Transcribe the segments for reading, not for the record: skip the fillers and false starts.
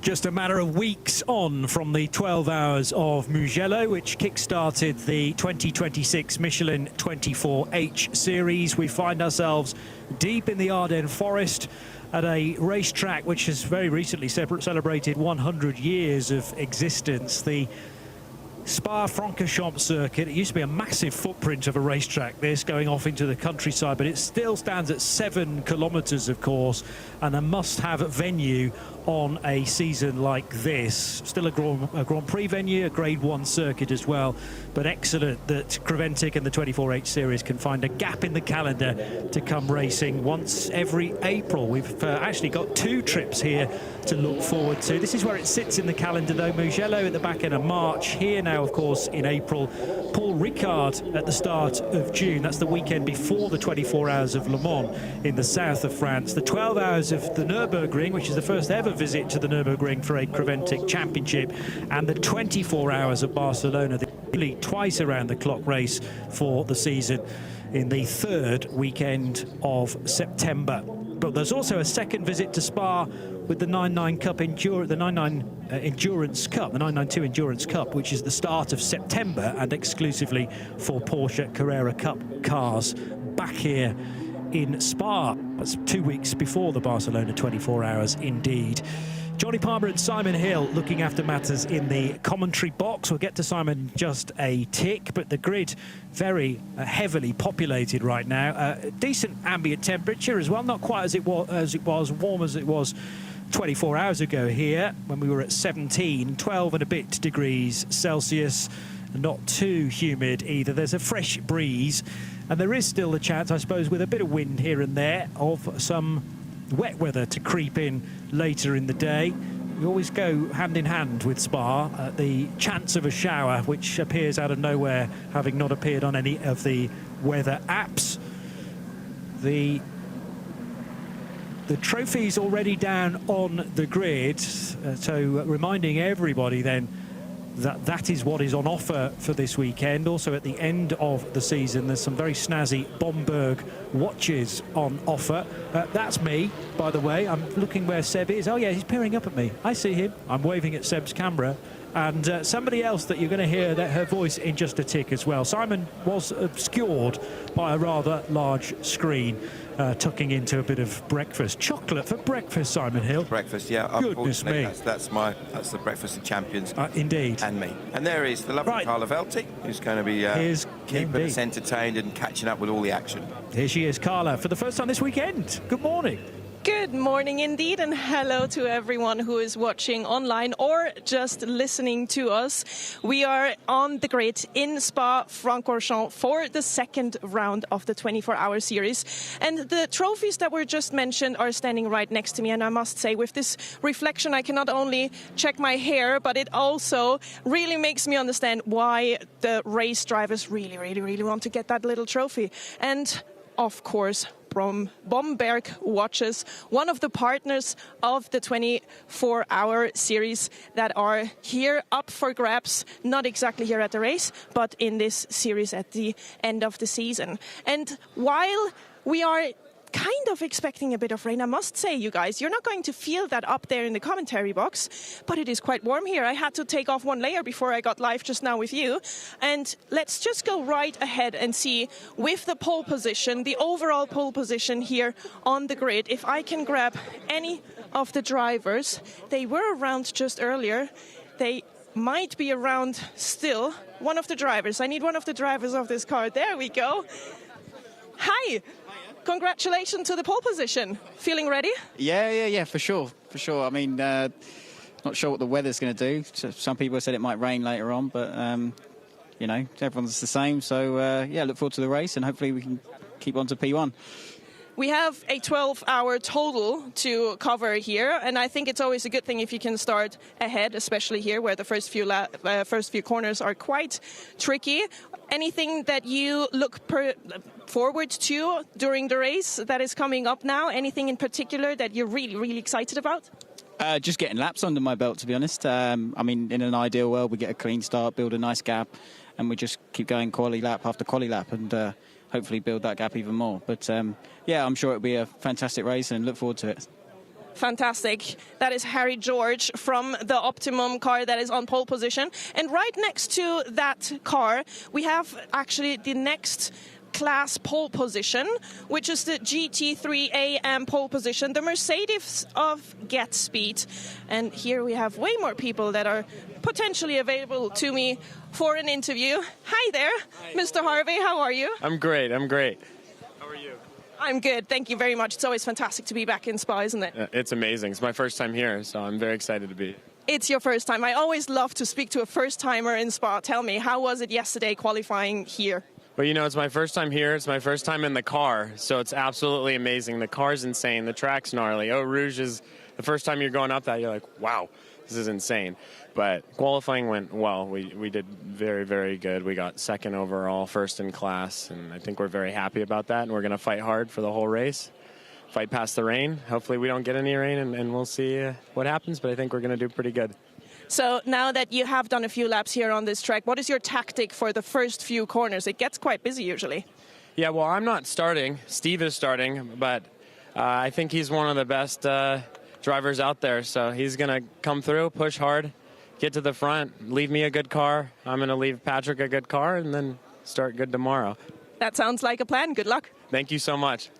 Just a matter of weeks on from the 12 hours of Mugello, which kick-started the 2026 Michelin 24H series. We find ourselves deep in the Ardennes forest at a racetrack which has very recently celebrated 100 years of existence. The SPA-FRANCORCHAMPS circuit. It used to be a massive footprint of a racetrack, this going off into the countryside, but it still stands at 7 kilometres, of course, and a must-have venue on a season like this. Still a Grand Prix venue, a Grade 1 circuit as well, but excellent that Creventic and the 24H series can find a gap in the calendar to come racing once every April. We've actually got 2 trips here to look forward to. This is where it sits in the calendar, though. Mugello at the back end of March, here now, of course, in April. Paul Ricard at the start of June. That's the weekend before the 24 hours of Le Mans in the south of France. The 12 hours of the Nürburgring, which is the first ever visit to the Nürburgring for a Creventic championship, and the 24 hours of Barcelona, the nearly twice around the clock race for the season in the 3rd weekend of September. But there's also a second visit to Spa with the 99 Cup Endurance Cup, the 992 Endurance Cup, which is the start of September and exclusively for Porsche Carrera Cup cars back here in Spa. That's 2 weeks before the Barcelona 24 hours indeed. Johnny Palmer and Simon Hill looking after matters in the commentary box. We'll get to Simon just a tick, but the grid very heavily populated right now. Decent ambient temperature as well, not quite as it was warm as it was 24 hours ago here when we were at 12 and a bit degrees Celsius. Not too humid either. There's a fresh breeze, and there is still a chance, I suppose, with a bit of wind here and there, of some wet weather to creep in later in the day. We always go hand in hand with Spa. The chance of a shower, which appears out of nowhere, having not appeared on any of the weather apps. The trophy's already down on the grid, so reminding everybody then that is what is on offer for this weekend. Also at the end of the season, there's some very snazzy Bomberg watches on offer. That's me, by the way. I'm looking where Seb is. Oh yeah, he's peering up at me. I see him. I'm waving at Seb's camera. And somebody else that you're going to hear her voice in just a tick as well. Simon was obscured by a rather large screen, tucking into a bit of breakfast. Chocolate for breakfast, Simon Hill. Breakfast, yeah. Goodness me. That's the breakfast of champions. Indeed. And me. And there is the lovely Carla Velti, who's going to be keeping us entertained and catching up with all the action. Here she is, Carla, for the first time this weekend. Good morning. Good morning indeed, and hello to everyone who is watching online or just listening to us. We are on the grid in Spa-Francorchamps for the 2nd round of the 24-hour series. And the trophies that were just mentioned are standing right next to me. And I must say, with this reflection, I can not only check my hair, but it also really makes me understand why the race drivers really want to get that little trophy. And of course, from Bomberg watches, one of the partners of the 24-hour series that are here up for grabs, not exactly here at the race, but in this series at the end of the season. And while we are kind of expecting a bit of rain, I must say, you guys, you're not going to feel that up there in the commentary box, but it is quite warm here. I had to take off one layer before I got live just now with you. And let's just go right ahead and see with the pole position, the overall pole position here on the grid, if I can grab any of the drivers. They were around just earlier. They might be around still. One of the drivers. I need one of the drivers of this car. There we go. Hi. Congratulations to the pole position. Feeling ready? Yeah, for sure. I mean, not sure what the weather's going to do. Some people said it might rain later on, but, you know, everyone's the same. So, yeah, look forward to the race, and hopefully we can keep on to P1. We have a 12-hour total to cover here, and I think it's always a good thing if you can start ahead, especially here where the first few corners are quite tricky. Anything that you look forward to during the race that is coming up now? Anything in particular that you're really excited about? Just getting laps under my belt, to be honest. I mean, in an ideal world, we get a clean start, build a nice gap, and we just keep going quali lap after quali lap, and hopefully build that gap even more. But yeah, I'm sure it'll be a fantastic race and look forward to it. Fantastic. That is Harry George from the Optimum car that is on pole position. And right next to that car, we have actually the next class pole position, which is the GT3 AM pole position, the Mercedes of Get Speed. And here we have way more people that are potentially available to me for an interview. Hi there, Hi. Mr. Harvey, how are you? I'm great, I'm great. How are you? I'm good, thank you very much. It's always fantastic to be back in Spa, isn't it? It's amazing. It's my first time here, so I'm very excited to be. It's your first time. I always love to speak to a first-timer in Spa. Tell me, how was it yesterday qualifying here? Well, you know, it's my first time here. It's my first time in the car, so it's absolutely amazing. The car's insane. The track's gnarly. Eau Rouge is the first time you're going up that, you're like, wow, this is insane. But qualifying went well. We did very, very good. We got second overall, first in class, and I think we're very happy about that, and we're going to fight hard for the whole race. Fight past the rain. Hopefully we don't get any rain, and we'll see what happens, but I think we're going to do pretty good. So now that you have done a few laps here on this track, what is your tactic for the first few corners? It gets quite busy usually. Yeah, well, I'm not starting. Steve is starting, but I think he's one of the best drivers out there. So he's going to come through, push hard, get to the front, leave me a good car. I'm going to leave Patrick a good car, and then start good tomorrow. That sounds like a plan. Good luck. Thank you so much.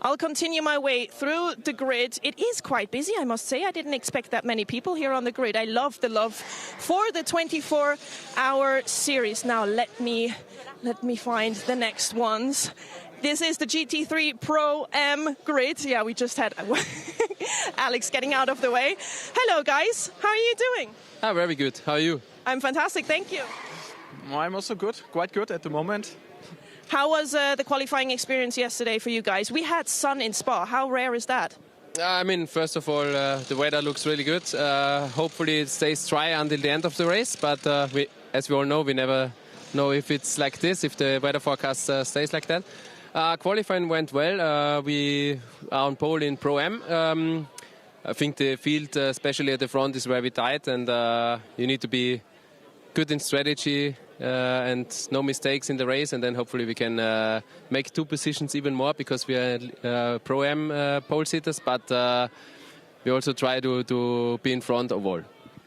I'll continue my way through the grid. It is quite busy, I must say. I didn't expect that many people here on the grid. I love the love for the 24-hour series. Now let me find the next ones. This is the GT3 Pro M grid. Yeah, we just had Alex getting out of the way. Hello, guys. How are you doing? Very good. How are you? I'm fantastic, thank you. I'm also good, quite good at the moment. How was the qualifying experience yesterday for you guys? We had sun in Spa. How rare is that? I mean, first of all, the weather looks really good. Hopefully it stays dry until the end of the race, but as we all know, we never know if it's like this, if the weather forecast stays like that. Qualifying went well. We are on pole in Pro-Am. I think the field, especially at the front, is very tight, and you need to be good in strategy and no mistakes in the race, and then hopefully we can make two positions even more, because we are Pro-Am pole sitters, but we also try to be in front of all.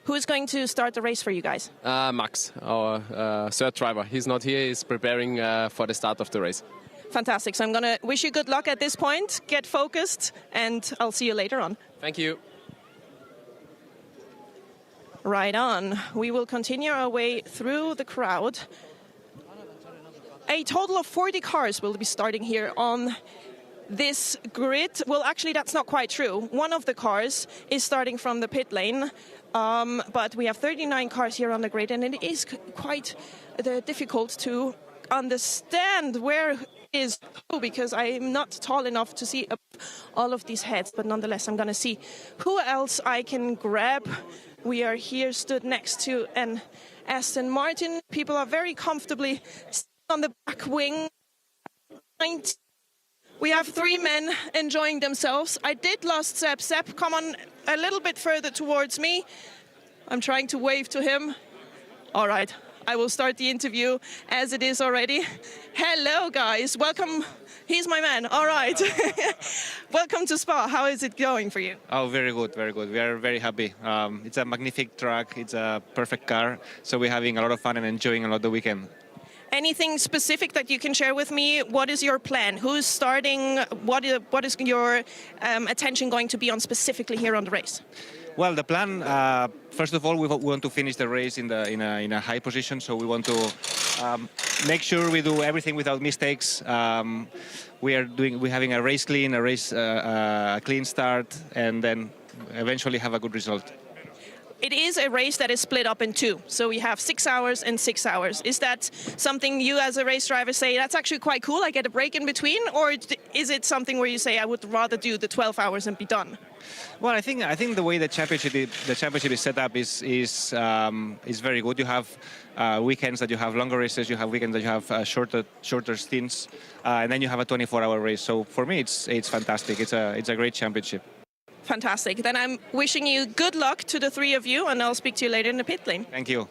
Who's going to start the race for you guys? Max, our third driver. He's not here, he's preparing for the start of the race. Fantastic. So I'm going to wish you good luck at this point. Get focused, and I'll see you later on. Thank you. Right on. We will continue our way through the crowd. A total of 40 cars will be starting here on this grid. Well, actually, that's not quite true. One of the cars is starting from the pit lane, but we have 39 cars here on the grid, and it is quite difficult to understand where is who, because I'm not tall enough to see all of these heads, but nonetheless, I'm going to see who else I can grab. We are here stood next to an Aston Martin. People are very comfortably on the back wing. We have three men enjoying themselves. I did lost Seb. Seb, come on a little bit further towards me. I'm trying to wave to him. All right, I will start the interview as it is already. Hello, guys. Welcome. He's my man. All right. Welcome to Spa. How is it going for you? Oh, very good, very good. We are very happy. It's a magnificent track. It's a perfect car. So we're having a lot of fun and enjoying a lot of the weekend. Anything specific that you can share with me? What is your plan? Who's starting? What is your attention going to be on specifically here on the race? Well, the plan, first of all, we want to finish the race in a high position. So we want to make sure we do everything without mistakes. We're having a race clean, a clean start, and then eventually have a good result. It is a race that is split up in two. So we have 6 hours and 6 hours. Is that something you as a race driver say, that's actually quite cool, I get a break in between? Or is it something where you say, I would rather do the 12 hours and be done? Well, I think the way the championship is set up is very good. You have weekends that you have longer races, you have weekends that you have shorter stints, and then you have a 24-hour race. So for me, it's fantastic. It's a great championship. Fantastic. Then I'm wishing you good luck to the three of you, and I'll speak to you later in the pit lane. Thank you.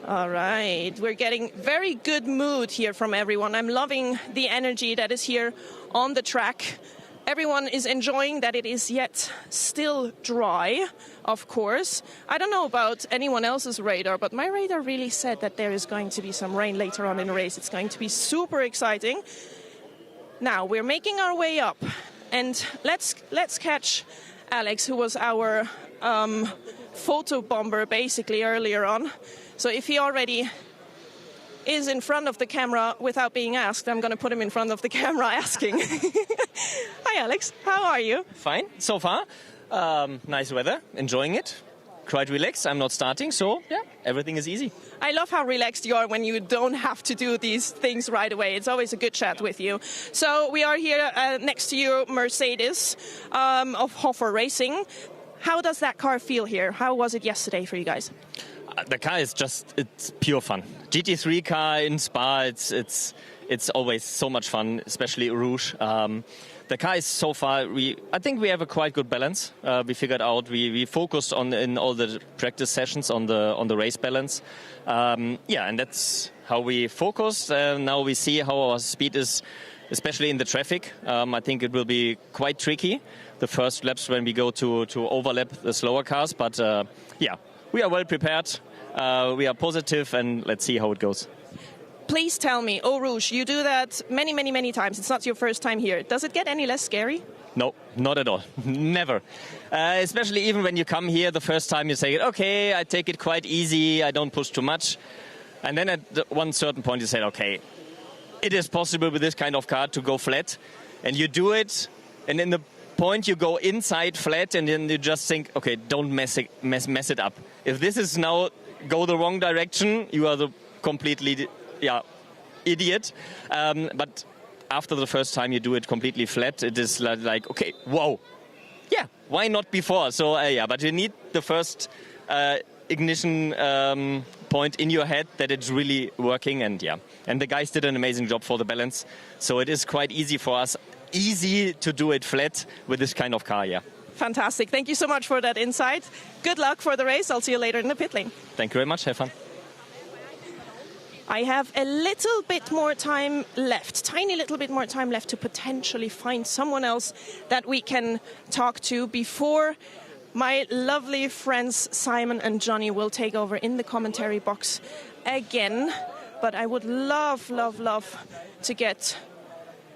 All right. We're getting very good mood here from everyone. I'm loving the energy that is here on the track. Everyone is enjoying that it is yet still dry, of course. I don't know about anyone else's radar, but my radar really said that there is going to be some rain later on in the race. It's going to be super exciting. Now, we're making our way up, and let's catch Alex, who was our photo bomber basically earlier on. So if he already is in front of the camera without being asked, I'm going to put him in front of the camera asking. Hi, Alex. How are you? Fine, so far. Nice weather, enjoying it. Quite relaxed. I'm not starting, so yeah, everything is easy. I love how relaxed you are when you don't have to do these things right away. It's always a good chat with you. So we are here next to your Mercedes of Hofer Racing. How does that car feel here? How was it yesterday for you guys? The car is it's pure fun. GT3 car in Spa, it's always so much fun, especially Rouge. The car is so far, I think we have a quite good balance. We figured out, we focused on in all the practice sessions on the race balance. Yeah, and that's how we focused. Now we see how our speed is, especially in the traffic. I think it will be quite tricky, the first laps when we go to overlap the slower cars. But yeah, we are well prepared. We are positive, and let's see how it goes. Please tell me, Eau Rouge, you do that many, many, many times. It's not your first time here. Does it get any less scary? No, not at all. Never. Especially even when you come here the first time, you say, okay, I take it quite easy. I don't push too much. And then at one certain point, you say, okay, it is possible with this kind of car to go flat. And you do it. And in the point you go inside flat, and then you just think, okay, don't mess it up. If this is now go the wrong direction, you are the completely idiot. But after the first time you do it completely flat, it is like, okay, whoa. Yeah, why not before? So, yeah, but you need the first ignition point in your head that it's really working. And, yeah, and the guys did an amazing job for the balance. So it is quite easy for us, easy to do it flat with this kind of car, yeah. Fantastic. Thank you so much for that insight. Good luck for the race. I'll see you later in the pit lane. Thank you very much. Have fun. I have a little bit more time left, tiny little bit more time left to potentially find someone else that we can talk to before my lovely friends Simon and Johnny will take over in the commentary box again. But I would love, love, love to get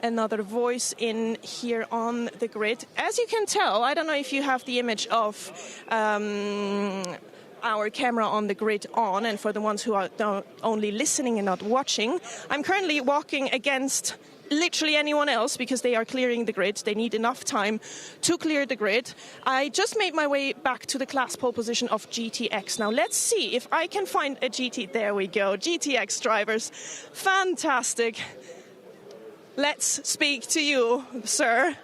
another voice in here on the grid. As you can tell, I don't know if you have the image of our camera on the grid on, and for the ones who are only listening and not watching, I'm currently walking against literally anyone else because they are clearing the grid. They need enough time to clear the grid. I just made my way back to the class pole position of GTX. Now let's see if I can find a GT. There we go, GTX drivers. Fantastic. Let's speak to you, sir.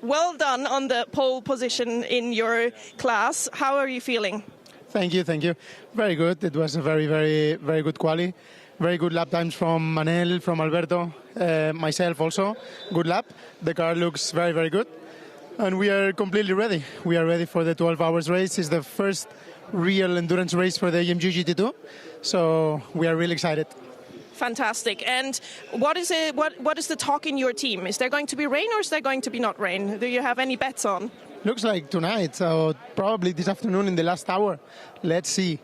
Well done on the pole position in your class. How are you feeling? Thank you, thank you. Very good. It was a very, very, very good quali. Very good lap times from Manel, from Alberto, myself also. Good lap. The car looks very, very good. And we are completely ready. We are ready for the 12 hours race. It's the first real endurance race for the AMG GT2. So we are really excited. Fantastic. And what is the talk in your team? Is there going to be rain or is there going to be not rain? Do you have any bets on? Looks like tonight, so probably this afternoon in the last hour. Let's see.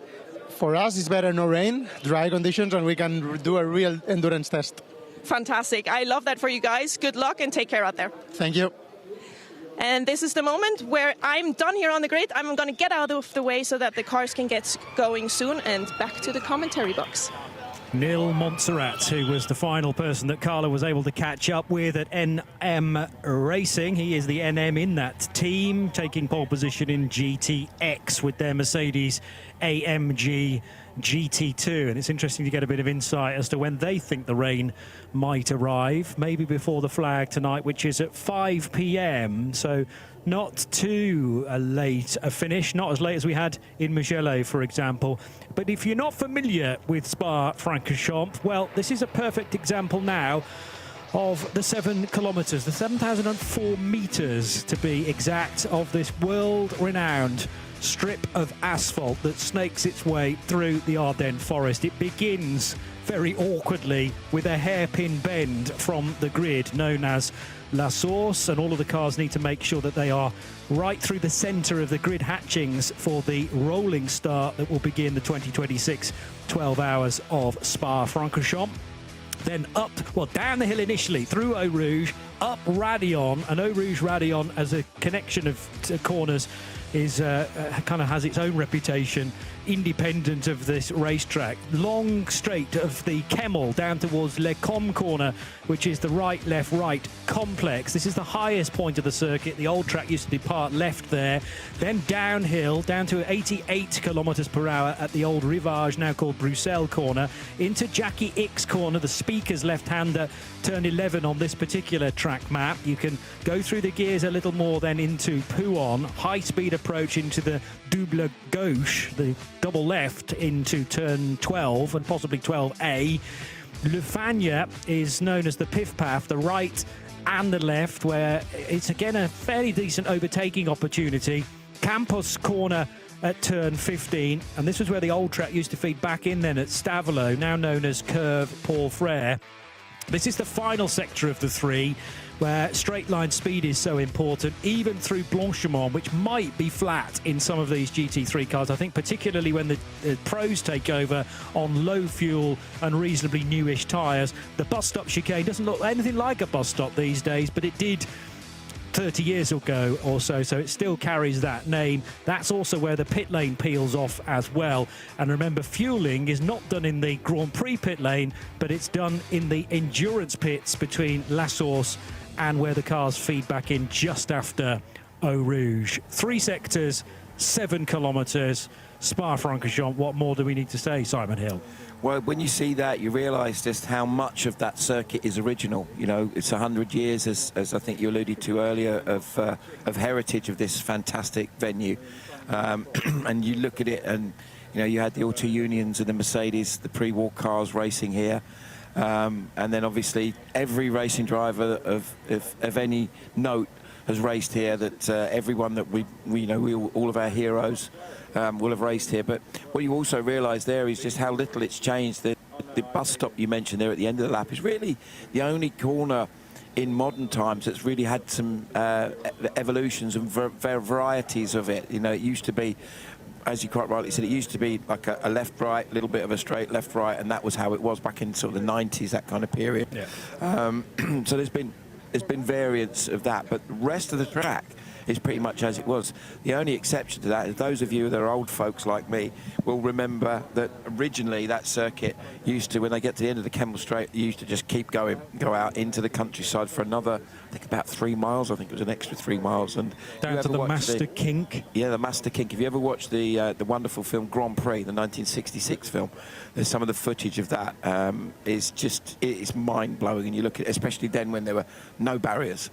For us, it's better no rain, dry conditions, and we can do a real endurance test. Fantastic. I love that for you guys. Good luck and take care out there. Thank you. And this is the moment where I'm done here on the grid. I'm going to get out of the way so that the cars can get going soon, and back to the commentary box. Nil Montserrat, who was the final person that Carla was able to catch up with at NM Racing. He is the NM in that team, taking pole position in GTX with their Mercedes AMG GT2. And it's interesting to get a bit of insight as to when they think the rain might arrive, maybe before the flag tonight, which is at 5 p.m. So not too late a finish, not as late as we had in Michelin, for example. But if you're not familiar with Spa-Francorchamps, well, this is a perfect example now of the 7 kilometres, the 7,004 metres to be exact, of this world-renowned strip of asphalt that snakes its way through the Ardennes forest. It begins very awkwardly with a hairpin bend from the grid known as La Source, and all of the cars need to make sure that they are right through the centre of the grid hatchings for the rolling start that will begin the 2026 12 hours of Spa-Francorchamps. Then up, well, down the hill initially, through Eau Rouge, up Radion, and Eau Rouge Radion as a connection of corners is kind of has its own reputation independent of this racetrack. Long straight of the Kemmel down towards Le Com corner, which is the right, left, right complex. This is the highest point of the circuit. The old track used to depart left there, then downhill down to 88 kilometers per hour at the old Rivage, now called Bruxelles corner, into Jackie X corner, the speaker's left-hander, turn 11 on this particular track map. You can go through the gears a little more then into Pouhon, high-speed approach into the double gauche, the double left into turn 12 and possibly 12A. Le Fagna is known as the Piff Path, the right and the left, where it's again a fairly decent overtaking opportunity. Campos corner at turn 15, and this was where the old track used to feed back in then at Stavelot, now known as Curve Paul Frere. This is the final sector of the three, where straight line speed is so important, even through Blanchimont, which might be flat in some of these GT3 cars. I think particularly when the pros take over on low fuel and reasonably newish tyres. The bus stop chicane doesn't look anything like a bus stop these days, but it did 30 years ago or so, so it still carries that name. That's also where the pit lane peels off as well. And remember, fueling is not done in the Grand Prix pit lane, but it's done in the endurance pits between La Source and where the cars feed back in just after Eau Rouge. 3 sectors, 7 kilometres, Spa-Francorchamps. What more do we need to say, Simon Hill? Well, when you see that, you realise just how much of that circuit is original. You know, it's 100 years, as I think you alluded to earlier, of heritage of this fantastic venue. And you look at it, and you know, you had the Auto Unions and the Mercedes, the pre-war cars racing here. And then obviously every racing driver of any note has raced here. That everyone that all of our heroes will have raced here. But what you also realise there is just how little it's changed. The bus stop you mentioned there at the end of the lap is really the only corner in modern times that's really had some evolutions and varieties of it. You know, it used to be, as you quite rightly said, it used to be like a left-right, a little bit of a straight left-right, and that was how it was back in sort of the 90s, that kind of period. Yeah. So there's been variants of that, but the rest of the track is pretty much as it was. The only exception to that is those of you that are old folks like me will remember that originally that circuit used to, when they get to the end of the Kemmel Straight, you used to just keep going, go out into the countryside for another, I think about 3 miles. I think it was an extra 3 miles. And down to the Master Kink. Yeah, the Master Kink. If you ever watched the wonderful film Grand Prix, the 1966 film, there's some of the footage of that it's mind-blowing. And you look at it, especially then when there were no barriers.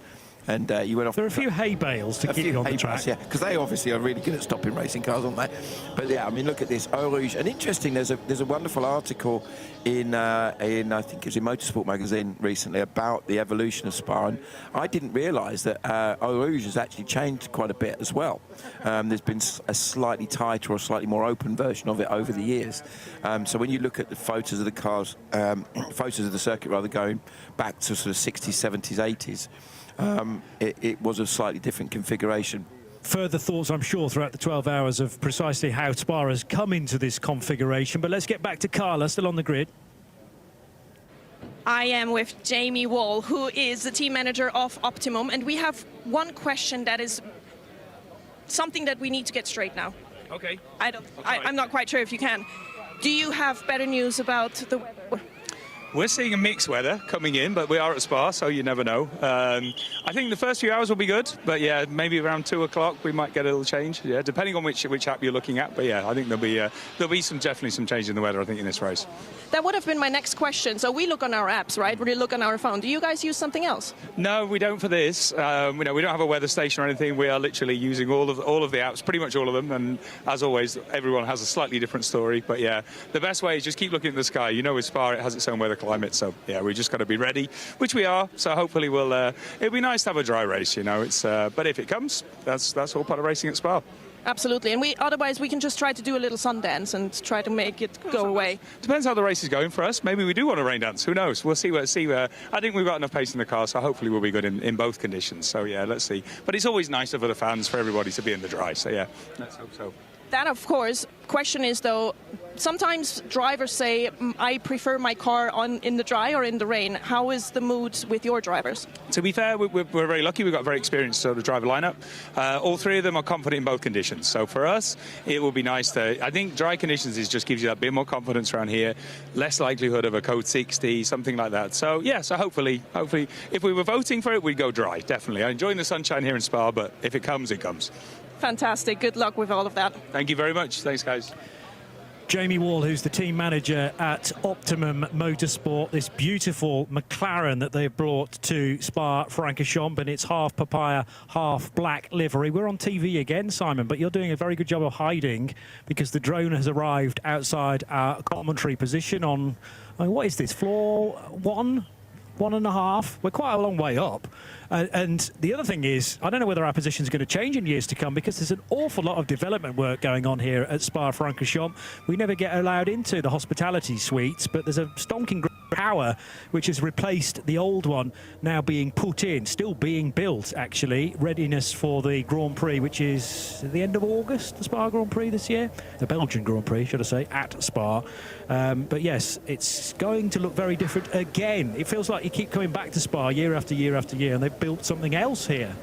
And you went off. There are a few hay bales to keep you on the track. Yeah, because they obviously are really good at stopping racing cars, aren't they? But yeah, I mean, look at this Eau Rouge. And interesting, there's a wonderful article in I think it was in Motorsport magazine recently about the evolution of Spa. And I didn't realise that Eau Rouge has actually changed quite a bit as well. There's been a slightly tighter or slightly more open version of it over the years. So when you look at the photos of the cars, photos of the circuit rather, going back to sort of 60s, 70s, 80s. It was a slightly different configuration. Further thoughts, I'm sure, throughout the 12 hours of precisely how Spa has come into this configuration. But let's get back to Carla, still on the grid. I am with Jamie Wall, who is the team manager of Optimum. And we have one question that is something that we need to get straight now. Okay. I'm not quite sure if you can. Do you have better news about the weather? We're seeing a mixed weather coming in, but we are at Spa, so you never know. I think the first few hours will be good, but yeah, maybe around 2 o'clock we might get a little change. Yeah, depending on which app you're looking at. But yeah, I think there'll be definitely some change in the weather, I think, in this race. That would have been my next question. So we look on our apps, right? We look on our phone. Do you guys use something else? No, we don't for this. We don't have a weather station or anything. We are literally using all of the apps, pretty much all of them. And as always, everyone has a slightly different story. But yeah, the best way is just keep looking at the sky. You know, with Spa, it has its own weather climate. So yeah, we just got to be ready, which we are. So hopefully it'll be nice to have a dry race. You know, it's but if it comes, that's all part of racing at Spa. Absolutely, and otherwise we can just try to do a little sun dance and try to make it go away. Depends how the race is going for us. Maybe we do want a rain dance. Who knows? We'll see. I think we've got enough pace in the car, so hopefully we'll be good in both conditions. So yeah, let's see. But it's always nicer for the fans, for everybody to be in the dry. So yeah, let's hope so. That, of course, question is though, sometimes drivers say, I prefer my car in the dry or in the rain. How is the mood with your drivers? To be fair, we're very lucky. We've got a very experienced sort of driver lineup. All three of them are confident in both conditions. So for us, it will be nice to, I think dry conditions just gives you that bit more confidence around here, less likelihood of a code 60, something like that. So yeah, so hopefully, if we were voting for it, we'd go dry, definitely. I'm enjoying the sunshine here in Spa, but if it comes, it comes. Fantastic. Good luck with all of that. Thank you very much. Thanks, guys. Jamie Wall, who's the team manager at Optimum Motorsport, this beautiful McLaren that they've brought to Spa-Francorchamps, and it's half papaya, half black livery. We're on TV again, Simon, but you're doing a very good job of hiding because the drone has arrived outside our commentary position on, what is this, floor 1.5? We're quite a long way up. And the other thing is, I don't know whether our position is going to change in years to come because there's an awful lot of development work going on here at Spa-Francorchamps. We never get allowed into the hospitality suites, but there's a stonking tower which has replaced the old one, now being put in, still being built actually, readiness for the Grand Prix, which is at the end of August, the Spa Grand Prix this year, the Belgian Grand Prix should I say, at Spa. But yes, it's going to look very different again. It feels like you keep coming back to Spa year after year after year, and they've built something else here.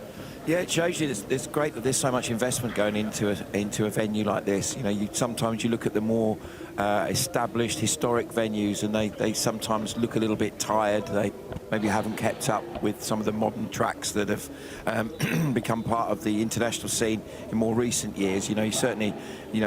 Yeah, it shows you it's great that there's so much investment going into a venue like this. You know, sometimes you look at the more established historic venues and they sometimes look a little bit tired. They maybe haven't kept up with some of the modern tracks that have become part of the international scene in more recent years. You know,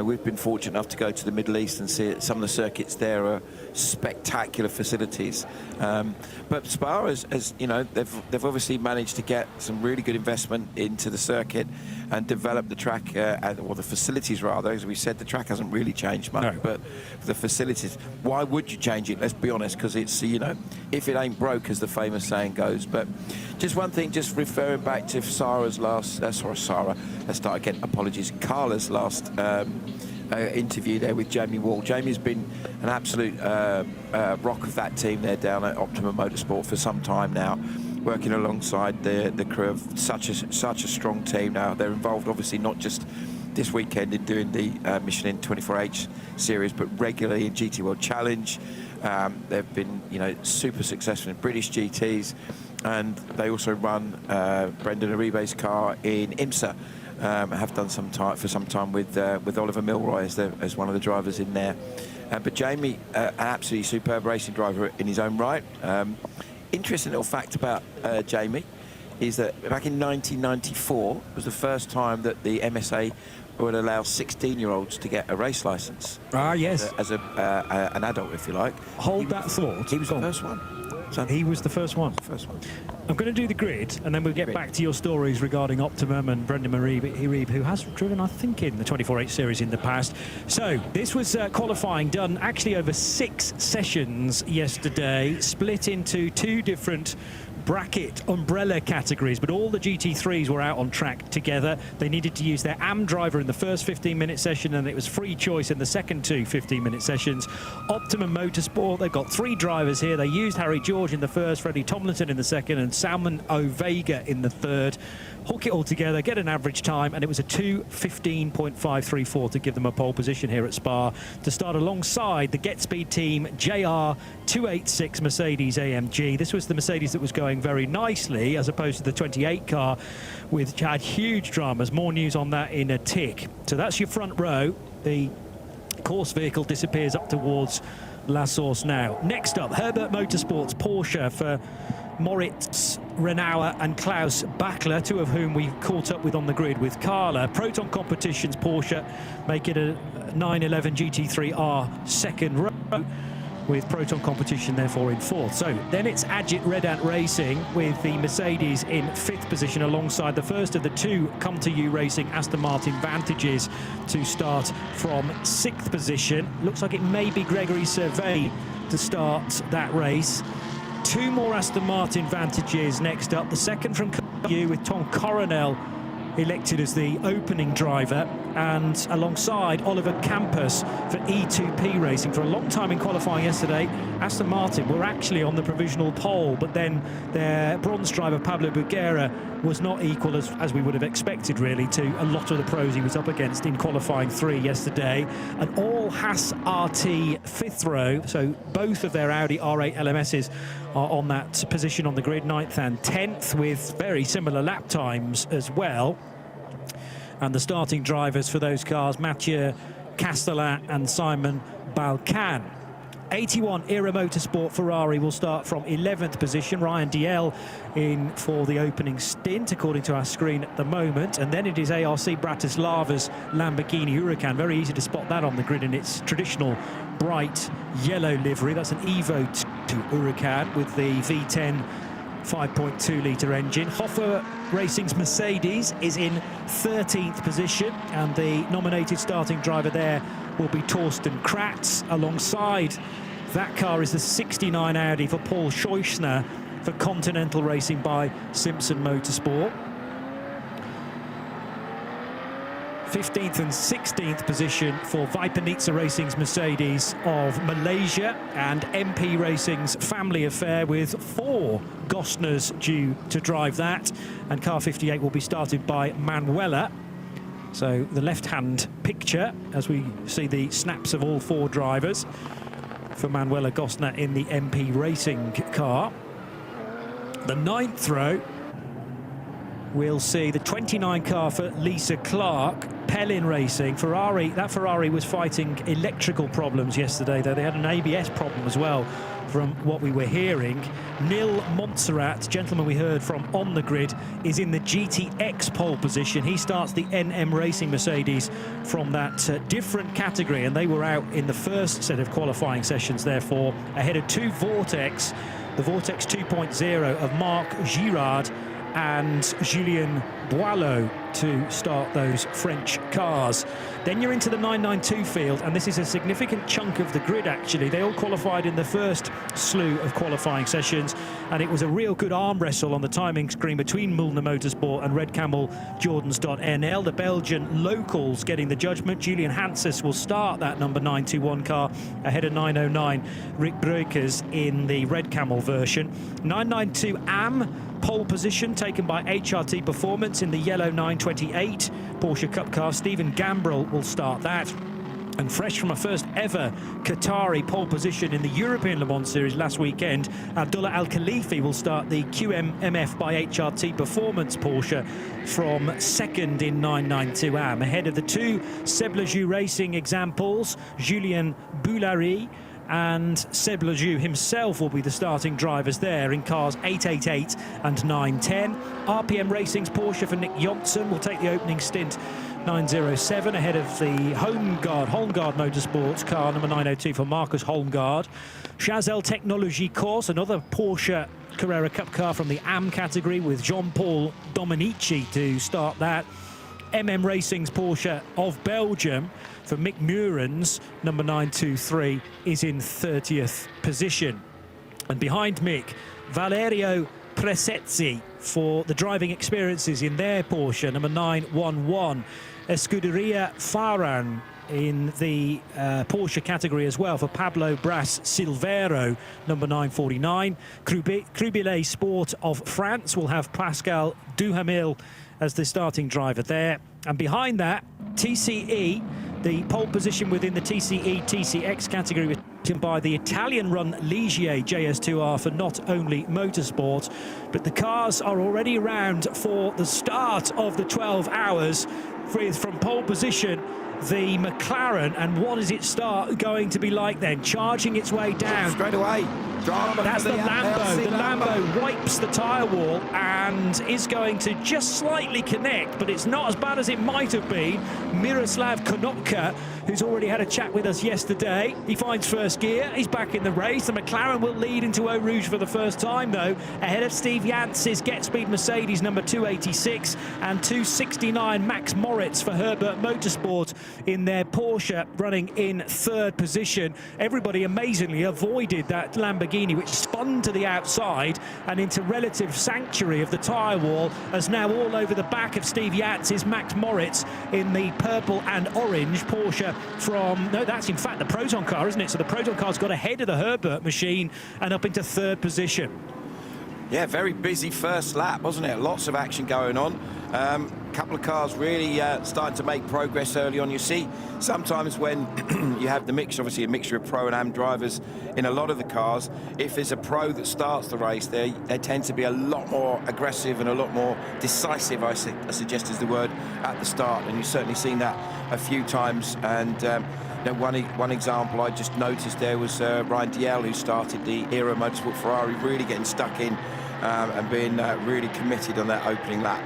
we've been fortunate enough to go to the Middle East and see some of the circuits there are spectacular facilities. But Spa, as you know, they've obviously managed to get some really good investment into the circuit and develop the track, or the facilities rather. As we said, the track hasn't really changed much, no. But the facilities, why would you change it? Let's be honest, because it's, you know, if it ain't broke, as the famous saying goes. But just one thing, just referring back to Carla's last, interview there with Jamie Wall. Jamie's been an absolute rock of that team there down at Optimum Motorsport for some time now, working alongside the crew of such a strong team now. They're involved obviously not just this weekend in doing the Michelin 24H series, but regularly in GT World Challenge. They've been, you know, super successful in British GTs, and they also run Brendan Uribe's car in IMSA. Have done for some time with Oliver Milroy as one of the drivers in there. But Jamie, an absolutely superb racing driver in his own right. Interesting little fact about Jamie is that back in 1994 was the first time that the MSA would allow 16-year-olds to get a race license. Ah, yes. As an adult, if you like. Hold that thought. He was the first one. So he was the first one. I'm going to do the grid, and then we'll get back to your stories regarding Optimum and Brendan Uribe, who has driven, I think, in the 24H series in the past. So this was qualifying done actually over 6 sessions yesterday, split into 2 different bracket umbrella categories, but all the GT3s were out on track together. They needed to use their AM driver in the first 15-minute session, and it was free choice in the second 2 15-minute sessions. Optimum Motorsport, they've got 3 drivers here. They used Harry George in the first, Freddie Tomlinson in the second, and Salman O'Vega in the third. Hook it all together, get an average time, and it was a 2:15.534 to give them a pole position here at Spa to start alongside the Get Speed team JR286 Mercedes AMG. This was the Mercedes that was going very nicely, as opposed to the 28 car, which had huge dramas. More news on that in a tick. So that's your front row. The course vehicle disappears up towards La Source now. Next up, Herbert Motorsports Porsche for Moritz Renauer and Klaus Bachler, 2 of whom we caught up with on the grid with Carla. Proton Competitions Porsche make it a 911 GT3R second row, with Proton Competition therefore in 4th. So then it's Agit Red Ant Racing with the Mercedes in 5th position, alongside the first of the 2 Come To You Racing Aston Martin Vantages to start from 6th position. Looks like it may be Gregory Servet to start that race. 2 more Aston Martin Vantages next up. The second from You with Tom Coronel elected as the opening driver, and alongside Oliver Campos for E2P Racing. For a long time in qualifying yesterday, Aston Martin were actually on the provisional pole, but then their bronze driver Pablo Buguera was not equal as we would have expected, really, to a lot of the pros he was up against in qualifying 3 yesterday. An all Haas RT 5th row, so both of their Audi R8 LMSs are on that position on the grid, 9th and 10th, with very similar lap times as well. And the starting drivers for those cars, Mathieu Castellan and Simon Balcan. 81 Era Motorsport Ferrari will start from 11th position. Ryan Diel in for the opening stint, according to our screen at the moment. And then it is ARC Bratislava's Lamborghini Huracan. Very easy to spot that on the grid in its traditional bright yellow livery. That's an Evo to Huracan with the V10 5.2-litre engine. Hoffer Racing's Mercedes is in 13th position, and the nominated starting driver there will be Torsten Kratz. Alongside that car is the 69 Audi for Paul Scheuchner for Continental Racing by Simpson Motorsport. 15th and 16th position for Vipanitsa Racing's Mercedes of Malaysia, and MP Racing's family affair with 4 Gosners due to drive that. And car 58 will be started by Manuela. So the left-hand picture as we see the snaps of all 4 drivers for Manuela Gosner in the MP Racing car. The 9th row, we'll see the 29 car for Lisa Clark, Pellin Racing. Ferrari, that Ferrari was fighting electrical problems yesterday, though they had an ABS problem as well, from what we were hearing. Nil Montserrat, gentleman we heard from on the grid, is in the GTX pole position. He starts the NM Racing Mercedes from that different category, and they were out in the first set of qualifying sessions, therefore, ahead of 2 Vortex, the Vortex 2.0 of Marc Girard and Julien Boileau to start those French cars. Then you're into the 992 field, and this is a significant chunk of the grid, actually. They all qualified in the first slew of qualifying sessions, and it was a real good arm wrestle on the timing screen between Mullner Motorsport and Red Camel Jordans.nl. The Belgian locals getting the judgment. Julian Hanses will start that number 921 car ahead of 909 Rick Breukers in the Red Camel version. 992 AM pole position taken by HRT Performance in the yellow 928 Porsche Cup car. Stephen Gambrell will start that. And fresh from a first ever Qatari pole position in the European Le Mans Series last weekend, Abdullah Al Khalifi will start the QMMF by HRT Performance Porsche from second in 992 AM, ahead of the 2 Seb Lejeune Racing examples. Julien Boulary and Seb Lejeune himself will be the starting drivers there in cars 888 and 910. RPM Racing's Porsche for Nick Johnson will take the opening stint 907 ahead of the Holmgaard Motorsports car number 902 for Marcus Holmgaard. Chazelle Technology Course, another Porsche Carrera Cup car from the AM category with Jean-Paul Dominici to start that. MM Racing's Porsche of Belgium for Mick Murens, number 923, is in 30th position. And behind Mick, Valerio Presezzi for the driving experiences in their Porsche, number 911. Escuderia Faran in the Porsche category as well for Pablo Bras Silvero, number 949. Crubillet Sport of France will have Pascal Duhamel as the starting driver there. And behind that, TCE, the pole position within the TCE TCX category was taken by the Italian-run Ligier JS2R for Not Only Motorsport. But the cars are already around for the start of the 12 hours with, from pole position, the McLaren. And what is its start going to be like then? Charging its way down. Straight away. That's the Lambo. The Lambo wipes the tyre wall and is going to just slightly connect, but it's not as bad as it might have been. Miroslav Konopka, who's already had a chat with us yesterday, he finds first gear. He's back in the race. The McLaren will lead into Eau Rouge for the first time, though, ahead of Steve Jantz's Get Speed Mercedes number 286 and 269 Max Moritz for Herbert Motorsport in their Porsche, running in third position. Everybody amazingly avoided that Lamborghini, which spun to the outside and into relative sanctuary of the tyre wall, as now all over the back of Steve Yates is Max Moritz in the purple and orange Porsche from, no, that's in fact the Proton car, isn't it? So the Proton car's got ahead of the Herbert machine and up into third position. Yeah, very busy first lap, wasn't it? Lots of action going on. Couple of cars really starting to make progress early on. You see, sometimes when you have the mix, obviously a mixture of pro and am drivers in a lot of the cars, if there's a pro that starts the race, they tend to be a lot more aggressive and a lot more decisive, I suggest is the word, at the start. And you've certainly seen that a few times. And one example I just noticed there was Ryan Diel, who started the Era Motorsport Ferrari, really getting stuck in and being really committed on that opening lap.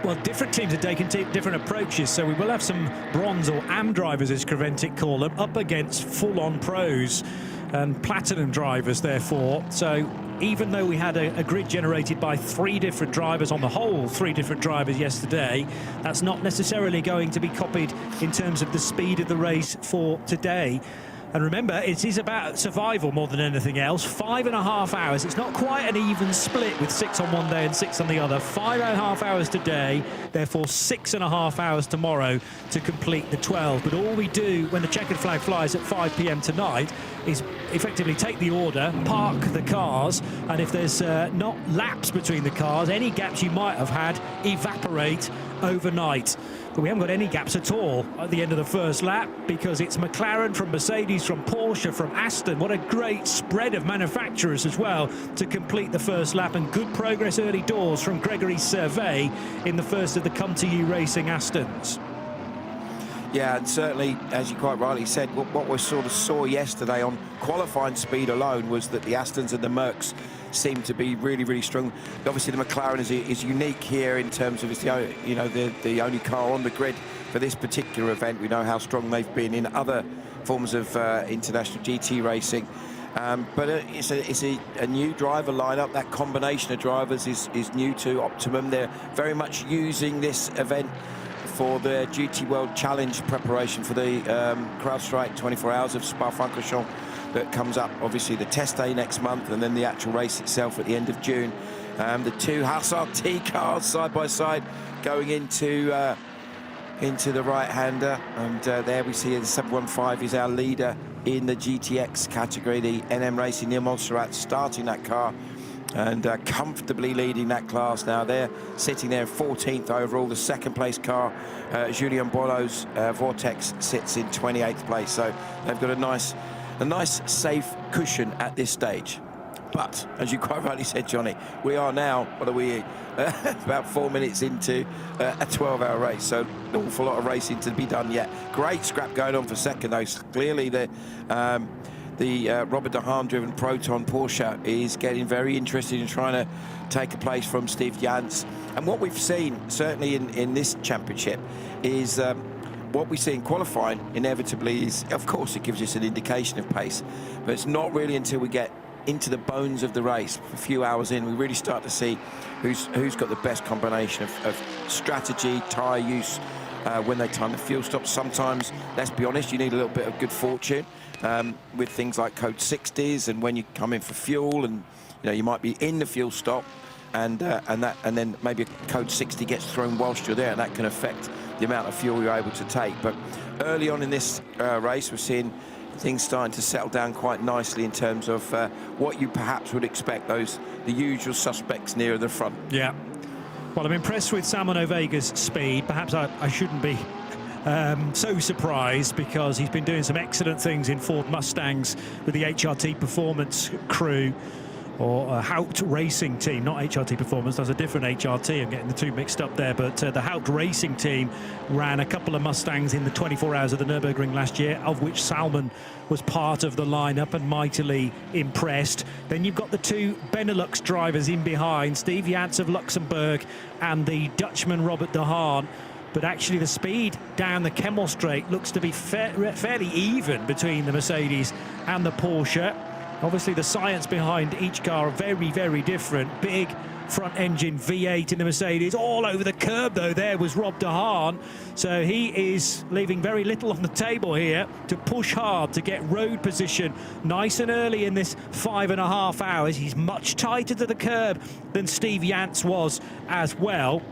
Well, different teams are taking different approaches, so we will have some bronze or AM drivers, as Creventic call them, up against full-on pros and platinum drivers, therefore. So even though we had a grid generated by 3 different drivers on the whole, 3 different drivers yesterday, that's not necessarily going to be copied in terms of the speed of the race for today. And remember, it is about survival more than anything else. 5.5 hours. It's not quite an even split with 6 on one day and 6 on the other. 5.5 hours today, therefore 6.5 hours tomorrow to complete the 12. But all we do when the checkered flag flies at 5 p.m. tonight is effectively take the order, park the cars, and if there's not laps between the cars, any gaps you might have had evaporate overnight. But we haven't got any gaps at all at the end of the first lap, because it's McLaren from Mercedes, from Porsche, from Aston. What a great spread of manufacturers as well to complete the first lap, and good progress early doors from Gregory Servet in the first of the Come To You Racing Astons. Yeah, and certainly, as you quite rightly said, what we sort of saw yesterday on qualifying speed alone was that the Astons and the Mercs seem to be really, really strong. Obviously, the McLaren is unique here in terms of it's the only car on the grid for this particular event. We know how strong they've been in other forms of international GT racing. But it's a new driver lineup. That combination of drivers is new to Optimum. They're very much using this event for the GT World Challenge preparation for the CrowdStrike 24 Hours of Spa-Francorchamps that comes up, obviously the test day next month, and then the actual race itself at the end of June. The 2 Haas RT cars side by side going into the right-hander, and there we see the 715 is our leader in the GTX category. The NM Racing, Neil Montserrat, starting that car and comfortably leading that class now. They're sitting there 14th overall. The second place car, Julien Bollo's Vortex, sits in 28th place. So they've got a nice safe cushion at this stage. But as you quite rightly said, Johnny, we are now, what are we, about 4 minutes into a 12-hour race, so an awful lot of racing to be done yet. Great scrap going on for second though. Clearly the Robert de Haan driven Proton Porsche is getting very interested in trying to take a place from Steve Yates. And what we've seen certainly in this championship is what we see in qualifying inevitably is, of course, it gives us an indication of pace, but it's not really until we get into the bones of the race, a few hours in, we really start to see who's got the best combination of strategy, tyre use, when they time the fuel stops. Sometimes, let's be honest, you need a little bit of good fortune with things like code 60s, and when you come in for fuel, and you might be in the fuel stop, and then maybe a code 60 gets thrown whilst you're there, and that can affect the amount of fuel you're able to take. But early on in this race, we're seeing things starting to settle down quite nicely in terms of what you perhaps would expect, the usual suspects near the front. Yeah. Well, I'm impressed with Salmon Vega's speed. Perhaps I shouldn't be so surprised, because he's been doing some excellent things in Ford Mustangs with the HRT Performance crew, or Haupt Racing team, not HRT Performance. That's a different HRT. I'm getting the two mixed up there. But the Haupt Racing team ran a couple of Mustangs in the 24 hours of the Nürburgring last year, of which Salmon was part of the lineup and mightily impressed. Then you've got the 2 Benelux drivers in behind, Steve Yates of Luxembourg and the Dutchman Robert de Haan. But actually the speed down the Kemmel Straight looks to be fairly even between the Mercedes and the Porsche. Obviously the science behind each car are very, very different. Big front engine V8 in the Mercedes. All over the curb, though, there was Rob de Haan. So he is leaving very little on the table here to push hard to get road position nice and early in this 5.5 hours. He's much tighter to the curb than Steve Jantz was as well.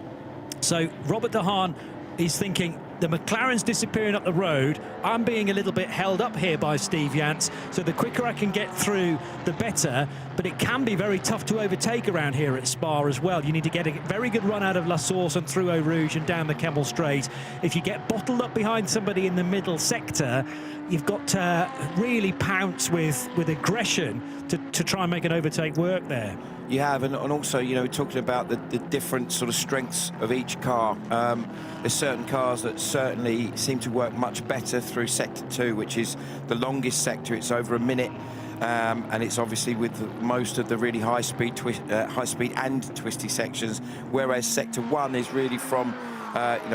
So Robert de Haan is thinking, the McLaren's disappearing up the road. I'm being a little bit held up here by Steve Jantz, so the quicker I can get through, the better. But it can be very tough to overtake around here at Spa as well. You need to get a very good run out of La Source and through Eau Rouge and down the Kemmel Straight. If you get bottled up behind somebody in the middle sector, you've got to really pounce with aggression to try and make an overtake work there. You have, and also, you know, talking about the different sort of strengths of each car. There's certain cars that certainly seem to work much better through Sector 2, which is the longest sector. It's over a minute, and it's obviously with most of the really high speed and twisty sections, whereas Sector 1 is really from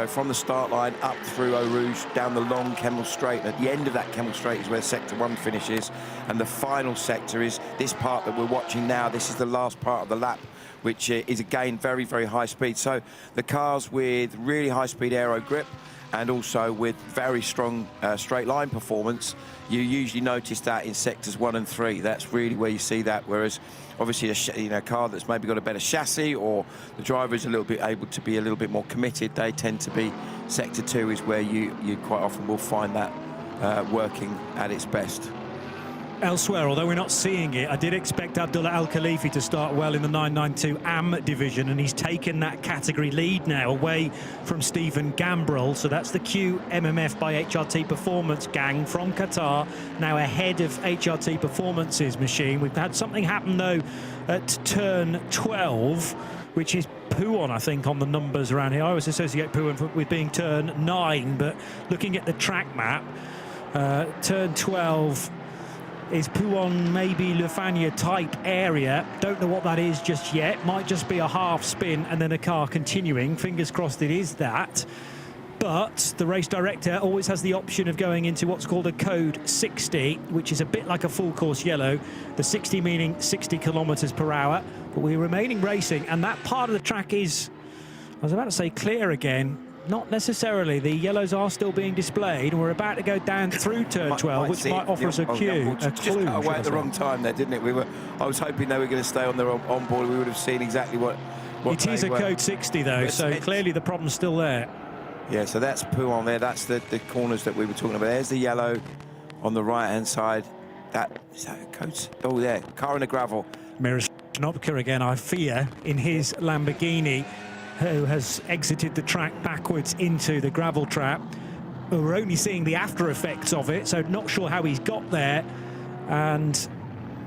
from the start line up through Eau Rouge, down the long Kemmel Straight. And at the end of that Kemmel Straight is where Sector 1 finishes. And the final sector is this part that we're watching now. This is the last part of the lap, which is, again, very, very high speed. So the cars with really high-speed aero grip and also with very strong straight line performance, you usually notice that in sectors 1 and 3. That's really where you see that, whereas obviously a car that's maybe got a better chassis, or the driver is a little bit able to be a little bit more committed, they tend to be Sector 2 is where you quite often will find that working at its best. Elsewhere, although we're not seeing it, I did expect Abdullah Al Khalifi to start well in the 992 AM division, and he's taken that category lead now away from Stephen Gambrell. So that's the QMMF by HRT Performance gang from Qatar, now ahead of HRT Performance's machine. We've had something happen, though, at turn 12, which is Pouon, I think, on the numbers around here. I always associate Pouon with being turn 9, but looking at the track map, turn 12 is Pouon, maybe Le Fagna type area. Don't know what that is just yet. Might just be a half spin and then a car continuing. Fingers crossed it is that. But the race director always has the option of going into what's called a code 60, which is a bit like a full course yellow. The 60 meaning 60 kilometers per hour. But we're remaining racing, and that part of the track is, I was about to say clear again. Not necessarily. The yellows are still being displayed, and we're about to go down through turn 12, which might offer us a clue. Just got away at the wrong time there, didn't it? I was hoping they were going to stay on their onboard. We would have seen exactly what it is a code 60, though, so clearly the problem's still there. Yeah, so that's Pouon there. That's the corners that we were talking about. There's the yellow on the right-hand side. Is that a code? Oh, yeah, car in the gravel. Miroslav Schnopka again, I fear, in his Lamborghini, who has exited the track backwards into the gravel trap. We're only seeing the after effects of it, so not sure how he's got there. And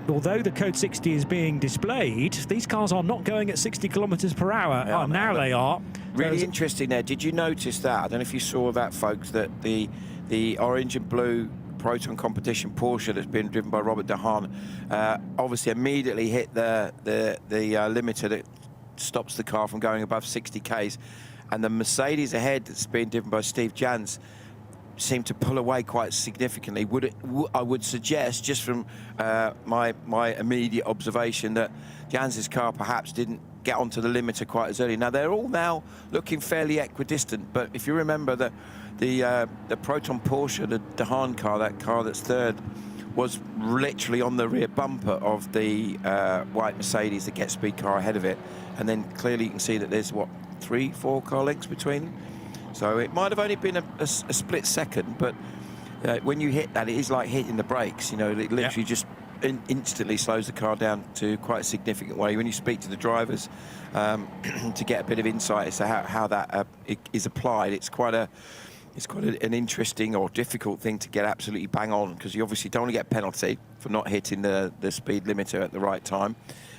although the code 60 is being displayed, these cars are not going at 60 kilometers per hour. Yeah, now they are. Really interesting there. Did you notice that? I don't know if you saw that, folks, that the orange and blue Proton competition Porsche that's been driven by Robert de Haan obviously immediately hit the limiter that stops the car from going above 60 Ks, and the Mercedes ahead that's being driven by Steve Jantz seemed to pull away quite significantly. I would suggest, just from my immediate observation, that Jantz's car perhaps didn't get onto the limiter quite as early. Now they're all now looking fairly equidistant, but if you remember that the Proton Porsche, the de Haan car, that car that's third, was literally on the rear bumper of the white Mercedes, the Get Speed car ahead of it. And then clearly you can see that there's, what, 3-4 car lengths between them? So it might have only been a split second, but when you hit that, it is like hitting the brakes. You know, it literally just instantly slows the car down to quite a significant way. When you speak to the drivers to get a bit of insight as to how that is applied, it's quite an interesting or difficult thing to get absolutely bang on, because you obviously don't want to get a penalty for not hitting the speed limiter at the right time.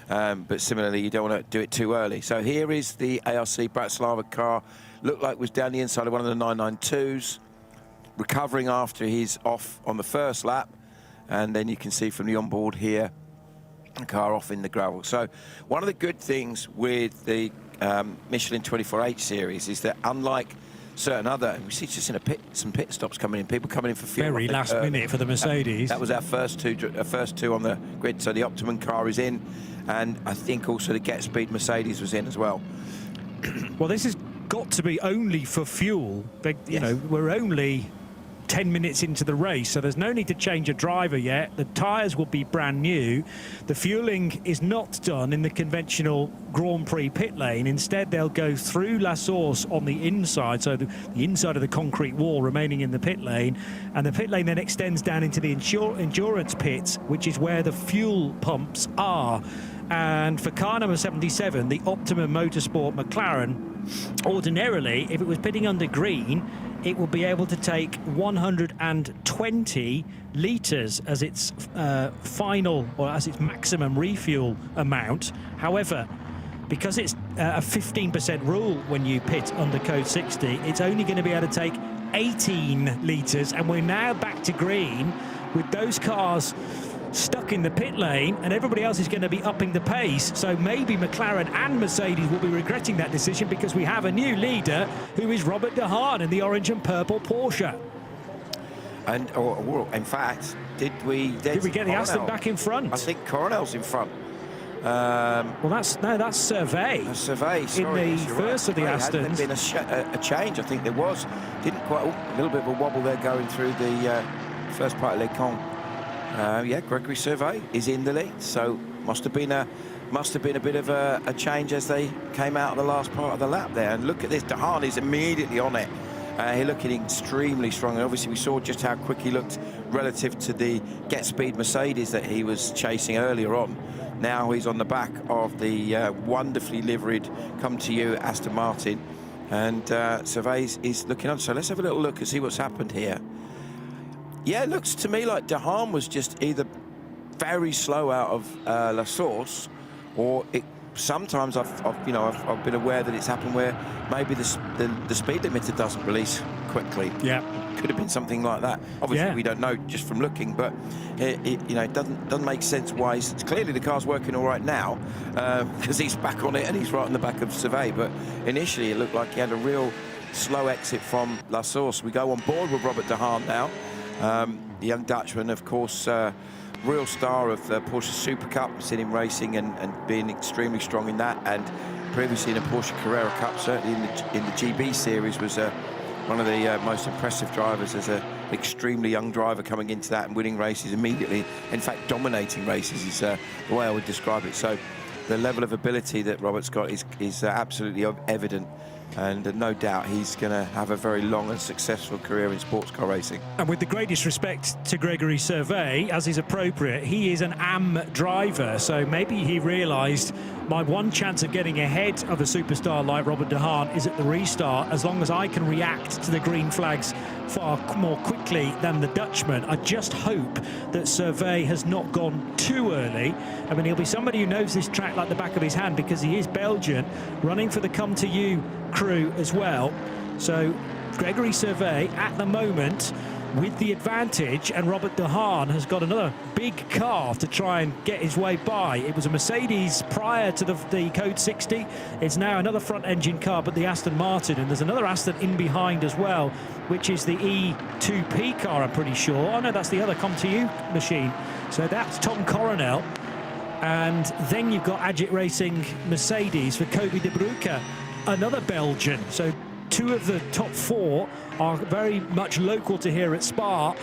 But similarly, you don't want to do it too early. So here is the ARC Bratislava car. Looked like it was down the inside of one of the 992s, recovering after he's off on the first lap. And then you can see from the onboard here, the car off in the gravel. So one of the good things with the Michelin 24H series is that, unlike certain other, we see just in some pit stops coming in, people coming in for fuel. Very last minute for the Mercedes. That was our first two on the grid. So the Optimum car is in, and I think also the Get Speed Mercedes was in as well. Well, this has got to be only for fuel. You know, we're only 10 minutes into the race, so there's no need to change a driver yet. The tyres will be brand new. The fueling is not done in the conventional Grand Prix pit lane. Instead, they'll go through La Source on the inside, so the inside of the concrete wall remaining in the pit lane, and the pit lane then extends down into the endurance pits, which is where the fuel pumps are. And for car number 77, the Optimum Motorsport McLaren, ordinarily, if it was pitting under green, it will be able to take 120 litres as its final, or as its maximum refuel amount. However, because it's a 15% rule when you pit under code 60, it's only going to be able to take 18 litres, and we're now back to green with those cars stuck in the pit lane, and everybody else is going to be upping the pace. So maybe McLaren and Mercedes will be regretting that decision, because we have a new leader who is Robert de Haan in the orange and purple Porsche. And in fact, did we get the Aston back in front? I think Coronel's in front. Well, that's Survey. Survey, sorry, in the first of the Astons. Had there been a change? I think there was. Didn't quite. A little bit of a wobble there going through the first part of Les Cons. Yeah, Gregory Survey is in the lead, so must have been a bit of a change as they came out of the last part of the lap there. And look at this, de Haan is immediately on it. He's looking extremely strong, and obviously we saw just how quick he looked relative to the Get Speed Mercedes that he was chasing earlier on. Now he's on the back of the wonderfully liveried Come To You Aston Martin, and Survey is looking on. So let's have a little look and see what's happened here. Yeah, it looks to me like de Haan was just either very slow out of La Source, or sometimes I've been aware that it's happened where maybe the speed limiter doesn't release quickly. Yeah, could have been something like that. Obviously, we don't know just from looking, but it doesn't make sense why. It's clearly the car's working all right now, because he's back on it and he's right on the back of Survey. But initially, it looked like he had a real slow exit from La Source. We go on board with Robert de Haan now. The young Dutchman, of course, real star of the Porsche Super Cup, seen him racing and being extremely strong in that, and previously in a Porsche Carrera Cup, certainly in the GB series, was one of the most impressive drivers as an extremely young driver coming into that and winning races immediately. In fact, dominating races is the way I would describe it. So the level of ability that Robert's got is absolutely evident. And no doubt he's going to have a very long and successful career in sports car racing. And with the greatest respect to Gregory Survey, as is appropriate, he is an AM driver, so maybe he realised my one chance of getting ahead of a superstar like Robert de Haan is at the restart. As long as I can react to the green flags far more quickly than the Dutchman, I just hope that Survey has not gone too early. I mean, he'll be somebody who knows this track like the back of his hand, because he is Belgian, running for the Come To You crew as well. So Gregory Survey at the moment with the advantage, and Robert de Haan has got another big car to try and get his way by. It was a Mercedes prior to the code 60. It's now another front engine car, but the Aston Martin, and there's another Aston in behind as well, which is the E2P car, I'm pretty sure. Oh no, that's the other Come To You machine. So that's Tom Coronel. And then you've got Agit Racing Mercedes for Kobe de Broeke, another Belgian. So two of the top four are very much local to here at Spa,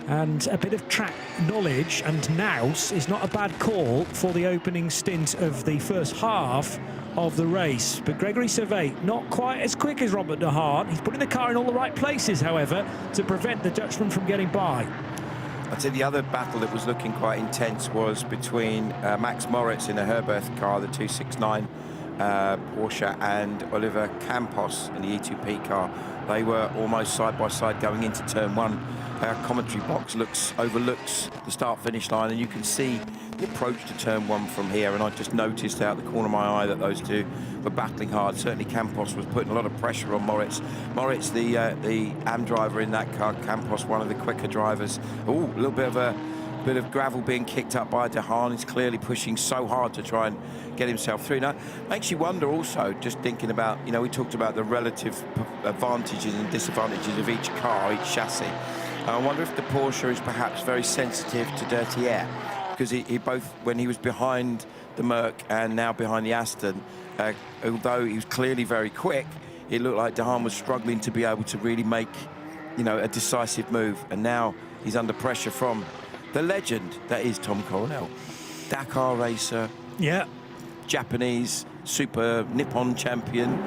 and a bit of track knowledge and nous is not a bad call for the opening stint of the first half of the race. But Gregory Survey not quite as quick as Robert de Haan. He's putting the car in all the right places, however, to prevent the Dutchman from getting by. I'd say the other battle that was looking quite intense was between Max Moritz in the Herberth car, the 269 Porsche, and Oliver Campos in the E2P car. They were almost side by side going into turn one. Our commentary box overlooks the start-finish line, and you can see the approach to turn one from here. And I just noticed out the corner of my eye that those two were battling hard. Certainly Campos was putting a lot of pressure on Moritz. Moritz, the AM driver in that car, Campos, one of the quicker drivers. Oh, a little bit of gravel being kicked up by de Haan. He's clearly pushing so hard to try and get himself through. Now, makes you wonder also, just thinking about, we talked about the relative advantages and disadvantages of each car, each chassis. I wonder if the Porsche is perhaps very sensitive to dirty air, because he both, when he was behind the Merc and now behind the Aston. Although he was clearly very quick, it looked like De Haan was struggling to be able to really make, you know, a decisive move. And now he's under pressure from the legend that is Tom Coronel. Dakar racer, Japanese, super Nippon champion,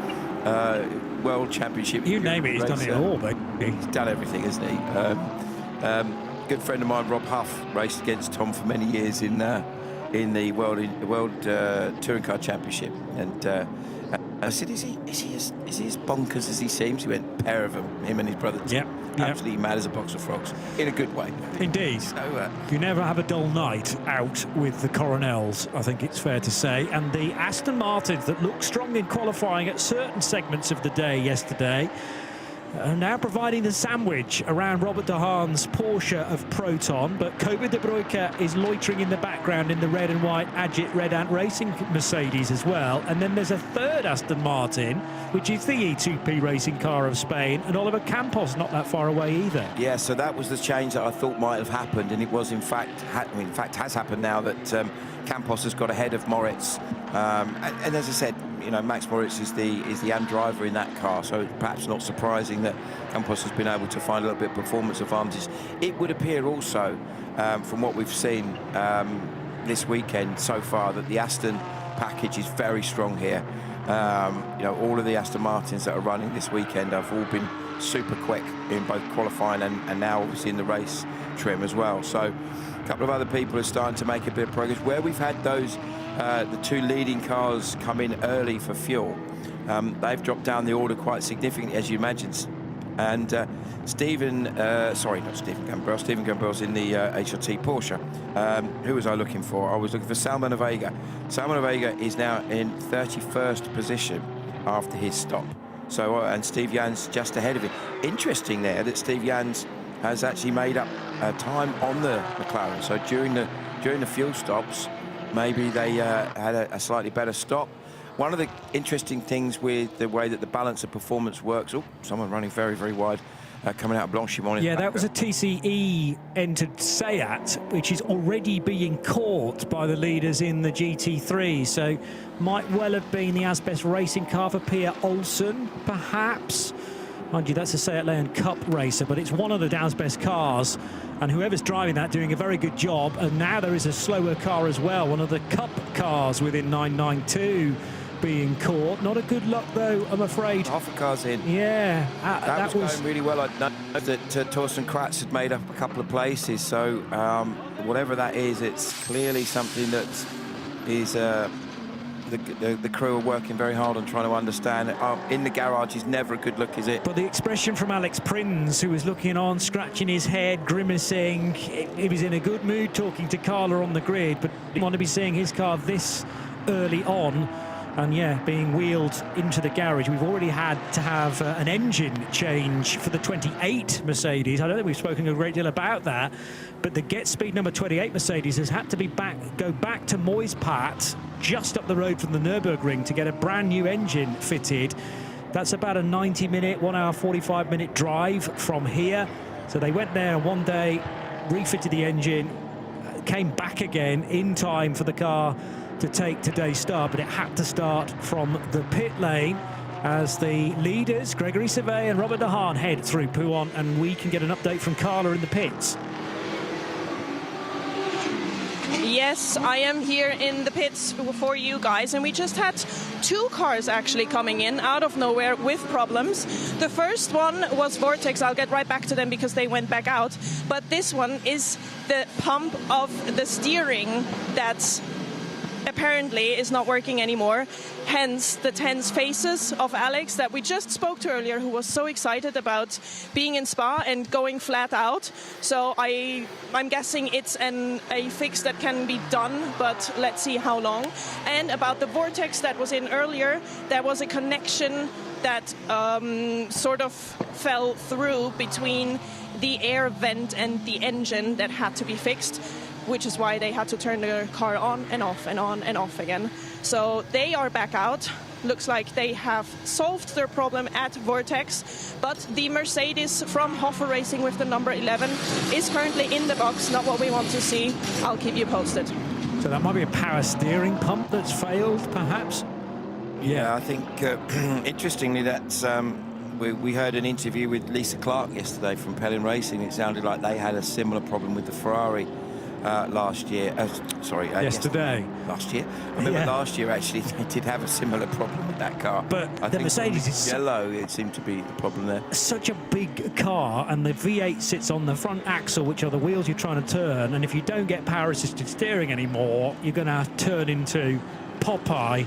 World Championship. You name it, he's done it all, mate. He's done everything, hasn't he? Good friend of mine, Rob Huff, raced against Tom for many years in the World Touring Car Championship, and I said, is he as bonkers as he seems? He went, pair of them, him and his brother. Absolutely mad as a box of frogs, in a good way. Indeed. So, you never have a dull night out with the Coronels, I think it's fair to say. And the Aston Martins that looked strong in qualifying at certain segments of the day yesterday are now providing the sandwich around Robert De Haan's Porsche of Proton, but Kobe de Bruyke is loitering in the background in the red and white Agit Red Ant Racing Mercedes as well. And then there's a third Aston Martin, which is the E2P racing car of Spain, and Oliver Campos not that far away either. Yeah, so that was the change that I thought might have happened, and it was in fact, has happened now that Campos has got ahead of Moritz. And as I said, you know, Max Moritz is the AM driver in that car, so perhaps not surprising that Campos has been able to find a little bit of performance advantage. It would appear also, from what we've seen this weekend so far, that the Aston package is very strong here. You know, all of the Aston Martins that are running this weekend have all been super quick in both qualifying and now obviously in the race trim as well. So a couple of other people are starting to make a bit of progress. Where we've had those the two leading cars come in early for fuel, they've dropped down the order quite significantly, as you imagine. And Stephen Gambrell's in the HRT Porsche. Who was I looking for? I was looking for Salman Vega. Salman Vega is now in 31st position after his stop. So and Steve Jans just ahead of him. Interesting there that Steve Jans has actually made up time on the McLaren. So during the fuel stops, maybe they had a slightly better stop. One of the interesting things with the way that the balance of performance works. Oh, someone running very, very wide, coming out of Blanchimont. Yeah, that was a TCE entered Seat, which is already being caught by the leaders in the GT3. So might well have been the Asbest racing car for Pierre Olsen, perhaps. Mind you, that's a Seat Leon Cup racer, but it's one of the Asbest cars, and whoever's driving that doing a very good job. And now there is a slower car as well, one of the Cup cars within 992 being caught. Not a good luck though, I'm afraid. Half a car's in. Yeah, that was going really well. I know that Torsten Kratz had made up a couple of places, so whatever that is, it's clearly something that is the crew are working very hard on trying to understand. In the garage is never a good look, is it? But the expression from Alex Prins, who was looking on, scratching his head, grimacing, he was in a good mood talking to Carla on the grid, but didn't want to be seeing his car this early on. And yeah, being wheeled into the garage. We've already had to have an engine change for the 28 Mercedes. I don't think we've spoken a great deal about that, but the Get Speed number 28 Mercedes has had to go back to Moispat, just up the road from the Nürburgring, to get a brand new engine fitted. That's about a 90-minute, 1 hour, 45-minute drive from here. So they went there one day, refitted the engine, came back again in time for the car to take today's start, but it had to start from the pit lane as the leaders, Gregory Savet and Robert De Haan, head through Pouhon, and we can get an update from Carla in the pits. Yes, I am here in the pits for you guys, and we just had two cars actually coming in out of nowhere with problems. The first one was Vortex. I'll get right back to them because they went back out, but this one is the pump of the steering that's apparently is not working anymore, hence the tense faces of Alex that we just spoke to earlier, who was so excited about being in Spa and going flat out. So I'm guessing it's a fix that can be done, but let's see how long. And about the Vortex that was in earlier, there was a connection that sort of fell through between the air vent and the engine that had to be fixed, which is why they had to turn the car on and off and on and off again. So they are back out. Looks like they have solved their problem at Vortex, but the Mercedes from Hoffer Racing with the number 11 is currently in the box. Not what we want to see. I'll keep you posted. So that might be a power steering pump that's failed, perhaps? Yeah, I think, interestingly, that's... We heard an interview with Lisa Clark yesterday from Pelin Racing. It sounded like they had a similar problem with the Ferrari last year. Yesterday. Last year. I remember last year, actually, they did have a similar problem with that car. But I the think Mercedes is yellow, it seemed to be the problem there. Such a big car, and the V8 sits on the front axle, which are the wheels you're trying to turn, and if you don't get power-assisted steering anymore, you're going to turn into Popeye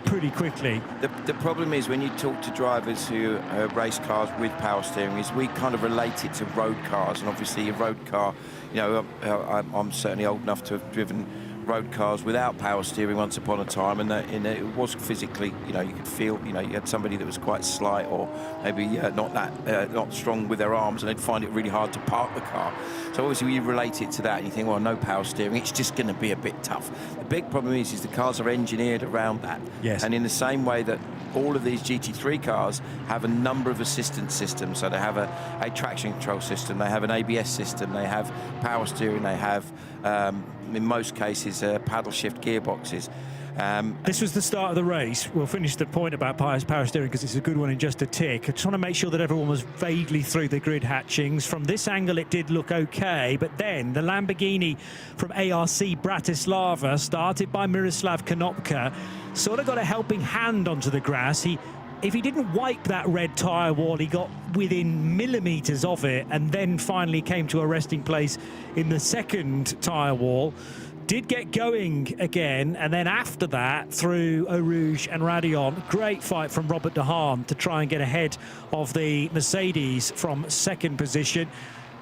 pretty quickly. The problem is when you talk to drivers who race cars with power steering is we kind of relate it to road cars, and obviously a road car, you know, I'm certainly old enough to have driven road cars without power steering once upon a time, and it was physically, you know, you could feel, you know, you had somebody that was quite slight or maybe not strong with their arms, and they'd find it really hard to park the car. So obviously you relate it to that, and you think, well, no power steering, it's just going to be a bit tough. The big problem is the cars are engineered around that. Yes. And in the same way that all of these GT3 cars have a number of assistance systems, so they have a traction control system, they have an ABS system, they have power steering, they have in most cases paddle shift gearboxes. This was the start of the race. We'll finish the point about power steering because it's a good one in just a tick. I just want to make sure that everyone was vaguely through the grid hatchings. From this angle, it did look okay, but then the Lamborghini from ARC Bratislava, started by Miroslav Konopka, sort of got a helping hand onto the grass. If he didn't wipe that red tyre wall, he got within millimetres of it, and then finally came to a resting place in the second tyre wall. Did get going again, and then after that, through Eau Rouge and Raidillon, great fight from Robert de Haan to try and get ahead of the Mercedes from second position.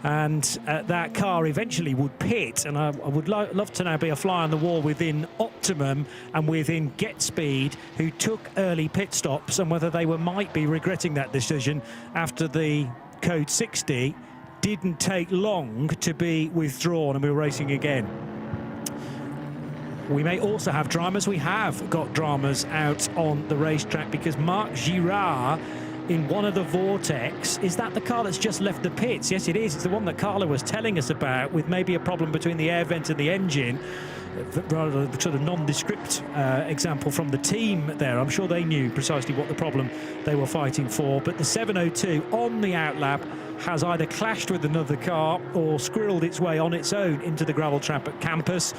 And that car eventually would pit, and I would love to now be a fly on the wall within Optimum and within Get Speed, who took early pit stops, and whether they might be regretting that decision after the Code 60 didn't take long to be withdrawn and we were racing again. We may also have dramas. We have got dramas out on the racetrack because Marc Girard in one of the Vortex, is that the car that's just left the pits? Yes, it is. It's the one that Carla was telling us about, with maybe a problem between the air vent and the engine. Rather sort of nondescript example from the team there. I'm sure they knew precisely what the problem they were fighting for. But the 702 on the outlap has either clashed with another car or squirreled its way on its own into the gravel trap at Campus.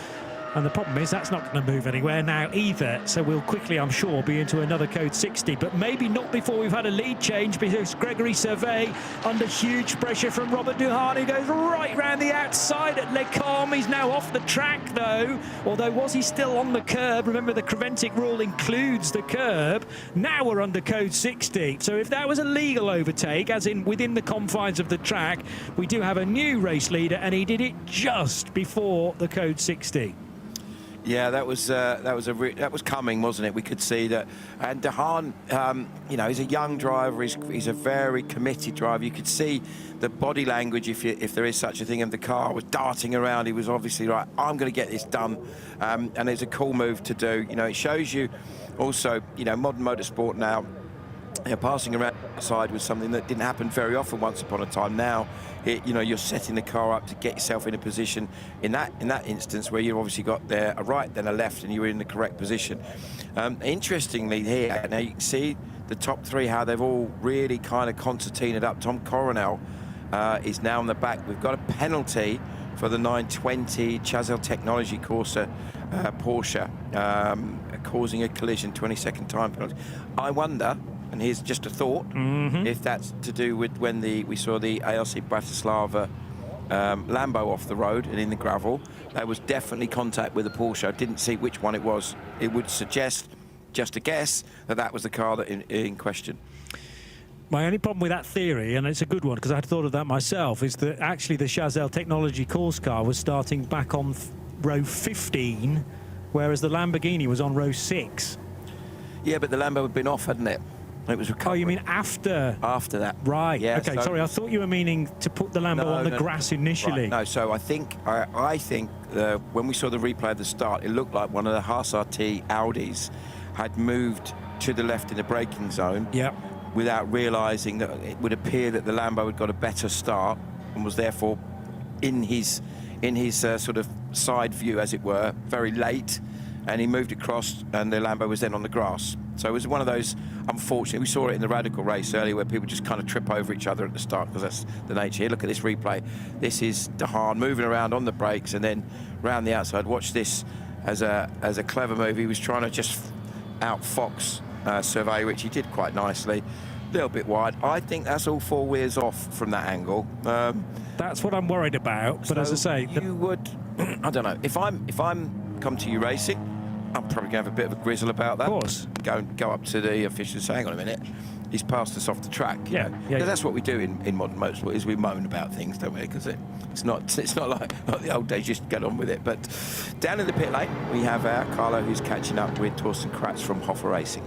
And the problem is that's not going to move anywhere now either. So we'll quickly, I'm sure, be into another Code 60. But maybe not before we've had a lead change, because Gregory Servet, under huge pressure from Robert de Haan, who goes right round the outside at Les Combes. He's now off the track, though. Although, was he still on the curb? Remember, the Creventic rule includes the curb. Now we're under Code 60. So if that was a legal overtake, as in within the confines of the track, we do have a new race leader, and he did it just before the Code 60. Yeah, that was coming, wasn't it? We could see that. And de Haan, you know, he's a young driver. He's a very committed driver. You could see the body language, if there is such a thing, of the car was darting around. He was obviously like, I'm going to get this done. And it's a cool move to do. You know, it shows you also, you know, modern motorsport now, you know, passing around outside was something that didn't happen very often once upon a time. Now, you know, you're setting the car up to get yourself in a position in that instance where you've obviously got there a right, then a left, and you're in the correct position. Interestingly here, now you can see the top three, how they've all really kind of concertinaed up. Tom Coronel is now on the back. We've got a penalty for the 920 Chazelle Technology Corsa Porsche, causing a collision, 20-second time penalty. I wonder, and here's just a thought, if that's to do with when we saw the ARC Bratislava Lambo off the road and in the gravel. There was definitely contact with the Porsche. I didn't see which one it was. It would suggest, just a guess, that was the car that in question. My only problem with that theory, and it's a good one because I had thought of that myself, is that actually the Chazelle Technology course car was starting back on row 15, whereas the Lamborghini was on row 6. Yeah, but the Lambo had been off, hadn't it? It was recovering. Oh, you mean after? After that. Right. Yeah, okay, sorry. I thought you were meaning to put the Lambo on the grass initially. Right. No, so I think when we saw the replay at the start, it looked like one of the Haas RT Audis had moved to the left in the braking zone. Yep. Without realising that it would appear that the Lambo had got a better start and was therefore in his sort of side view, as it were, very late, and he moved across, and the Lambo was then on the grass. So it was one of those, unfortunately, we saw it in the Radical race earlier where people just kind of trip over each other at the start, because that's the nature here. Look at this replay. This is De Haan moving around on the brakes and then round the outside. Watch this as a clever move. He was trying to just outfox Survey, which he did quite nicely. A little bit wide. I think that's all 4 wheels off from that angle. That's what I'm worried about. But so as I say, you would, I don't know. If I'm come to you racing, I'm probably going to have a bit of a grizzle about that. Of course. Go up to the official and say, hang on a minute, he's passed us off the track. Yeah, yeah. That's what we do in modern motorsport, is we moan about things, don't we? Because it's not like the old days, just get on with it. But down in the pit lane, we have Carlo, who's catching up with Torsten Kratz from Hoffer Racing.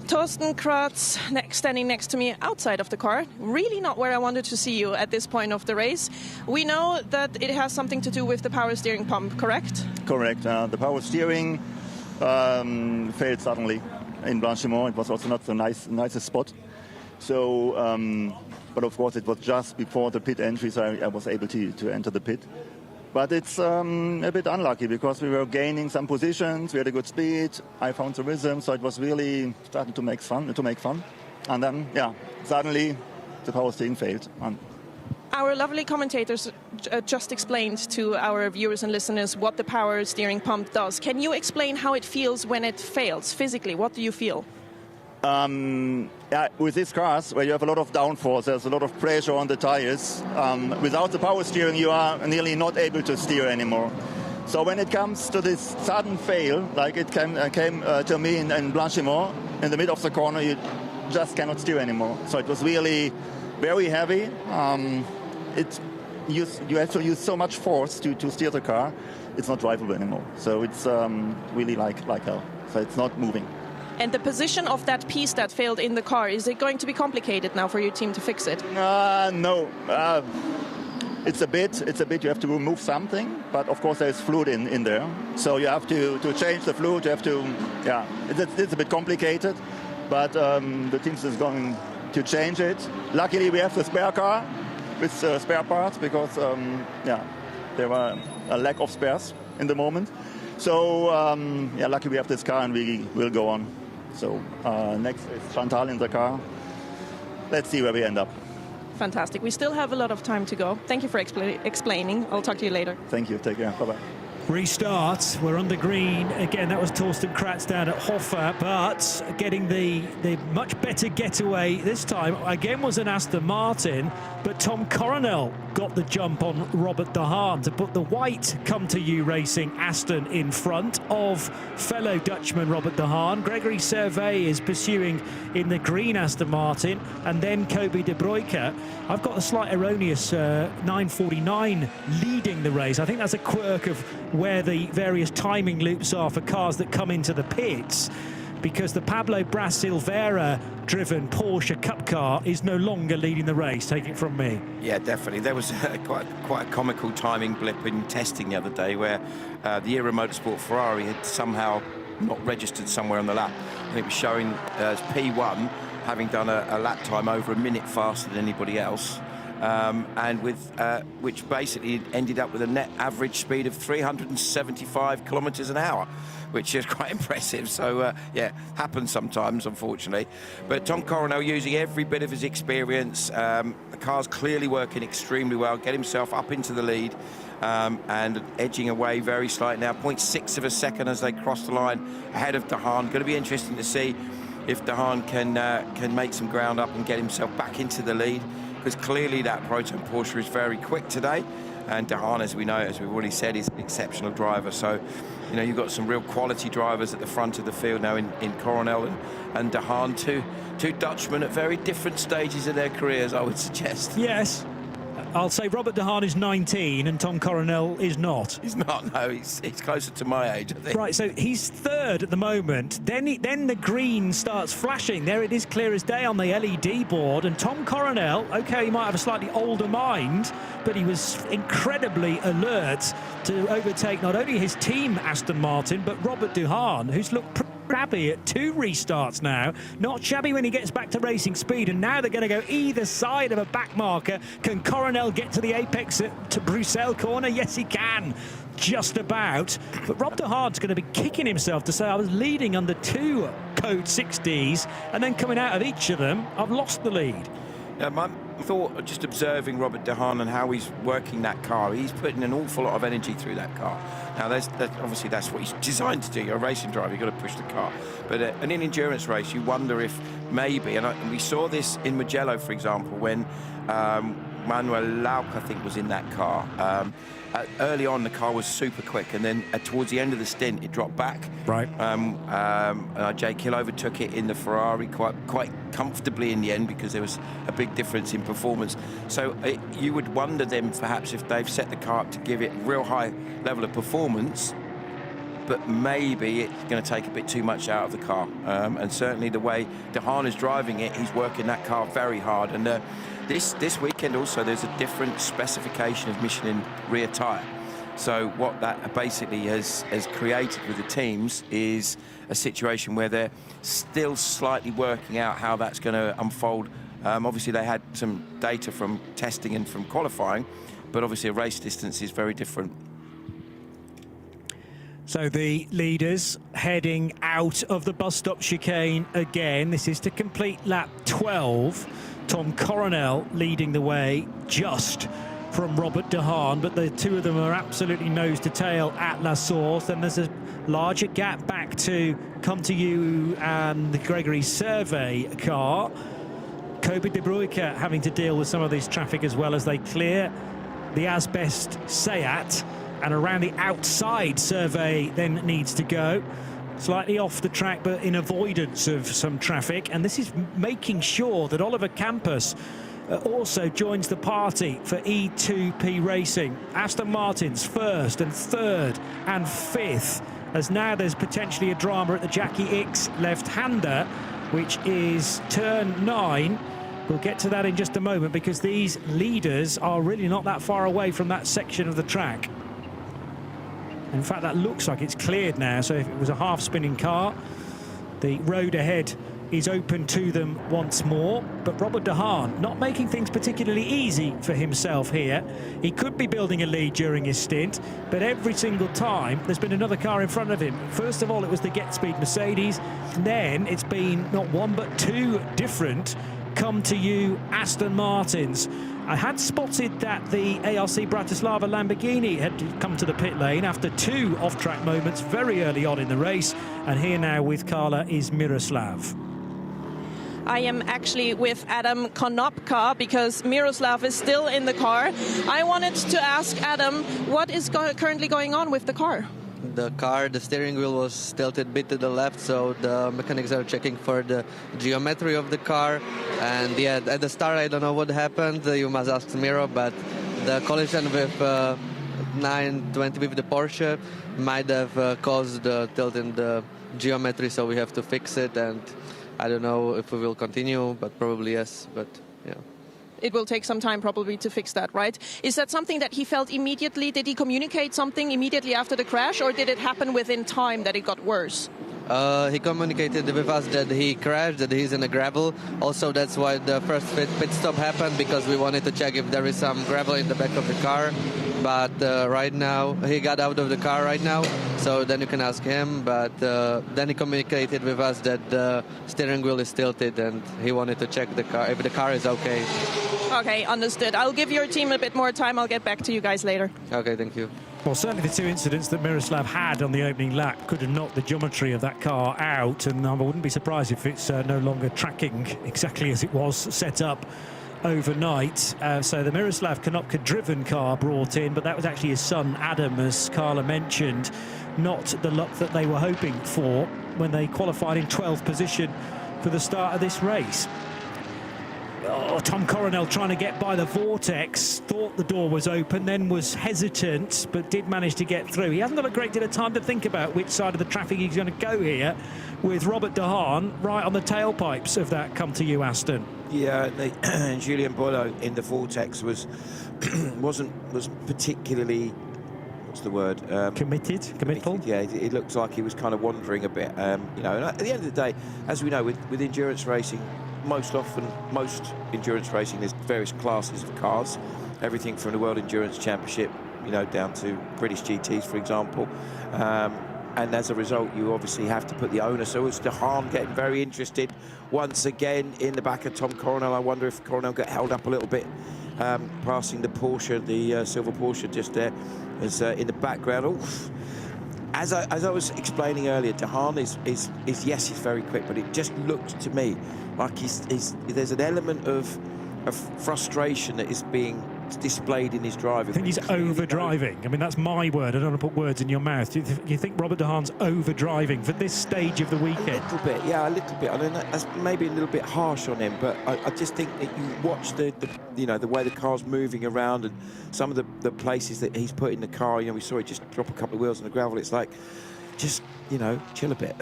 Torsten Kratz standing next to me outside of the car. Really not where I wanted to see you at this point of the race. We know that it has something to do with the power steering pump, correct? Correct. The power steering failed suddenly in Blanchimont. It was also not the nicest spot. So, but of course it was just before the pit entry, so I was able to enter the pit. But it's a bit unlucky because we were gaining some positions, we had a good speed, I found the rhythm, so it was really starting to make fun. And then, yeah, suddenly the power steering failed. Our lovely commentators just explained to our viewers and listeners what the power steering pump does. Can you explain how it feels when it fails physically? What do you feel? Yeah, with these cars, where you have a lot of downforce, there's a lot of pressure on the tires. Without the power steering, you are nearly not able to steer anymore. So when it comes to this sudden fail, like it came to me in Blanchimont, in the middle of the corner, you just cannot steer anymore. So it was really very heavy. You have to use so much force to steer the car. It's not drivable anymore. So it's really like hell. So it's not moving. And the position of that piece that failed in the car, is it going to be complicated now for your team to fix it? No. It's a bit. You have to remove something, but of course there's fluid in there. So you have to change the fluid. You have to, yeah. It's a bit complicated, but the team is going to change it. Luckily, we have the spare car with spare parts because, there were a lack of spares in the moment. So, luckily we have this car and we will go on. So, next is Chantal in the car. Let's see where we end up. Fantastic. We still have a lot of time to go. Thank you for explaining. I'll talk to you later. Thank you. Take care. Bye-bye. Restart. We're under green. Again, that was Torsten Kratz down at Hoffer, but getting the much better getaway this time, again, was an Aston Martin, but Tom Coronel got the jump on Robert De Haan to put the white Come To You Racing Aston in front of fellow Dutchman Robert De Haan. Gregory Servet is pursuing in the green Aston Martin, and then Kobe De Bruyke. I've got a slight erroneous 9:49 leading the race. I think that's a quirk of where the various timing loops are for cars that come into the pits, because the Pablo Bras Silveira driven Porsche Cup car is no longer leading the race. Take it from me. Yeah, definitely. There was quite a comical timing blip in testing the other day where the Era Motorsport Ferrari had somehow not registered somewhere on the lap, and it was showing as P1 having done a lap time over a minute faster than anybody else. And with which basically ended up with a net average speed of 375 kilometers an hour, which is quite impressive. So happens sometimes, unfortunately. But Tom Coronel using every bit of his experience. The car's clearly working extremely well. Get himself up into the lead and edging away very slightly now. 0.6 of a second as they cross the line ahead of De Haan. Going to be interesting to see if De Haan can make some ground up and get himself back into the lead, because clearly that Proton Porsche is very quick today, and De Haan, as we know, as we've already said, is an exceptional driver. So, you know, you've got some real quality drivers at the front of the field now in Coronel and De Haan, two Dutchmen at very different stages of their careers, I would suggest. Yes. I'll say Robert De Haan is 19 and Tom Coronel is not. He's not, no. He's closer to my age, I think. Right, so he's third at the moment. Then the green starts flashing. There it is, clear as day on the LED board. And Tom Coronel, OK, he might have a slightly older mind, but he was incredibly alert to overtake not only his team, Aston Martin, but Robert De Haan, who's looked shabby at 2 restarts now. Not shabby when he gets back to racing speed, and now they're going to go either side of a back marker. Can Coronel get to the apex to Bruxelles corner? Yes, he can. Just about. But Rob de Haan's going to be kicking himself to say, I was leading under 2 code 6Ds, and then coming out of each of them, I've lost the lead. My thought, just observing Robert de Haan and how he's working that car, he's putting an awful lot of energy through that car. Now, obviously that's what he's designed to do. You're a racing driver, you've got to push the car. But in an endurance race, you wonder if maybe, and we saw this in Mugello, for example, when Manuel Lauck, I think, was in that car. Early on, the car was super quick, and then towards the end of the stint, it dropped back. Right. Jake Hill overtook it in the Ferrari quite comfortably in the end, because there was a big difference in performance. So you would wonder then, perhaps, if they've set the car up to give it a real high level of performance, but maybe it's going to take a bit too much out of the car. And certainly the way de Haan is driving it, he's working that car very hard. And this weekend also, there's a different specification of Michelin rear tyre. So what that basically has created with the teams is a situation where they're still slightly working out how that's going to unfold. Obviously, they had some data from testing and from qualifying, but obviously a race distance is very different. So the leaders heading out of the bus stop chicane again. This is to complete lap 12. Tom Coronel leading the way just from Robert de Haan, but the two of them are absolutely nose to tail at La Source. Then there's a larger gap back to Come To You and the Gregory Survey car. Kobe de Bruyke having to deal with some of this traffic as well as they clear the Asbest Seat, and around the outside Survey then needs to go. Slightly off the track, but in avoidance of some traffic. And this is making sure that Oliver Campos also joins the party for E2P Racing. Aston Martin's first and third and fifth, as now there's potentially a drama at the Jackie X left-hander, which is turn 9. We'll get to that in just a moment, because these leaders are really not that far away from that section of the track. In fact, that looks like it's cleared now, so if it was a half-spinning car, the road ahead is open to them once more. But Robert de Haan not making things particularly easy for himself here. He could be building a lead during his stint, but every single time there's been another car in front of him. First of all, it was the Get Speed Mercedes, then it's been not one but 2 different Come To You Aston Martins. I had spotted that the ARC Bratislava Lamborghini had come to the pit lane after 2 off-track moments very early on in the race, and here now with Carla is Miroslav. I am actually with Adam Konopka because Miroslav is still in the car. I wanted to ask Adam, what is currently going on with the car? The steering wheel was tilted a bit to the left, so the mechanics are checking for the geometry of the car. And yeah, at the start, I don't know what happened. You must ask Miro, but the collision with 920 with the Porsche might have caused the tilt in the geometry, so we have to fix it. And I don't know if we will continue, but probably yes. But yeah. It will take some time probably to fix that, right? Is that something that he felt immediately? Did he communicate something immediately after the crash, or did it happen within time that it got worse? He communicated with us that he crashed, that he's in a gravel. Also, that's why the first pit stop happened, because we wanted to check if there is some gravel in the back of the car. But right now, he got out of the car right now, so then you can ask him. But then he communicated with us that the steering wheel is tilted, and he wanted to check the car, if the car is okay. Okay, understood. I'll give your team a bit more time. I'll get back to you guys later. Okay, thank you. Well, certainly the 2 incidents that Miroslav had on the opening lap could have knocked the geometry of that car out, and I wouldn't be surprised if it's no longer tracking exactly as it was set up overnight. So the Miroslav Konopka-driven car brought in, but that was actually his son Adam, as Carla mentioned. Not the luck that they were hoping for when they qualified in 12th position for the start of this race. Oh, Tom Coronel trying to get by the vortex, thought the door was open, then was hesitant, but did manage to get through. He hasn't got a great deal of time to think about which side of the traffic he's going to go here, with Robert de Haan right on the tailpipes of that Come To You Aston. Yeah, Julien Bolo in the vortex was particularly what's the word? Committal. Yeah, it looks like he was kind of wandering a bit. You know, and at the end of the day, as we know, with endurance racing, most endurance racing, there's various classes of cars, everything from the World Endurance Championship, you know, down to British GTs, for example. And as a result, you obviously have to put the onus. So it's de Haan getting very interested once again in the back of Tom Coronel. I wonder if Coronel got held up a little bit, passing the Porsche, the silver Porsche just there, is in the background. Oof. As I was explaining earlier, de Haan is yes, he's very quick, but it just looks to me like there's an element of frustration that is being displayed in his driving. I think he's over-driving. I mean, that's my word. I don't want to put words in your mouth. Do you think Robert de Haan's over-driving for this stage of the weekend? A little bit, yeah, a little bit. I mean, that's maybe a little bit harsh on him, but I just think that you watch the way the car's moving around and some of the places that he's put in the car. You know, we saw it just drop a couple of wheels on the gravel. It's like, just, you know, chill a bit.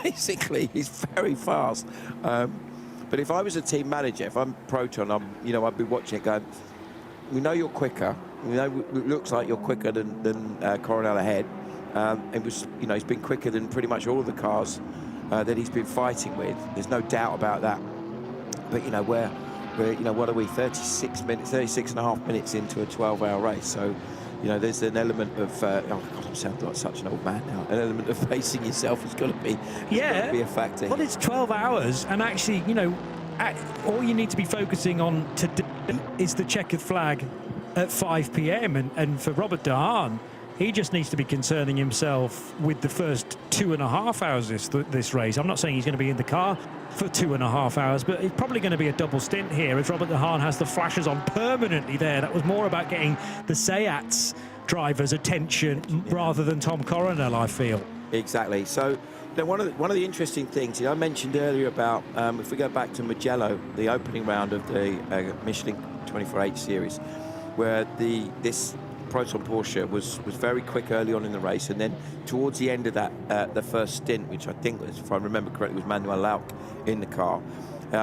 Basically, he's very fast. But if I was a team manager, if I'm Proton, I'd be watching it going, we know you're quicker. We know it looks like you're quicker than Coronel ahead. It was, you know, he's been quicker than pretty much all of the cars that he's been fighting with. There's no doubt about that. But you know, we're you know, what are we? 36 and a half minutes into a 12-hour race. So, you know, there's an element of oh God, I'm sounding like such an old man now. An element of pacing yourself has got to be a factor. Well, it's 12 hours, and actually, you know, all you need to be focusing on today is the checkered flag at 5 p.m. And for Robert de Haan, he just needs to be concerning himself with the first 2.5 hours this race. I'm not saying he's going to be in the car for 2.5 hours, but it's probably going to be a double stint here if Robert de Haan has the flashes on permanently there. That was more about getting the Seats drivers' attention rather than Tom Coronel, I feel. Exactly. So, now, one of the interesting things, you know, I mentioned earlier about if we go back to Mugello, the opening round of the Michelin 24H series, where this Proton Porsche was very quick early on in the race, and then towards the end of that, the first stint, which I think was, if I remember correctly, was Manuel Lauck in the car,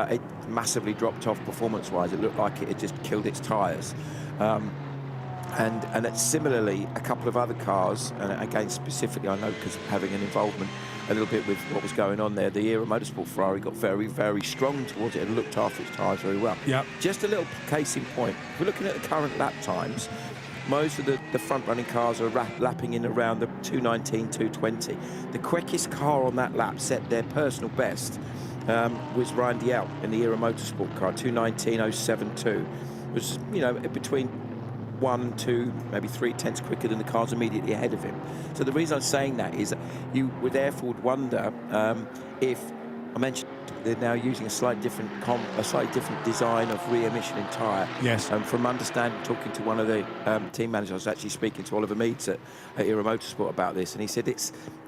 it massively dropped off performance-wise. It looked like it had just killed its tyres. And similarly, a couple of other cars, and again specifically I know because of having an involvement a little bit with what was going on there, the Era Motorsport Ferrari got very, very strong towards it and looked after its tyres very well. Yeah. Just a little case in point, if we're looking at the current lap times, most of the front-running cars are lapping in around the 2:19, 2:20. The quickest car on that lap set their personal best was Ryan Diel in the Era Motorsport car, 2:19.072. Was, you know, between 1, 2, maybe 3 tenths quicker than the cars immediately ahead of him. So the reason I'm saying that is that you would therefore wonder if, I mentioned they're now using a slightly different design of rear Michelin tyre. Yes. From understanding, talking to one of the team managers, I was actually speaking to Oliver Meads at Era Motorsport about this, and he said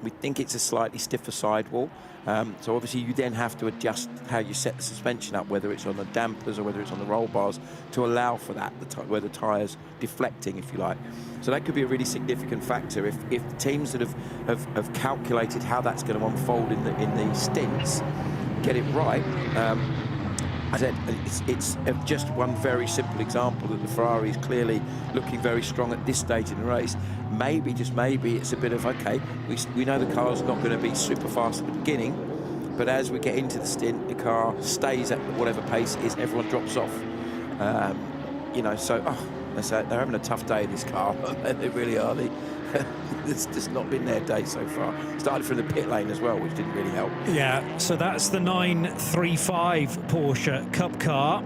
we think it's a slightly stiffer sidewall. So obviously you then have to adjust how you set the suspension up, whether it's on the dampers or whether it's on the roll bars, to allow for that, where the tyre's deflecting, if you like. So that could be a really significant factor if the teams that have calculated how that's going to unfold in the stints get it right. I said it's just one very simple example that the Ferrari is clearly looking very strong at this stage in the race. Maybe, just maybe, it's a bit of, okay, we know the car's not going to be super fast at the beginning, but as we get into the stint, the car stays at whatever pace it is, everyone drops off. You know, so, they're having a tough day in this car. They really are. It's just not been their day so far. Started from the pit lane as well, which didn't really help. Yeah, so that's the 935 Porsche Cup car,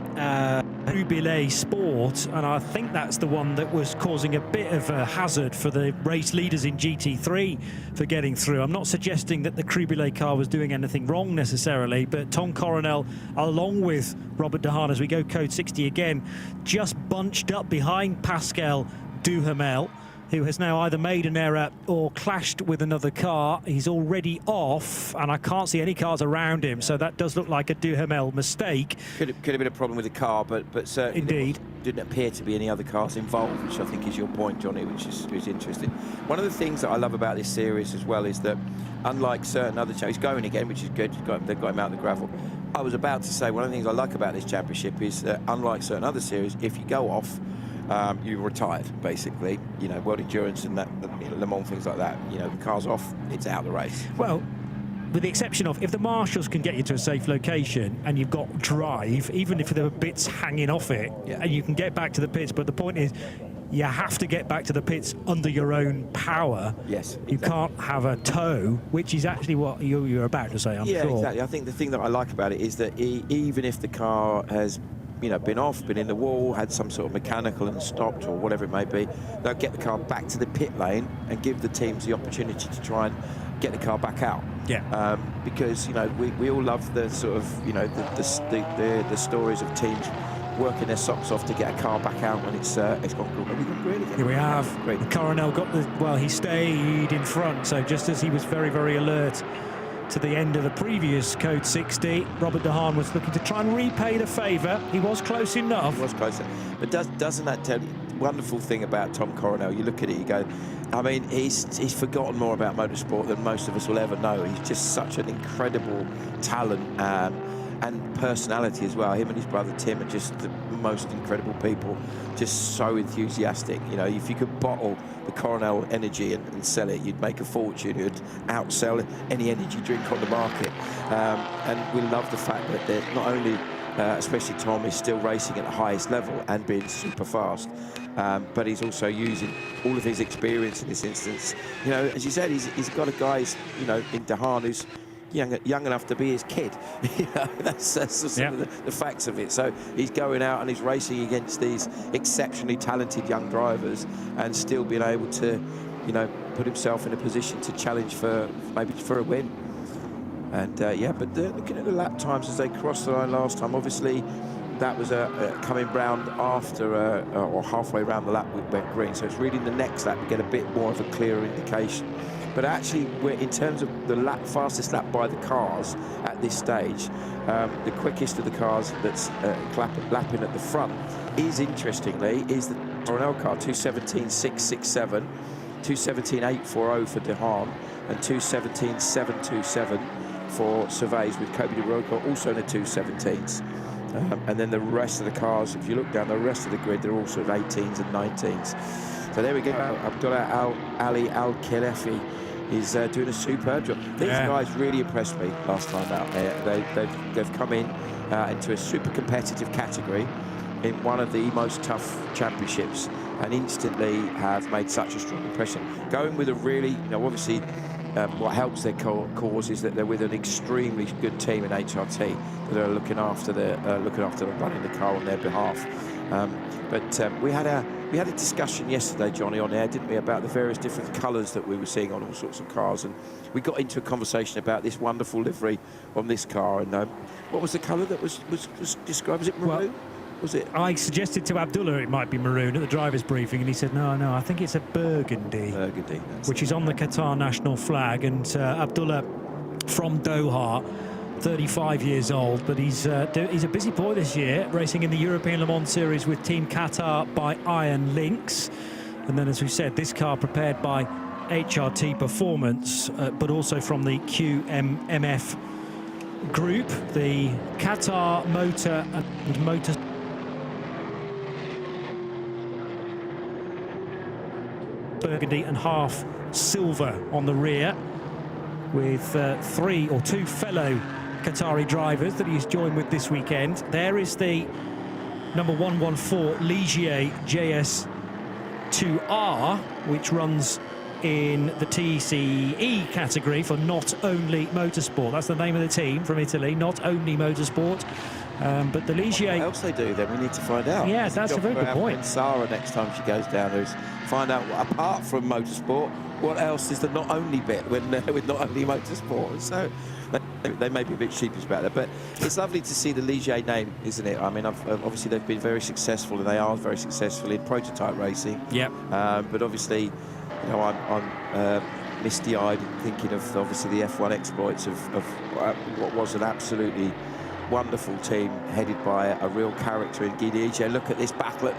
Jubilee Sport, and I think that's the one that was causing a bit of a hazard for the race leaders in GT3 for getting through. I'm not suggesting that the Jubilee car was doing anything wrong necessarily, but Tom Coronel, along with Robert de Haan, as we go code 60 again, just bunched up behind Pascal Duhamel, who has now either made an error or clashed with another car. He's already off, and I can't see any cars around him, so that does look like a Duhamel mistake. Could have been a problem with the car, but certainly indeed didn't appear to be any other cars involved, which I think is your point, Johnny, which is interesting. One of the things that I love about this series as well is that, unlike certain other he's going again, which is good. They've got him out of the gravel. I was about to say, one of the things I like about this championship is that, unlike certain other series, if you go off, you're retired, basically. You know, World Endurance and that, Le Mans, things like that. You know, the car's off, it's out of the race. Well, with the exception of if the marshals can get you to a safe location and you've got drive, even if there are bits hanging off it, and you can get back to the pits. But the point is, you have to get back to the pits under your own power. Yes. You can't have a tow, which is actually what you're about to say, I'm sure. Yeah, exactly. I think the thing that I like about it is that even if the car has, you know, been off, been in the wall, had some sort of mechanical and stopped or whatever it may be, they'll get the car back to the pit lane and give the teams the opportunity to try and get the car back out. Yeah. Because, you know, we all love the sort of, you know, the stories of teams working their socks off to get a car back out when it's gone green again. Here we have. Coronel got he stayed in front, so just as he was very, very alert to the end of the previous Code 60, Robert De Haan was looking to try and repay the favour. He was close enough. He was closer. But doesn't that tell you the wonderful thing about Tom Coronel? You look at it, you go, I mean, he's forgotten more about motorsport than most of us will ever know. He's just such an incredible talent and personality as well. Him and his brother Tim are just the most incredible people, just so enthusiastic. You know, if you could bottle the Coronel energy and sell it, you'd make a fortune. You'd outsell any energy drink on the market. And we love the fact that they're not only, especially Tom, is still racing at the highest level and being super fast, but he's also using all of his experience in this instance. You know, as you said, he's got a guy, you know, in De Haan who's young enough to be his kid. You know, that's some of the facts of it. So he's going out and he's racing against these exceptionally talented young drivers and still being able to, you know, put himself in a position to challenge for maybe for a win. And but looking at the lap times as they crossed the line last time, obviously that was coming round after or halfway around the lap went green. So it's really the next lap to get a bit more of a clearer indication. But actually, in terms of the fastest lap by the cars at this stage, the quickest of the cars that's lapping at the front interestingly, the Coronel car, 2:17.667, 2:17.840 for De Haan, and 2:17.727 for Cervez, with Kobe de Roca also in the 2:17s. And then the rest of the cars, if you look down the rest of the grid, they're all sort of 18s and 19s. So there we go. Abdullah Ali Al-Khelefi is doing a superb job. These guys really impressed me last time out. They've come in into a super competitive category in one of the most tough championships and instantly have made such a strong impression. Going with a really, you know, obviously what helps their cause is that they're with an extremely good team in HRT that are looking after running the car on their behalf. But we had a discussion yesterday, Johnny, on air, didn't we, about the various different colours that we were seeing on all sorts of cars, and we got into a conversation about this wonderful livery on this car. And what was the colour that was described? Was it maroon? Well, was it? I suggested to Abdullah it might be maroon at the driver's briefing, and he said, no, I think it's a burgundy. Burgundy. Which is on the Qatar national flag. And Abdullah from Doha, 35 years old, but he's a busy boy this year, racing in the European Le Mans Series with Team Qatar by Iron Lynx. And then, as we said, this car prepared by HRT Performance, but also from the QMMF group, the Qatar Motor and Motor burgundy and half silver on the rear, with two fellow Qatari drivers that he's joined with this weekend. There is the number 114 Ligier JS2R, which runs in the TCE category for Not Only Motorsport. That's the name of the team from Italy, Not Only Motorsport. But the Ligier... What else they do then, we need to find out. Yeah, that's a very good point. Sarah, next time she goes down there, is find out, apart from motorsport, what else is the not only bit with Not Only Motorsport. So they may be a bit sheepish about that, but it's lovely to see the Ligier name, isn't it? I mean, obviously they've been very successful, and they are very successful in prototype racing. Yep. But obviously, you know, I'm misty-eyed thinking of obviously the F1 exploits of what was an absolutely wonderful team headed by a real character in Guy Ligier. Look at this battle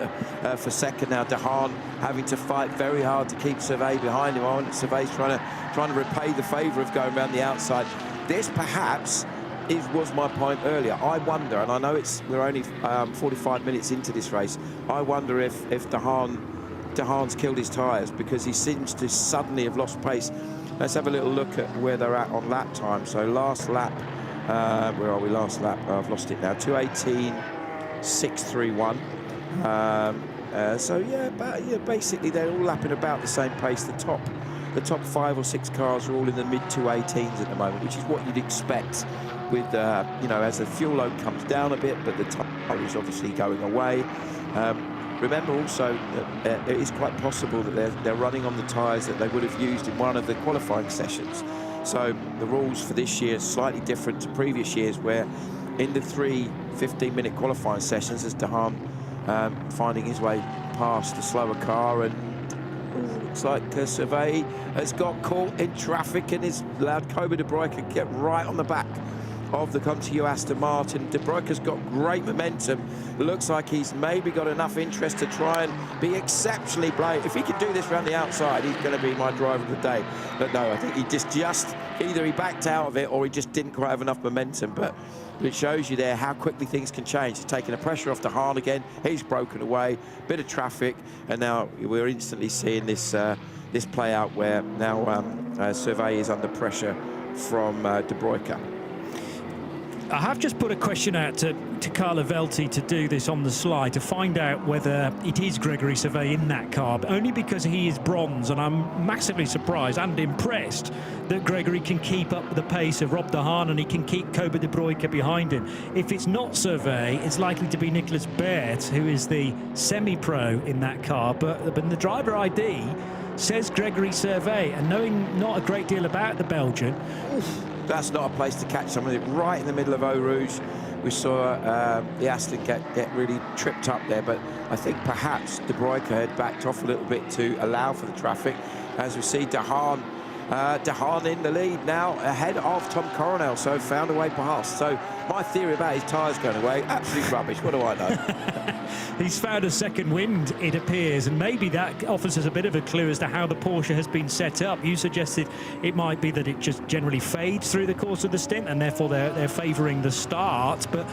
for second now. De Haan having to fight very hard to keep Cervez behind him. Cervez trying to repay the favour of going around the outside. This perhaps was my point earlier. I wonder, and I know we're only 45 minutes into this race, I wonder if Dehaan's killed his tyres, because he seems to suddenly have lost pace. Let's have a little look at where they're at on lap time. So last lap, where are we last lap? I've lost it now. 2:18.631. So yeah, basically they're all lapping about the same pace. The top 5 or 6 cars are all in the mid 2:18s at the moment, which is what you'd expect with you know, as the fuel load comes down a bit, but the tyre is obviously going away. Remember also that it is quite possible that they're running on the tyres that they would have used in one of the qualifying sessions. So the rules for this year are slightly different to previous years, where in the 3 15-minute qualifying sessions, as Dehaan finding his way past the slower car, and looks like Survey has got caught in traffic and is allowed Kobe De Bruyke get right on the back of the ComTU Aston Martin. De Bruyke's got great momentum. Looks like he's maybe got enough interest to try and be exceptionally brave. If he can do this around the outside, he's going to be my driver of the day. But no, I think he just either he backed out of it or he just didn't quite have enough momentum. But it shows you there how quickly things can change. He's taking the pressure off Dehaan again. He's broken away, bit of traffic, and now we're instantly seeing this this play out where now Survey is under pressure from De Bruyke. I have just put a question out to Carlo Velti to do this on the slide to find out whether it is Gregory Survey in that car, only because he is bronze, and I'm massively surprised and impressed that Gregory can keep up the pace of Rob Dehaan and he can keep Kobe De Bruyke behind him. If it's not Survey, it's likely to be Nicolas Baert, who is the semi-pro in that car, but the driver ID says Gregory Survey, and knowing not a great deal about the Belgian, that's not a place to catch somebody right in the middle of Eau Rouge. We saw the Aston get really tripped up there, but I think perhaps De Bruyke had backed off a little bit to allow for the traffic. As we see Dehaan in the lead now, ahead of Tom Coronel, so found a way past. So my theory about his tyres going away, absolute rubbish. What do I know? He's found a second wind, it appears, and maybe that offers us a bit of a clue as to how the Porsche has been set up. You suggested it might be that it just generally fades through the course of the stint, and therefore they're favouring the start. But,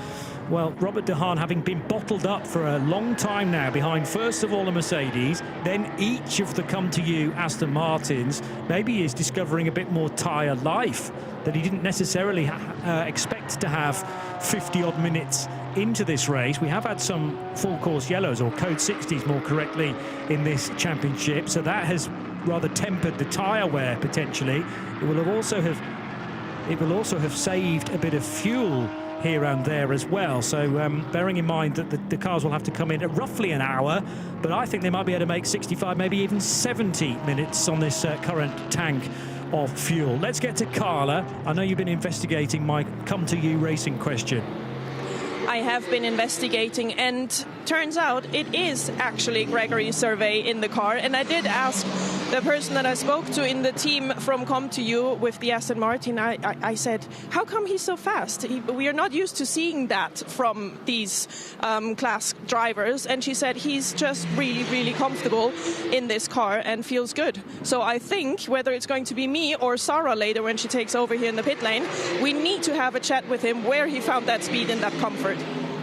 well, Robert Dehaan, having been bottled up for a long time now behind, first of all, a Mercedes, then each of the ComTU Aston Martins, maybe he is discovering a bit more tyre life that he didn't necessarily expect to have 50-odd minutes into this race. We have had some full course yellows, or code 60s more correctly, in this championship, so that has rather tempered the tyre wear potentially. It will also have saved a bit of fuel here and there as well. So bearing in mind that the cars will have to come in at roughly an hour, but I think they might be able to make 65, maybe even 70 minutes on this current tank of fuel. Let's get to Carla. I know you've been investigating my ComTU racing question. I have been investigating, and turns out it is actually Gregory Survey in the car. And I did ask the person that I spoke to in the team from ComTU with the Aston Martin, I said, how come he's so fast? We are not used to seeing that from these class drivers. And she said he's just really, really comfortable in this car and feels good. So I think whether it's going to be me or Sarah later when she takes over here in the pit lane, we need to have a chat with him where he found that speed and that comfort.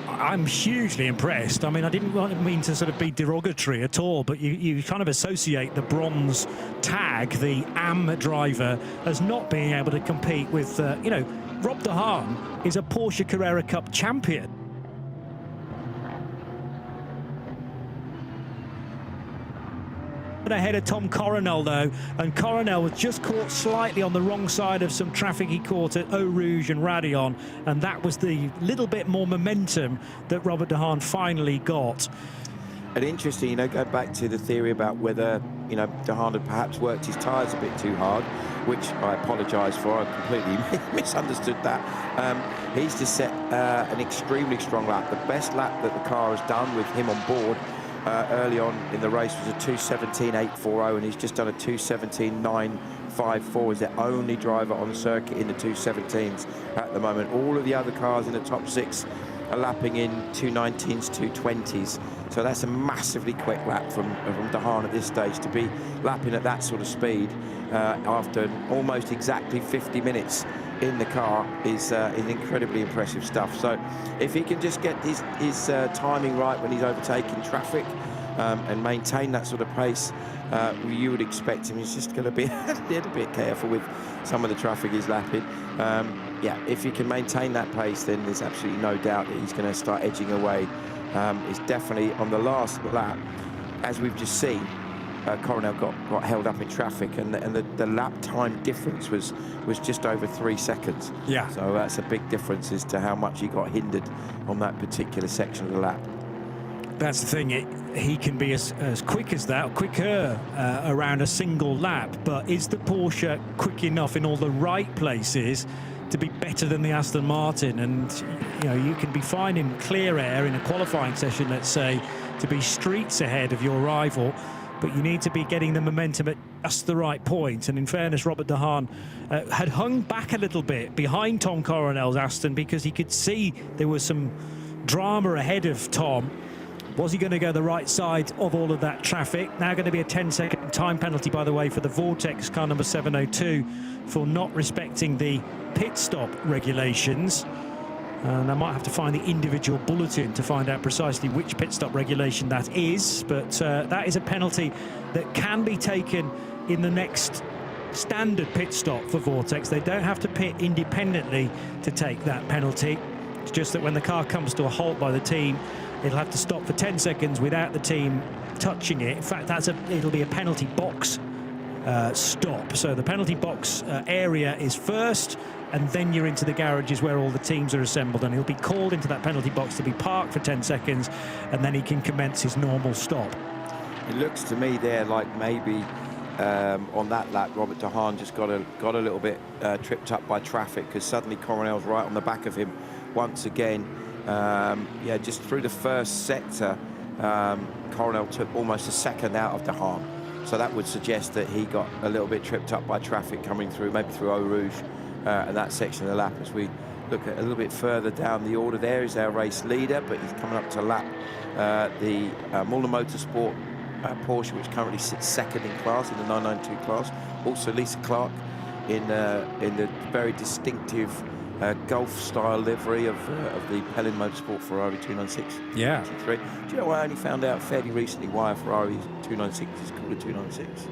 I'm hugely impressed. I mean, I didn't mean to sort of be derogatory at all, but you kind of associate the bronze tag, the AM driver, as not being able to compete with, you know, Rob Dehaan is a Porsche Carrera Cup champion. Ahead of Tom Coronel though, and Coronel was just caught slightly on the wrong side of some traffic he caught at Eau Rouge and Raidillon, and that was the little bit more momentum that Robert Dehaan finally got. And interesting, you know, go back to the theory about whether, you know, Dehaan had perhaps worked his tyres a bit too hard, which I apologise for. I completely misunderstood that. He's just set an extremely strong lap, the best lap that the car has done with him on board. Early on in the race was a 2:17.840, and he's just done a 2:17.954. He's the only driver on the circuit in the 2:17s at the moment. All of the other cars in the top 6 are lapping in 2:19s, 2:20s. So that's a massively quick lap from Dehaan at this stage, to be lapping at that sort of speed after almost exactly 50 minutes in the car is incredibly impressive stuff. So if he can just get his timing right when he's overtaking traffic and maintain that sort of pace, you would expect him. He's just going to be a little bit careful with some of the traffic he's lapping. Yeah, if he can maintain that pace, then there's absolutely no doubt that he's going to start edging away. It's definitely on the last lap, as we've just seen, Coronel got held up in traffic, and the lap time difference was just over 3 seconds. Yeah. So that's a big difference as to how much he got hindered on that particular section of the lap. That's the thing, he can be as quick as that, or quicker around a single lap, but is the Porsche quick enough in all the right places to be better than the Aston Martin? And you know, you can be fine in clear air in a qualifying session, let's say, to be streets ahead of your rival, but you need to be getting the momentum at just the right point. And in fairness, Robert de Haan had hung back a little bit behind Tom Coronel's Aston, because he could see there was some drama ahead of Tom. Was he going to go the right side of all of that traffic? Now going to be a 10-second time penalty, by the way, for the Vortex car number 702 for not respecting the pit stop regulations. And I might have to find the individual bulletin to find out precisely which pit stop regulation that is. But that is a penalty that can be taken in the next standard pit stop for Vortex. They don't have to pit independently to take that penalty. It's just that when the car comes to a halt by the team, it'll have to stop for 10 seconds without the team touching it. In fact, it'll be a penalty box stop. So the penalty box area is first, and then you're into the garages where all the teams are assembled, and he'll be called into that penalty box to be parked for 10 seconds, and then he can commence his normal stop. It looks to me there like maybe on that lap, Robert de Haan just got a little bit tripped up by traffic, because suddenly Coronel's right on the back of him once again. Yeah, just through the first sector, Coronel took almost a second out of de Haan. So that would suggest that he got a little bit tripped up by traffic coming through, maybe through Eau Rouge and that section of the lap. As we look at a little bit further down the order, there is our race leader, but he's coming up to lap the Muller Motorsport Porsche, which currently sits second in class, in the 992 class. Also Lisa Clark in the very distinctive Golf-style livery of the Pelin Motorsport Ferrari 296. Yeah. 23. Do you know, I only found out fairly recently why a Ferrari 296 is called a 296.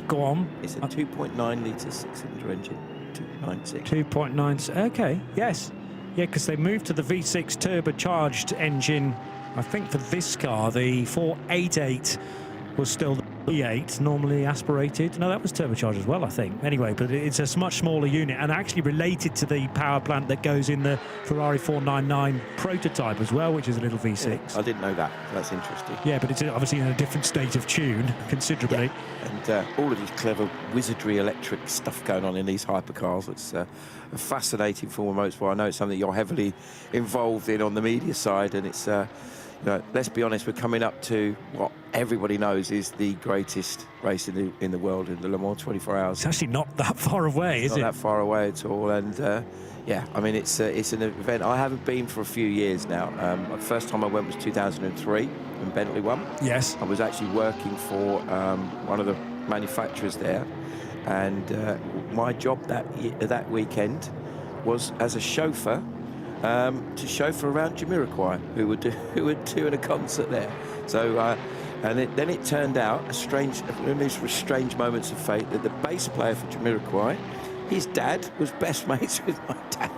Go on. It's a 2.9 litre six-cylinder engine. 296. 2.9. Okay. Yes. Yeah, because they moved to the V6 turbocharged engine. I think for this car, the 488 was still the V8, normally aspirated. No, that was turbocharged as well, I think. Anyway, but it's a much smaller unit, and actually related to the power plant that goes in the Ferrari 499 prototype as well, which is a little V6. Yeah, I didn't know that. That's interesting. Yeah, but it's obviously in a different state of tune, considerably. Yeah. And all of this clever wizardry electric stuff going on in these hypercars. It's a fascinating form of motorsport. I know it's something you're heavily involved in on the media side, and it's... you know, let's be honest, we're coming up to what everybody knows is the greatest race in the world, in the Le Mans 24 Hours. It's actually not that far away, is it? Not that far away at all. And yeah, I mean, it's an event I haven't been for a few years now. The first time I went was 2003 when Bentley won. Yes. I was actually working for one of the manufacturers there, and my job that weekend was as a chauffeur. To chauffeur around Jamiroquai, who were doing a concert there. So, then it turned out, one of these strange moments of fate, that the bass player for Jamiroquai, his dad was best mates with my dad.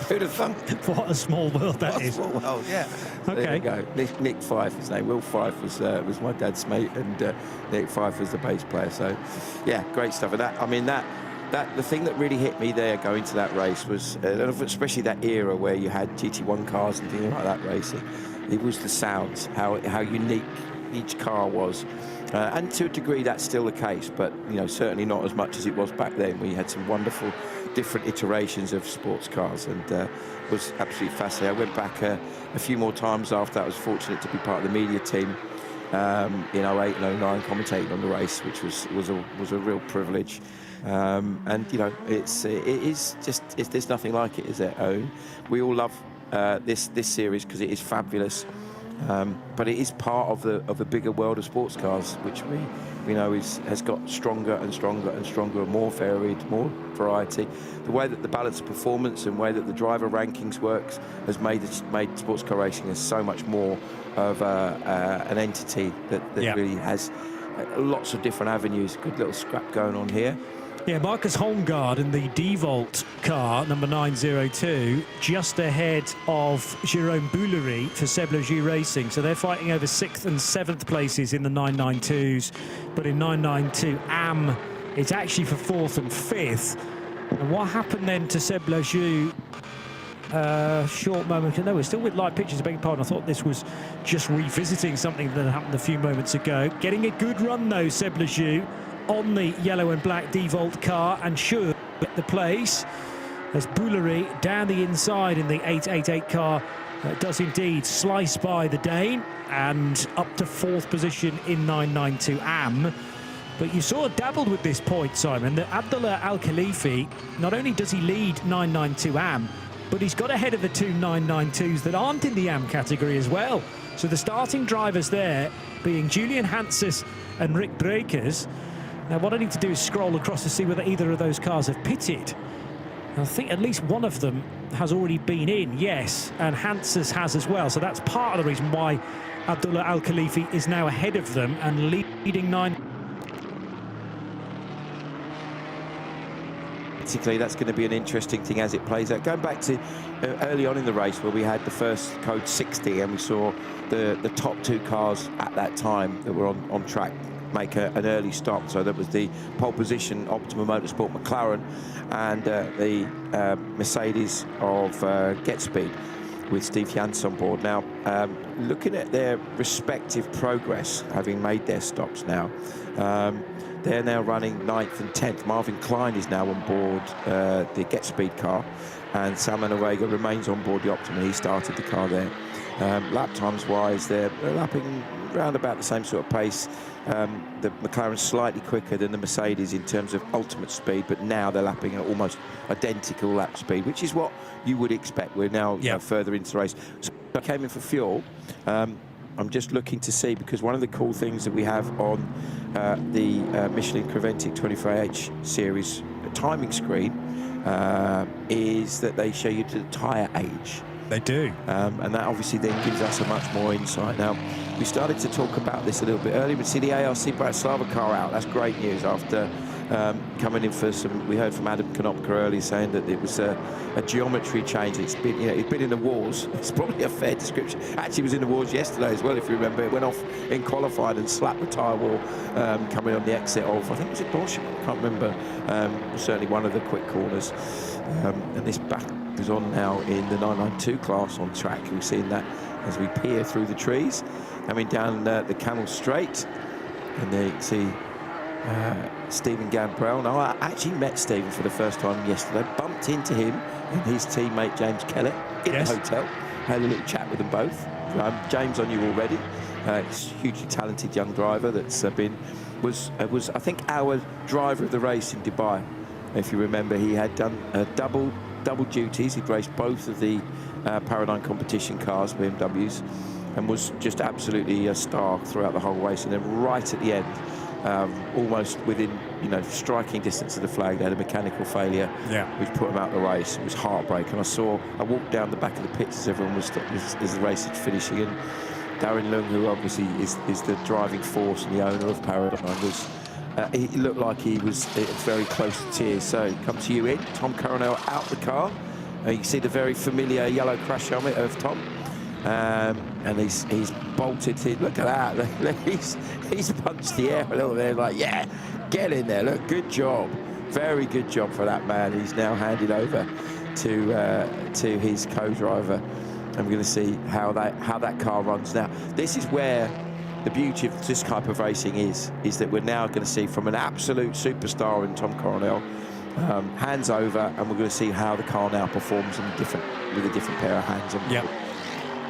Who'd have thunk? What a small world that is. What a small world, yeah. Okay. There you go. Nick Fife, his name. Will Fife was my dad's mate, and Nick Fife was the bass player. So, yeah, great stuff. And that, I mean, the thing that really hit me there going to that race was, especially that era where you had GT1 cars and things like that racing, it was the sounds, how unique each car was. And to a degree that's still the case, but you know, certainly not as much as it was back then, where you had some wonderful different iterations of sports cars, and was absolutely fascinating. I went back a few more times after. I was fortunate to be part of the media team in 08 and 09, commentating on the race, which was a real privilege. And you know, there's nothing like it, is there? We all love this series because it is fabulous. But it is part of a bigger world of sports cars, which we know has got stronger and stronger and stronger, more varied, more variety. The way that the balance of performance and way that the driver rankings works has made sports car racing as so much more of an entity that really has lots of different avenues. Good little scrap going on here. Yeah, Marcus Holmgaard in the D-Volt car, number 902, just ahead of Jérôme Bouillerie for Seb Lejeune Racing. So they're fighting over 6th and 7th places in the 992s. But in 992 AM, it's actually for 4th and 5th. And what happened then to Seb Lejeune? Short moment. No, we're still with live pictures, I beg your pardon. I thought this was just revisiting something that happened a few moments ago. Getting a good run, though, Seb Lejeune, on the yellow and black D-Volt car, and should get the place as Bouillerie down the inside in the 888 car does indeed slice by the Dane and up to 4th position in 992 AM. But you sort of dabbled with this point, Simon, that Abdullah Al Khalifi, not only does he lead 992 AM, but he's got ahead of the two 992s that aren't in the AM category as well. So the starting drivers there being Julian Hanses and Rick Brekers. Now, what I need to do is scroll across to see whether either of those cars have pitted. I think at least one of them has already been in, yes, and Hanses has as well. So that's part of the reason why Abdullah Al Khalifi is now ahead of them and leading 9. Basically, that's going to be an interesting thing as it plays out. Going back to early on in the race where we had the first code 60 and we saw the top two cars at that time that were on track make an early stop. So that was the pole position Optima Motorsport McLaren and the Mercedes of GetSpeed with Steve Jans on board. Now, looking at their respective progress, having made their stops now, they're now running 9th and 10th. Marvin Klein is now on board the GetSpeed car, and Salman Orega remains on board the Optima. He started the car there. Lap times wise, they're lapping around about the same sort of pace. The McLaren's slightly quicker than the Mercedes in terms of ultimate speed, but now they're lapping at almost identical lap speed, which is what you would expect. We're now further into the race. So I came in for fuel. I'm just looking to see, because one of the cool things that we have on the Michelin Creventic 24H series timing screen is that they show you the tyre age. They do. And that obviously then gives us a much more insight. Now, we started to talk about this a little bit earlier. We see the ARC Bratislava car out. That's great news after coming in for some. We heard from Adam Konopka earlier saying that it was a geometry change. It's been, it's been in the wars. It's probably a fair description. Actually, it was in the wars yesterday as well, if you remember. It went off in qualified and slapped the tyre wall coming on the exit of, I think it was at Dorsham, I can't remember. Certainly one of the quick corners. And this back is on now in the 992 class on track. We've seen that as we peer through the trees, coming down the Canal Straight, and there you can see Stephen Gambrell. Now, I actually met Stephen for the first time yesterday, bumped into him and his teammate James Kellett in the hotel, had a little chat with them both. James I knew already. He's a hugely talented young driver that's was I think our driver of the race in Dubai. If you remember, he had done double duties. He'd raced both of the Paradigm competition cars, BMWs, and was just absolutely a star throughout the whole race. And then right at the end, almost within striking distance of the flag, they had a mechanical failure, which put him out of the race. It was heartbreaking. I walked down the back of the pits as everyone was as the race was finishing, and Darren Lung, who obviously is the driving force and the owner of Paradigm, was. He looked like he was very close to tears. So come to you in. Tom Coronel out the car. You can see the very familiar yellow crash helmet of Tom. And he's bolted in. Look at that. He's punched the air a little bit. Like, yeah, get in there. Look, good job. Very good job for that man. He's now handed over to his co-driver. And we're going to see how that car runs. Now, this is where the beauty of this type of racing is that we're now going to see from an absolute superstar in Tom Coronel, hands over, and we're going to see how the car now performs with a different pair of hands on.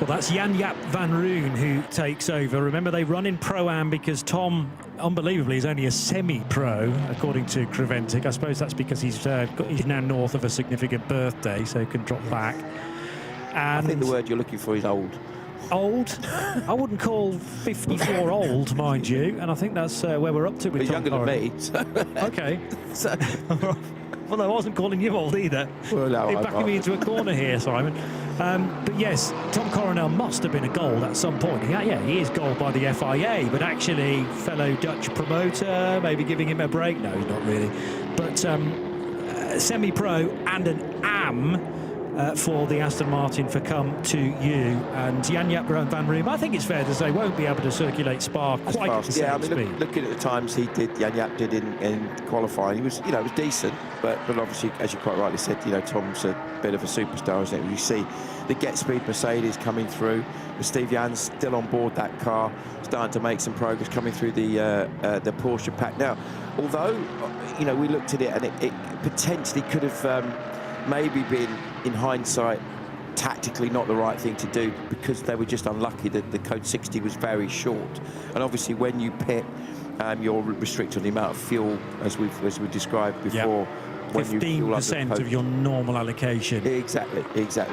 Well, that's Jan-Jaap van Roon who takes over. Remember, they run in Pro-Am because Tom, unbelievably, is only a semi-pro, according to Creventic. I suppose that's because he's now north of a significant birthday, so he can drop back. And I think the word you're looking for is old. Old. I wouldn't call 54 old, mind you, and I think that's where we're up to with Tom younger than Coronel. me. So. Okay. So. Well, I wasn't calling you old either. Well, no, You're backing me into a corner here, Simon. But yes, Tom Coronel must have been a gold at some point. Yeah, he is gold by the FIA, but actually fellow Dutch promoter, maybe giving him a break. No, he's not really. But semi-pro and an AM for the Aston Martin for come to you. And Jan-Jaap van Roem, I think it's fair to say, won't be able to circulate Spa quite at the same I mean, speed. looking at the times Jan-Jaap did in qualifying, he was, it was decent, but obviously, as you quite rightly said, Tom's a bit of a superstar, isn't it? You see the Get Speed Mercedes coming through, Steve Jan's still on board that car, starting to make some progress coming through the Porsche pack. Now, although, we looked at it and it potentially could have maybe been, in hindsight, tactically not the right thing to do because they were just unlucky that the code 60 was very short. And obviously when you pit, you're restricted on the amount of fuel, as we described before. Yep. 15% of your normal allocation. Exactly.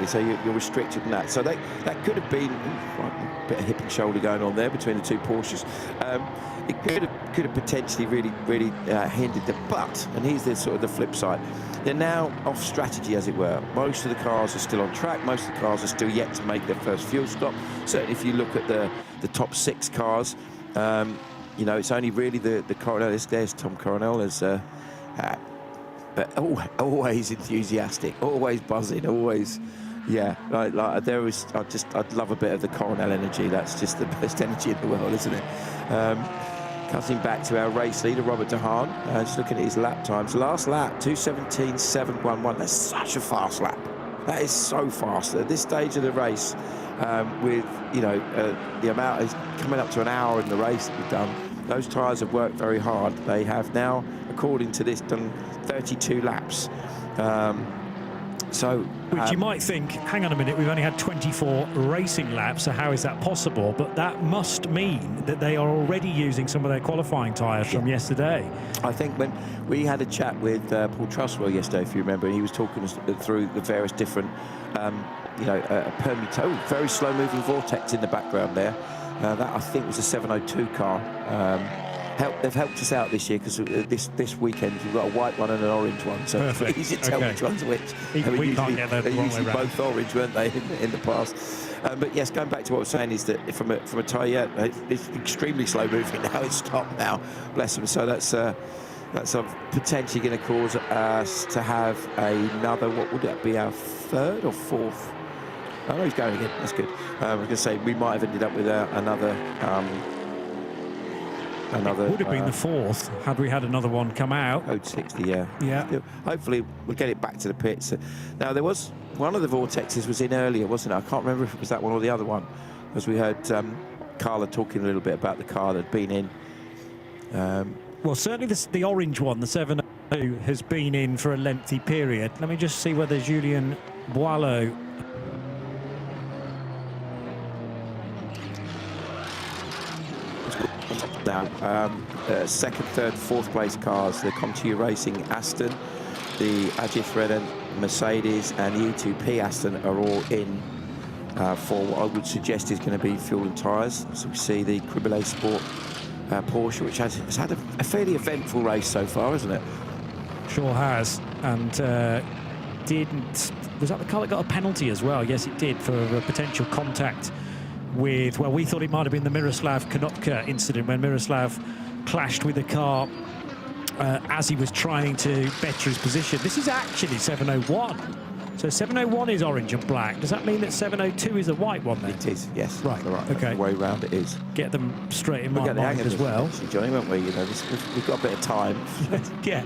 So you're restricted in that. So that could have been a bit of hip and shoulder going on there between the two Porsches. It could have potentially really hindered them. But, and here's the flip side, they're now off strategy, as it were. Most of the cars are still on track. Most of the cars are still yet to make their first fuel stop. Certainly, if you look at the top 6 cars, it's only really the Coronel. There's Tom Coronel as, but always enthusiastic, always buzzing, always. Yeah, I'd love a bit of the Coronel energy. That's just the best energy in the world, isn't it? Cutting back to our race leader, Robert De Haan, just looking at his lap times. Last lap, 2:17.711. That's such a fast lap. That is so fast at this stage of the race. With the amount is coming up to an hour in the race that we've done. Those tyres have worked very hard. They have now, according to this, done 32 laps. Which you might think, hang on a minute, we've only had 24 racing laps, so how is that possible? But that must mean that they are already using some of their qualifying tyres from yesterday. I think when we had a chat with Paul Truswell yesterday, if you remember, he was talking us through the various different, very slow-moving vortex in the background there. That, I think, was a 702 car. They've helped us out this year because this weekend we've got a white one and an orange one, so it's easy to tell which one's which. We can't get that they're wrong usually way round. both orange, weren't they, in the past? But yes, going back to what I was saying is that from a tyre, it's extremely slow moving now. It's stopped now, bless them. So that's potentially going to cause us to have another. What would that be? Our third or fourth? Oh no, he's going again. That's good. I was going to say we might have ended up with another. It would have been the fourth had we had another one come out. Code 60, yeah. Yeah. Hopefully we'll get it back to the pits. Now there was one of the vortexes was in earlier, wasn't it? I can't remember if it was that one or the other one, as we heard Carla talking a little bit about the car that had been in. Well, certainly the orange one, the 702, has been in for a lengthy period. Let me just see whether Julien Boileau. Now, second, third, fourth place cars, the Conti Racing Aston, the Ajith Renan Mercedes and the E2P Aston are all in for what I would suggest is going to be fuel and tyres. So we see the Creventic Sport Porsche, which has had a fairly eventful race so far, hasn't it? Sure has. And was that the car that got a penalty as well? Yes, it did, for a potential contact with, well, we thought it might have been the Miroslav Konopka incident when Miroslav clashed with the car as he was trying to better his position. This is actually 701. So 701 is orange and black. Does that mean that 702 is a white one then? It is, yes. Right, okay. The way round it is. Get them straight in my mind as well. Johnny, won't we? We've got a bit of time. Yeah.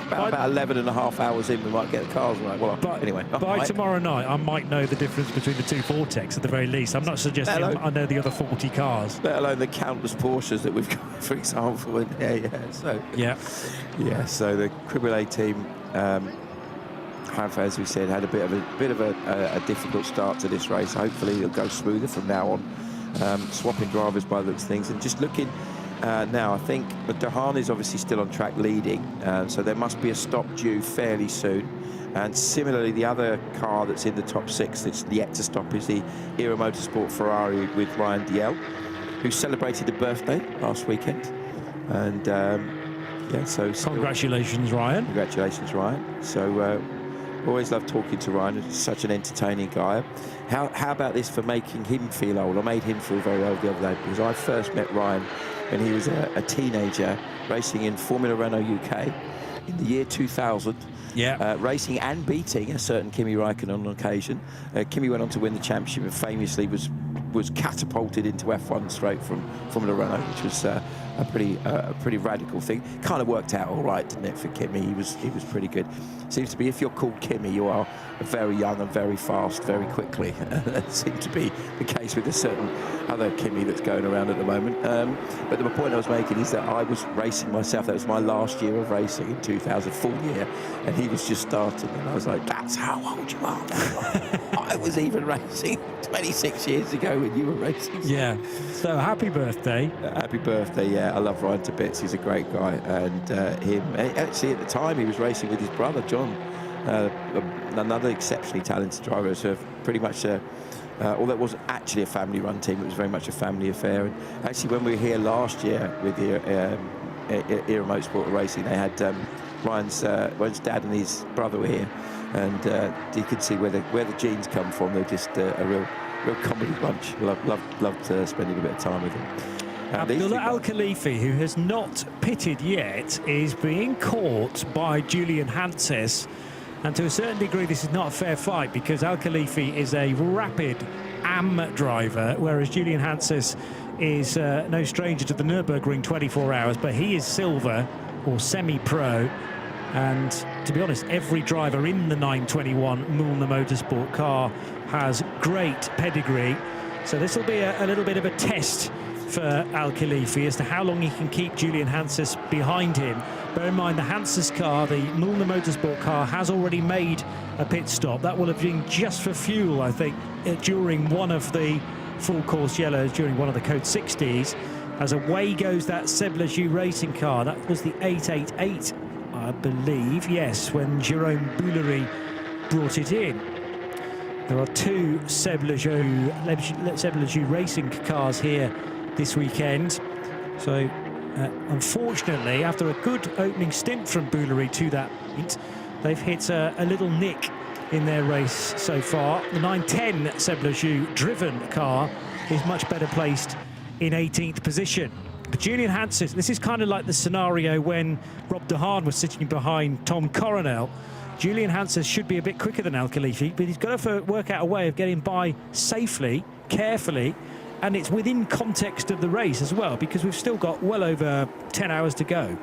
About 11 and a half hours in, we might get the cars right. Well, anyway. By tomorrow night, I might know the difference between the two Vortex at the very least. I'm not suggesting I know the other 40 cars. Let alone the countless Porsches that we've got, for example. So the Creventic team have, as we said, had a bit of a difficult start to this race. Hopefully it'll go smoother from now on. Swapping drivers by the looks of things, and just looking now, I think De Haan is obviously still on track leading, so there must be a stop due fairly soon. And similarly, the other car that's in the top 6 that's yet to stop is the Era Motorsport Ferrari with Ryan Diel, who celebrated a birthday last weekend. And yeah, so congratulations, Ryan. Congratulations, Ryan. So always love talking to Ryan. He's such an entertaining guy. How about this for making him feel old? I made him feel very old the other day because I first met Ryan when he was a teenager racing in Formula Renault UK in the year 2000. Yeah. Racing and beating a certain Kimi Räikkönen on occasion. Kimi went on to win the championship and famously was catapulted into F1 straight from Formula Renault, which was a pretty radical thing. Kind of worked out all right, didn't it, for Kimi? He was pretty good. Seems to be if you're called Kimi, you are very young and very fast, very quickly. That seems to be the case with a certain other Kimi that's going around at the moment. But the point I was making is that I was racing myself. That was my last year of racing in 2000, full year, and he was just starting, and I was like, "That's how old you are." I was even racing 26 years ago when you were racing. Yeah. So happy birthday. Happy birthday. Yeah, I love Ryan to bits. He's a great guy, and him actually at the time he was racing with his brother John, another exceptionally talented driver. So pretty much, although it wasn't actually a family-run team, it was very much a family affair. And actually, when we were here last year with the Era Motorsport Racing, they had Ryan's dad and his brother were here, and you could see where the genes come from. They're just a real comedy bunch. Loved spending a bit of time with them. Abdullah Al Khalifi, who has not pitted yet, is being caught by Julian Hanses. And to a certain degree, this is not a fair fight because Al Khalifi is a rapid AM driver, whereas Julian Hanses is no stranger to the Nürburgring 24 hours, but he is silver or semi-pro. And to be honest, every driver in the 921 Michelin Motorsport car has great pedigree. So this will be a little bit of a test for Al Khalifi as to how long he can keep Julian Hanses behind him. Bear in mind the Hanses car, the Michelin Motorsport car, has already made a pit stop. That will have been just for fuel, I think, during one of the full course yellows, during one of the Code 60s. As away goes that Seb Lejeune racing car. That was the 888, I believe, yes, when Jérôme Bouillerie brought it in. There are two Seb Lejeune racing cars here this weekend. So unfortunately, after a good opening stint from Bouillerie to that point, they've hit a little nick in their race so far. The 910 Seb Lejeune driven car is much better placed in 18th position. But Julian Hanses, this is kind of like the scenario when Rob de Haan was sitting behind Tom Coronel. Julian Hanses should be a bit quicker than Al Khalifi, but he's got to work out a way of getting by safely, carefully, and it's within context of the race as well, because we've still got well over 10 hours to go.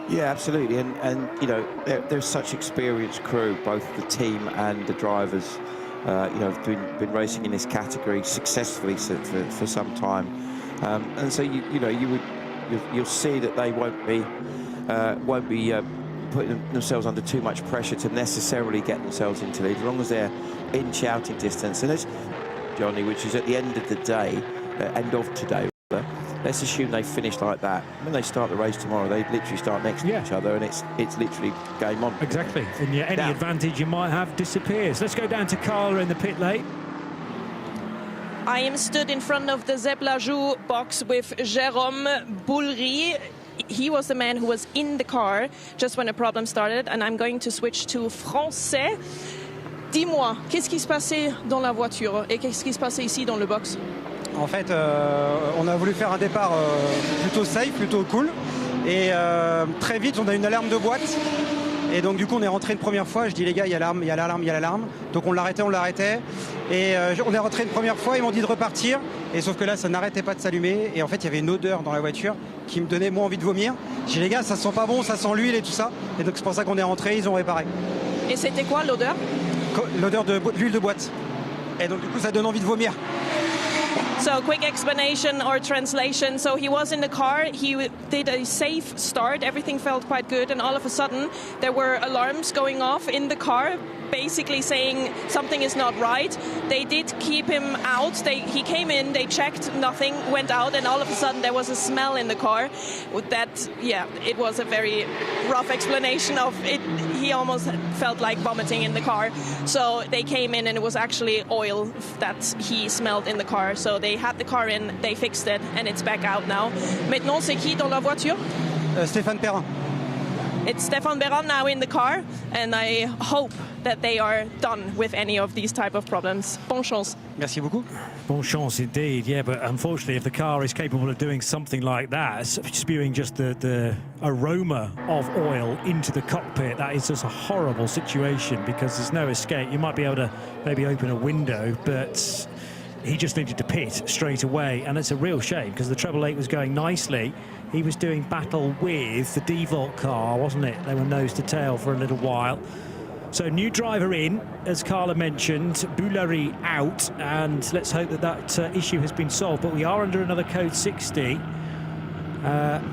Yeah, absolutely, and you know, there's such experienced crew, both the team and the drivers. You know, have been racing in this category successfully for some time, and so you'll see that they won't be putting themselves under too much pressure to necessarily get themselves into lead, as long as they're in shouting distance. And as Johnny, which is at the end of the day, end of today, let's assume they finish like that. When they start the race tomorrow, they literally start next to each other, and it's literally game on. Exactly, and any advantage you might have disappears. Let's go down to Carla in the pit lane. I am stood in front of the Seb Lejeune box with Jérôme Bouillerie. He was the man who was in the car just when the problem started, and I'm going to switch to français. Dis-moi, qu'est-ce qui se passait dans la voiture et qu'est-ce qui se passait ici dans le box? En fait, on a voulu faire un départ plutôt safe, plutôt cool. Et très vite, on a une alarme de boîte. Et donc, du coup, on est rentré une première fois. Je dis, les gars, il y a l'alarme, il y a l'alarme, il y a l'alarme. Donc, on l'arrêtait. Et on est rentré une première fois. Ils m'ont dit de repartir. Et sauf que là, ça n'arrêtait pas de s'allumer. Et en fait, il y avait une odeur dans la voiture qui me donnait, moi, envie de vomir. J'ai dit, les gars, ça sent pas bon, ça sent l'huile et tout ça. Et donc, c'est pour ça qu'on est rentré. Ils ont réparé. Et c'était quoi l'odeur? L'odeur de l'huile de boîte. Et donc, du coup, ça donne envie de vomir. So quick explanation or translation. So he was in the car, he did a safe start, everything felt quite good, and all of a sudden there were alarms going off in the car, basically saying something is not right. They did keep him out. He came in, they checked, nothing, went out, and all of a sudden there was a smell in the car. That, yeah, it was a very rough explanation of it. He almost felt like vomiting in the car. So they came in and it was actually oil that he smelled in the car. So they had the car in, they fixed it, and it's back out now. Maintenant, c'est qui dans la voiture? Stéphane Perrin. It's Stéphane Perrin now in the car, and I hope that they are done with any of these type of problems. Bonne chance. Merci beaucoup. Bon chance indeed, yeah, but unfortunately if the car is capable of doing something like that, spewing just the aroma of oil into the cockpit, that is just a horrible situation because there's no escape. You might be able to maybe open a window, but he just needed to pit straight away, and it's a real shame because the Treble 8 was going nicely. He was doing battle with the Devolt car, wasn't it? They were nose to tail for a little while. So new driver in, as Carla mentioned, Boulary out, and let's hope that that issue has been solved. But we are under another code 60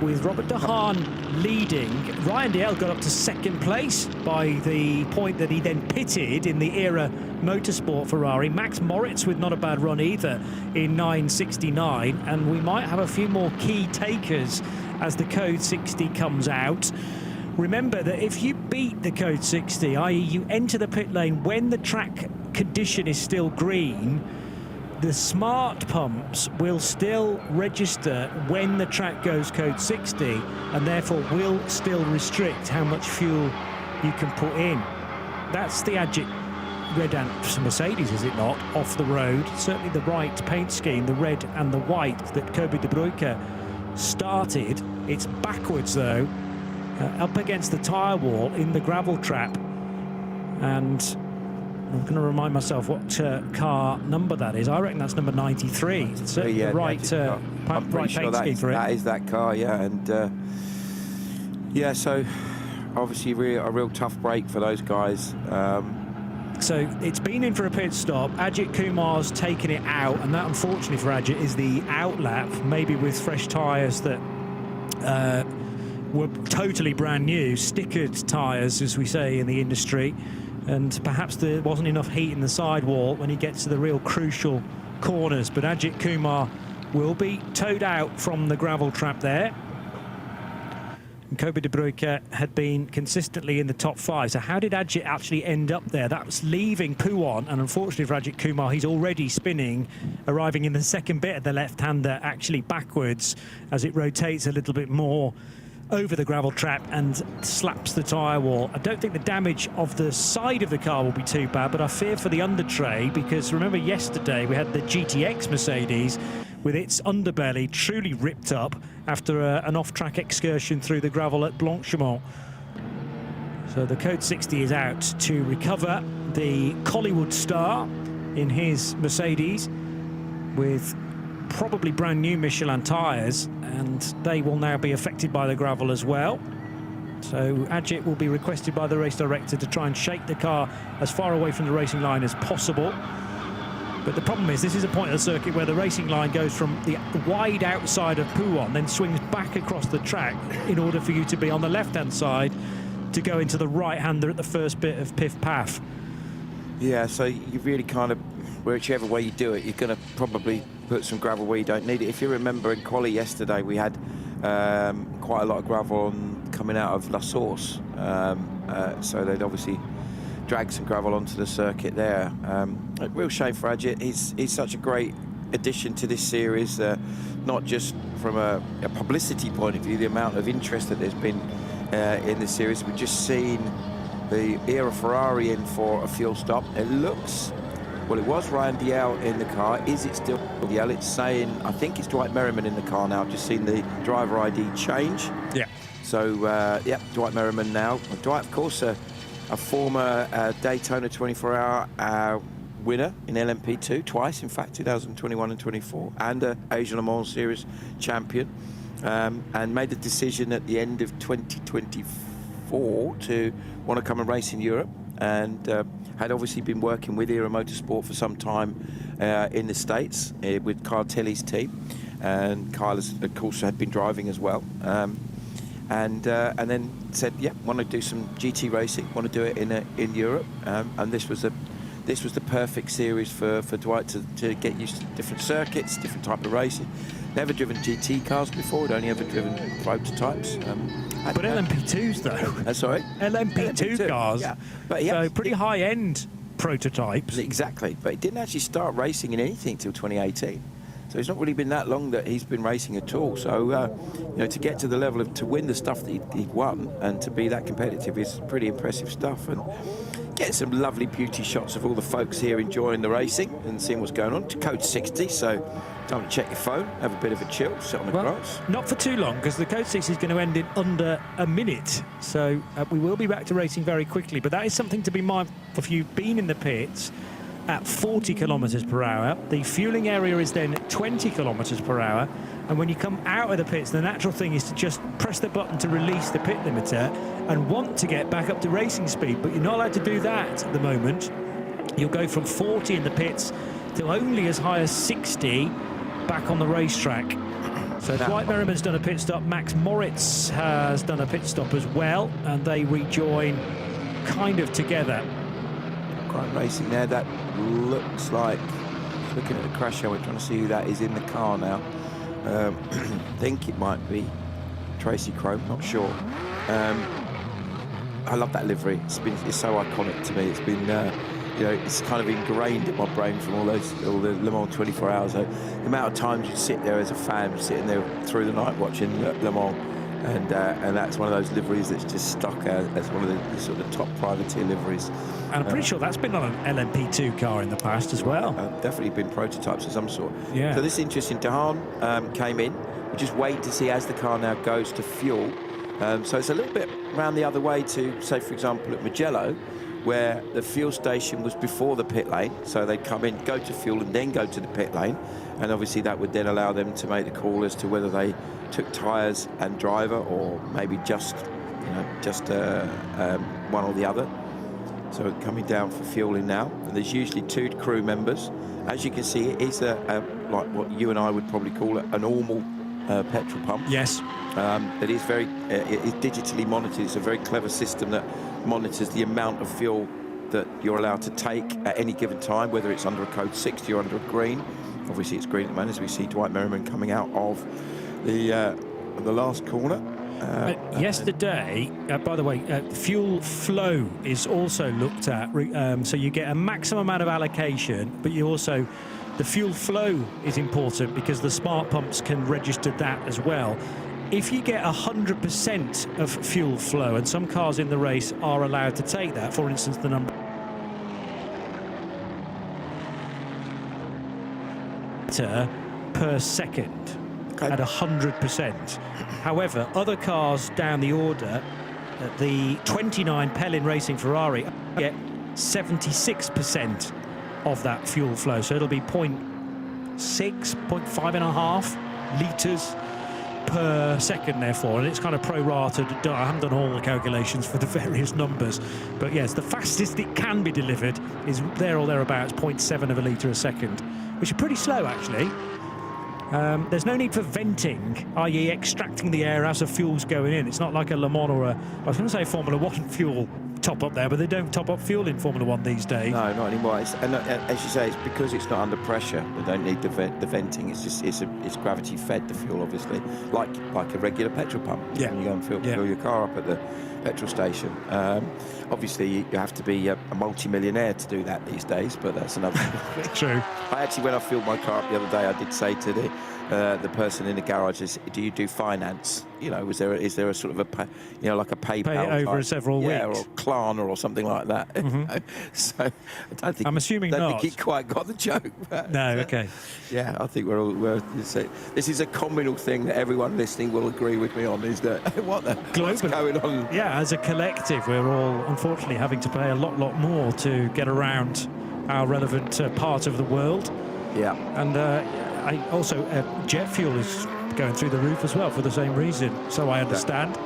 with Robert de Haan leading. Ryan Dalziel got up to second place by the point that he then pitted in the Era Motorsport Ferrari. Max Moritz with not a bad run either in 9:69, and we might have a few more key takers as the code 60 comes out. Remember that if you beat the code 60, i.e. you enter the pit lane when the track condition is still green, the smart pumps will still register when the track goes code 60 and therefore will still restrict how much fuel you can put in. That's the Agit Red Ant Mercedes, is it not, off the road? Certainly the right paint scheme, the red and the white that Kobe de Bruyke started. It's backwards though, up against the tyre wall in the gravel trap, and I'm going to remind myself what car number that is. I reckon that's number 93. It's certainly the right paint scheme for it. That is that car, yeah. And yeah, so obviously a real tough break for those guys. So it's been in for a pit stop. Ajit Kumar's taken it out, and that, unfortunately for Ajit, is the outlap, maybe with fresh tyres that were totally brand new, stickered tyres, as we say in the industry, and perhaps there wasn't enough heat in the sidewall when he gets to the real crucial corners. But Ajit Kumar will be towed out from the gravel trap there. And Kobe de Bruyke had been consistently in the top 5. So how did Ajit actually end up there? That was leaving Pouon, and unfortunately for Ajit Kumar, he's already spinning, arriving in the second bit of the left-hander, actually backwards as it rotates a little bit more over the gravel trap and slaps the tyre wall. I don't think the damage of the side of the car will be too bad, but I fear for the under tray, because remember yesterday we had the GTX Mercedes with its underbelly truly ripped up after an off-track excursion through the gravel at Blanchemont. So the code 60 is out to recover the Collywood star in his Mercedes with probably brand new Michelin tyres, and they will now be affected by the gravel as well. So Ajit will be requested by the race director to try and shake the car as far away from the racing line as possible. But the problem is, this is a point of the circuit where the racing line goes from the wide outside of Pouon, then swings back across the track in order for you to be on the left-hand side to go into the right-hander at the first bit of Piff Paff. Yeah, so you really kind of, whichever way you do it, you're going to probably put some gravel where you don't need it. If you remember in quali yesterday, we had quite a lot of gravel coming out of La Source. So they'd obviously drag some gravel onto the circuit there. A real shame for Ajit. He's such a great addition to this series, not just from a publicity point of view, the amount of interest that there's been in this series. We've just seen the Era Ferrari in for a fuel stop. It looks, well, it was Ryan Dalziel in the car. Is it still Dalziel? It's saying, I think it's Dwight Merriman in the car now. I've just seen the driver ID change. Yeah. So, yeah, Dwight Merriman now. Dwight, of course, a former Daytona 24-hour winner in LMP2, twice, in fact, 2021 and 24, and an Asian Le Mans Series champion, and made the decision at the end of 2024 to want to come and race in Europe. and had obviously been working with Era Motorsport for some time in the States with Kyle Tilley's team, and Kyle, of course, had been driving as well. And then said, yeah, want to do some GT racing, want to do it in Europe, and this was the perfect series for Dwight to get used to different circuits, different type of racing. Never driven GT cars before, he'd only ever driven prototypes. But LMP2s though. Sorry? LMP2 cars. Yeah. But so pretty high-end prototypes. Exactly, but he didn't actually start racing in anything till 2018. So it's not really been that long that he's been racing at all. So, to get to the level to win the stuff that he'd won and to be that competitive is pretty impressive stuff. And getting some lovely beauty shots of all the folks here enjoying the racing and seeing what's going on. To code 60, so time to check your phone, have a bit of a chill, sit on the grass. Not for too long, because the code 60 is going to end in under a minute. So we will be back to racing very quickly. But that is something to be mindful of. If you've been in the pits at 40 kilometres per hour, the fueling area is then 20 kilometres per hour, and when you come out of the pits, the natural thing is to just press the button to release the pit limiter and want to get back up to racing speed, but you're not allowed to do that at the moment. You'll go from 40 in the pits to only as high as 60 back on the racetrack. So Dwight Merriman's done a pit stop, Max Moritz has done a pit stop as well, and they rejoin kind of together. Quite racing there. That looks like, looking at the crash show, we're trying to see who that is in the car now. I think it might be Tracy Chrome, not sure. I love that livery. It's so iconic to me. It's been it's kind of ingrained in my brain from all the Le Mans 24 hours. So the amount of times you sit there as a fan, sitting there through the night watching Le Mans, and that's one of those liveries that's just stuck as one of the sort of top privateer liveries. And I'm pretty sure that's been on an LMP2 car in the past as well. Definitely been prototypes of some sort. Yeah. So this is interesting. Dahan came in. We just wait to see as the car now goes to fuel. So it's a little bit round the other way to, say, for example, at Mugello, where the fuel station was before the pit lane. So they'd come in, go to fuel, and then go to the pit lane. And obviously that would then allow them to make the call as to whether they took tyres and driver, or maybe just one or the other. So coming down for fueling now, and there's usually 2 crew members. As you can see, it is like what you and I would probably call a normal petrol pump. Yes. It is it is digitally monitored. It's a very clever system that monitors the amount of fuel that you're allowed to take at any given time, whether it's under a code 60 or under a green. Obviously it's green at the moment, as we see Dwight Merriman coming out of the last corner. Yesterday, by the way, fuel flow is also looked at, so you get a maximum amount of allocation, but you also, the fuel flow is important because the smart pumps can register that as well. If you get 100% of fuel flow, and some cars in the race are allowed to take that, for instance, the number per second at 100%. However, other cars down the order, the 29 Pellin Racing Ferrari, get 76% of that fuel flow. So it'll be 0.5 litres per second, therefore, and it's kind of prorated. I haven't done all the calculations for the various numbers, but yes, the fastest it can be delivered is there or thereabouts 0.7 of a litre a second, which is pretty slow, actually. There's no need for venting, i.e. extracting the air as the fuel's going in. It's not like a Le Mans or I was going to say Formula 1 fuel top up there, but they don't top up fuel in Formula 1 these days. No, not anymore. And as you say, it's because it's not under pressure. They don't need the venting. It's just it's gravity fed, the fuel, obviously, like a regular petrol pump. Yeah. When you go and fill your car up at the petrol station. Obviously, you have to be a multi-millionaire to do that these days, but that's another. True. I actually, when I filled my car up the other day, I did say to the person in the garage, "Do you do finance? You know, is there a sort of like a PayPal Pay it over several weeks, or Klarna or something like that?" Mm-hmm. So I don't think. I'm assuming not. I not. don't think he quite got the joke. No. Okay. Yeah, I think this is a communal thing that everyone listening will agree with me on. Is that what's going on? Yeah, as a collective, we're all unfortunately having to pay a lot more to get around our relevant part of the world. Yeah. And jet fuel is going through the roof as well for the same reason, so I understand.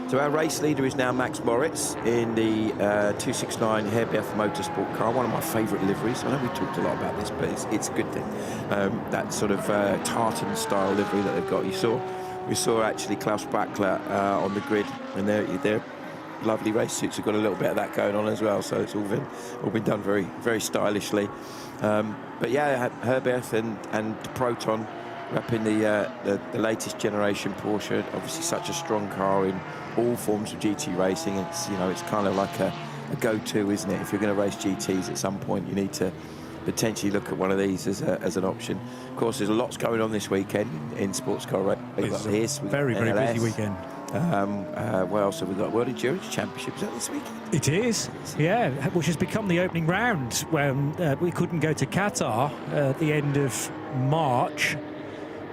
So our race leader is now Max Moritz in the 269 Herbeth Motorsport car, one of my favourite liveries. I know we've talked a lot about this, but it's a good thing. That sort of tartan-style livery that they've got. We saw actually Klaus Bachler on the grid, and their lovely race suits have got a little bit of that going on as well. So it's all been done very, very stylishly. But yeah, Herbeth and Proton up in the latest generation Porsche. Obviously, such a strong car in all forms of GT racing. It's it's kind of like a go-to, isn't it? If you're going to race GTs at some point, you need to potentially look at one of these as an option. Of course, there's lots going on this weekend in sports car racing. It's a very busy weekend. What else have we got? World Endurance Championship, is that this weekend? It is, yeah, which has become the opening round when we couldn't go to Qatar at the end of March.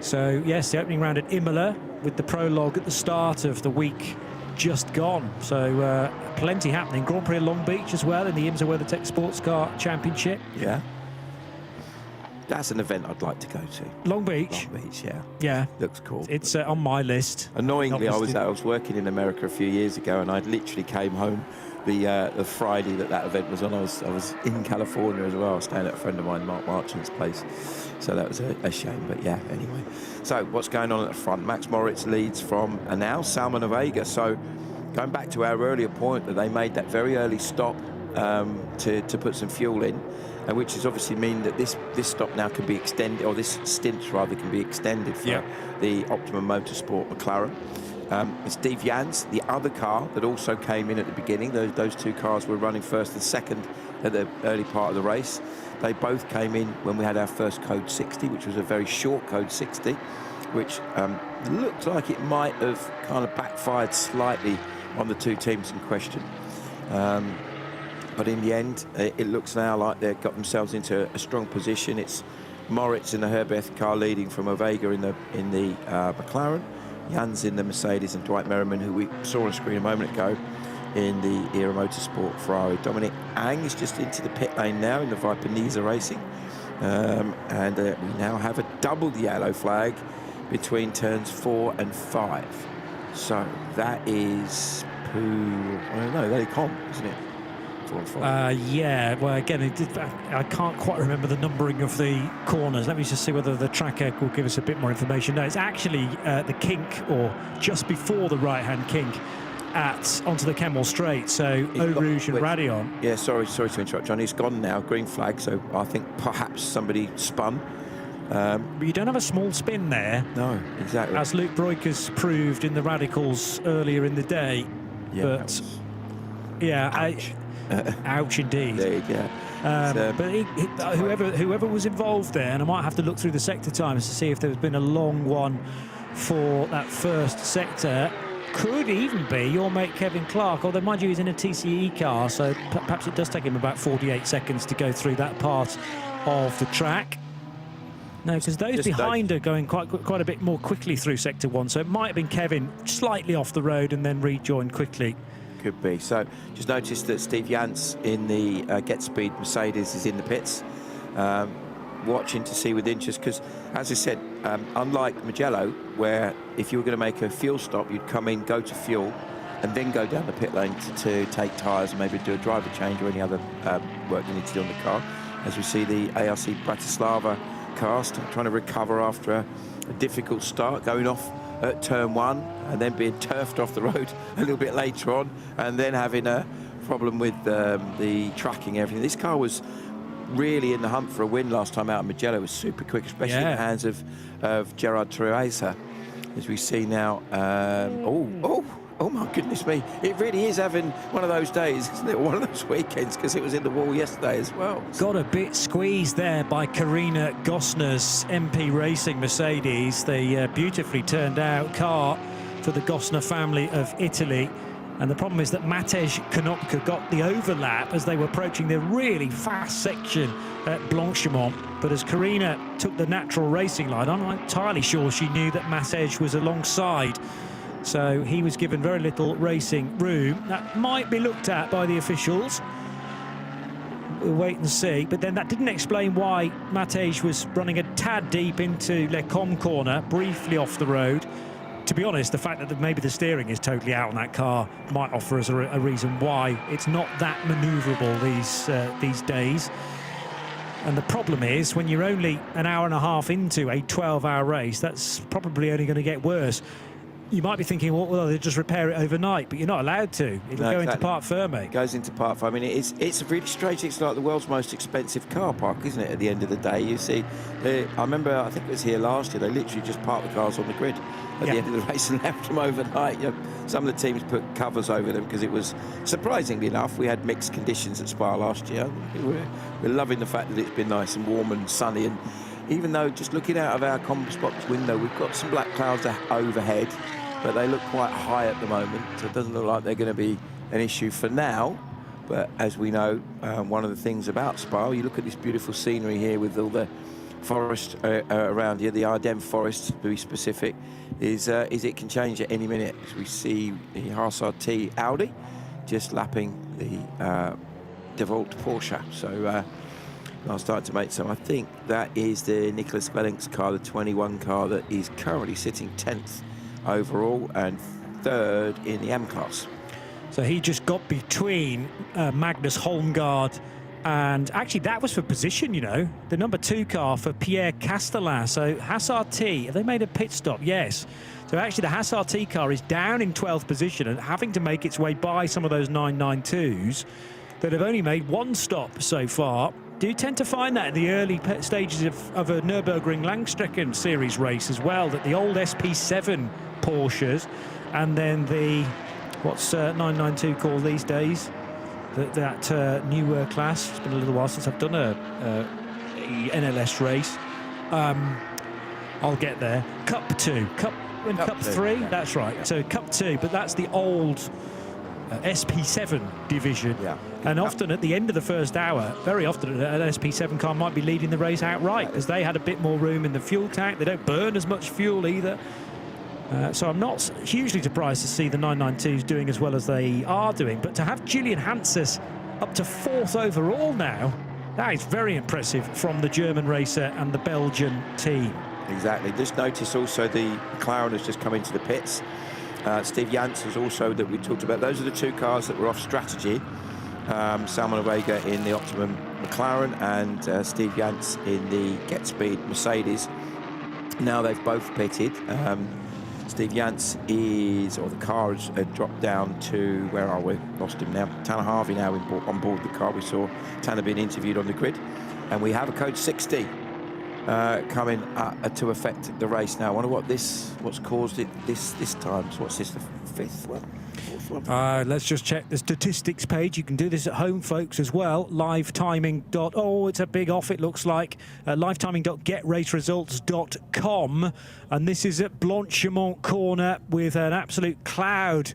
So, yes, the opening round at Imola with the prologue at the start of the week just gone. So, plenty happening. Grand Prix of Long Beach as well in the IMSA WeatherTech Sports Car Championship. Yeah. That's an event I'd like to go to. Long Beach? Long Beach, yeah. Yeah. Looks cool. It's on my list. Annoyingly, I was working in America a few years ago, and I literally came home the Friday that event was on. I was in California as well, staying at a friend of mine, Mark Marchant's place. So that was a shame, but yeah, anyway. So what's going on at the front? Max Moritz leads from now Salman of Vega. So going back to our earlier point that they made that very early stop to put some fuel in, which is obviously mean that this stop now can be extended, or this stint rather can be extended for the Optimum Motorsport McLaren. Steve Jans, the other car that also came in at the beginning, those two cars were running first and second at the early part of the race. They both came in when we had our first Code 60, which was a very short Code 60, which looked like it might have kind of backfired slightly on the two teams in question. But in the end, it looks now like they've got themselves into a strong position. It's Moritz in the Herbeth car leading from Ovega in the McLaren, Jans in the Mercedes, and Dwight Merriman, who we saw on the screen a moment ago, in the Era Motorsport Ferrari. Dominic Ang is just into the pit lane now in the Viper Niza Racing. And we now have a double yellow flag between turns 4 and 5. So that is I don't know, they come, isn't it? 4 and 5. Yeah, well, again, I can't quite remember the numbering of the corners. Let me just see whether the tracker will give us a bit more information. No, it's actually the kink, or just before the right-hand kink, onto the Kemmel Straight. So Eau Rouge and Radion. Yeah, sorry to interrupt, John. He's gone now, green flag. So I think perhaps somebody spun. But you don't have a small spin there. No, exactly. As Luke Broikers proved in the Radicals earlier in the day. Yeah, but ouch. Ouch indeed. There you go. But whoever was involved there, and I might have to look through the sector times to see if there's been a long one for that first sector. Could even be your mate Kevin Clark, although mind you he's in a TCE car, so perhaps it does take him about 48 seconds to go through that part of the track. No, because those behind are going quite a bit more quickly through sector 1, so it might have been Kevin slightly off the road and then rejoined quickly. Could be. So just noticed that Steve Jans in the Get Speed Mercedes is in the pits, watching to see with interest, because as I said, unlike Mugello, where if you were going to make a fuel stop, you'd come in, go to fuel, and then go down the pit lane to take tyres and maybe do a driver change or any other work you need to do on the car. As we see the ARC Bratislava car trying to recover after a difficult start, going off at turn 1 and then being turfed off the road a little bit later on, and then having a problem with the tracking and everything. This car was really in the hunt for a win last time out in Mugello. It was super quick, especially in the hands of Gerard Teresa, as we see now. Oh my goodness me, it really is having one of those days, isn't it? One of those weekends, because it was in the wall yesterday as well. Got a bit squeezed there by Karina Gosner's MP Racing Mercedes, the beautifully turned out car for the Gosner family of Italy. And the problem is that Matej Konopka got the overlap as they were approaching the really fast section at Blanchimont. But as Karina took the natural racing line, I'm not entirely sure she knew that Matej was alongside. So he was given very little racing room. That might be looked at by the officials. We'll wait and see. But then that didn't explain why Matej was running a tad deep into Le Com corner, briefly off the road. to be honest, the fact that maybe the steering is totally out on that car might offer us a reason why it's not that manoeuvrable these days. And the problem is, when you're only an hour and a half into a 12-hour race, that's probably only going to get worse. You might be thinking, well, they'll just repair it overnight, but you're not allowed to. It'll go into parc ferme. It goes into parc ferme. I mean, it's really strange. It's like the world's most expensive car park, isn't it? At the end of the day, you see. I remember, I think it was here last year. They literally just parked the cars on the grid at the end of the race and left them overnight. You know, some of the teams put covers over them because it was, surprisingly enough, we had mixed conditions at Spa last year. We're loving the fact that it's been nice and warm and sunny. And even though, just looking out of our compass box window, we've got some black clouds overhead, but they look quite high at the moment, so it doesn't look like they're going to be an issue for now. But as we know, one of the things about Spa, you look at this beautiful scenery here with all the forest around here, the Ardennes forest to be specific, is it can change at any minute. As we see the Haas RT Audi just lapping the DeVault Porsche. So I'll start to make some. I think that is the Nicolas Vellink's car, the 21 car, that is currently sitting 10th overall and 3rd in the M class. So he just got between Magnus Holmgaard, and actually that was for position, you know, the number 2 car for Pierre Castellin. So Haas RT, have they made a pit stop? Yes. So actually the Haas RT car is down in 12th position and having to make its way by some of those 992s that have only made 1 stop so far. Do you tend to find that in the early stages of a Nürburgring Langstrecken series race as well, that the old SP7 Porsches and then the, what's 992 called these days? That newer class. It's been a little while since I've done a NLS race. I'll get there. Cup 2. Cup 3? Yeah. That's right. Yeah. So Cup 2, but that's the old SP7 division. Yeah. And often at the end of the first hour, very often an SP7 car might be leading the race outright because they had a bit more room in the fuel tank. They don't burn as much fuel either. So I'm not hugely surprised to see the 992s doing as well as they are doing. But to have Julian Hanses up to 4th overall now, that is very impressive from the German racer and the Belgian team. Exactly. Just notice also the McLaren has just come into the pits. Steve Janssens also that we talked about. Those are the 2 cars that were off strategy. Salman Vega in the Optimum McLaren and Steve Jans in the Get Speed Mercedes. Now they've both pitted. Steve Jans is, or the car has dropped down to, where are we? Lost him now. Tanner Harvey now on board the car. We saw Tanner being interviewed on the grid. And we have a code 60 coming to affect the race now. I wonder what's caused it this time. So what's this, the 5th one? Let's just check the statistics page. You can do this at home, folks, as well. Livetiming. Oh, it's a big off, it looks like. Livetiming.getraceresults.com. And this is at Blanchimont corner with an absolute cloud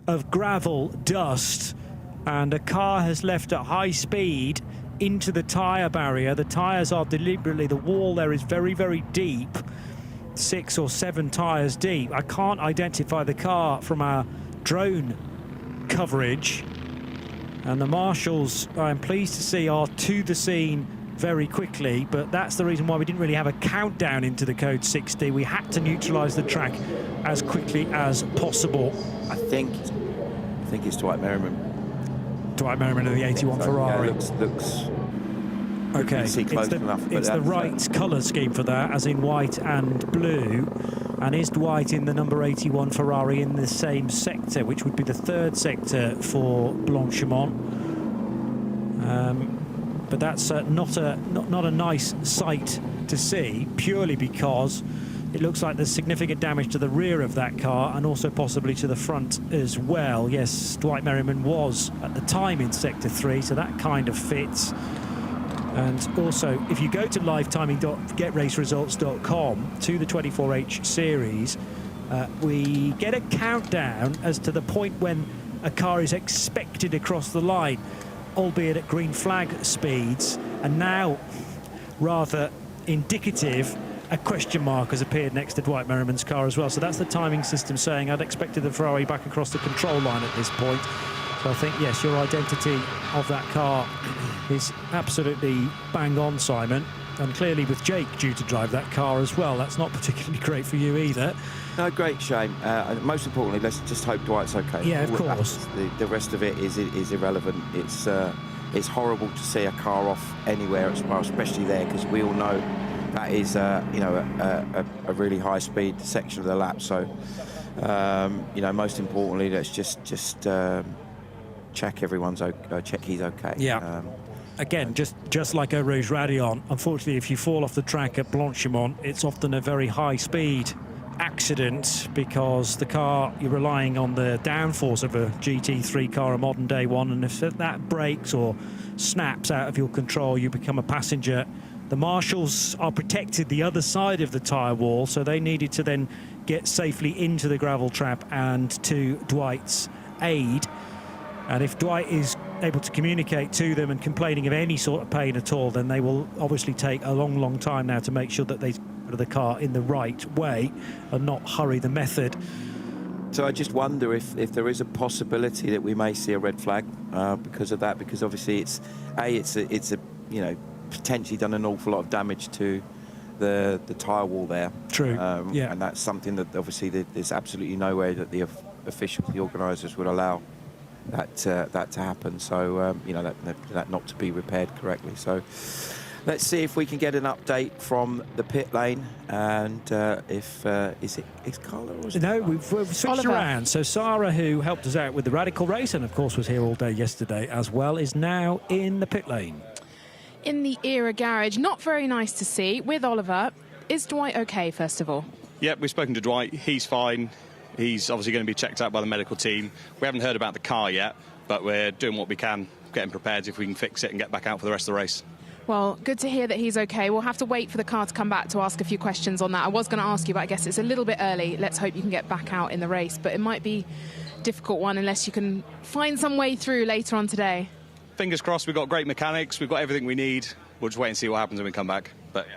of gravel dust. And a car has left at high speed into the tyre barrier. The tyres are deliberately, the wall there is very, very deep. 6 or 7 tyres deep. I can't identify the car from our drone coverage, and the marshals, I'm pleased to see, are to the scene very quickly, but that's the reason why we didn't really have a countdown into the code 60. We had to neutralise the track as quickly as possible. I think it's Dwight Merriman. Dwight Merriman of the 81 Ferrari. Yeah, looks okay. It's the right colour scheme for that, as in white and blue. And is Dwight in the number 81 Ferrari in the same sector, which would be the 3rd sector for Blanchimont? But that's not a nice sight to see, purely because it looks like there's significant damage to the rear of that car and also possibly to the front as well. Yes, Dwight Merriman was at the time in Sector 3, so that kind of fits. And also, if you go to livetiming.getraceresults.com to the 24H series, we get a countdown as to the point when a car is expected across the line, albeit at green flag speeds. And now, rather indicative, a question mark has appeared next to Dwight Merriman's car as well. So that's the timing system saying I'd expected the Ferrari back across the control line at this point. So I think, yes, your identity of that car is absolutely bang on, Simon. And clearly with Jake due to drive that car as well, that's not particularly great for you either. No, great shame. Most importantly, let's just hope Dwight's okay. Yeah, of course. The rest of it is irrelevant. It's horrible to see a car off anywhere, especially there, because we all know that is a really high speed section of the lap. So most importantly, let's just check check he's okay. Yeah. Again, just like Eau Rouge Raidillon, unfortunately, if you fall off the track at Blanchimont, it's often a very high-speed accident because the car, you're relying on the downforce of a GT3 car, a modern-day one, and if that breaks or snaps out of your control, you become a passenger. The marshals are protected the other side of the tyre wall, so they needed to then get safely into the gravel trap and to Dwight's aid. And if Dwight is able to communicate to them and complaining of any sort of pain at all, then they will obviously take a long, long time now to make sure that they get out of the car in the right way and not hurry the method. So I just wonder if there is a possibility that we may see a red flag because of that, because obviously it's potentially done an awful lot of damage to the tyre wall there. True. Yeah. And that's something that obviously there's absolutely no way that the officials, the organisers, would allow that to happen. So that not to be repaired correctly. So let's see if we can get an update from the pit lane, and if is Carla or is it? No, we've switched Oliver. around. So Sarah, who helped us out with the Radical race and of course was here all day yesterday as well, is now in the pit lane. In the Era garage. Not very nice to see. With Oliver, is Dwight okay, first of all? Yep, we've spoken to Dwight. He's fine. He's obviously going to be checked out by the medical team. We haven't heard about the car yet, but we're doing what we can, getting prepared if we can fix it and get back out for the rest of the race. Well, good to hear that he's okay. We'll have to wait for the car to come back to ask a few questions on that. I was going to ask you, but I guess it's a little bit early. Let's hope you can get back out in the race, but it might be a difficult one unless you can find some way through later on today. Fingers crossed, we've got great mechanics, we've got everything we need. We'll just wait and see what happens when we come back. But yeah,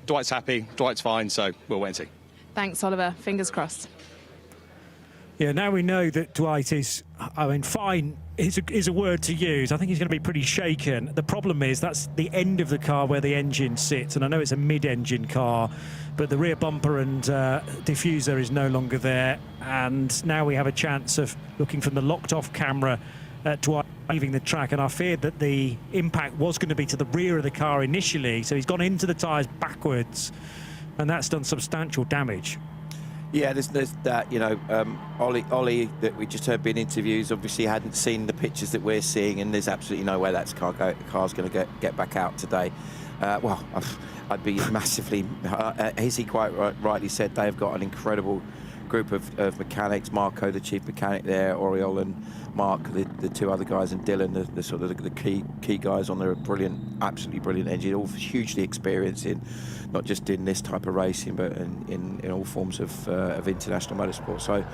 Dwight's happy, Dwight's fine, so we'll wait and see. Thanks, Oliver. Fingers crossed. Yeah, now we know that Dwight is, fine is a word to use. I think he's going to be pretty shaken. The problem is that's the end of the car where the engine sits, and I know it's a mid-engine car, but the rear bumper and diffuser is no longer there, and now we have a chance of looking from the locked-off camera at Dwight leaving the track, and I feared that the impact was going to be to the rear of the car initially, so he's gone into the tyres backwards, and that's done substantial damage. Yeah, there's that, Ollie that we just heard being interviews obviously hadn't seen the pictures that we're seeing, and there's absolutely no way that car's going to get back out today. I'd be massively, as he quite rightly said, they've got an incredible group of mechanics. Marco, the chief mechanic there, Oriol and Mark, the two other guys, and Dylan, the sort of the key guys on their absolutely brilliant engine, all hugely experienced in not just in this type of racing, but in all forms of international motorsport. So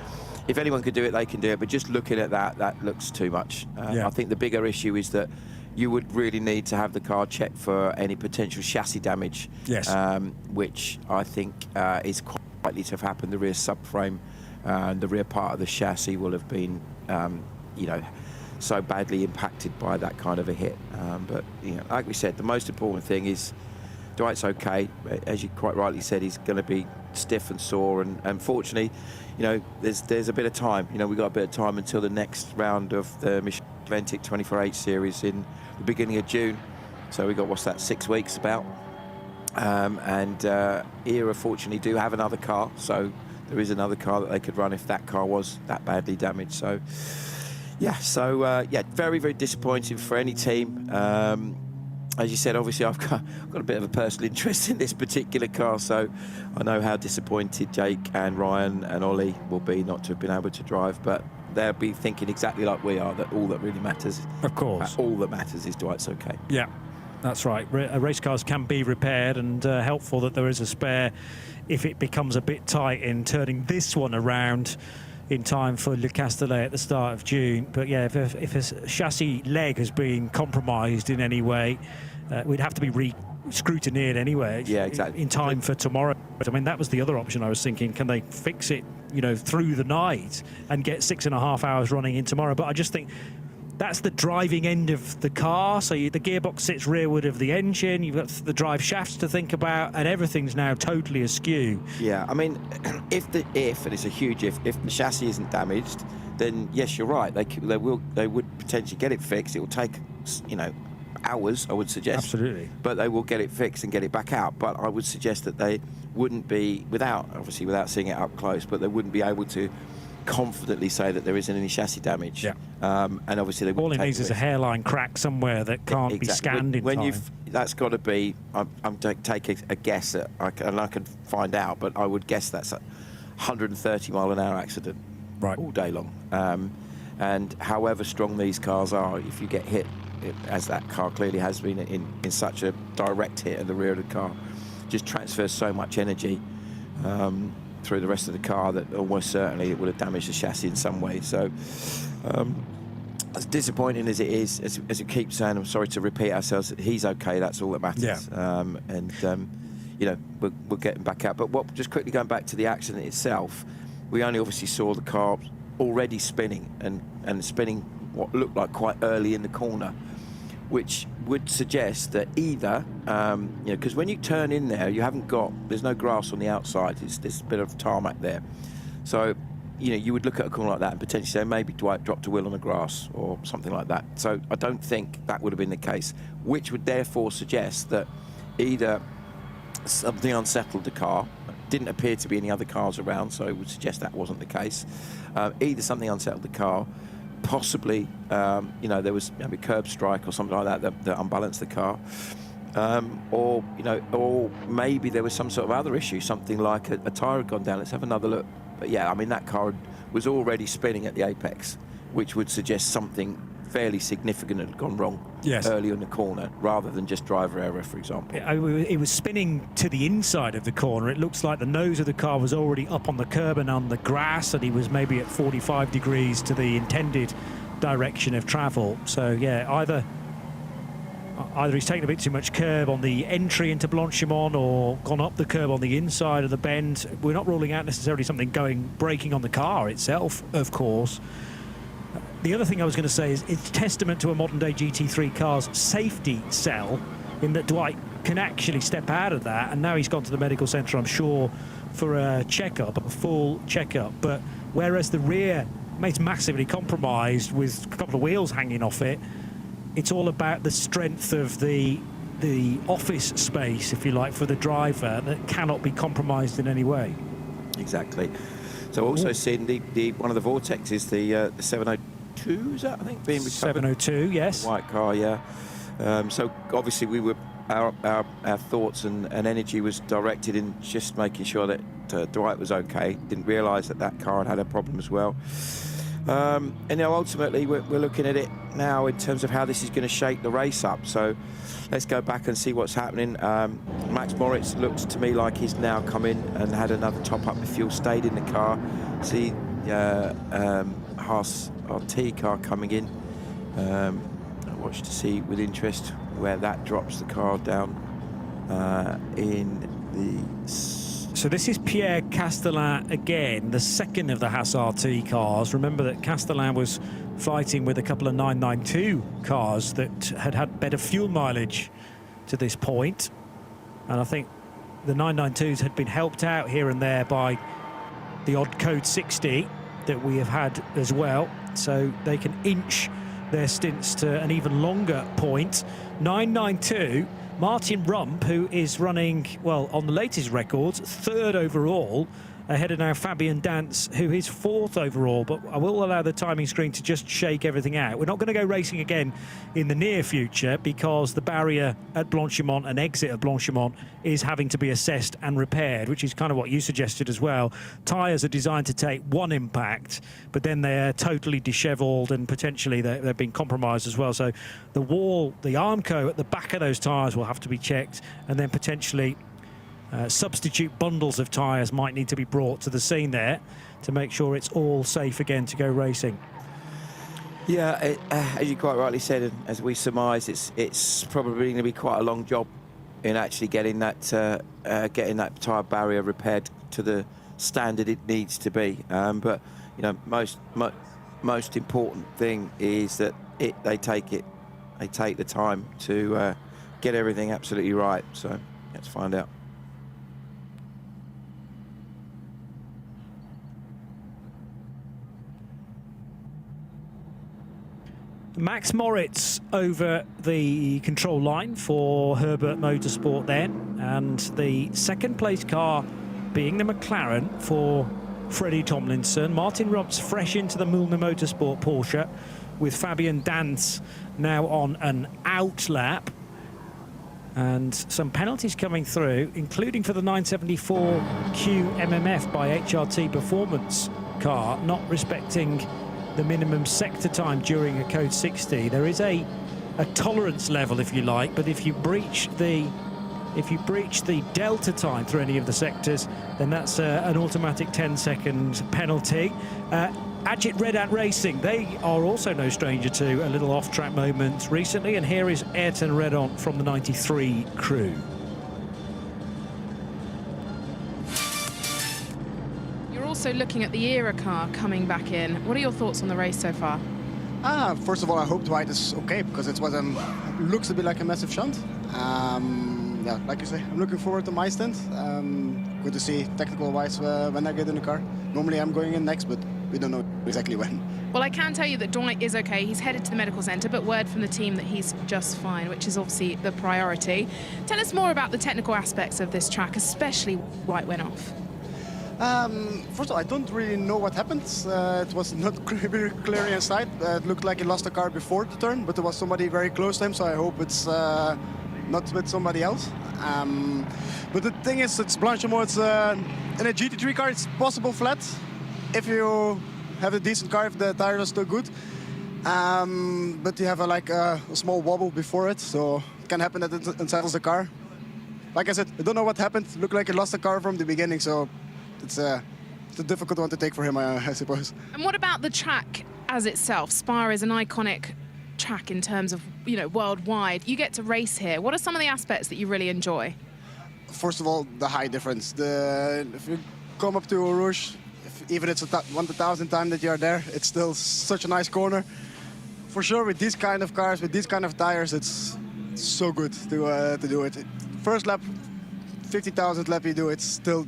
if anyone could do it, they can do it. But just looking at that looks too much. I think the bigger issue is that you would really need to have the car checked for any potential chassis damage. Yes. Which I think is quite likely to have happened. The rear subframe and the rear part of the chassis will have been so badly impacted by that kind of a hit. But like we said, the most important thing is Dwight's okay. As you quite rightly said, he's going to be stiff and sore, and fortunately, there's a bit of time. We've got a bit of time until the next round of the Michelin Creventic 24H series in the beginning of June. So we've got, 6 weeks about. And Era fortunately do have another car, so there is another car that they could run if that car was that badly damaged. So very, very disappointing for any team. As you said, obviously I've got a bit of a personal interest in this particular car, so I know how disappointed Jake and Ryan and Ollie will be not to have been able to drive, but they'll be thinking exactly like we are, that all that really matters, of course, all that matters is Dwight's okay. Yeah, that's right. Race cars can be repaired, and helpful that there is a spare if it becomes a bit tight in turning this one around in time for Le Castellet at the start of June. But yeah, if a chassis leg has been compromised in any way, we'd have to be re-scrutinized anyway. Yeah, exactly. In time for tomorrow. I mean, that was the other option I was thinking. Can they fix it, through the night and get 6.5 hours running in tomorrow? But I just think that's the driving end of the car. So the gearbox sits rearward of the engine. You've got the drive shafts to think about, and everything's now totally askew. Yeah, I mean, if and it's a huge if the chassis isn't damaged, then yes, you're right. They would potentially get it fixed. It will take, you know, hours, I would suggest. Absolutely. But they will get it fixed and get it back out. But I would suggest that they wouldn't be, without seeing it up close, but they wouldn't be able to confidently say that there isn't any chassis damage. Yeah. And obviously they all it needs is a hairline crack somewhere that can't be scanned in time. That's got to be, I'm taking a guess at, and I can find out, but I would guess that's a 130 mile an hour accident all day long. And however strong these cars are, if you get hit, as that car clearly has been in such a direct hit at the rear of the car, just transfers so much energy through the rest of the car that almost certainly it would have damaged the chassis in some way. So as disappointing as it is, as you keep saying, I'm sorry to repeat ourselves, that he's okay, that's all that matters. Yeah. You know, we'll get him back out. But just quickly going back to the accident itself, we only obviously saw the car already spinning and spinning what looked like quite early in the corner, which would suggest that either, you know, because when you turn in there, there's no grass on the outside, there's a bit of tarmac there. So, you know, you would look at a corner like that and potentially say maybe Dwight dropped a wheel on the grass or something like that. So I don't think that would have been the case, which would therefore suggest that either something unsettled the car. Didn't appear to be any other cars around, so it would suggest that wasn't the case. Either something unsettled the car, possibly, you know, there was maybe a curb strike or something like that unbalanced the car, or, you know, or maybe there was some sort of other issue, something like a tyre had gone down. Let's have another look. But yeah, I mean, that car was already spinning at the apex, which would suggest something fairly significant had gone wrong early in the corner, rather than just driver error, for example. It was spinning to the inside of the corner. It looks like the nose of the car was already up on the curb and on the grass, and he was maybe at 45 degrees to the intended direction of travel. So yeah, either he's taken a bit too much curb on the entry into Blanchimont or gone up the curb on the inside of the bend. We're not ruling out necessarily something breaking on the car itself, of course. The other thing I was going to say is it's testament to a modern-day GT3 car's safety cell, in that Dwight can actually step out of that, and now he's gone to the medical centre, I'm sure, for a checkup, a full checkup. But whereas the rear is massively compromised with a couple of wheels hanging off it, it's all about the strength of the office space, if you like, for the driver that cannot be compromised in any way. Exactly. So also seeing one of the Vortexes, the 702, is that, I think, being recovered? 702, yes. White car, yeah. So obviously our thoughts and energy was directed in just making sure that Dwight was okay. Didn't realise that car had a problem as well. And you know, ultimately we're looking at it now in terms of how this is going to shake the race up. So let's go back and see what's happening. Max Moritz looks to me like he's now come in and had another top up. The fuel stayed in the car. See Haas RT car coming in. I watch to see with interest where that drops the car down in the... So this is Pierre Castellan again, the second of the Haas RT cars. Remember that Castellan was fighting with a couple of 992 cars that had better fuel mileage to this point. And I think the 992s had been helped out here and there by the odd Code 60 that we have had as well. So they can inch their stints to an even longer point. 992... Martin Rump, who is running, well, on the latest records, third overall, ahead of now Fabian Dance, who is fourth overall. But I will allow the timing screen to just shake everything out. We're not going to go racing again in the near future because the barrier at Blanchimont and exit at Blanchimont is having to be assessed and repaired, which is kind of what you suggested as well. Tyres are designed to take one impact, but then they're totally dishevelled and potentially they've been compromised as well. So the wall, the Armco at the back of those tyres will have to be checked, and then potentially substitute bundles of tyres might need to be brought to the scene there to make sure it's all safe again to go racing. Yeah, as you quite rightly said, and as we surmise, it's probably going to be quite a long job in actually getting that tyre barrier repaired to the standard it needs to be. But you know, most important thing is that they take the time to get everything absolutely right. So let's find out. Max Moritz over the control line for Herbert Motorsport then, and the second place car being the McLaren for Freddie Tomlinson. Martin Rupps fresh into the Mühlner Motorsport Porsche, with Fabian Dance now on an out lap. And some penalties coming through, including for the 974 QMMF by HRT Performance car, not respecting the minimum sector time during a code 60. There is a tolerance level, if you like, but if you breach the delta time through any of the sectors, then that's an automatic 10-second penalty. Ajit Redant Racing, they are also no stranger to a little off-track moment recently, and here is Ayrton Redant from the 93 crew. Also looking at the ERA car coming back in. What are your thoughts on the race so far? First of all, I hope Dwight is okay, because it was looks a bit like a massive shunt. Yeah, like you say, I'm looking forward to my stint. Good to see technical-wise when I get in the car. Normally I'm going in next, but we don't know exactly when. Well, I can tell you that Dwight is okay. He's headed to the medical centre, but word from the team that he's just fine, which is obviously the priority. Tell us more about the technical aspects of this track, especially Dwight went off. First of all, I don't really know what happened. It was not very clear inside. It looked like he lost the car before the turn, but there was somebody very close to him, so I hope it's not with somebody else. But the thing is, it's Blanchimont. It's in a GT3 car, it's possible flat if you have a decent car, if the tires are still good. But you have a small wobble before it, so it can happen that it unsettles the car. Like I said, I don't know what happened. It looked like he lost the car from the beginning, so it's a difficult one to take for him, I suppose. And what about the track as itself? Spa is an iconic track in terms of, worldwide. You get to race here. What are some of the aspects that you really enjoy? First of all, the height difference. If you come up to Eau Rouge, even it's 1,000th time that you are there, it's still such a nice corner. For sure, with these kind of cars, with these kind of tires, it's so good to do it. First lap, 50,000th lap you do, it's still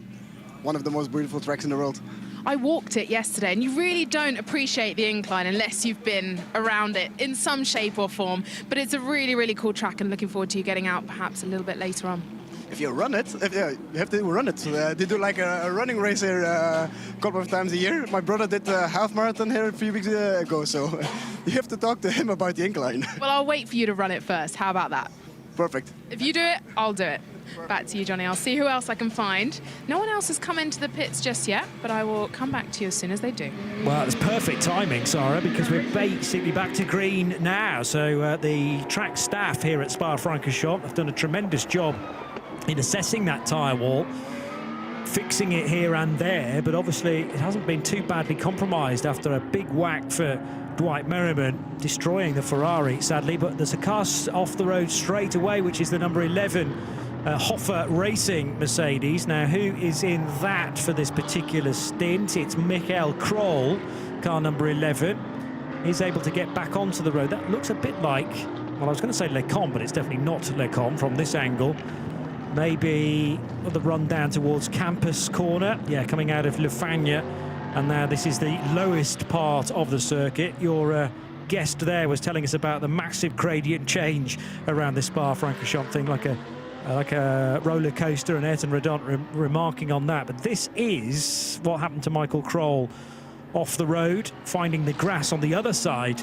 one of the most beautiful tracks in the world. I walked it yesterday, and you really don't appreciate the incline unless you've been around it in some shape or form. But it's a really, really cool track, and looking forward to you getting out perhaps a little bit later on. If you run it, you have to run it. They do like a running race here a couple of times a year. My brother did a half marathon here a few weeks ago, so you have to talk to him about the incline. Well, I'll wait for you to run it first. How about that? Perfect. If you do it, I'll do it. Back to you, Johnny. I'll see who else I can find. No one else has come into the pits just yet, but I will come back to you as soon as they do. Well, it's perfect timing, Sarah, because we're basically back to green now. So the track staff here at SPA-FRANCORCHAMPS have done a tremendous job in assessing that tyre wall, fixing it here and there, but obviously it hasn't been too badly compromised after a big whack for Dwight Merriman, destroying the Ferrari, sadly. But there's a car off the road straight away, which is the number 11 Hoffer Racing Mercedes. Now, who is in that for this particular stint? It's Michael Kroll, car number 11. He's able to get back onto the road. That looks a bit like, well, I was going to say Lecombe, but it's definitely not Lecombe from this angle. Maybe the run down towards Campus Corner. Yeah, coming out of Le Fagnes. And now this is the lowest part of the circuit. Your guest there was telling us about the massive gradient change around this Spa-Francorchamps thing, like a roller coaster, and Ayrton Redant remarking on that. But this is what happened to Michael Kroll off the road, finding the grass on the other side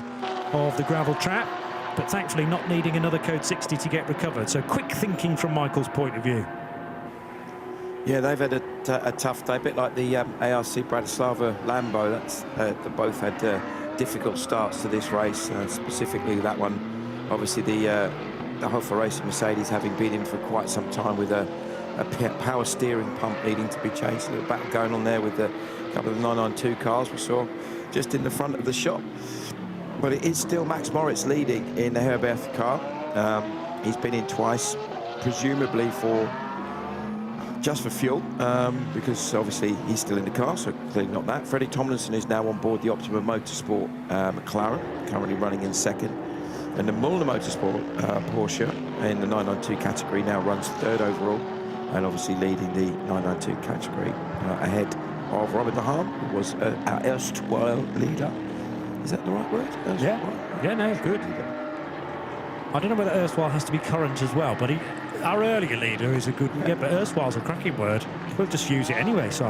of the gravel trap, but thankfully not needing another code 60 to get recovered. So quick thinking from Michael's point of view. Yeah, they've had a tough day, a bit like the ARC Bratislava Lambo. They both had difficult starts to this race, specifically that one. Obviously, the Hoffer Racing Mercedes, having been in for quite some time with a power steering pump needing to be changed. A little battle going on there with a couple of the 992 cars we saw just in the front of the shop. But it is still Max Moritz leading in the Herbert car. He's been in twice, presumably for just for fuel, because obviously he's still in the car, so clearly not that. Freddie Tomlinson is now on board the Optima Motorsport McLaren, currently running in second. And the Mulliner Motorsport Porsche in the 992 category now runs third overall, and obviously leading the 992 category ahead of Robert de Haan, who was our erstwhile leader. Is that the right word? Yeah, no, good. I don't know whether erstwhile has to be current as well, but our earlier leader is a good... Yeah, but erstwhile's a cracking word. We'll just use it anyway, Si.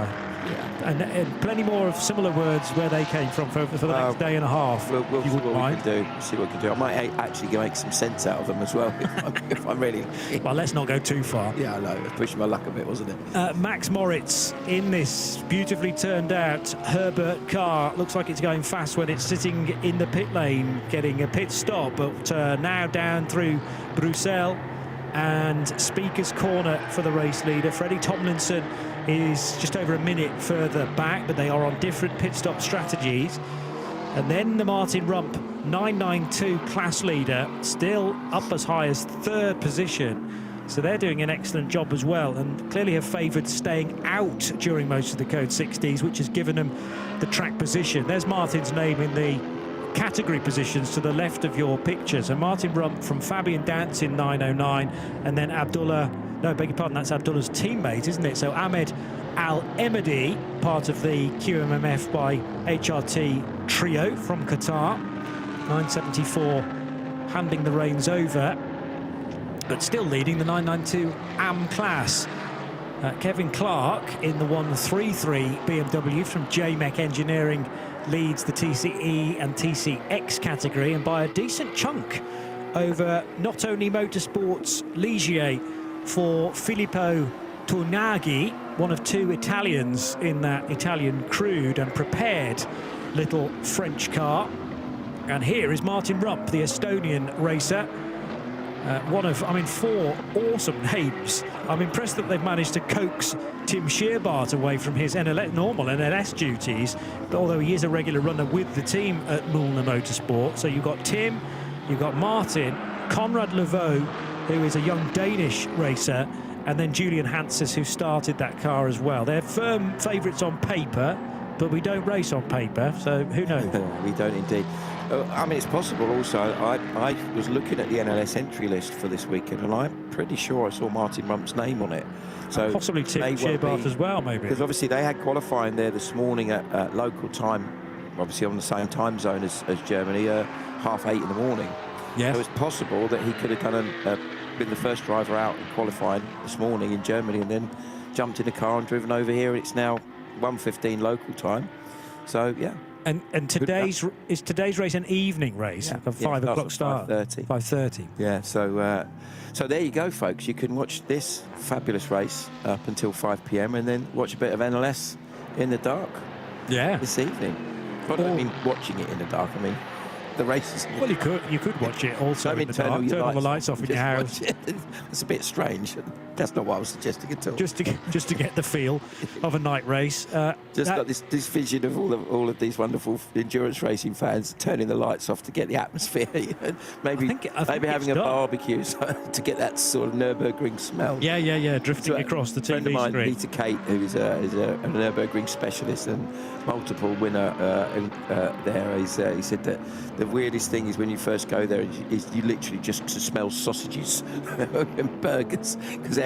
And plenty more of similar words where they came from for the next day and a half. We'll see what we can do. See what we can do. I might actually make some sense out of them as well, if I'm really... Well, let's not go too far. Yeah, I know. Pushed my luck a bit, wasn't it? Max Moritz in this beautifully turned out Herbert car. Looks like it's going fast when it's sitting in the pit lane, getting a pit stop, but now down through Bruxelles and Speaker's Corner for the race leader. Freddie Tomlinson is just over a minute further back, but they are on different pit stop strategies. And then the Martin Rump 992 class leader, still up as high as third position. So they're doing an excellent job as well, and clearly have favoured staying out during most of the Code 60s, which has given them the track position. There's Martin's name in the category positions to the left of your picture. So Martin Rump from Fabian Dance in 909, and then beg your pardon, that's Abdullah's teammate, isn't it? So Ahmed Al-Emedi, part of the QMMF by HRT trio from Qatar. 974 handing the reins over, but still leading the 992 AM class. Kevin Clark in the 133 BMW from JMEC Engineering leads the TCE and TCX category, and by a decent chunk over not only Motorsports Ligier for Filippo Tornaghi, one of two Italians in that Italian crewed and prepared little French car. And here is Martin Rump, the Estonian racer. One of, four awesome names. I'm impressed that they've managed to coax Tim Shearbart away from his normal NLS duties, but although he is a regular runner with the team at Mulliner Motorsport. So you've got Tim, you've got Martin, Conrad Levaux, who is a young Danish racer, and then Julian Hanses, who started that car as well. They're firm favourites on paper, but we don't race on paper, so who knows? We don't indeed. It's possible also. I was looking at the NLS entry list for this weekend, and I'm pretty sure I saw Martin Rump's name on it. So possibly Tim Shearbart as well, maybe. Because obviously they had qualifying there this morning at local time, obviously on the same time zone as Germany, 8:30 in the morning. Yes. So it's possible that he could have been the first driver out in qualifying this morning in Germany, and then jumped in a car and driven over here. It's now 1:15 local time. So, yeah. And today's race an evening race, like a 5 o'clock start. 5:30. Yeah, so there you go, folks. You can watch this fabulous race up until 5 p.m. and then watch a bit of NLS in the dark. Yeah. This evening. But I mean, watching it in the dark. I mean, the races. Well, you could watch it also in the dark. Turn all the lights off in your house. It's a bit strange. That's not what I was suggesting at all. Just to get the feel of a night race. Got this vision of all of these wonderful endurance racing fans turning the lights off to get the atmosphere. Maybe having a barbecue to get that sort of Nürburgring smell. Yeah. Drifting across the TV screen. A friend of mine, screen. Peter Kate, who is a Nürburgring specialist and multiple winner there. He said that the weirdest thing is when you first go there is you literally just smell sausages and burgers, because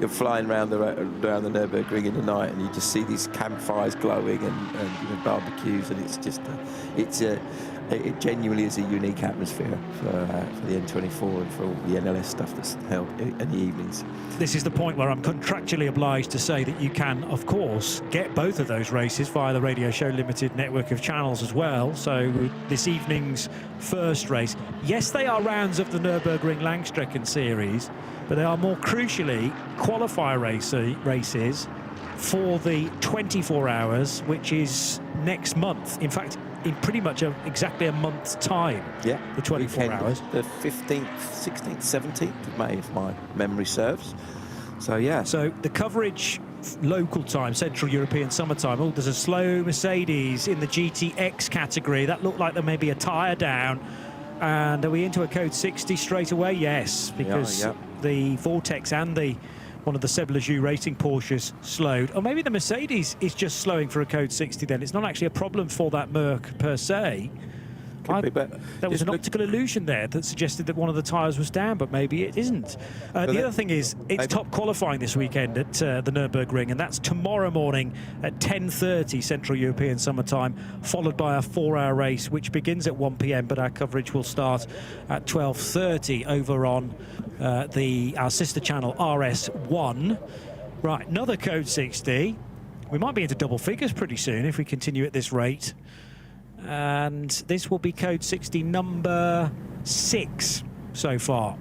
you're flying around the Nürburgring in the night and you just see these campfires glowing and barbecues, and it's just it genuinely is a unique atmosphere for the N24 and for all the NLS stuff that's held in the evenings. This is the point where I'm contractually obliged to say that you can, of course, get both of those races via the Radio Show Limited network of channels as well. So this evening's first race, yes, they are rounds of the Nürburgring Langstrecken series, but they are more crucially qualifier races for the 24 hours, which is next month. In fact, in pretty much exactly a month's time. Yeah, the 24 hours. The 15th, 16th, 17th of May, if my memory serves. So, yeah. So the coverage local time, Central European summertime. Oh, there's a slow Mercedes in the GTX category. That looked like there may be a tyre down. And are we into a Code 60 straight away? Yes, because the Vortex and the one of the Seb Lejeune Racing Porsches slowed. Or maybe the Mercedes is just slowing for a code 60 then. It's not actually a problem for that Merc per se. There was an optical illusion there that suggested that one of the tyres was down, but maybe it isn't. The other thing is, it's top qualifying this weekend at the Nürburgring, and that's tomorrow morning at 10:30 Central European Summer Time, followed by a 4-hour race, which begins at 1 p.m, but our coverage will start at 12:30 over on our sister channel RS1. Right, another code 60. We might be into double figures pretty soon if we continue at this rate. And this will be code 60 number 6 so far.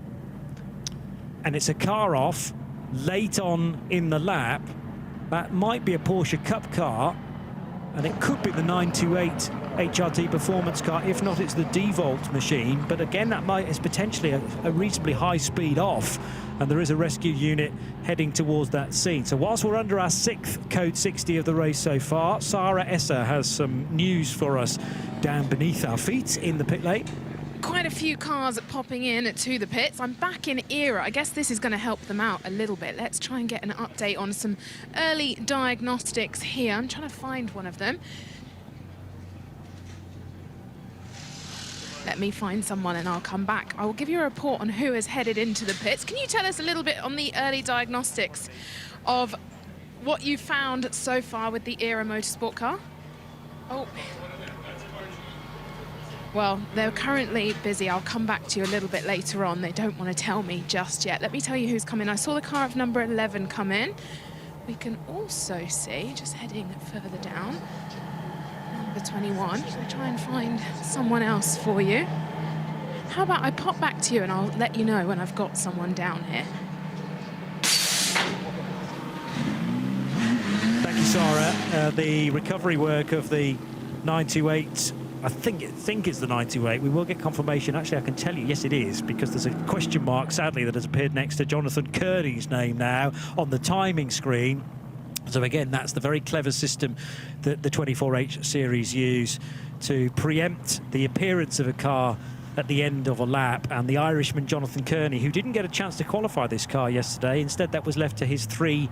And it's a car off late on in the lap. That might be a Porsche Cup car, and it could be the 928 HRT performance car. If not, it's the D-Volt machine. But again, that is potentially a reasonably high speed off, and there is a rescue unit heading towards that scene. So whilst we're under our 6th code 60 of the race so far, Sarah Esser has some news for us down beneath our feet in the pit lane. Quite a few cars popping in to the pits. I'm back in era. I guess this is going to help them out a little bit. Let's try and get an update on some early diagnostics here. I'm trying to find one of them. Let me find someone and I'll come back. I will give you a report on who has headed into the pits. Can you tell us a little bit on the early diagnostics of what you found so far with the Era Motorsport car? Oh. Well, they're currently busy. I'll come back to you a little bit later on. They don't want to tell me just yet. Let me tell you who's come in. I saw the car of number 11 come in. We can also see, just heading further down, number 21. I'll try and find someone else for you. How about I pop back to you and I'll let you know when I've got someone down here. Thank you, Sarah. The recovery work of the 928, I think it's the 928. We will get confirmation. Actually, I can tell you, yes, it is, because there's a question mark, sadly, that has appeared next to Jonathan Kearney's name now on the timing screen. So again, that's the very clever system that the 24H series use to preempt the appearance of a car at the end of a lap. And the Irishman Jonathan Kearney, who didn't get a chance to qualify this car yesterday, instead that was left to his 3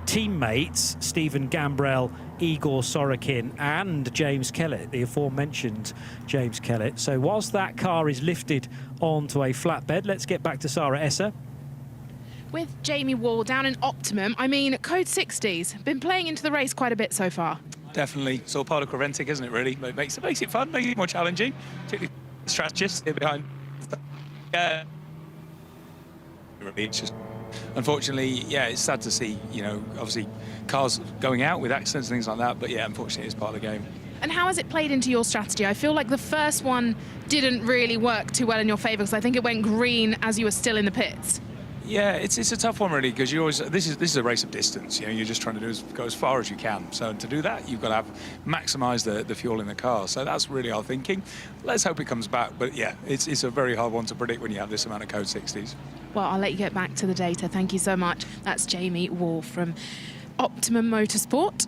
teammates, Stephen Gambrell, Igor Sorokin and James Kellett, the aforementioned James Kellett. So whilst that car is lifted onto a flatbed, let's get back to Sarah Esser. With Jamie Wall down in Optimum, I mean, code 60s, been playing into the race quite a bit so far. Definitely. It's all part of Creventic, isn't it, really? It makes it fun, makes it more challenging, particularly strategists here behind. Yeah. It's just, unfortunately, yeah, it's sad to see, you know, obviously cars going out with accidents and things like that, but yeah, unfortunately it's part of the game. And how has it played into your strategy? I feel like the first one didn't really work too well in your favour, because I think it went green as you were still in the pits. Yeah, it's a tough one really, because you always this is a race of distance. You know, you're just trying to go as far as you can. So to do that, you've got to maximise the fuel in the car. So that's really our thinking. Let's hope it comes back. But yeah, it's a very hard one to predict when you have this amount of code 60s. Well, I'll let you get back to the data. Thank you so much. That's Jamie Wall from Optimum Motorsport.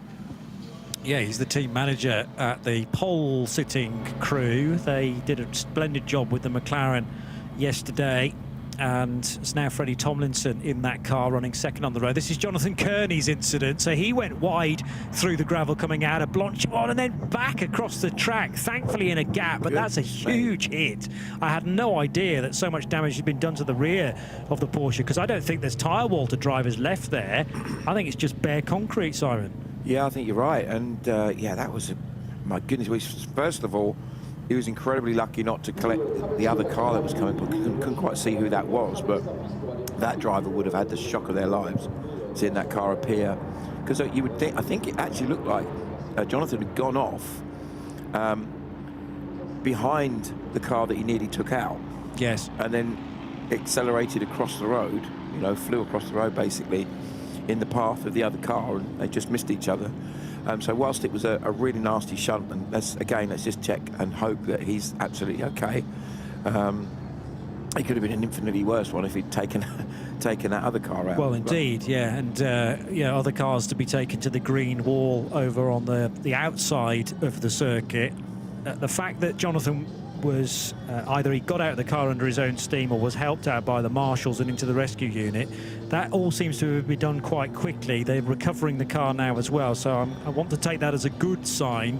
Yeah, he's the team manager at the pole-sitting crew. They did a splendid job with the McLaren yesterday. And it's now Freddie Tomlinson in that car running second on the road. This is Jonathan Kearney's incident. So he went wide through the gravel coming out of Blanchard and then back across the track, thankfully in a gap. But that's a huge hit. I had no idea that so much damage had been done to the rear of the Porsche, because I don't think there's tyre wall to drivers left there. I think it's just bare concrete, Simon. Yeah, I think you're right. And yeah, that was, my goodness, first of all, he was incredibly lucky not to collect the other car that was coming, but couldn't quite see who that was. But that driver would have had the shock of their lives seeing that car appear. Because you would think, I think it actually looked like Jonathan had gone off behind the car that he nearly took out. Yes. And then accelerated across the road, you know, flew across the road basically in the path of the other car, and they just missed each other. So whilst it was a really nasty shunt, and let's just check and hope that he's absolutely okay. It could have been an infinitely worse one if he'd taken that other car out. Well, indeed, yeah, and yeah, other cars to be taken to the green wall over on the outside of the circuit. The fact that Jonathan was either he got out of the car under his own steam or was helped out by the marshals and into the rescue unit. That all seems to be done quite quickly. They're recovering the car now as well, so I want to take that as a good sign.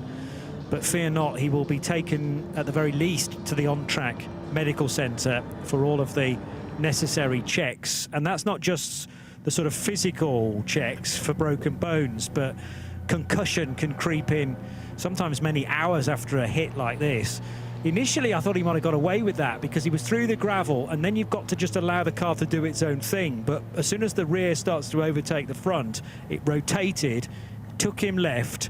But fear not, he will be taken at the very least to the on-track medical centre for all of the necessary checks. And that's not just the sort of physical checks for broken bones, but concussion can creep in sometimes many hours after a hit like this. Initially, I thought he might have got away with that because he was through the gravel, and then you've got to just allow the car to do its own thing. But as soon as the rear starts to overtake the front, it rotated, took him left,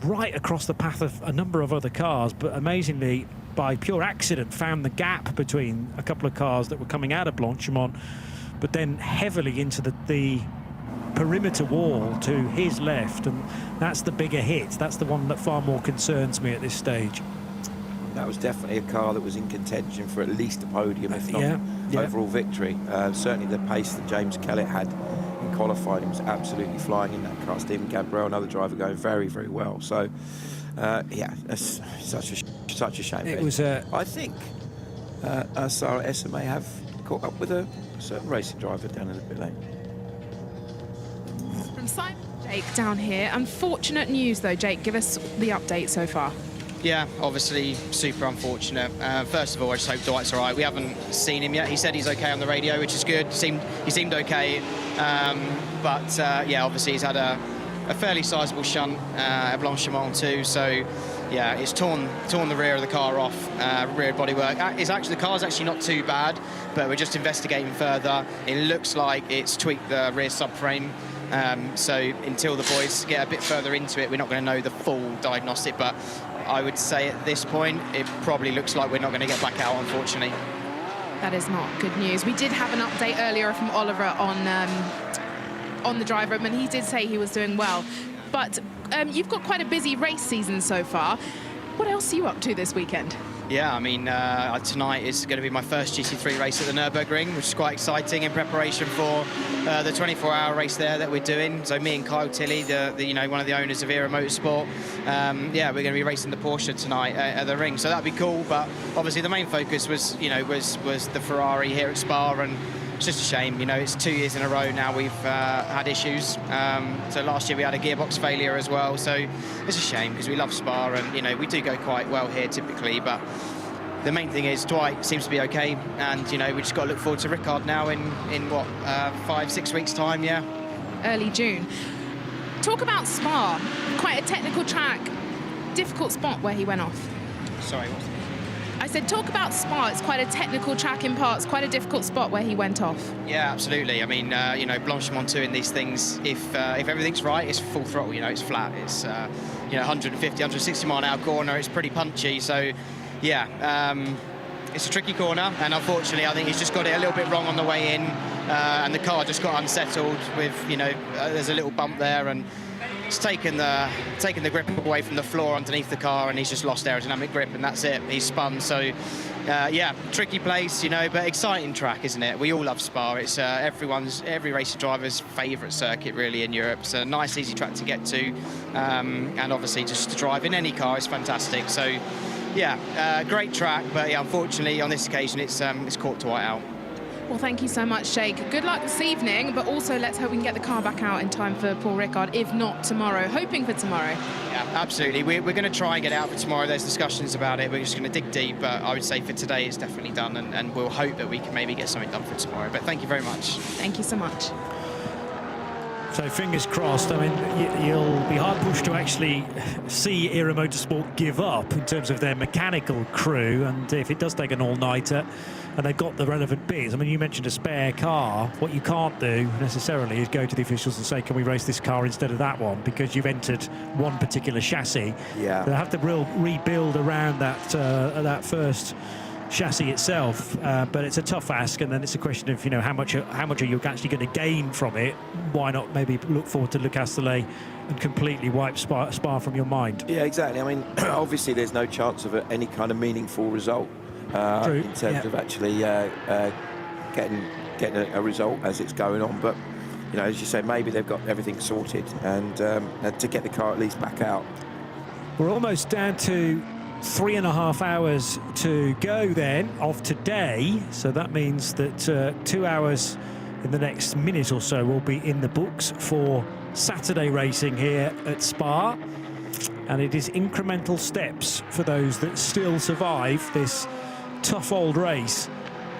right across the path of a number of other cars, but amazingly, by pure accident, found the gap between a couple of cars that were coming out of Blanchimont, but then heavily into the perimeter wall to his left, and that's the bigger hit. That's the one that far more concerns me at this stage. That was definitely a car that was in contention for at least a podium, if not overall victory. Certainly the pace that James Kellett had in qualifying, he was absolutely flying in that car. Stephen Gabriel, another driver, going very, very well. So, yeah, that's such a shame. It was I think Sarah SMA have caught up with a certain racing driver down in the pit lane. From Simon Jake down here. Unfortunate news, though, Jake. Give us the update so far. Yeah, obviously super unfortunate. First of all, I just hope Dwight's all right. We haven't seen him yet. He said he's okay on the radio, which is good. He seemed okay. But yeah, obviously he's had a fairly sizable shunt at Blanchimont too. So yeah, it's torn the rear of the car off, rear bodywork. The car's actually not too bad, but we're just investigating further. It looks like it's tweaked the rear subframe. So until the boys get a bit further into it, we're not going to know the full diagnostic, but I would say at this point, it probably looks like we're not going to get back out, unfortunately. That is not good news. We did have an update earlier from Oliver on the driver, and he did say he was doing well. But you've got quite a busy race season so far. What else are you up to this weekend? Yeah, I mean, tonight is going to be my first GT3 race at the Nürburgring, which is quite exciting in preparation for the 24-hour race there that we're doing. So me and Kyle Tilley, one of the owners of Era Motorsport, yeah, we're going to be racing the Porsche tonight at the ring. So that'd be cool. But obviously the main focus was the Ferrari here at Spa, and it's just a shame. It's 2 years in a row now we've had issues. So last year we had a gearbox failure as well. So it's a shame because we love Spa, and we do go quite well here typically. But the main thing is Dwight seems to be okay, and we just got to look forward to Ricard now in what 5-6 weeks time. Yeah, early June. Talk about Spa. Quite a technical track, difficult spot where he went off. Sorry. I said, talk about Spa. It's quite a technical track in parts, quite a difficult spot where he went off. Yeah, absolutely. I mean, Blanchimont 2 in these things, if everything's right, it's full throttle. It's flat. It's 150, 160 mile an hour corner. It's pretty punchy. So, yeah, it's a tricky corner, and unfortunately, I think he's just got it a little bit wrong on the way in, and the car just got unsettled with, there's a little bump there, and it's taken the grip away from the floor underneath the car, and he's just lost aerodynamic grip, and that's it. He's spun. So, yeah, tricky place, but exciting track, isn't it? We all love Spa. It's every racer driver's favourite circuit, really, in Europe. It's a nice, easy track to get to, and obviously just to drive in any car is fantastic. So, yeah, great track, but yeah, unfortunately on this occasion it's caught Dwight out. Well, thank you so much, Jake. Good luck this evening, but also let's hope we can get the car back out in time for Paul Ricard, if not tomorrow. Hoping for tomorrow. Yeah, absolutely. We're going to try and get it out for tomorrow. There's discussions about it. We're just going to dig deep, but I would say for today it's definitely done, and we'll hope that we can maybe get something done for tomorrow. But thank you very much. Thank you so much. So fingers crossed. I mean, you'll be hard pushed to actually see Era Motorsport give up in terms of their mechanical crew, and if it does take an all-nighter and they've got the relevant bits. I mean, you mentioned a spare car. What you can't do necessarily is go to the officials and say, can we race this car instead of that one, because you've entered one particular chassis. Yeah, they'll have to rebuild around that first chassis itself, but it's a tough ask, and then it's a question of how much are you actually going to gain from it. Why not maybe look forward to Le Castellet and completely wipe Spa from your mind? Yeah, exactly. I mean, obviously there's no chance of any kind of meaningful result in terms of actually getting a result as it's going on, but as you say, maybe they've got everything sorted, and to get the car at least back out. We're almost down to 3.5 hours to go then of today. So that means that 2 hours in the next minute or so will be in the books for Saturday racing here at Spa. And it is incremental steps for those that still survive this tough old race.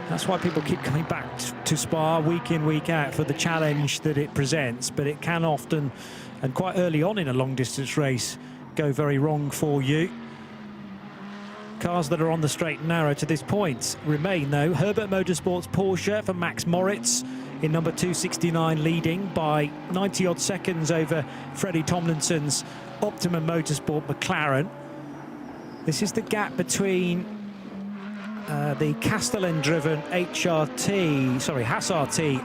That's why people keep coming back to Spa week in, week out for the challenge that it presents. But it can often, and quite early on in a long distance race, go very wrong for you. Cars that are on the straight and narrow to this point remain, though. Herbert Motorsports Porsche for Max Moritz in number 269, leading by 90-odd seconds over Freddie Tomlinson's Optimum Motorsport McLaren. This is the gap between the Castellan-driven Hassart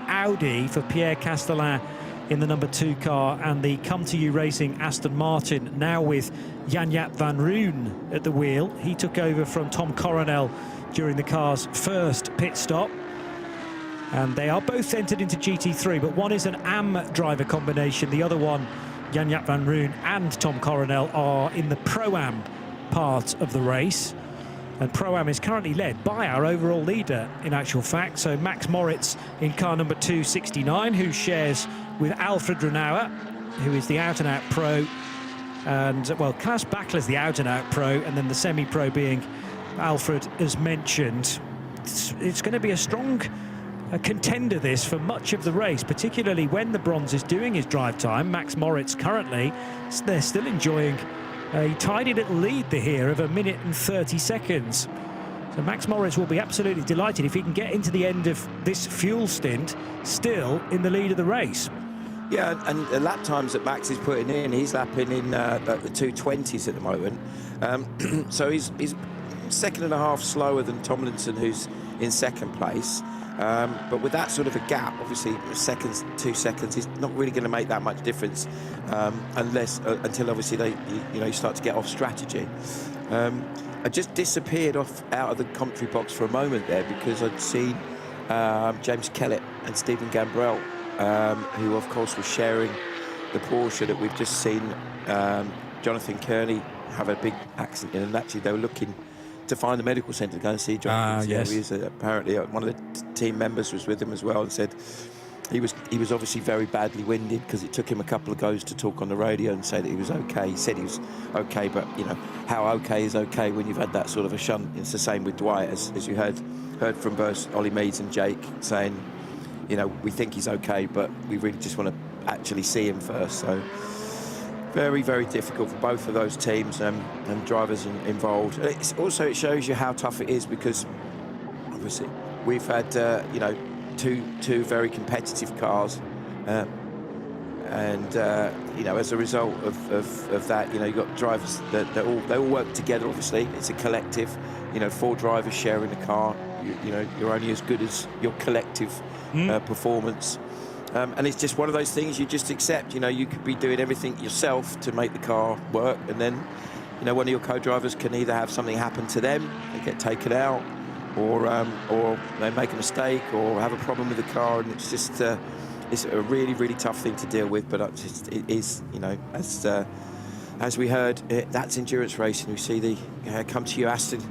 Audi for Pierre Castellan in the number 2 car, and the Come To You Racing Aston Martin, now with Jan-Jaap van Roon at the wheel. He took over from Tom Coronel during the car's first pit stop. And they are both entered into GT3, but one is an AM driver combination. The other one, Jan-Jaap van Roon and Tom Coronel, are in the Pro-Am part of the race. And Pro-Am is currently led by our overall leader, in actual fact. So Max Moritz in car number 269, who shares with Alfred Renauer, who is the out-and-out pro. And, well, Klaus Bachler's the out-and-out pro, and then the semi-pro being Alfred, as mentioned. It's going to be a strong contender, this, for much of the race, particularly when the bronze is doing his drive time. Max Moritz currently, they're still enjoying a tidy little lead here of 1 minute and 30 seconds. So Max Moritz will be absolutely delighted if he can get into the end of this fuel stint still in the lead of the race. Yeah, and the lap times that Max is putting in, he's lapping in the 220s at the moment. So he's 1.5 seconds slower than Tomlinson, who's in second place. But with that sort of a gap, obviously 2 seconds is not really going to make that much difference until obviously you start to get off strategy. I just disappeared out of the commentary box for a moment there because I'd seen James Kellett and Stephen Gambrell, who of course was sharing the Porsche that we've just seen Jonathan Kearney have a big accident in, and actually they were looking to find the medical centre to go and see Jonathan. Yes. Apparently one of the team members was with him as well and said he was obviously very badly winded because it took him a couple of goes to talk on the radio and say that he was okay. He said he was okay, but how okay is okay when you've had that sort of a shunt? It's the same with Dwight, as you heard from both Ollie Meads and Jake saying, we think he's okay, but we really just want to actually see him first. So very, very difficult for both of those teams and drivers involved. It shows you how tough it is because obviously we've had two very competitive cars, and as a result of that, you've got drivers that they all work together. Obviously, it's a collective. 4 drivers sharing the car. You're only as good as your collective performance. And it's just one of those things you just accept. You could be doing everything yourself to make the car work, and then, one of your co-drivers can either have something happen to them, they get taken out, or they make a mistake or have a problem with the car, and it's just it's a really, really tough thing to deal with. But it is, as we heard, that's endurance racing. We see the Come To You Aston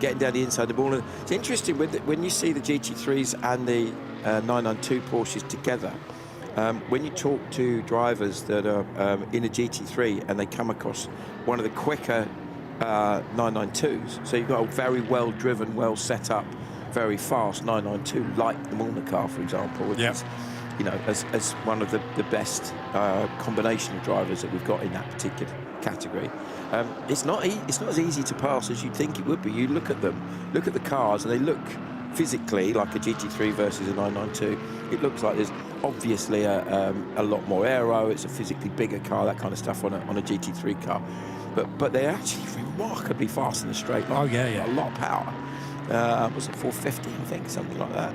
getting down the inside of the ball. And it's interesting when you see the GT3s and the 992 Porsches together. When you talk to drivers that are in a GT3 and they come across one of the quicker 992s, so you've got a very well driven, well set up, very fast 992, like the Milner car, for example, which is, as one of the best combination of drivers that we've got in that particular category. It's not as easy to pass as you'd think it would be. You look at them, look at the cars, and they look physically like a GT3 versus a 992. It looks like there's obviously a lot more aero. It's a physically bigger car, that kind of stuff on a GT3 car. But they're actually remarkably fast in the straight line. Oh yeah. A lot of power. Was it 450? I think something like that.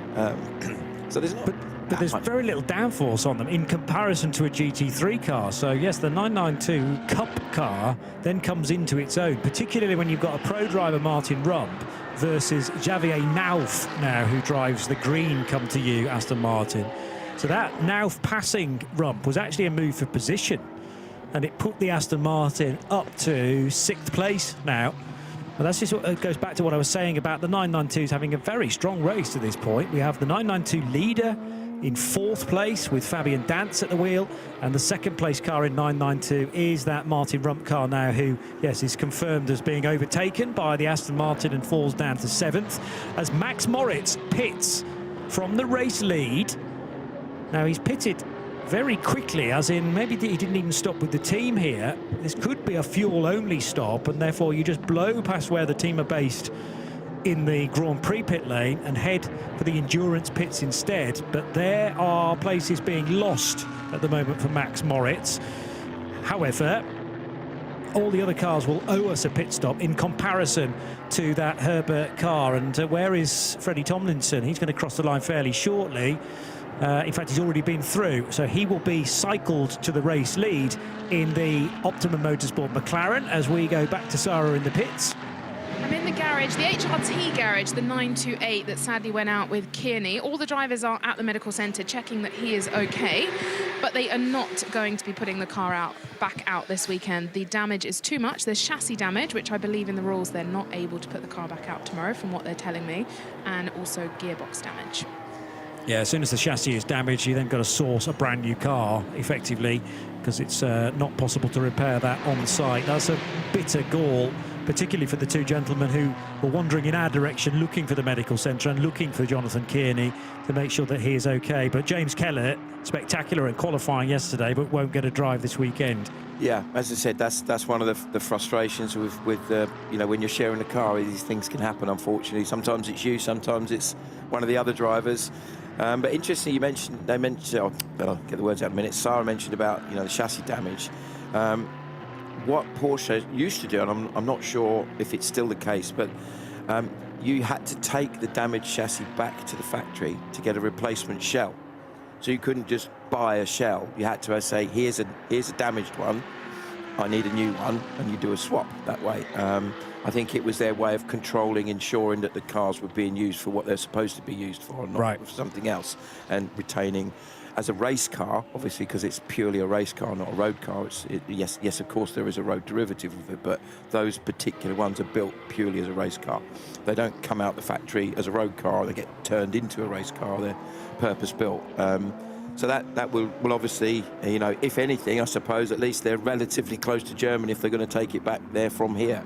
So there's not. But there's very little downforce on them in comparison to a GT3 car. So yes, the 992 Cup car then comes into its own, particularly when you've got a pro driver, Martin Rump, versus Javier Nauf now, who drives the green Come To You Aston Martin. So that Nauf passing Rump was actually a move for position, and it put the Aston Martin up to 6th place now. Well, that's just what goes back to what I was saying about the 992s having a very strong race to this point. We have the 992 leader in 4th place with Fabian Dance at the wheel, and the 2nd place car in 992 is that Martin Rump car now, who, yes, is confirmed as being overtaken by the Aston Martin and falls down to 7th as Max Moritz pits from the race lead. Now, he's pitted very quickly, as in maybe he didn't even stop with the team here. This could be a fuel-only stop, and therefore you just blow past where the team are based in the Grand Prix pit lane and head for the endurance pits instead. But there are places being lost at the moment for Max Moritz. However, all the other cars will owe us a pit stop in comparison to that Herbert car. And where is Freddie Tomlinson? He's going to cross the line fairly shortly. In fact, he's already been through, so he will be cycled to the race lead in the Optimum Motorsport McLaren as we go back to Sarah in the pits. I'm in the garage, the HRT garage, the 928 that sadly went out with Kearney. All the drivers are at the medical centre checking that he is okay, but they are not going to be putting the car back out this weekend. The damage is too much. There's chassis damage, which I believe in the rules they're not able to put the car back out tomorrow, from what they're telling me, and also gearbox damage. Yeah, as soon as the chassis is damaged, you then got to source a brand new car, effectively, because it's not possible to repair that on site. That's a bitter gall, particularly for the two gentlemen who were wandering in our direction, looking for the medical centre and looking for Jonathan Kearney to make sure that he is okay. But James Keller, spectacular in qualifying yesterday, but won't get a drive this weekend. Yeah, as I said, that's one of the frustrations with you know, when you're sharing a car. These things can happen, unfortunately. Sometimes it's you, sometimes it's one of the other drivers. But interesting, they mentioned, I'll get the words out in a minute. Sarah mentioned about, you know, the chassis damage. What Porsche used to do, and I'm not sure if it's still the case, but you had to take the damaged chassis back to the factory to get a replacement shell. So you couldn't just buy a shell. You had to say, here's a damaged one, I need a new one, and you do a swap that way. I think it was their way of controlling, ensuring that the cars were being used for what they're supposed to be used for, not for something else, and retaining. As a race car, obviously, because it's purely a race car, not a road car. Yes, of course, there is a road derivative of it, but those particular ones are built purely as a race car. They don't come out the factory as a road car. They get turned into a race car. They're purpose-built. So that will obviously, you know, if anything, I suppose, at least they're relatively close to Germany if they're going to take it back there from here.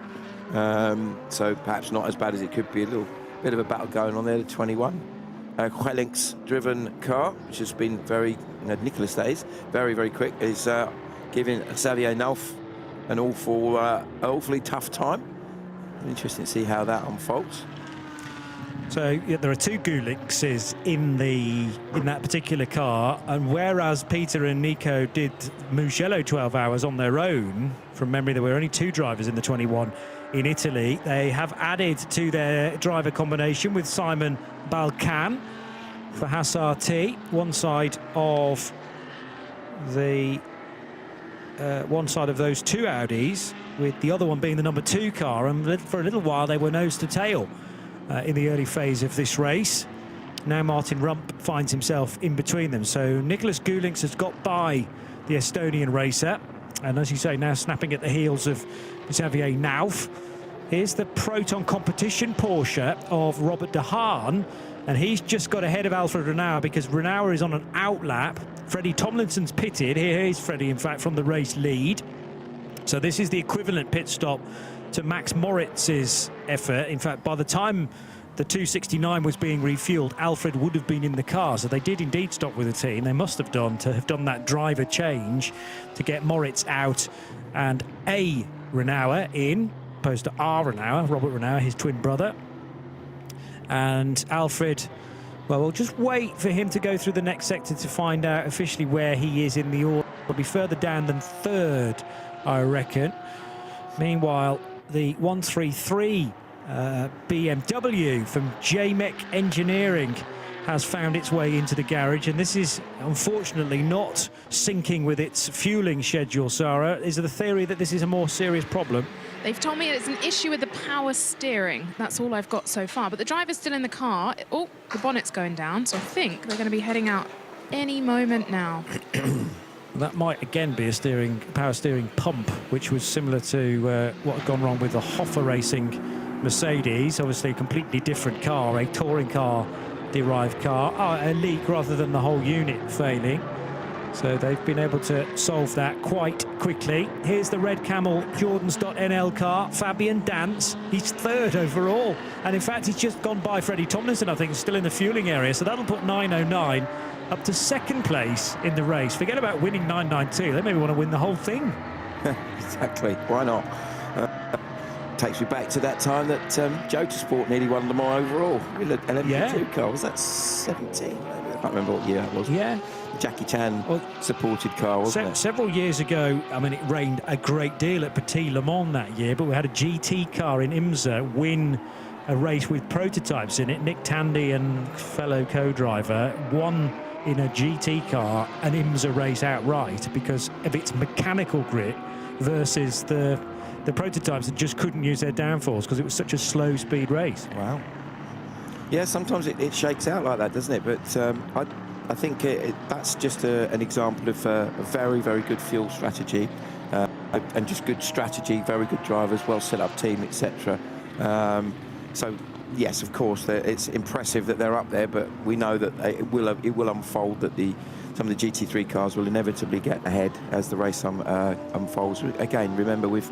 So perhaps not as bad as it could be. A little bit of a battle going on there, the 21. Quellink's driven car, which has been very, Nicholas days, very, very quick, is giving Xavier Nauf an awfully tough time. Interesting to see how that unfolds. So yeah, there are two Gulickses in that particular car, and whereas Peter and Nico did Mugello 12 hours on their own, from memory there were only two drivers in the 21 in Italy. They have added to their driver combination with Simon Balkan for Haas RT, one side of those two Audis, with the other one being the number 2 car, and for a little while they were nose to tail in the early phase of this race. Now Martin Rump finds himself in between them, so Nicholas Gulinks has got by the Estonian racer, and as you say, now snapping at the heels of Xavier Nauf. Here's the Proton Competition Porsche of Robert de Haan, and he's just got ahead of Alfred Renauer because Renauer is on an outlap. Freddie Tomlinson's pitted. Here is Freddie, in fact, from the race lead. So this is the equivalent pit stop to Max Moritz's effort. In fact, by the time the 269 was being refueled, Alfred would have been in the car. So they did indeed stop with the team. They must have done to have done that driver change to get Moritz out and A. Renauer in, opposed to R. Renauer, Robert Renauer, his twin brother. And Alfred, well, we'll just wait for him to go through the next sector to find out officially where he is in the order. He'll be further down than 3rd, I reckon. Meanwhile, the 133 BMW from JMEC Engineering has found its way into the garage, and this is unfortunately not syncing with its fueling schedule. Sarah, is the theory that this is a more serious problem? They've told me it's an issue with the power steering. That's all I've got so far. But the driver's still in the car. Oh, the bonnet's going down, so I think they're going to be heading out any moment now. That might again be a power steering pump, which was similar to what had gone wrong with the Hoffa Racing Mercedes, obviously a completely different car, a touring car derived car, a leak rather than the whole unit failing. So they've been able to solve that quite quickly. Here's the Red Camel Jordans.nl car, Fabian Dance. He's third overall. And in fact, he's just gone by Freddie Tomlinson, I think, still in the fueling area. So that'll put 909 up to second place in the race. Forget about winning 992. They maybe want to win the whole thing. Exactly. Why not? Takes me back to that time that Jokersport nearly won Le Mans overall. An LMP2 car. Was that 17? Maybe? I can't remember what year that was. Yeah. Jackie Chan supported car, wasn't it? Several years ago, I mean, it rained a great deal at Petit Le Mans that year, but we had a GT car in IMSA win a race with prototypes in it. Nick Tandy and fellow co-driver won in a GT car an IMSA race outright because of its mechanical grit versus the prototypes that just couldn't use their downforce because it was such a slow speed race. Wow. Yeah, sometimes it shakes out like that, doesn't it? But I think that's just an example of a very, very good fuel strategy and just good strategy, very good drivers, well set up team, etc. So yes, of course, it's impressive that they're up there, but we know that it will unfold that some of the GT3 cars will inevitably get ahead as the race unfolds. Again, remember we've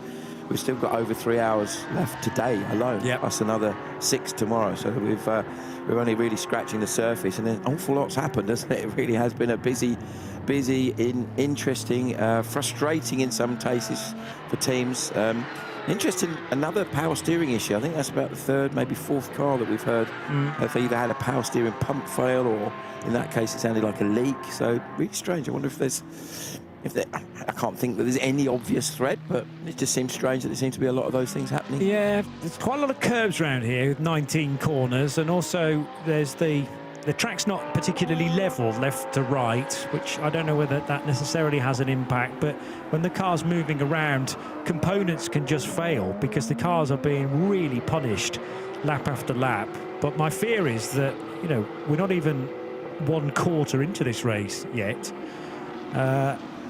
still got over 3 hours left today alone. Yep. Plus another 6 tomorrow. So we're only really scratching the surface, and an awful lot's happened, hasn't it? It really has been a busy, interesting, frustrating in some cases for teams. Interesting, another power steering issue. I think that's about the third, maybe fourth car that we've heard have either had a power steering pump fail, or in that case it sounded like a leak. So really strange. I wonder I can't think that there's any obvious threat, but it just seems strange that there seems to be a lot of those things happening. Yeah, there's quite a lot of curves around here with 19 corners, and also there's the track's not particularly level left to right, which I don't know whether that necessarily has an impact, but when the car's moving around, components can just fail because the cars are being really punished lap after lap. But my fear is that, we're not even 1/4 into this race yet.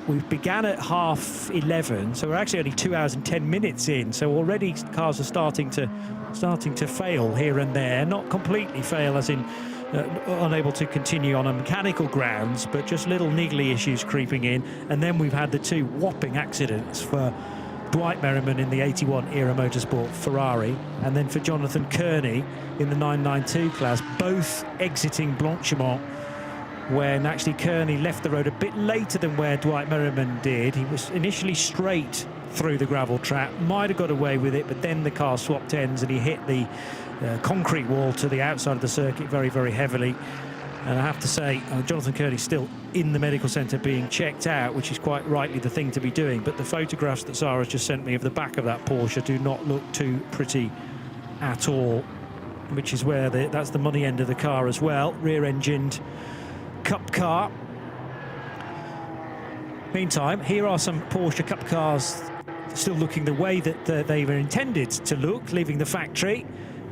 We began at 11:30, so we're actually only 2 hours and 10 minutes in. So already cars are starting to fail here and there. Not completely fail, as in unable to continue on a mechanical grounds, but just little niggly issues creeping in. And then we've had the two whopping accidents for Dwight Merriman in the 81 era motorsport Ferrari, and then for Jonathan Kearney in the 992 class, both exiting Blanchimont when actually Kearney left the road a bit later than where Dwight Merriman did. He was initially straight through the gravel trap, might have got away with it, but then the car swapped ends and he hit the concrete wall to the outside of the circuit very, very heavily. And I have to say, Jonathan Kearney's still in the medical centre being checked out, which is quite rightly the thing to be doing. But the photographs that Sarah's just sent me of the back of that Porsche do not look too pretty at all, which is where that's the money end of the car as well, rear-engined Cup car. Meantime, here are some Porsche Cup cars still looking the way that they were intended to look, leaving the factory.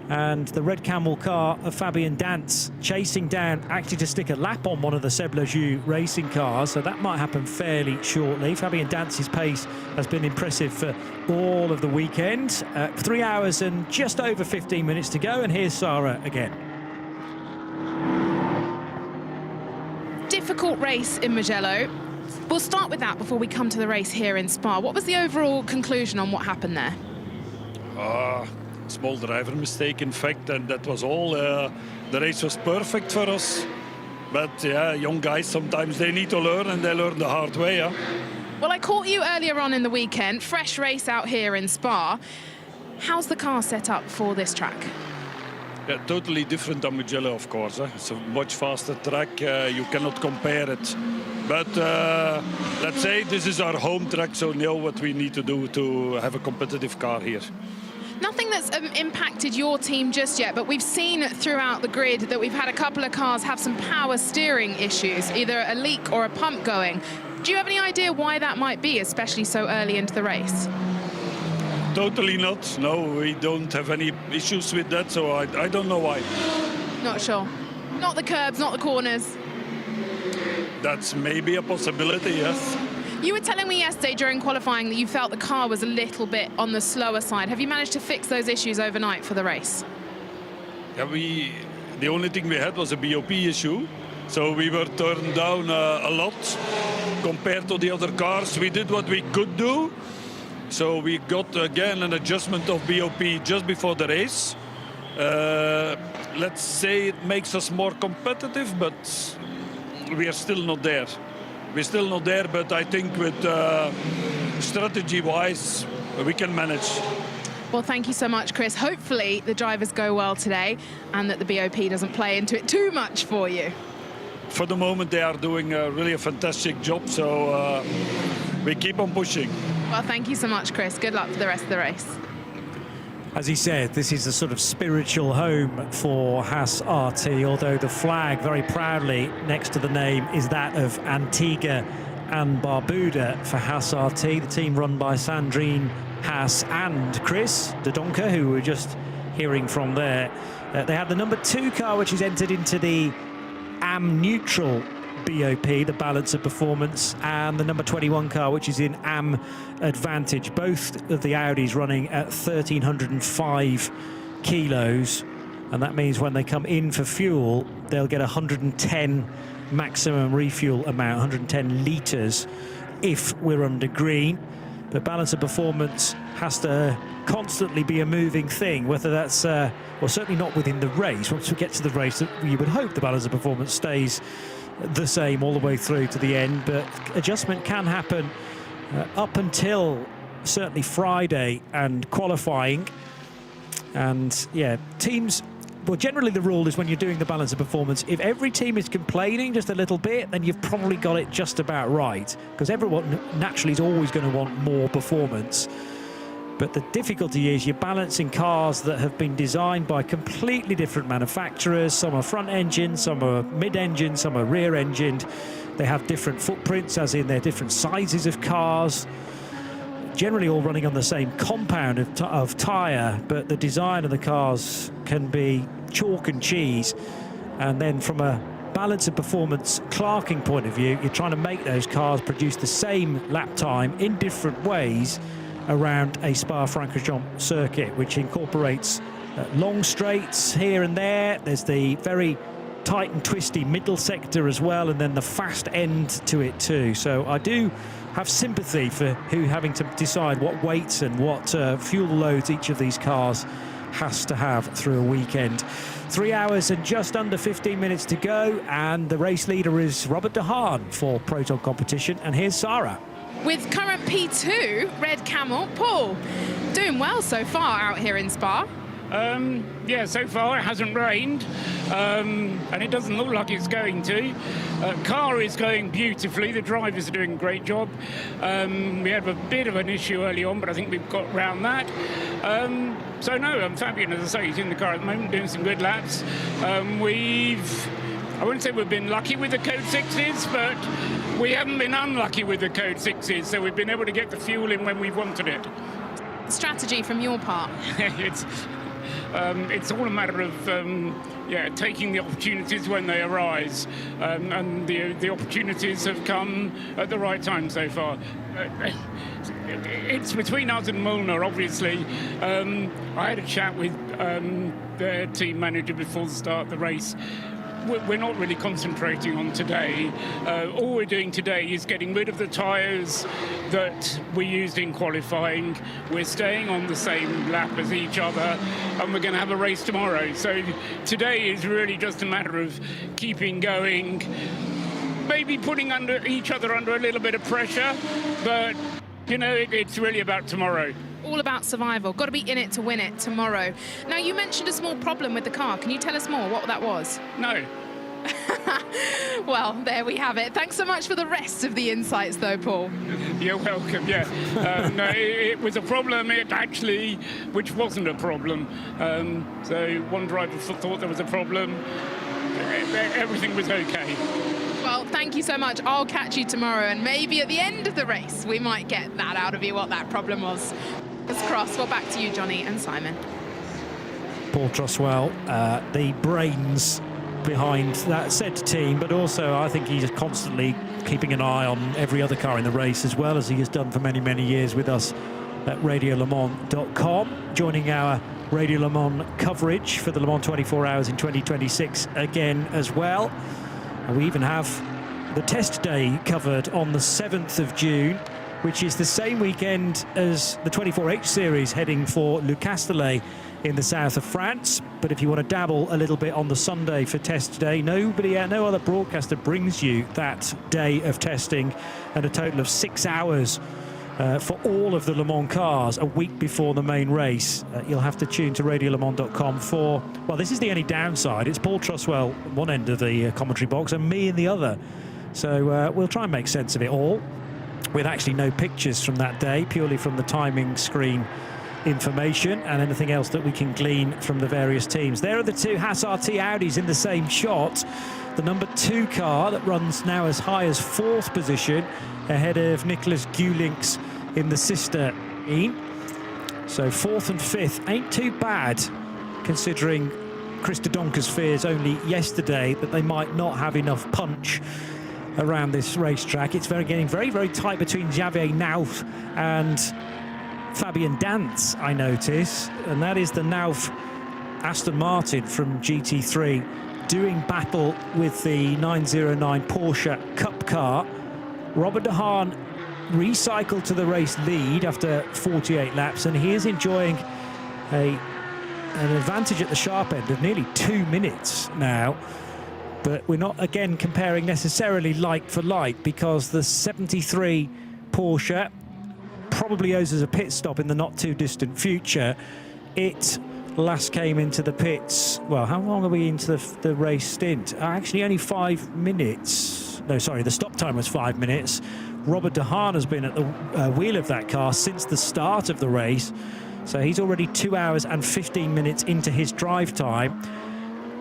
And the Red Camel car of Fabian Dance chasing down, actually to stick a lap on one of the Seb Lejeune racing cars, so that might happen fairly shortly. Fabian Dance's pace has been impressive for all of the weekend. 3 hours and just over 15 minutes to go, and here's Sarah again. Difficult race in Mugello. We'll start with that before we come to the race here in Spa. What was the overall conclusion on what happened there? Small driver mistake, in fact, and that was all. The race was perfect for us. But yeah, young guys, sometimes they need to learn, and they learn the hard way. Yeah? Well, I caught you earlier on in the weekend. Fresh race out here in Spa. How's the car set up for this track? Yeah, totally different than Mugello, of course. It's a much faster track. You cannot compare it. But let's say this is our home track, so know what we need to do to have a competitive car here. Nothing that's impacted your team just yet, but we've seen throughout the grid that we've had a couple of cars have some power steering issues, either a leak or a pump going. Do you have any idea why that might be, especially so early into the race? Totally not. No, we don't have any issues with that, so I don't know why. Not sure. Not the curbs, not the corners. That's maybe a possibility, yes. You were telling me yesterday during qualifying that you felt the car was a little bit on the slower side. Have you managed to fix those issues overnight for the race? Yeah, the only thing we had was a BOP issue. So we were turned down a lot compared to the other cars. We did what we could do. So we got again an adjustment of BOP just before the race. Let's say it makes us more competitive, but we are still not there. We're still not there, but I think with strategy-wise, we can manage. Well, thank you so much, Chris. Hopefully the drivers go well today and that the BOP doesn't play into it too much for you. For the moment, they are doing really a fantastic job, so we keep on pushing. Well, thank you so much, Chris. Good luck for the rest of the race. As he said, this is a sort of spiritual home for Haas RT, although the flag very proudly next to the name is that of Antigua and Barbuda for Haas RT, the team run by Sandrine Haas and Chris de Donker, who we were just hearing from there. They had the number 2 car, which is entered into the AM neutral BOP, the balance of performance, and the number 21 car, which is in AM advantage. Both of the Audis running at 1,305 kilos, and that means when they come in for fuel, they'll get 110 maximum refuel amount, 110 litres if we're under green. But balance of performance has to constantly be a moving thing, whether that's, well, certainly not within the race. Once we get to the race, you would hope the balance of performance stays the same all the way through to the end, but adjustment can happen up until certainly Friday and qualifying. And yeah, teams, well, generally the rule is when you're doing the balance of performance, if every team is complaining just a little bit, then you've probably got it just about right, because everyone naturally is always going to want more performance. But the difficulty is you're balancing cars that have been designed by completely different manufacturers. Some are front-engined, some are mid-engined, some are rear-engined. They have different footprints, as in they're different sizes of cars. Generally all running on the same compound of tyre, but the design of the cars can be chalk and cheese. And then from a balance of performance clerking point of view, you're trying to make those cars produce the same lap time in different ways around a SPA-FRANCORCHAMPS circuit, which incorporates long straights here and there. There's the very tight and twisty middle sector as well, and then the fast end to it too. So I do have sympathy for who having to decide what weights and what fuel loads each of these cars has to have through a weekend. 3 hours and just under 15 minutes to go, and the race leader is Robert de Haan for Proton competition. And here's Sarah. With current P2, Red Camel, Paul, doing well so far out here in Spa. Yeah, so far it hasn't rained, and it doesn't look like it's going to. Car is going beautifully. The drivers are doing a great job. We had a bit of an issue early on, but I think we've got around that. So no, Fabian, as I say, he's in the car at the moment doing some good laps. I wouldn't say we've been lucky with the Code 6s, but we haven't been unlucky with the Code 6s, so we've been able to get the fuel in when we've wanted it. Strategy from your part? It's all a matter of taking the opportunities when they arise, and the opportunities have come at the right time so far. It's between us and Molnar, obviously. I had a chat with their team manager before the start of the race. We're not really concentrating on today. All we're doing today is getting rid of the tyres that we used in qualifying. We're staying on the same lap as each other, and we're going to have a race tomorrow. So today is really just a matter of keeping going, maybe putting each other under a little bit of pressure, but you know, it's really about tomorrow. All about survival. Got to be in it to win it tomorrow. Now, you mentioned a small problem with the car. Can you tell us more what that was? No. Well, there we have it. Thanks so much for the rest of the insights, though, Paul. You're welcome, yeah. No, it was a problem, which wasn't a problem. So one driver thought there was a problem. Everything was okay. Well, thank you so much. I'll catch you tomorrow, and maybe at the end of the race, we might get that out of you, what that problem was. Fingers crossed. Well, back to you, Johnny and Simon. Paul Truswell, the brains behind that said team, but also I think he's constantly keeping an eye on every other car in the race, as well as he has done for many, many years with us at RadioLeMans.com, joining our Radio Le Mans coverage for the Le Mans 24 Hours in 2026 again as well. And we even have the test day covered on the 7th of June, which is the same weekend as the 24H series heading for Le Castellet in the south of France. But if you want to dabble a little bit on the Sunday for test day, no other broadcaster brings you that day of testing and a total of 6 hours for all of the Le Mans cars a week before the main race. You'll have to tune to RadioLeMans.com for, well, this is the only downside. It's Paul Truswell at one end of the commentary box and me in the other. So we'll try and make sense of it all with actually no pictures from that day, purely from the timing screen information and anything else that we can glean from the various teams. There are the two Haas RT Audis in the same shot. The number 2 car that runs now as high as 4th position ahead of Nicholas Gulink's in the sister team. So 4th and 5th ain't too bad, considering Chris de Donker's fears only yesterday that they might not have enough punch around this racetrack. It's getting very, very tight between Xavier Nauf and Fabian Dance, I notice, and that is the Nauf Aston Martin from GT3 doing battle with the 909 Porsche Cup car. Robert de Haan recycled to the race lead after 48 laps, and he is enjoying an advantage at the sharp end of nearly 2 minutes now. But we're not, again, comparing necessarily like for like, because the 73 Porsche probably owes us a pit stop in the not too distant future. It last came into the pits, well, how long are we into the race stint? Actually only 5 minutes. No, sorry, the stop time was 5 minutes. Robert de Haan has been at the wheel of that car since the start of the race, so he's already 2 hours and 15 minutes into his drive time.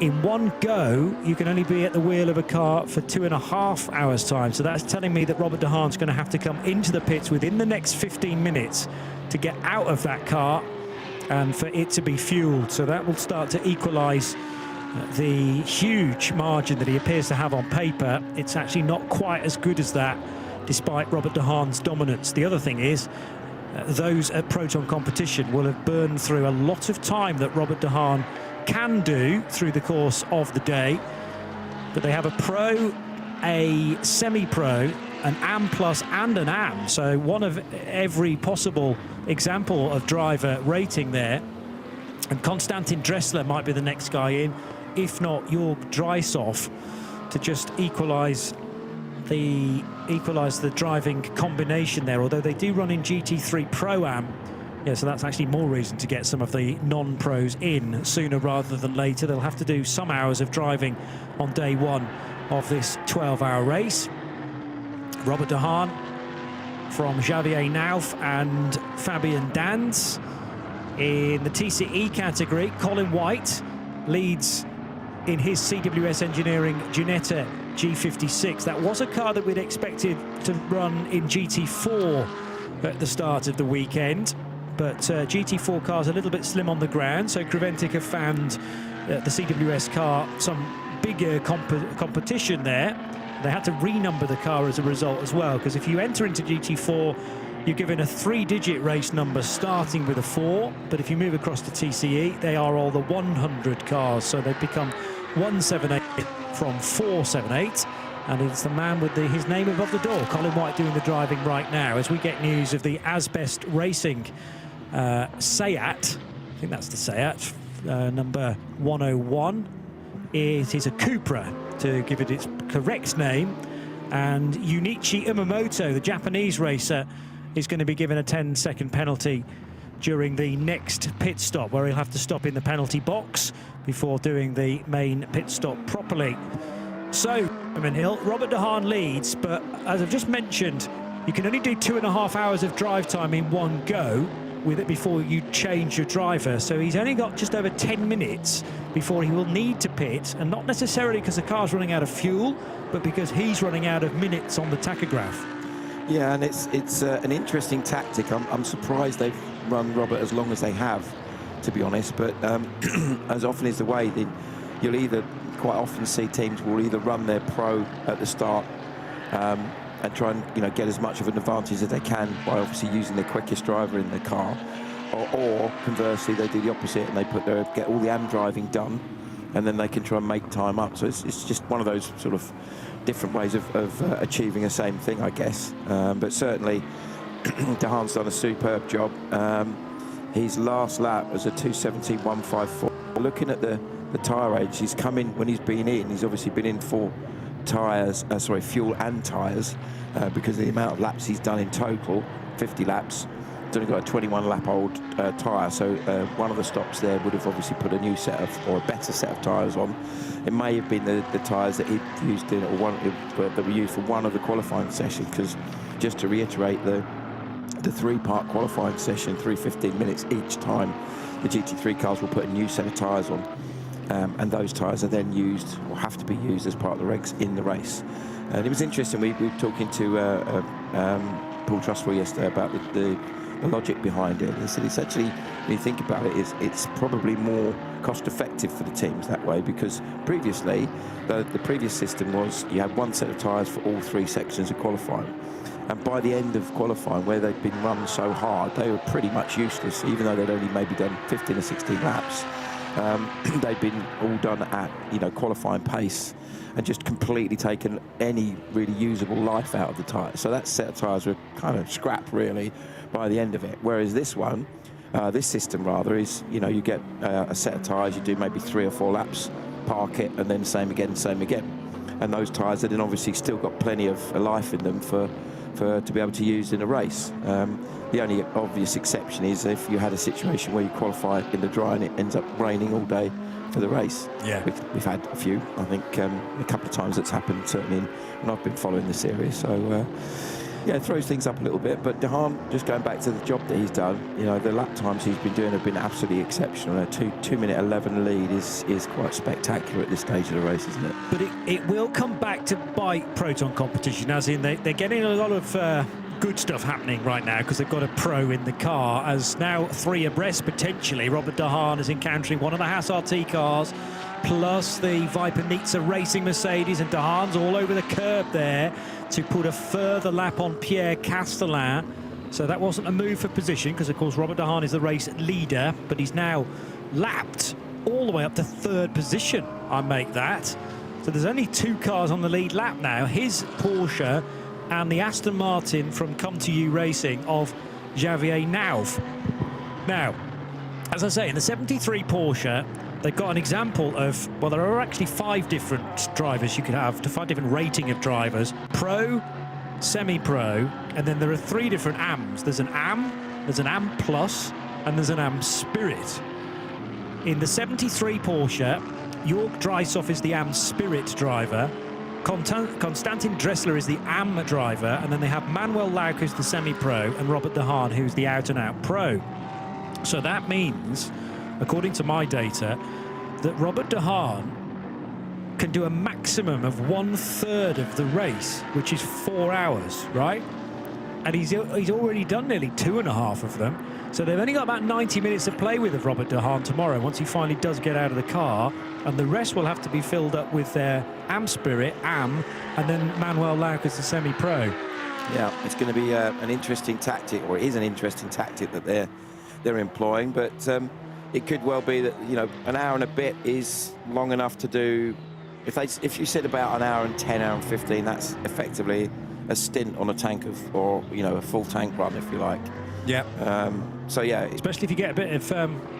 In one go, you can only be at the wheel of a car for 2.5 hours time. So that's telling me that Robert de Haan's going to have to come into the pits within the next 15 minutes to get out of that car and for it to be fueled. So that will start to equalise the huge margin that he appears to have on paper. It's actually not quite as good as that, despite Robert de Haan's dominance. The other thing is, those at Proton competition will have burned through a lot of time that Robert de Haan can do through the course of the day. But they have a pro, a semi-pro, an AM plus and an AM, so one of every possible example of driver rating there. And Konstantin Dressler might be the next guy in, if not Jörg Dreishoff, to just equalise the driving combination there, although they do run in GT3 Pro-Am. Yeah, so that's actually more reason to get some of the non-pros in sooner rather than later. They'll have to do some hours of driving on day one of this 12-hour race. Robert de Haan from Xavier Nauf and Fabian Dance. In the TCE category, Colin White leads in his CWS Engineering Ginetta G56. That was a car that we'd expected to run in GT4 at the start of the weekend. But GT4 cars a little bit slim on the ground, so Creventic have found the CWS car some bigger competition there. They had to renumber the car as a result as well, because if you enter into GT4, you're given a 3-digit race number starting with a 4, but if you move across to TCE, they are all the 100 cars, so they've become 178 from 478. And it's the man with his name above the door, Colin White, doing the driving right now as we get news of the Asbest Racing Seat. I think that's the Seat, number 101. It is a Cupra, to give it its correct name. And Junichi Umamoto, the Japanese racer, is going to be given a 10-second penalty during the next pit stop, where he'll have to stop in the penalty box before doing the main pit stop properly. So, Hill, Robert de Haan leads, but as I've just mentioned, you can only do 2.5 hours of drive time in one go with it before you change your driver. So he's only got just over 10 minutes before he will need to pit, and not necessarily because the car's running out of fuel, but because he's running out of minutes on the tachograph. Yeah, and it's an interesting tactic. I'm surprised they've run Robert as long as they have, to be honest. But as often is the way, you'll either quite often see teams will either run their pro at the start and try and get as much of an advantage as they can by obviously using the quickest driver in the car, or conversely they do the opposite and they get all the AM driving done, and then they can try and make time up. So it's just one of those sort of different ways of achieving the same thing, I guess. But certainly De Haan's done a superb job. His last lap was a 2:17.154. Looking at the tyre age, he's come in when he's been in. He's obviously been in for fuel and tyres, because of the amount of laps he's done in total, 50 laps. He's only got a 21-lap-old tyre, so one of the stops there would have obviously put a new set of, or a better set of tyres on. It may have been the tyres that he'd used in, or that were used for one of the qualifying sessions, because just to reiterate, the 3-part qualifying session, 15 minutes each time, the GT3 cars will put a new set of tyres on. And those tyres are then used, or have to be used, as part of the regs in the race. And it was interesting, we were talking to Paul Trustwell yesterday about the logic behind it. He said it's actually, when you think about it, it's probably more cost effective for the teams that way, because previously, the previous system was you had one set of tyres for all 3 sections of qualifying. And by the end of qualifying, where they'd been run so hard, they were pretty much useless, even though they'd only maybe done 15 or 16 laps. They'd been all done at qualifying pace, and just completely taken any really usable life out of the tyres. So that set of tyres were kind of scrap really by the end of it. Whereas this one, this system rather, is you get a set of tyres, you do maybe 3 or 4 laps, park it, and then same again, and those tyres have then obviously still got plenty of life in them to be able to use in a race. The only obvious exception is if you had a situation where you qualify in the dry and it ends up raining all day for the race. Yeah, we've had a few. I think a couple of times that's happened, certainly when I've been following the series. So yeah, it throws things up a little bit. But De Haan, just going back to the job that he's done, the lap times he's been doing have been absolutely exceptional. A 2-minute 11 lead is quite spectacular at this stage of the race, isn't it? But it will come back to bite Proton competition, as in they're getting a lot of good stuff happening right now, because they've got a pro in the car, as now 3 abreast potentially. Robert De Haan is encountering one of the Haas RT cars, plus the Viper Nizza Racing Mercedes, and De Haan's all over the curb there to put a further lap on Pierre Castellan. So that wasn't a move for position, because of course Robert De Haan is the race leader, but he's now lapped all the way up to 3rd position. I make that. So there's only 2 cars on the lead lap now, his Porsche and the Aston Martin from Come To You Racing of Javier Nauv. Now, as I say, in the 73 Porsche, they've got an example of, well, there are actually 5 different drivers you could have, 5 different rating of drivers: Pro, Semi-Pro, and then there are 3 different AMs. There's an AM, there's an AM Plus, and there's an AM Spirit. In the 73 Porsche, Jörg Dreisoff is the AM Spirit driver, Konstantin Dressler is the AM driver, and then they have Manuel Lauck, who's the semi-pro, and Robert De Haan, who's the out-and-out pro. So that means, according to my data, that Robert De Haan can do a maximum of 1/3 of the race, which is 4 hours, right? And he's already done nearly 2.5 of them. So they've only got about 90 minutes to play with of Robert De Haan tomorrow, once he finally does get out of the car, and the rest will have to be filled up with their AM Spirit, AM, and then Manuel Lauck as the semi-pro. Yeah, it's going to be an interesting tactic, or it is an interesting tactic that they're employing, but it could well be that an hour and a bit is long enough to do. If you said about an hour and 10, hour and 15, that's effectively a stint on a tank of, or a full tank run, if you like. Yeah. So yeah, especially if you get a bit of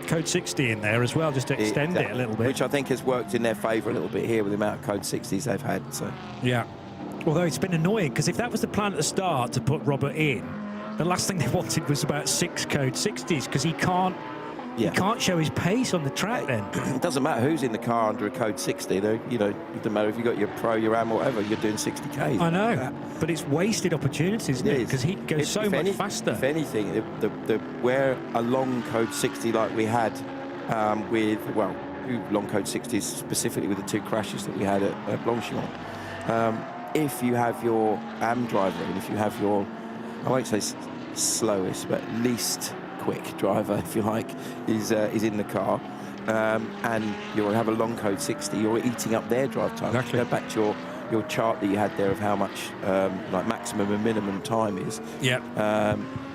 code 60 in there as well, just to extend it a little bit, which I think has worked in their favour a little bit here with the amount of code 60s they've had. So yeah. Although it's been annoying, because if that was the plan at the start to put Robert in, the last thing they wanted was about 6 code 60s, because he can't show his pace on the track then. It doesn't matter who's in the car under a code 60, though. It doesn't matter if you've got your pro, your AM, or whatever, you're doing 60 Ks. I know, but it's wasted opportunities, isn't it? Because he goes so much faster. If anything, where a long code 60 like we had with, well, 2 long code 60s specifically with the 2 crashes that we had at Blanchimont, if you have your AM driver, and if you have your, I won't say slowest, but least quick driver, if you like, is in the car, and you'll have a long code 60, you're eating up their drive time. Exactly. Go back to your chart that you had there of how much like maximum and minimum time is. Yeah.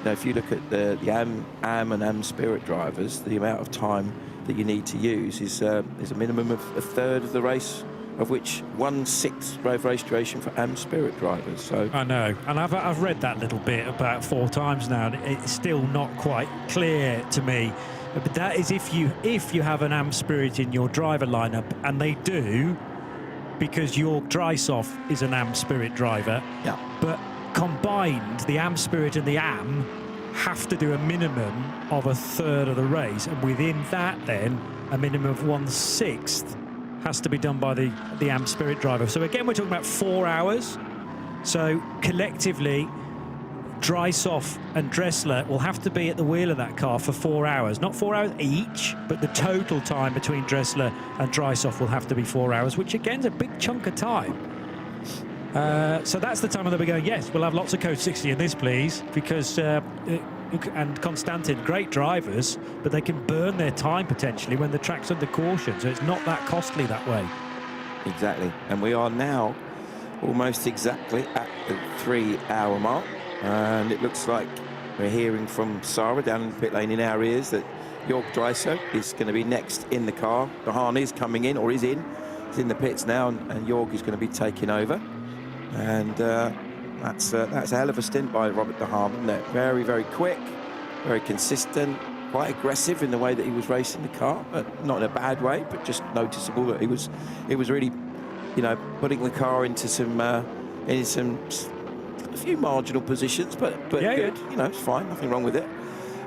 Now, if you look at the AM and AM Spirit drivers, the amount of time that you need to use is a minimum of a third of the race, of which 1/6 road race duration for AM Spirit drivers. So I know, and I've read that little bit about 4 times now, and it's still not quite clear to me. But that is if you have an AM Spirit in your driver lineup, and they do, because your Drysoff is an AM Spirit driver. Yeah. But combined, the AM Spirit and the AM have to do a minimum of a third of the race, and within that, then a minimum of 1/6 has to be done by the AM Spirit driver. So again, we're talking about 4 hours. So collectively, Drysoff and Dressler will have to be at the wheel of that car for 4 hours. Not 4 hours each, but the total time between Dressler and Drysoff will have to be 4 hours, which again is a big chunk of time. So that's the time when they'll be going, yes, we'll have lots of Code 60 in this, please, because and Constantin, great drivers, but they can burn their time potentially when the track's under caution, so it's not that costly that way. Exactly, and we are now almost exactly at the 3-hour mark, and it looks like we're hearing from Sarah down in the pit lane in our ears that Jörg Dreiser is going to be next in the car. De Haan is coming in, or is in. He's in the pits now, and Jörg is going to be taking over. And that's a hell of a stint by Robert De Haan, isn't it? Very, very quick, very consistent, quite aggressive in the way that he was racing the car, but not in a bad way, but just noticeable that he was really, you know, putting the car into a few marginal positions, but yeah, good. Yeah. You know, it's fine, nothing wrong with it.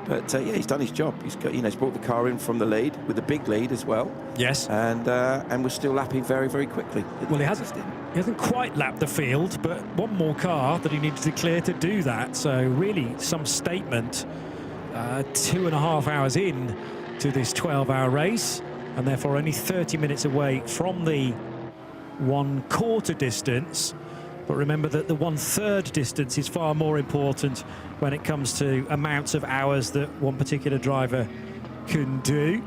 But yeah, he's done his job. He's got, he's brought the car in from the lead with a big lead as well. Yes. And we're still lapping very, very quickly. Well, he hasn't quite lapped the field, but one more car that he needs to clear to do that. So really, some statement. 2.5 hours in to this 12-hour race, and therefore only 30 minutes away from the 1/4 distance. But remember that the 1/3 distance is far more important when it comes to amounts of hours that one particular driver can do.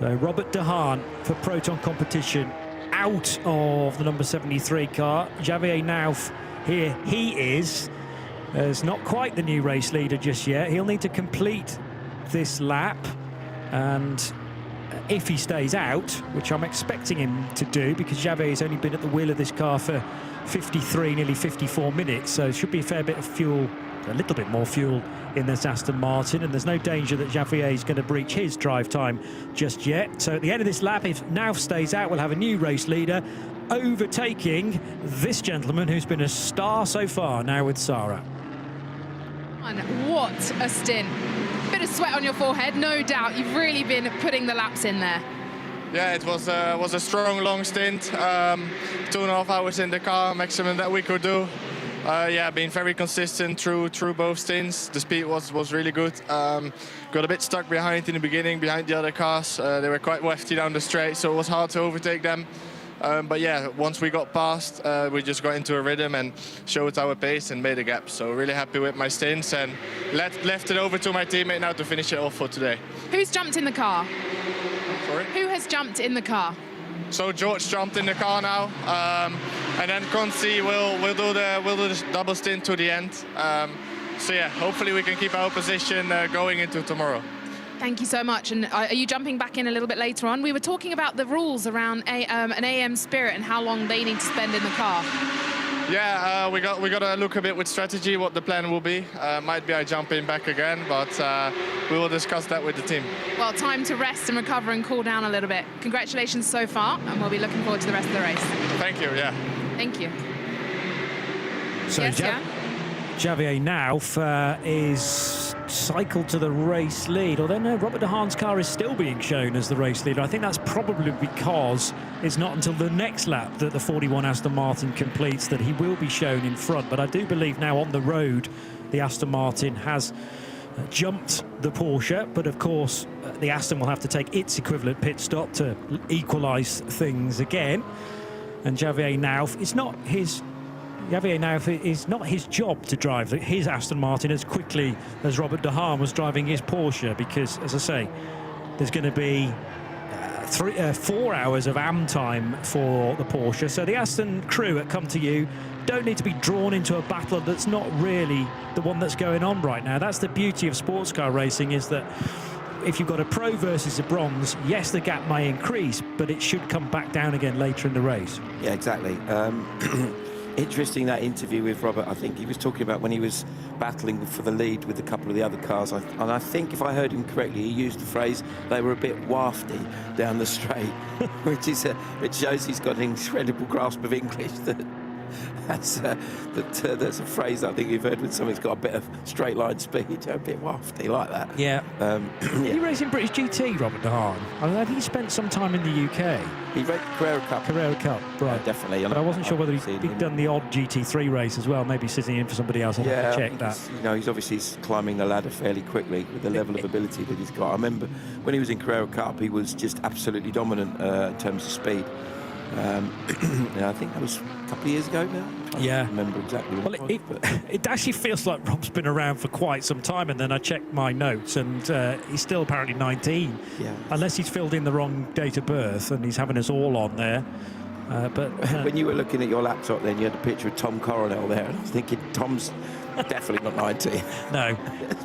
So Robert De Haan for Proton competition out of the number 73 car. Javier Nauf here, he is not quite the new race leader just yet. He'll need to complete this lap, and if he stays out, which I'm expecting him to do, because Javier's only been at the wheel of this car for 53, nearly 54 minutes, so it should be a fair bit of fuel, a little bit more fuel in this Aston Martin, and there's no danger that Javier is going to breach his drive time just yet. So at the end of this lap, if Nauf stays out, we'll have a new race leader overtaking this gentleman who's been a star so far now with Sarah. What a stint. Bit of sweat on your forehead, no doubt. You've really been putting the laps in there. Yeah, it was a strong, long stint. 2.5 hours in the car, maximum that we could do. Yeah, being very consistent through both stints. The speed was really good. Got a bit stuck behind in the beginning, behind the other cars. They were quite wafty down the straight, so it was hard to overtake them. But yeah, once we got past, we just got into a rhythm and showed our pace and made a gap. So really happy with my stints, and left it over to my teammate now to finish it off for today. Who's jumped in the car? Sorry? Who has jumped in the car? So George jumped in the car now, and then Consi will do the double stint to the end. So yeah, hopefully we can keep our position going into tomorrow. Thank you so much. And are you jumping back in a little bit later on? We were talking about the rules around an AM Spirit and how long they need to spend in the car. Yeah, we got to look a bit with strategy what the plan will be. Might be I jump in back again, but we will discuss that with the team. Well, time to rest and recover and cool down a little bit. Congratulations so far, and we'll be looking forward to the rest of the race. Thank you. Yeah. Thank you. So yes, Javier Nauf is cycled to the race lead, although no, Robert De Haan's car is still being shown as the race leader. I think that's probably because it's not until the next lap that the 41 Aston Martin completes that he will be shown in front. But I do believe now on the road the Aston Martin has jumped the Porsche, but of course the Aston will have to take its equivalent pit stop to equalise things again. And Javier Nauf, it's not his job to drive his Aston Martin as quickly as Robert De Haan was driving his Porsche, because, as I say, there's going to be 4 hours of AM time for the Porsche. So the Aston crew at Come To You don't need to be drawn into a battle that's not really the one that's going on right now. That's the beauty of sports car racing, is that if you've got a pro versus a bronze, yes, the gap may increase, but it should come back down again later in the race. Yeah, exactly. Interesting, that interview with Robert. I think he was talking about when he was battling for the lead with a couple of the other cars, and I think if I heard him correctly, he used the phrase they were a bit wafty down the straight, which shows he's got an incredible grasp of English. That's a phrase I think you've heard when somebody's got a bit of straight line speed, a bit wafty like that. Yeah. Yeah. He raced in British GT, Robert de Haan. I mean, I think he spent some time in the UK. He raced Carrera Cup. Carrera Cup, right. Definitely. But I wasn't sure whether he'd done the odd GT3 race as well, maybe sitting in for somebody else. I'll have to check that. He's obviously climbing the ladder fairly quickly with the level of ability that he's got. I remember when he was in Carrera Cup, he was just absolutely dominant in terms of speed. I think that was a couple of years ago now. I don't remember exactly what it was. It actually feels like Rob's been around for quite some time, and then I checked my notes, and he's still apparently 19. Yeah. Unless he's filled in the wrong date of birth, and he's having us all on there. But when you were looking at your laptop, then you had a picture of Tom Coronel there, and I was thinking Tom's definitely not 19. No,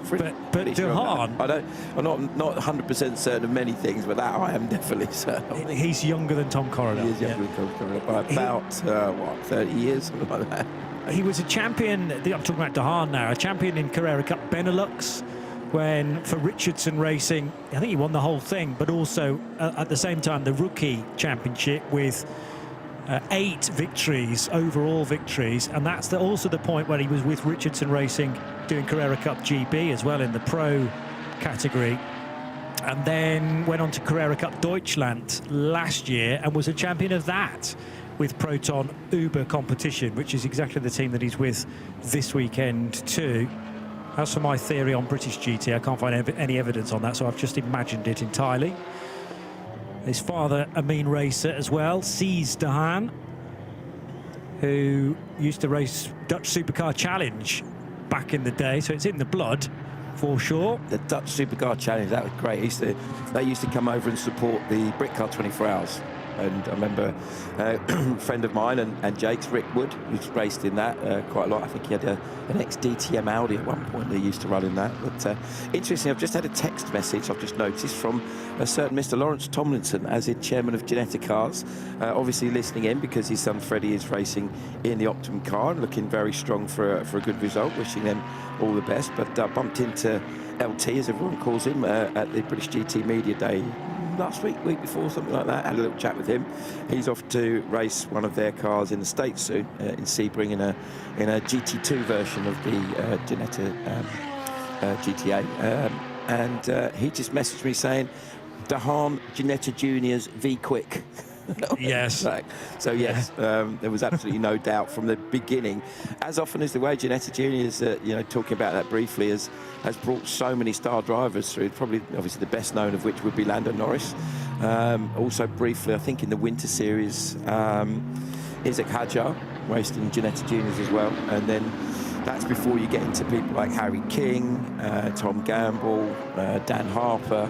but de Haan, I'm not 100% certain of many things, but that I am definitely certain. He's younger than Tom Coronel. He is younger than Tom Coronel by about 30 years, something like that. He was a champion. I'm talking about de Haan now. A champion in Carrera Cup Benelux. When for Richardson Racing, I think he won the whole thing, but also at the same time the rookie championship with 8 victories, overall victories, and that's also the point where he was with Richardson Racing doing Carrera Cup GB as well in the pro category, and then went on to Carrera Cup Deutschland last year and was a champion of that with Proton Uber competition, which is exactly the team that he's with this weekend too. As for my theory on British GT, I can't find any evidence on that, so I've just imagined it entirely. His father, a mean racer as well, Cees de Haan, who used to race Dutch Supercar Challenge back in the day, so it's in the blood for sure. The Dutch Supercar Challenge, that was great. They used to come over and support the Britcar 24 Hours. And I remember a friend of mine and Jake's, Rick Wood, who's raced in that quite a lot. I think he had an ex-DTM Audi at one point that he used to run in that. But interesting, I've just had a text message I've just noticed from a certain Mr. Lawrence Tomlinson, as in chairman of Genetic Cars, obviously listening in because his son Freddie is racing in the Optimum car and looking very strong for a good result, wishing them all the best. But bumped into LT, as everyone calls him, at the British GT Media Day last week before, something like that. Had a little chat with him. He's off to race one of their cars in the States soon, in Sebring, in a GT2 version of the Ginetta GTA. And he just messaged me saying, de Haan Ginetta Juniors V Quick. Yes. So yes, there was absolutely no doubt from the beginning. As often as the way Ginetta Juniors, talking about that briefly, has brought so many star drivers through. Probably, obviously, the best known of which would be Lando Norris. Also, briefly, I think in the Winter Series, Isaac Hadjar raced in Ginetta Juniors as well. And then that's before you get into people like Harry King, Tom Gamble, Dan Harper,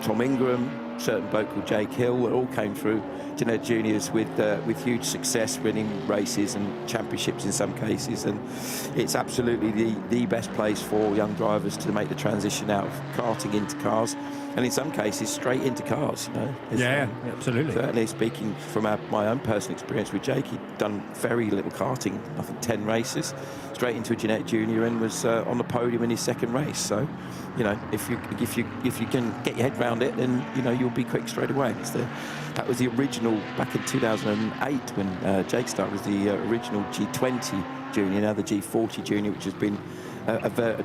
Tom Ingram. Certain bloke called Jake Hill, that all came through Ginetta Juniors with huge success, winning races and championships in some cases, and it's absolutely the best place for young drivers to make the transition out of karting into cars, and in some cases straight into cars. Absolutely. Certainly, speaking from my own personal experience with Jake, he'd done very little karting, I think 10 races, straight into a Ginetta Junior, and was on the podium in his second race. So, if you can get your head around it, then you'll be quick straight away. That was the original back in 2008 when Jake started. Was the original G20 Junior, now the G40 Junior, which has been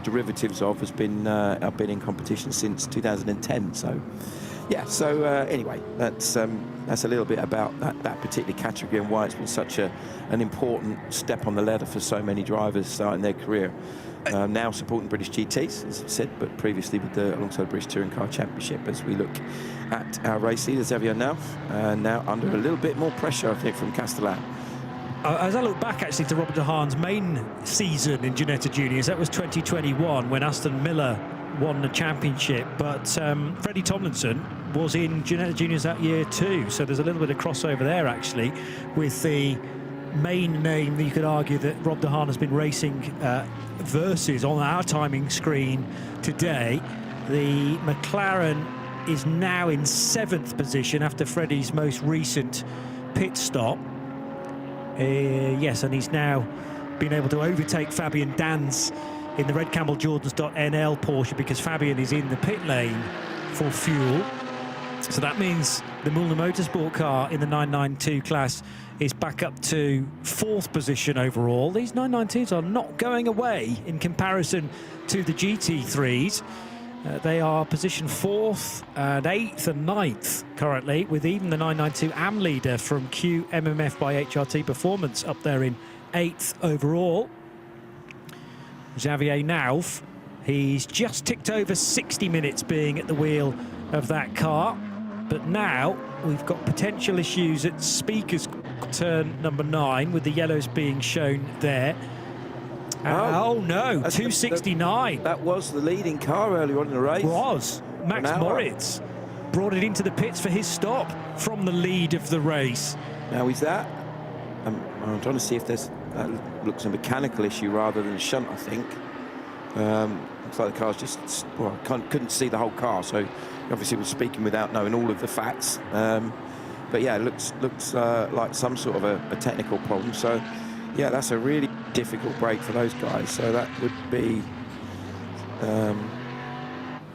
derivatives of, has been in competition since 2010. So yeah. So anyway, that's a little bit about that particular category and why it's been such an important step on the ladder for so many drivers starting their career. Now supporting British GTs, as I said, but previously alongside British Touring Car Championship, as we look at our race leader Xavier Nauf, now under a little bit more pressure, I think, from Castellan. As I look back actually to Robert de Haan's main season in Ginetta Juniors, that was 2021 when Aston Miller won the championship, but Freddie Tomlinson was in Ginetta Juniors that year too. So there's a little bit of crossover there, actually, with the main name that you could argue that Rob de Haan has been racing versus on our timing screen today. The McLaren is now in 7th position after Freddie's most recent pit stop. Yes, and he's now been able to overtake Fabian Danz in the Red Campbell Jordans.nl Porsche because Fabian is in the pit lane for fuel. So that means the Müllner Motorsport car in the 992 class is back up to 4th position overall. These 992s are not going away in comparison to the GT3s. They are position 4th and 8th and 9th currently, with even the 992 AM leader from QMMF by HRT Performance up there in 8th overall. Xavier Nauf, he's just ticked over 60 minutes being at the wheel of that car, but now we've got potential issues at Speaker's turn number 9 with the yellows being shown there. Oh no, 269. That was the leading car earlier on in the race. Was. Max Moritz brought it into the pits for his stop from the lead of the race. Now is that? I'm trying to see if there's, that looks a mechanical issue rather than a shunt, I think. Looks like the car's just, well, couldn't see the whole car, so obviously we're speaking without knowing all of the facts. But yeah, it looks like some sort of a technical problem. So yeah, that's a really difficult break for those guys. So that would be...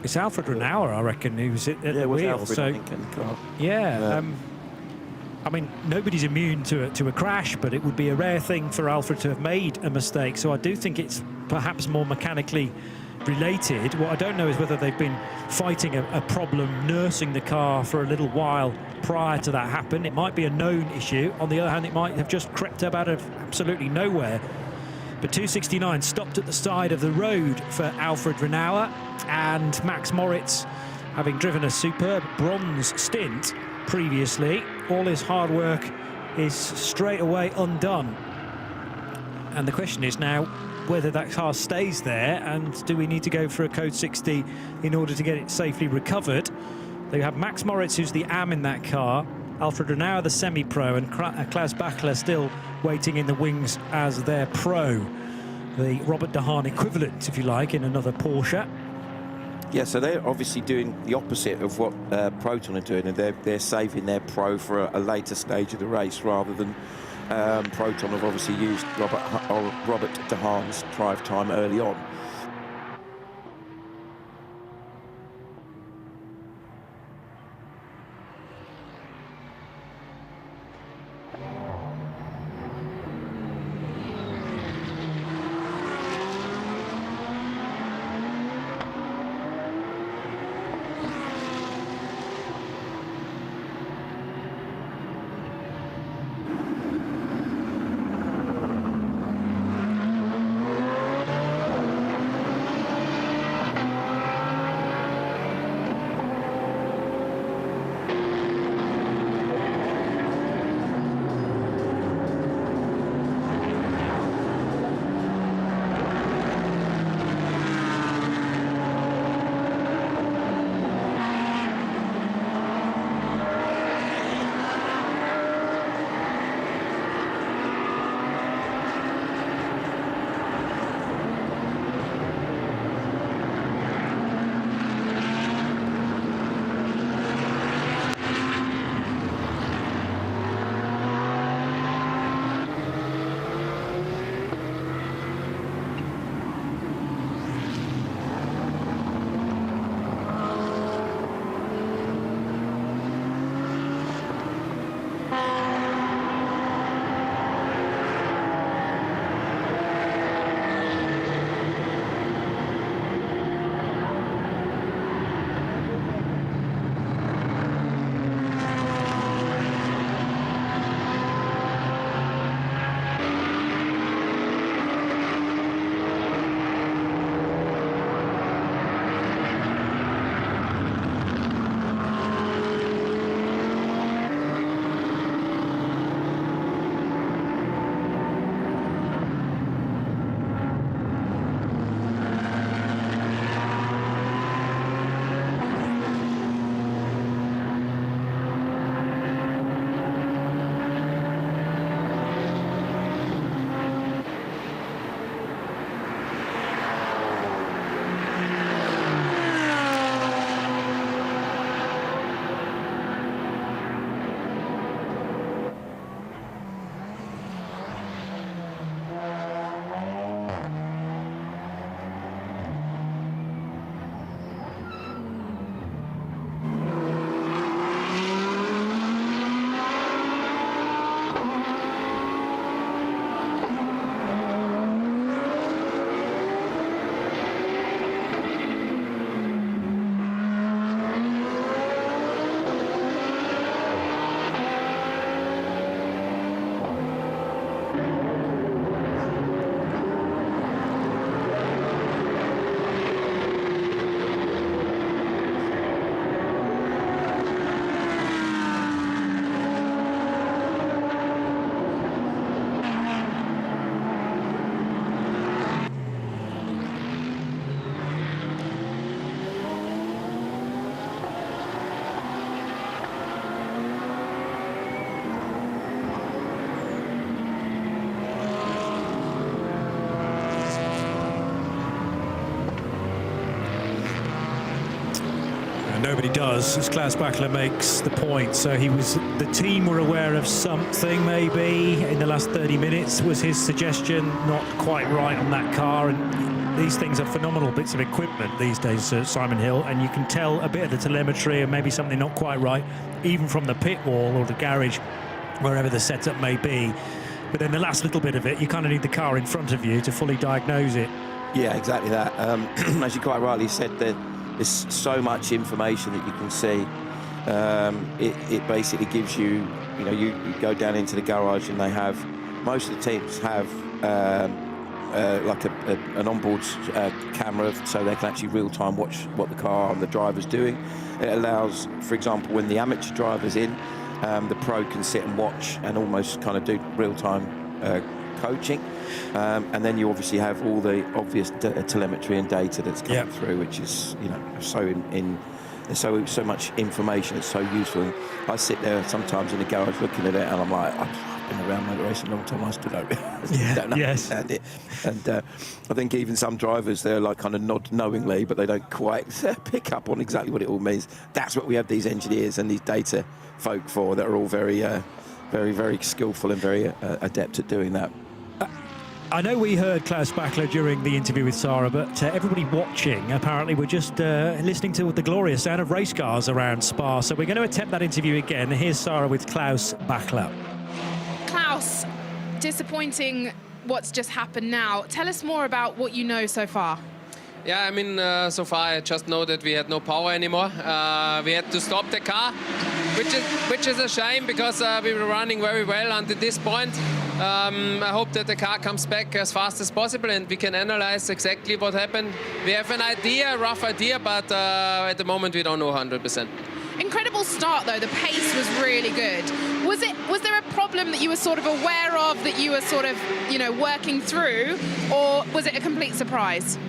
it's Alfred Renauer, I reckon, who's at the wheel. Alfred, so I think, in the car. yeah, I mean, nobody's immune to a crash, but it would be a rare thing for Alfred to have made a mistake. So I do think it's perhaps more mechanically related. What I don't know is whether they've been fighting a problem, nursing the car for a little while prior to that happen. It might be a known issue. On the other hand, it might have just crept up out of absolutely nowhere. But 269 stopped at the side of the road for Alfred Renauer, and Max Moritz, having driven a superb bronze stint previously, all his hard work is straight away undone. And the question is now whether that car stays there, and do we need to go for a code 60 in order to get it safely recovered. They have Max Moritz, who's the AM in that car, Alfred Renauer, the semi-pro, and Klaus Bachler still waiting in the wings as their pro. The Robert de Haan equivalent, if you like, in another Porsche. Yeah, so they're obviously doing the opposite of what Proton are doing, and they're saving their pro for a later stage of the race rather than Proton have obviously used Robert de Haan's drive time early on. nobody does, as Klaus Bachler makes the point. So the team were aware of something maybe in the last 30 minutes, was his suggestion, not quite right on that car. And these things are phenomenal bits of equipment these days, Simon Hill, and you can tell a bit of the telemetry and maybe something not quite right, even from the pit wall or the garage, wherever the setup may be. But then the last little bit of it, you kind of need the car in front of you to fully diagnose it. Yeah, exactly that. As you quite rightly said, there's so much information that you can see. It basically gives you, you go down into the garage and they have, most of the teams have like an onboard camera, so they can actually real-time watch what the car and the driver's doing. It allows, for example, when the amateur driver's in, the pro can sit and watch and almost kind of do real-time coaching, and then you obviously have all the obvious telemetry and data that's coming through, which is so much information. It's so useful. And I sit there sometimes in the garage looking at it, and I'm like, I've been around motor racing a long time, I still don't understand it. And I think even some drivers, they're like kind of nod knowingly, but they don't quite pick up on exactly what it all means. That's what we have these engineers and these data folk for, that are all very, very skillful and very adept at doing that. I know we heard Klaus Bachler during the interview with Sarah, but everybody watching apparently were just listening to the glorious sound of race cars around Spa. So we're going to attempt that interview again. Here's Sarah with Klaus Bachler. Klaus, disappointing what's just happened now. Tell us more about what you know so far. Yeah, I mean, so far I just know that we had no power anymore. We had to stop the car, which is a shame, because we were running very well until this point. I hope that the car comes back as fast as possible and we can analyze exactly what happened. We have an idea, a rough idea, but at the moment we don't know 100%. Incredible start though, the pace was really good. Was there a problem that you were sort of aware of, that you were sort of, working through, or was it a complete surprise?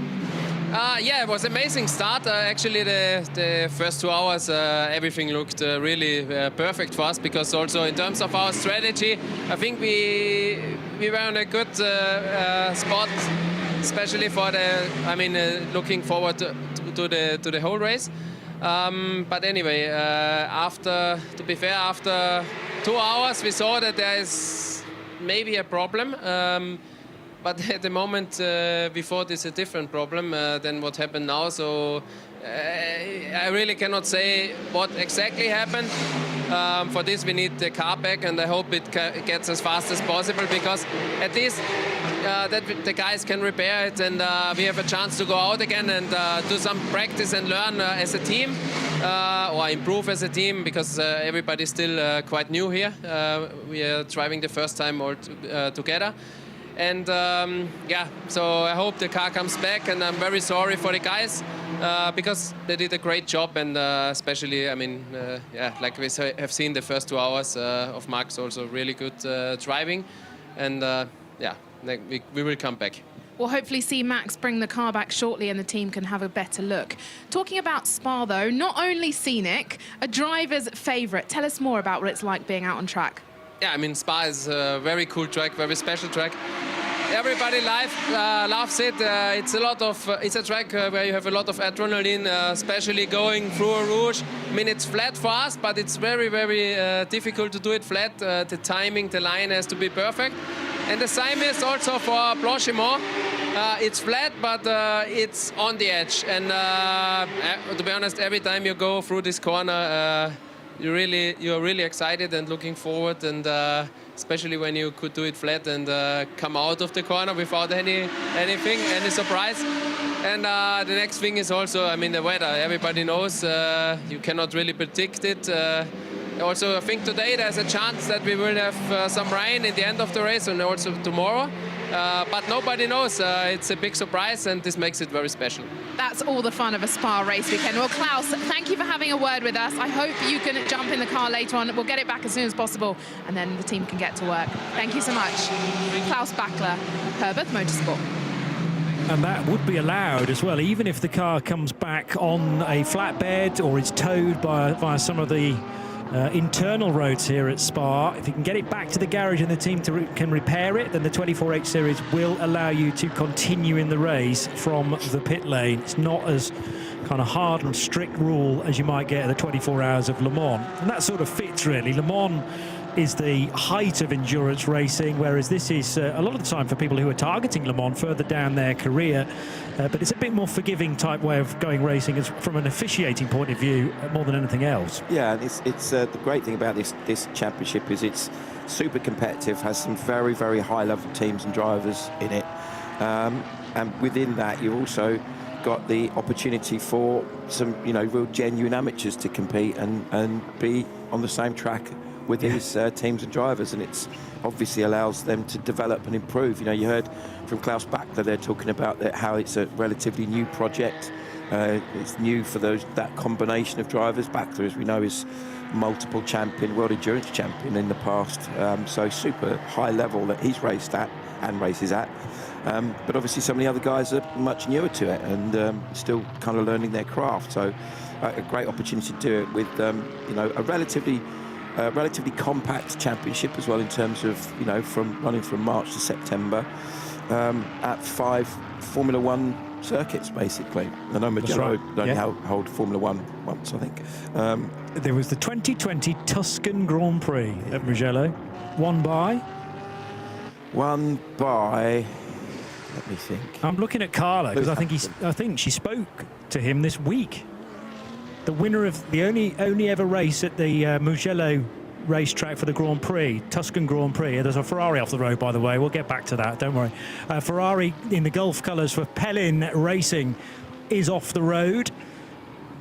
Yeah, it was an amazing start. Actually, the first 2 hours, everything looked really perfect for us, because also in terms of our strategy, I think we were in a good spot, especially for looking forward to the whole race. But anyway, after 2 hours, we saw that there is maybe a problem. But at the moment, we thought it's a different problem than what happened now. So I really cannot say what exactly happened. For this, we need the car back, and I hope it gets as fast as possible, because at least that the guys can repair it, and we have a chance to go out again and do some practice and learn as a team, or improve as a team, because everybody's still quite new here. We are driving the first time all together. And so I hope the car comes back, and I'm very sorry for the guys, because they did a great job, and especially, like we have seen the first 2 hours of Max, also really good driving, and we will come back. We'll hopefully see Max bring the car back shortly and the team can have a better look. Talking about Spa though, not only scenic, a driver's favourite. Tell us more about what it's like being out on track. Yeah, I mean, Spa is a very cool track, very special track. Everybody loves it. It's a track where you have a lot of adrenaline, especially going through a rouge. I mean, it's flat for us, but it's very, very difficult to do it flat. The timing, the line has to be perfect. And the same is also for Blanchimont. It's flat, but it's on the edge. And to be honest, every time you go through this corner, you're really excited and looking forward, and especially when you could do it flat and come out of the corner without any surprise. And the next thing is also, I mean, the weather. Everybody knows you cannot really predict it. Also, I think today there's a chance that we will have some rain in the end of the race, and also tomorrow. But nobody knows. It's a big surprise, and this makes it very special. That's all the fun of a Spa race weekend. Well, Klaus, thank you for having a word with us. I hope you can jump in the car later on. We'll get it back as soon as possible, and then the team can get to work. Thank you so much. Klaus Bachler, Herbert Motorsport. And that would be allowed as well, even if the car comes back on a flatbed or is towed via some of the internal roads here at Spa. If you can get it back to the garage and the team can repair it, then the 24H Series will allow you to continue in the race from the pit lane. It's not as kind of hard and strict rule as you might get at the 24 Hours of Le Mans. And that sort of fits, really. Le Mans is the height of endurance racing, whereas this is a lot of the time for people who are targeting Le Mans further down their career. But it's a bit more forgiving type way of going racing from an officiating point of view more than anything else. Yeah, it's the great thing about this championship is it's super competitive, has some very, very high-level teams and drivers in it. And within that, you've also got the opportunity for some, real genuine amateurs to compete and be on the same track with these teams and drivers, and it's obviously allows them to develop and improve. You heard from Klaus Bachler, they're talking about how it's a relatively new project. It's new for that combination of drivers. Bachler, as we know, is multiple champion, world endurance champion in the past, so super high level that he's raced at and races at. But obviously some of the other guys are much newer to it and still kind of learning their craft. So a great opportunity to do it with a relatively compact championship as well, in terms of from running from March to September at 5 Formula One circuits basically. I know Mugello only hold Formula One once, I think. There was the 2020 Tuscan Grand Prix at Mugello, won by. Let me think. I'm looking at Carla because I think she spoke to him this week. The winner of the only ever race at the Mugello racetrack for the Grand Prix, Tuscan Grand Prix. There's a Ferrari off the road, by the way. We'll get back to that, don't worry. Ferrari in the Gulf colours for Pellin Racing is off the road.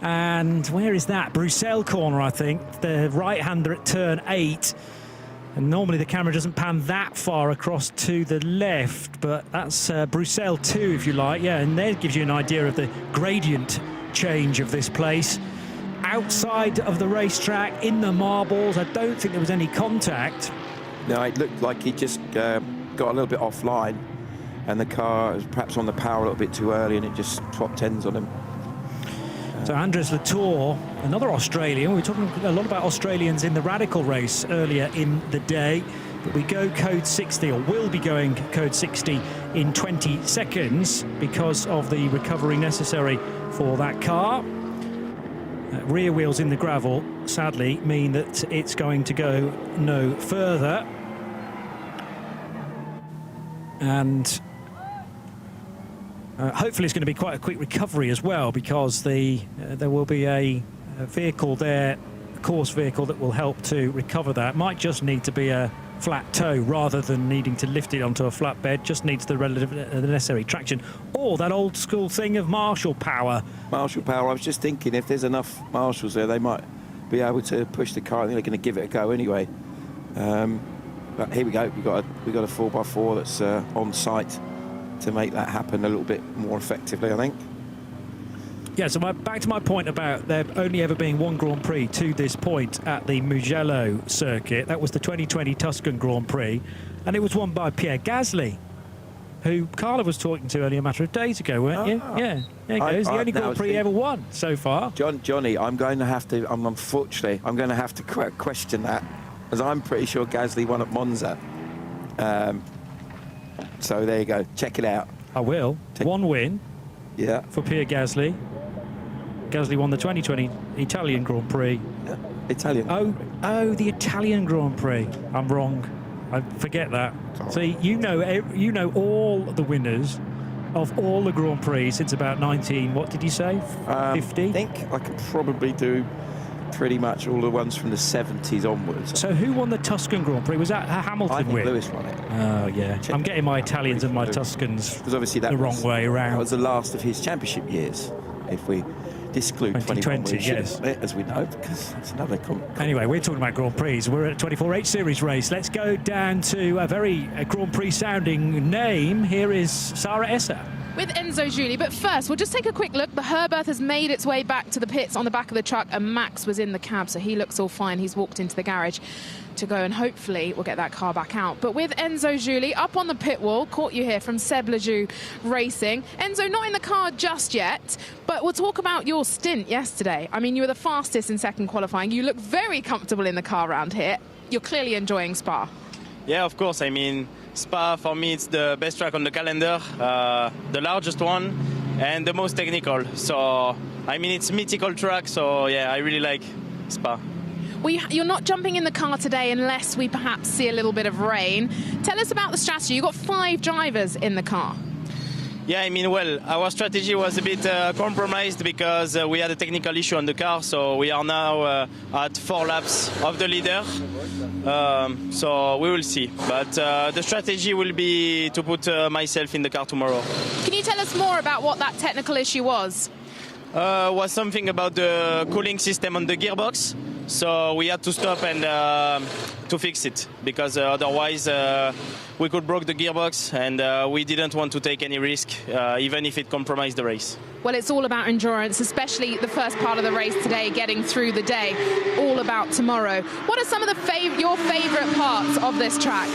And where is that? Bruxelles corner, I think. The right-hander at turn 8. And normally the camera doesn't pan that far across to the left, but that's Bruxelles 2, if you like. Yeah, and there gives you an idea of the gradient change of this place. Outside of the racetrack, in the marbles, I don't think there was any contact. No, it looked like he just got a little bit offline, and the car was perhaps on the power a little bit too early, and it just swapped ends on him. So Andres Latour, another Australian. We were talking a lot about Australians in the Radical race earlier in the day. But we go code 60, or will be going code 60 in 20 seconds because of the recovery necessary for that car. Rear wheels in the gravel, sadly, mean that it's going to go no further. And hopefully it's going to be quite a quick recovery as well, because there will be a vehicle there, a course vehicle, that will help to recover that. Might just need to be a flat tow rather than needing to lift it onto a flatbed. Just needs the necessary traction, or that old school thing of marshal power. Marshal power. I was just thinking, if there's enough marshals there, they might be able to push the car. I think they're going to give it a go anyway. But here we go. We've got a 4x4 that's on site to make that happen a little bit more effectively, I think. Yeah, so back to my point about there only ever being one Grand Prix to this point at the Mugello circuit. That was the 2020 Tuscan Grand Prix, and it was won by Pierre Gasly, who Carla was talking to only a matter of days ago, weren't you? Yeah, there you go. It's the only Grand Prix ever won so far. Johnny, unfortunately, I'm going to have to question that, as I'm pretty sure Gasly won at Monza. So there you go. Check it out. I will. One win. Yeah. For Pierre Gasly. Gasly won the 2020 Italian Grand Prix. Italian. Oh, the Italian Grand Prix. I'm wrong. I forget that. See, you know all the winners of all the Grand Prix since about 19. What did you say? 50. I think I could probably do pretty much all the ones from the 70s onwards. So who won the Tuscan Grand Prix? Was that a Hamilton I think win? Lewis won it. Oh, yeah. I'm getting my Italians and my Tuscans because obviously the wrong way around. That was the last of his championship years, if we disclude 2020, yes. As we know, because it's another... Anyway, we're talking about Grand Prix. We're at a 24H Series race. Let's go down to a very Grand Prix-sounding name. Here is Sarah Esser. With Enzo Juli. But first, we'll just take a quick look. The Herberth has made its way back to the pits on the back of the truck, and Max was in the cab, so he looks all fine. He's walked into the garage to go, and hopefully we'll get that car back out. But with Enzo Juli up on the pit wall, caught you here from Seb Lejeune Racing. Enzo, not in the car just yet, but we'll talk about your stint yesterday. I mean, you were the fastest in second qualifying. You look very comfortable in the car around here. You're clearly enjoying Spa. Yeah, of course. I mean, Spa, for me, it's the best track on the calendar, the largest one, and the most technical. So I mean, it's a mythical track, so yeah, I really like Spa. You're not jumping in the car today unless we perhaps see a little bit of rain. Tell us about the strategy. You've got 5 drivers in the car. Yeah, I mean, well, our strategy was a bit compromised because we had a technical issue on the car, so we are now at 4 laps of the leader. So we will see. But the strategy will be to put myself in the car tomorrow. Can you tell us more about what that technical issue was? Was something about the cooling system on the gearbox. So we had to stop and to fix it because otherwise we could break the gearbox, and we didn't want to take any risk, even if it compromised the race. Well, it's all about endurance, especially the first part of the race today, getting through the day. All about tomorrow. What are some of your favourite parts of this track?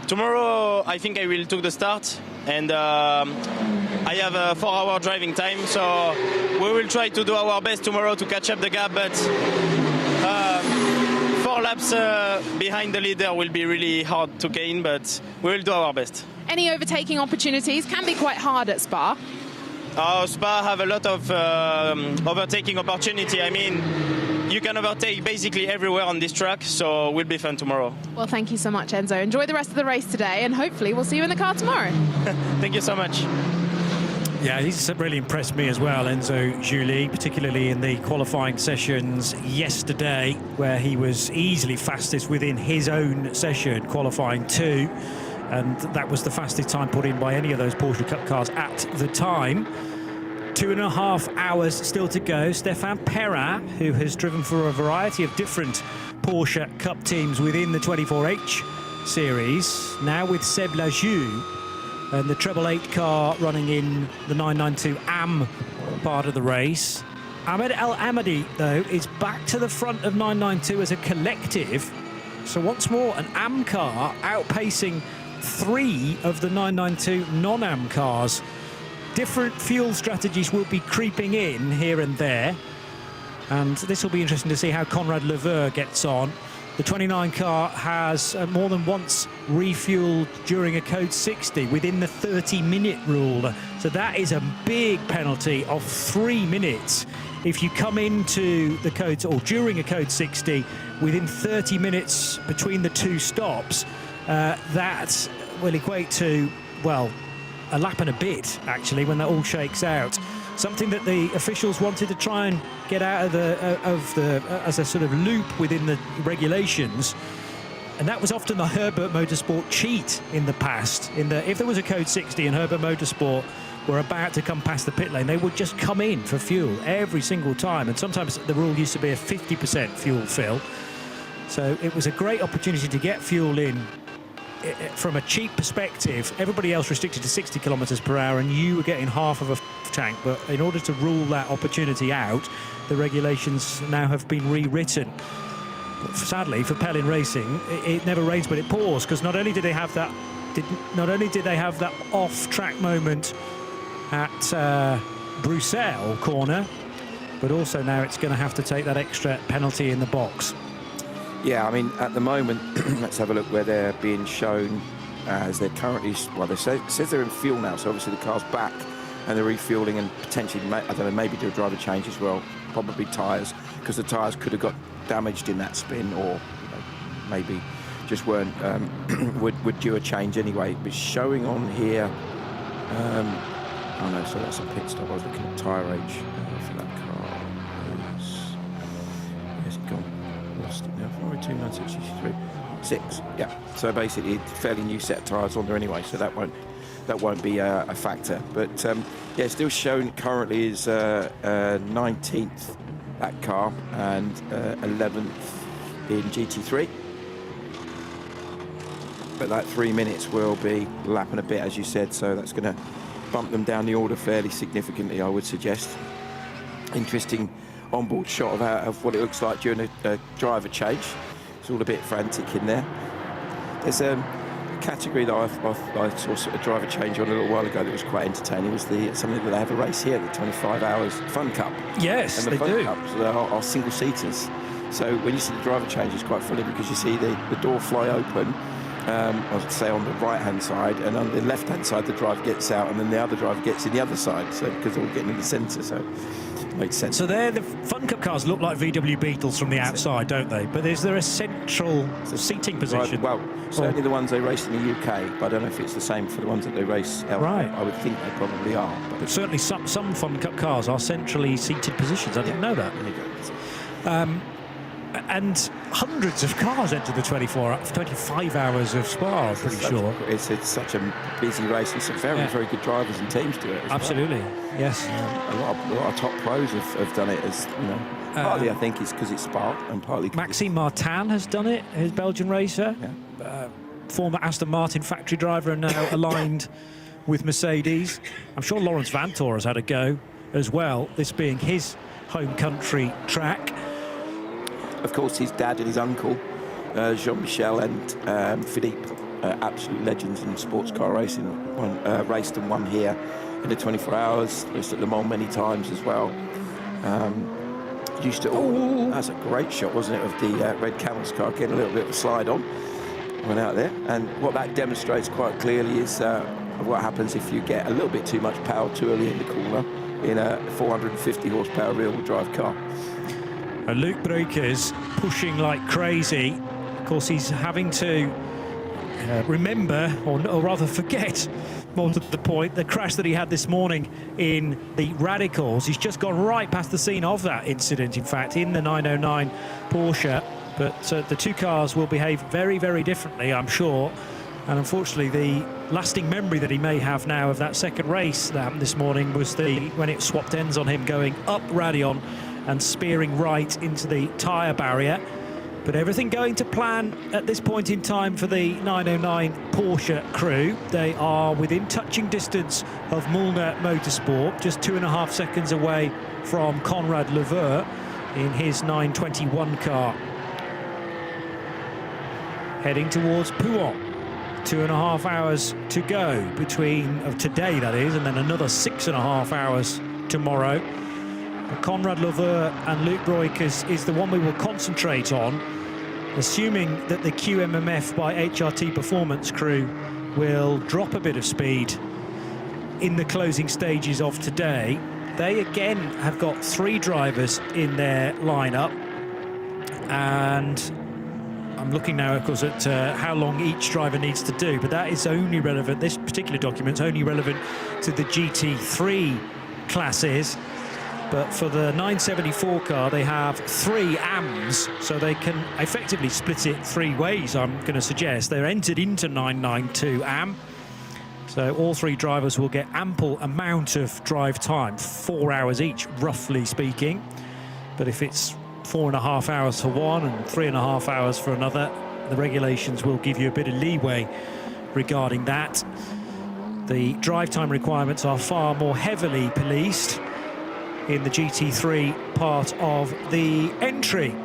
Tomorrow, I think I will take the start, and I have a 4-hour driving time, so we will try to do our best tomorrow to catch up the gap, but 4 laps behind the leader will be really hard to gain, but we will do our best. Any overtaking opportunities? Can be quite hard at Spa. Spa have a lot of overtaking opportunity. I mean, you can overtake basically everywhere on this track, so it will be fun tomorrow. Well, thank you so much, Enzo. Enjoy the rest of the race today, and hopefully we'll see you in the car tomorrow. Thank you so much. Yeah, he's really impressed me as well, Enzo Julie, particularly in the qualifying sessions yesterday, where he was easily fastest within his own session, qualifying 2. And that was the fastest time put in by any of those Porsche Cup cars at the time. 2.5 hours still to go. Stéphane Perrin, who has driven for a variety of different Porsche Cup teams within the 24H series, now with Seb Lajou and the Treble 8 car running in the 992 AM part of the race. Ahmed El Amadi, though, is back to the front of 992 as a collective. So once more, an AM car outpacing 3 of the 992 non-AM cars. Different fuel strategies will be creeping in here and there, and this will be interesting to see how Conrad Leveur gets on. The 29 car has more than once refueled during a code 60 within the 30-minute rule, so that is a big penalty of 3 minutes if you come into the code or during a code 60 within 30 minutes between the 2 stops. That will equate to, well, a lap and a bit, actually, when that all shakes out. Something that the officials wanted to try and get out of the as a sort of loop within the regulations, and that was often the Herbert Motorsport cheat in the past. If there was a code 60 and Herbert Motorsport were about to come past the pit lane, they would just come in for fuel every single time, and sometimes the rule used to be a 50% fuel fill. So it was a great opportunity to get fuel in from a cheap perspective. Everybody else restricted to 60 kilometers per hour, and you were getting half of a tank. But in order to rule that opportunity out, the regulations now have been rewritten. But sadly, for Pelin Racing, it never rains but it pours, because not only did they have that off-track moment at Bruxelles corner, but also now it's going to have to take that extra penalty in the box. Yeah, I mean, at the moment, let's have a look where they're being shown as they're currently, well, it says they're in fuel now, so obviously the car's back and they're refueling and potentially, I don't know, maybe do a driver change as well, probably tyres, because the tyres could have got damaged in that spin, or maybe just weren't, would do a change anyway. But showing on here, oh no, so that's a pit stop. I was looking at tyre age for that car. Where's it gone? Lost it now. 402, 6. Yeah. So basically, fairly new set of tyres on there anyway. So that won't be a factor. But yeah, still shown currently is 19th that car and 11th in GT3. But that 3 minutes will be lapping a bit, as you said. So that's going to bump them down the order fairly significantly, I would suggest. Interesting onboard shot of what it looks like during a driver change. It's all a bit frantic in there. There's a category that I saw sort of driver change on a little while ago that was quite entertaining. It was something that they have a race here, the 25 Hours Fun Cup. Yes, and the Fun Cups are single seaters. So when you see the driver change, it's quite funny because you see the door fly open. I would say on the right-hand side, and on the left-hand side the driver gets out, and then the other driver gets in the other side, so because they're all getting in the centre. So makes sense. So the Fun Cup cars look like VW Beetles from the outside, don't they? But is there a central seating position? Right, well, certainly the ones they race in the UK, but I don't know if it's the same for the ones that they race elsewhere. Right. I would think they probably are. But certainly some Fun Cup cars are centrally seated positions. I didn't know that. And hundreds of cars enter the 25 hours of Spa, I'm pretty sure. It's such a busy race, and some very good drivers and teams do it as Absolutely, well. yes. A lot of top pros have done it, as you know. Partly, I think, is because it's Spa, and partly... Maxime Martin has done it, his Belgian racer. Former Aston Martin factory driver and now aligned with Mercedes. I'm sure Lawrence Vantor has had a go as well, this being his home country track. Of course, his dad and his uncle, Jean-Michel and Philippe, absolute legends in sports car racing, raced and won here in the 24 hours, raced at Le Mans many times as well. That's a great shot, wasn't it, of the Red Camel's car, getting a little bit of a slide on. Went out there, and what that demonstrates quite clearly is what happens if you get a little bit too much power too early in the corner in a 450 horsepower rear-wheel drive car. Luke Breukers pushing like crazy. Of course, he's having to remember, or rather forget, more to the point, the crash that he had this morning in the Radicals. He's just gone right past the scene of that incident, in fact, in the 909 Porsche. But the two cars will behave very, very differently, I'm sure. And unfortunately, the lasting memory that he may have now of that second race that happened this morning was when it swapped ends on him going up Radion and spearing right into the tyre barrier. But everything going to plan at this point in time for the 909 Porsche crew. They are within touching distance of Mullner Motorsport, just 2.5 seconds away from Conrad Leveur in his 921 car. Heading towards Pouhon. 2.5 hours to go of today, that is, and then another 6.5 hours tomorrow. But Conrad Leveur and Luke Breukers is the one we will concentrate on, assuming that the QMMF by HRT Performance crew will drop a bit of speed in the closing stages of today. They again have got 3 drivers in their lineup, and I'm looking now, of course, at how long each driver needs to do, but that is only relevant, this particular document is only relevant to the GT3 classes. But for the 974 car, they have 3 AMs, so they can effectively split it 3 ways, I'm going to suggest. They're entered into 992 AM, so all 3 drivers will get ample amount of drive time, 4 hours each, roughly speaking. But if it's 4.5 hours for one and 3.5 hours for another, the regulations will give you a bit of leeway regarding that. The drive time requirements are far more heavily policed in the GT3 part of the entry.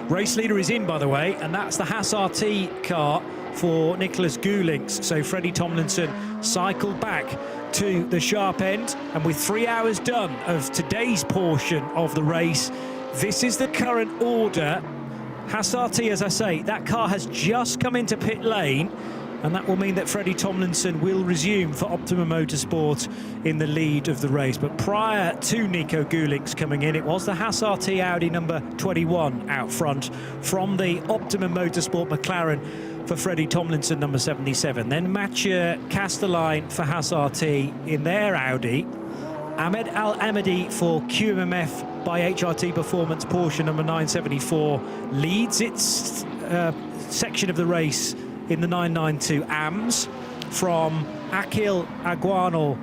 Race leader is in, by the way, and that's the Haas RT car for Nicholas Goulinks. So Freddie Tomlinson cycled back to the sharp end, and with 3 hours done of today's portion of the race, this is the current order. Haas RT, as I say, that car has just come into pit lane, and that will mean that Freddie Tomlinson will resume for Optima Motorsport in the lead of the race. But prior to Nico Goulinks coming in, it was the Haas RT Audi number 21 out front from the Optima Motorsport McLaren for Freddie Tomlinson, number 77. Then Mathieu Castelline for Haas RT in their Audi. Ahmed Al-Amadi for QMMF by HRT Performance Porsche number 974 leads its section of the race in the 992 AMS, from Akil Aguanal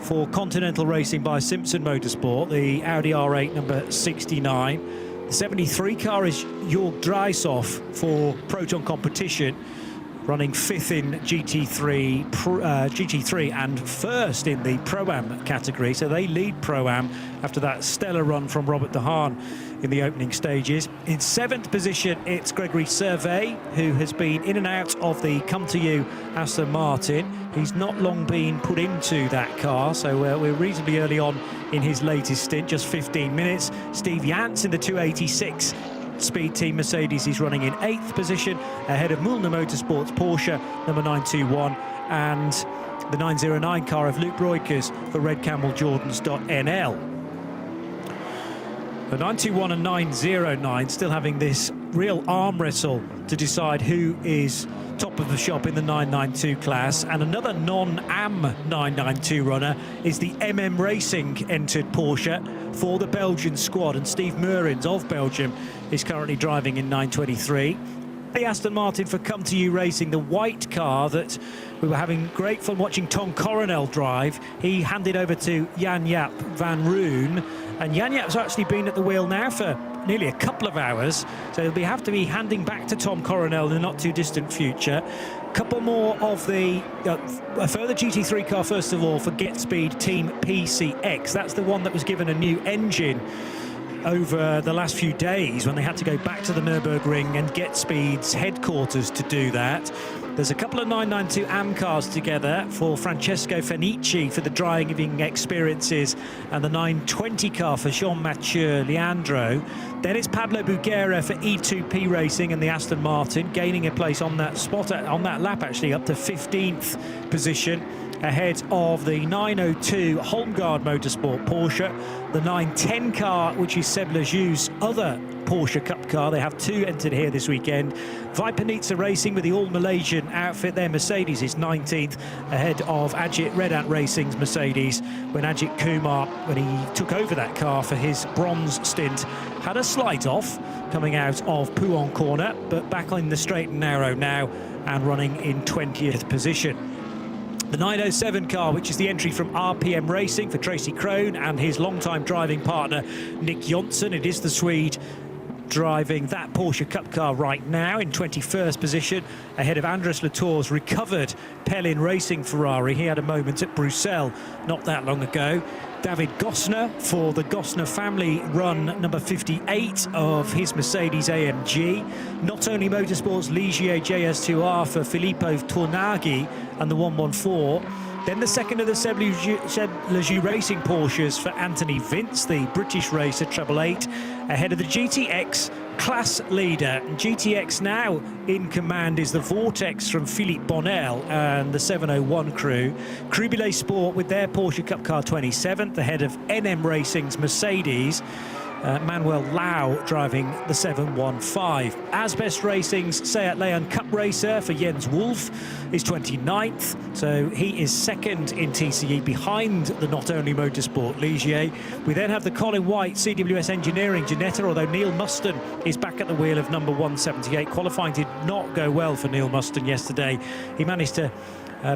for Continental Racing by Simpson Motorsport, the Audi R8 number 69. The 73 car is Jörg Dreishoff for Proton Competition, running 5th in GT3 and first in the Pro-Am category, so they lead Pro-Am after that stellar run from Robert De Haan in the opening stages. In 7th position, it's Gregory Servet, who has been in and out of the Come To You Aston Martin. He's not long been put into that car, so we're reasonably early on in his latest stint, just 15 minutes. Steve Yance in the 286 Speed Team Mercedes, he's running in 8th position, ahead of Mullner Motorsport's Porsche number 921 and the 909 car of Luke Breukers for Red Camel Jordans.nl. The 921 and 909 still having this real arm wrestle to decide who is top of the shop in the 992 class. And another non-AM 992 runner is the MM Racing entered Porsche for the Belgian squad, and Steve Meurins of Belgium is currently driving in 923. The Aston Martin for Come To You Racing, the white car that we were having great fun watching Tom Coronel drive. He handed over to Jan-Jaap van Roon, and Jan-Jaap's actually been at the wheel now for nearly a couple of hours, so he'll have to be handing back to Tom Coronel in the not too distant future. Couple more of the a further GT3 car, first of all, for Get Speed Team PCX. That's the one that was given a new engine over the last few days when they had to go back to the Nürburgring and Get Speed's headquarters to do that. There's a couple of 992 AM cars together for Francesco Fenici for the driving experiences, and the 920 car for Jean-Mathieu Leandro. Then it's Pablo Buguera for E2P Racing and the Aston Martin, gaining a place on that spot, on that lap actually, up to 15th position, ahead of the 902 Holmgard Motorsport Porsche, the 910 car, which is Seb Lejeu's other Porsche Cup car. They have two entered here this weekend. Vipanitsa Racing with the all-Malaysian outfit. Their Mercedes is 19th, ahead of Ajit Red Ant Racing's Mercedes, when Ajit Kumar, when he took over that car for his bronze stint, had a slight off coming out of Pouhon corner, but back on the straight and narrow now and running in 20th position. The 907 car, which is the entry from RPM Racing for Tracy Krohn and his longtime driving partner Nick Jonsson. It is the Swede driving that Porsche Cup car right now in 21st position, ahead of Andres Latour's recovered Pellin Racing Ferrari. He had a moment at Bruxelles not that long ago. David Gosner for the Gosner family run number 58 of his Mercedes AMG. Not Only Motorsports Ligier JS2R for Filippo Tornaghi and the 114. Then the second of the Seb Lejeu Racing Porsches for Anthony Vince, the British racer, 888, ahead of the GTX class leader. And GTX now in command is the Vortex from Philippe Bonnel and the 701 crew. Crubile Sport with their Porsche Cup car 27th, ahead of NM Racing's Mercedes. Manuel Lau driving the 715. Asbest Racing's Seat Leon Cup racer for Jens Wolf is 29th, so he is second in TCE behind the Not Only Motorsport Ligier. We then have the Colin White CWS Engineering Ginetta, although Neil Muston is back at the wheel of number 178. Qualifying did not go well for Neil Muston yesterday. He managed to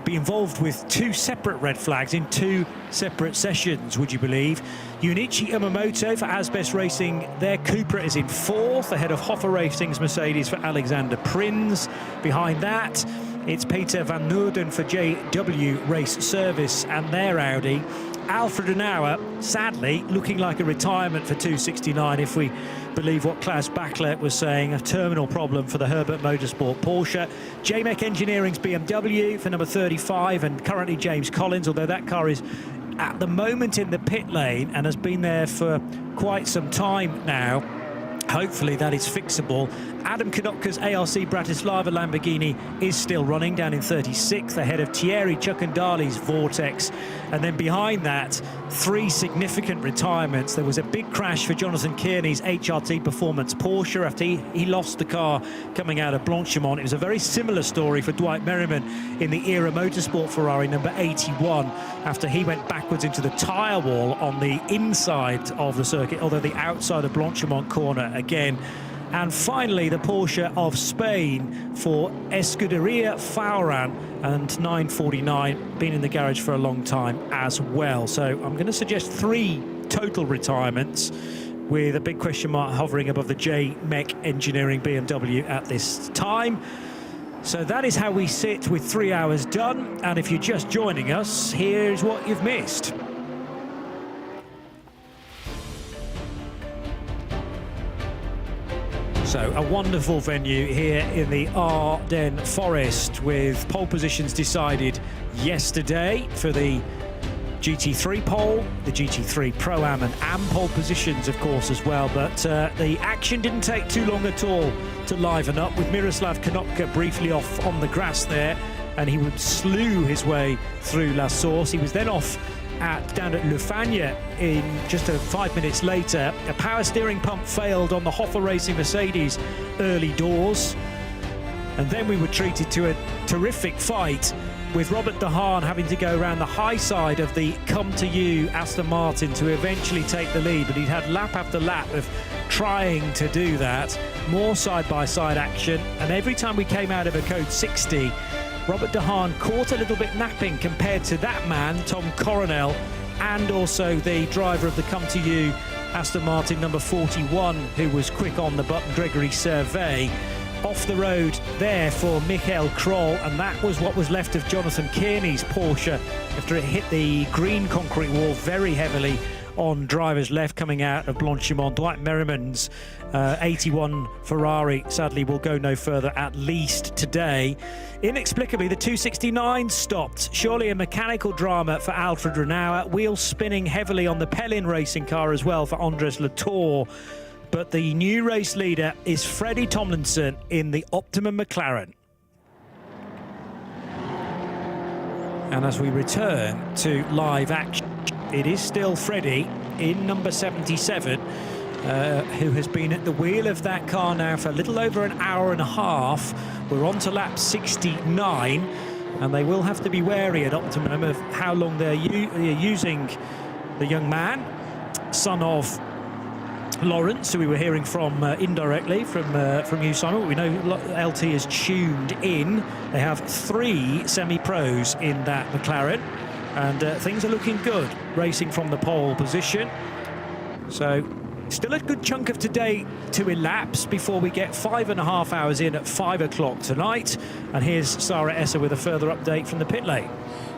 be involved with two separate red flags in two separate sessions, would you believe? Junichi Umamoto for Asbest Racing, their Cupra is in 4th, ahead of Hoffa Racing's Mercedes for Alexander Prins. Behind that, it's Peter van Noorden for JW Race Service and their Audi. Alfred Unauer, sadly, looking like a retirement for 269 if we believe what Klaus Bachler was saying, a terminal problem for the Herbert Motorsport Porsche. JMEC Engineering's BMW for number 35, and currently James Collins, although that car is at the moment in the pit lane and has been there for quite some time now. Hopefully that is fixable. Adam Konopka's ARC Bratislava Lamborghini is still running, down in 36th, ahead of Thierry Chukandali's Vortex. And then behind that, three significant retirements. There was a big crash for Jonathan Kearney's HRT Performance Porsche after he lost the car coming out of Blanchimont. It was a very similar story for Dwight Merriman in the Era Motorsport Ferrari number 81 after he went backwards into the tyre wall on the inside of the circuit, although the outside of Blanchimont corner again. And finally, the Porsche of Spain for Escuderia Fauran, and 949, been in the garage for a long time as well. So I'm going to suggest 3 total retirements, with a big question mark hovering above the JMEC Engineering BMW at this time. So that is how we sit with 3 hours done. And if you're just joining us, here's what you've missed. So a wonderful venue here in the Ardennes Forest, with pole positions decided yesterday for the GT3 pole, the GT3 Pro-Am and Am pole positions, of course, as well. But the action didn't take too long at all to liven up, with Miroslav Konopka briefly off on the grass there, and he would slew his way through La Source. He was then off down at Le Fagnes in just 5 minutes later. A power steering pump failed on the Hoffel Racing Mercedes early doors. And then we were treated to a terrific fight with Robert De Haan having to go around the high side of the Come To You Aston Martin to eventually take the lead. But he'd had lap after lap of trying to do that. More side-by-side action. And every time we came out of a code 60, Robert De Haan caught a little bit napping compared to that man, Tom Coronel, and also the driver of the Come To You Aston Martin number 41, who was quick on the button, Gregory Servet. Off the road there for Michael Kroll, and that was what was left of Jonathan Kearney's Porsche after it hit the green concrete wall very heavily on driver's left coming out of Blanchimont. Dwight Merriman's 81 Ferrari sadly will go no further, at least today. Inexplicably, the 269 stopped. Surely a mechanical drama for Alfred Renauer. Wheels spinning heavily on the Pellin racing car as well for Andres Latour. But the new race leader is Freddie Tomlinson in the Optimum McLaren. And as we return to live action, it is still Freddie in number 77, who has been at the wheel of that car now for a little over an hour and a half. We're on to lap 69, and they will have to be wary at Optimum of how long they're using the young man, son of Lawrence, who we were hearing from indirectly from you, Simon. We know LT is tuned in. They have 3 semi-pros in that McLaren, and things are looking good, racing from the pole position. So still a good chunk of today to elapse before we get 5.5 hours in at 5 o'clock tonight. And here's Sarah Esser with a further update from the pit lane.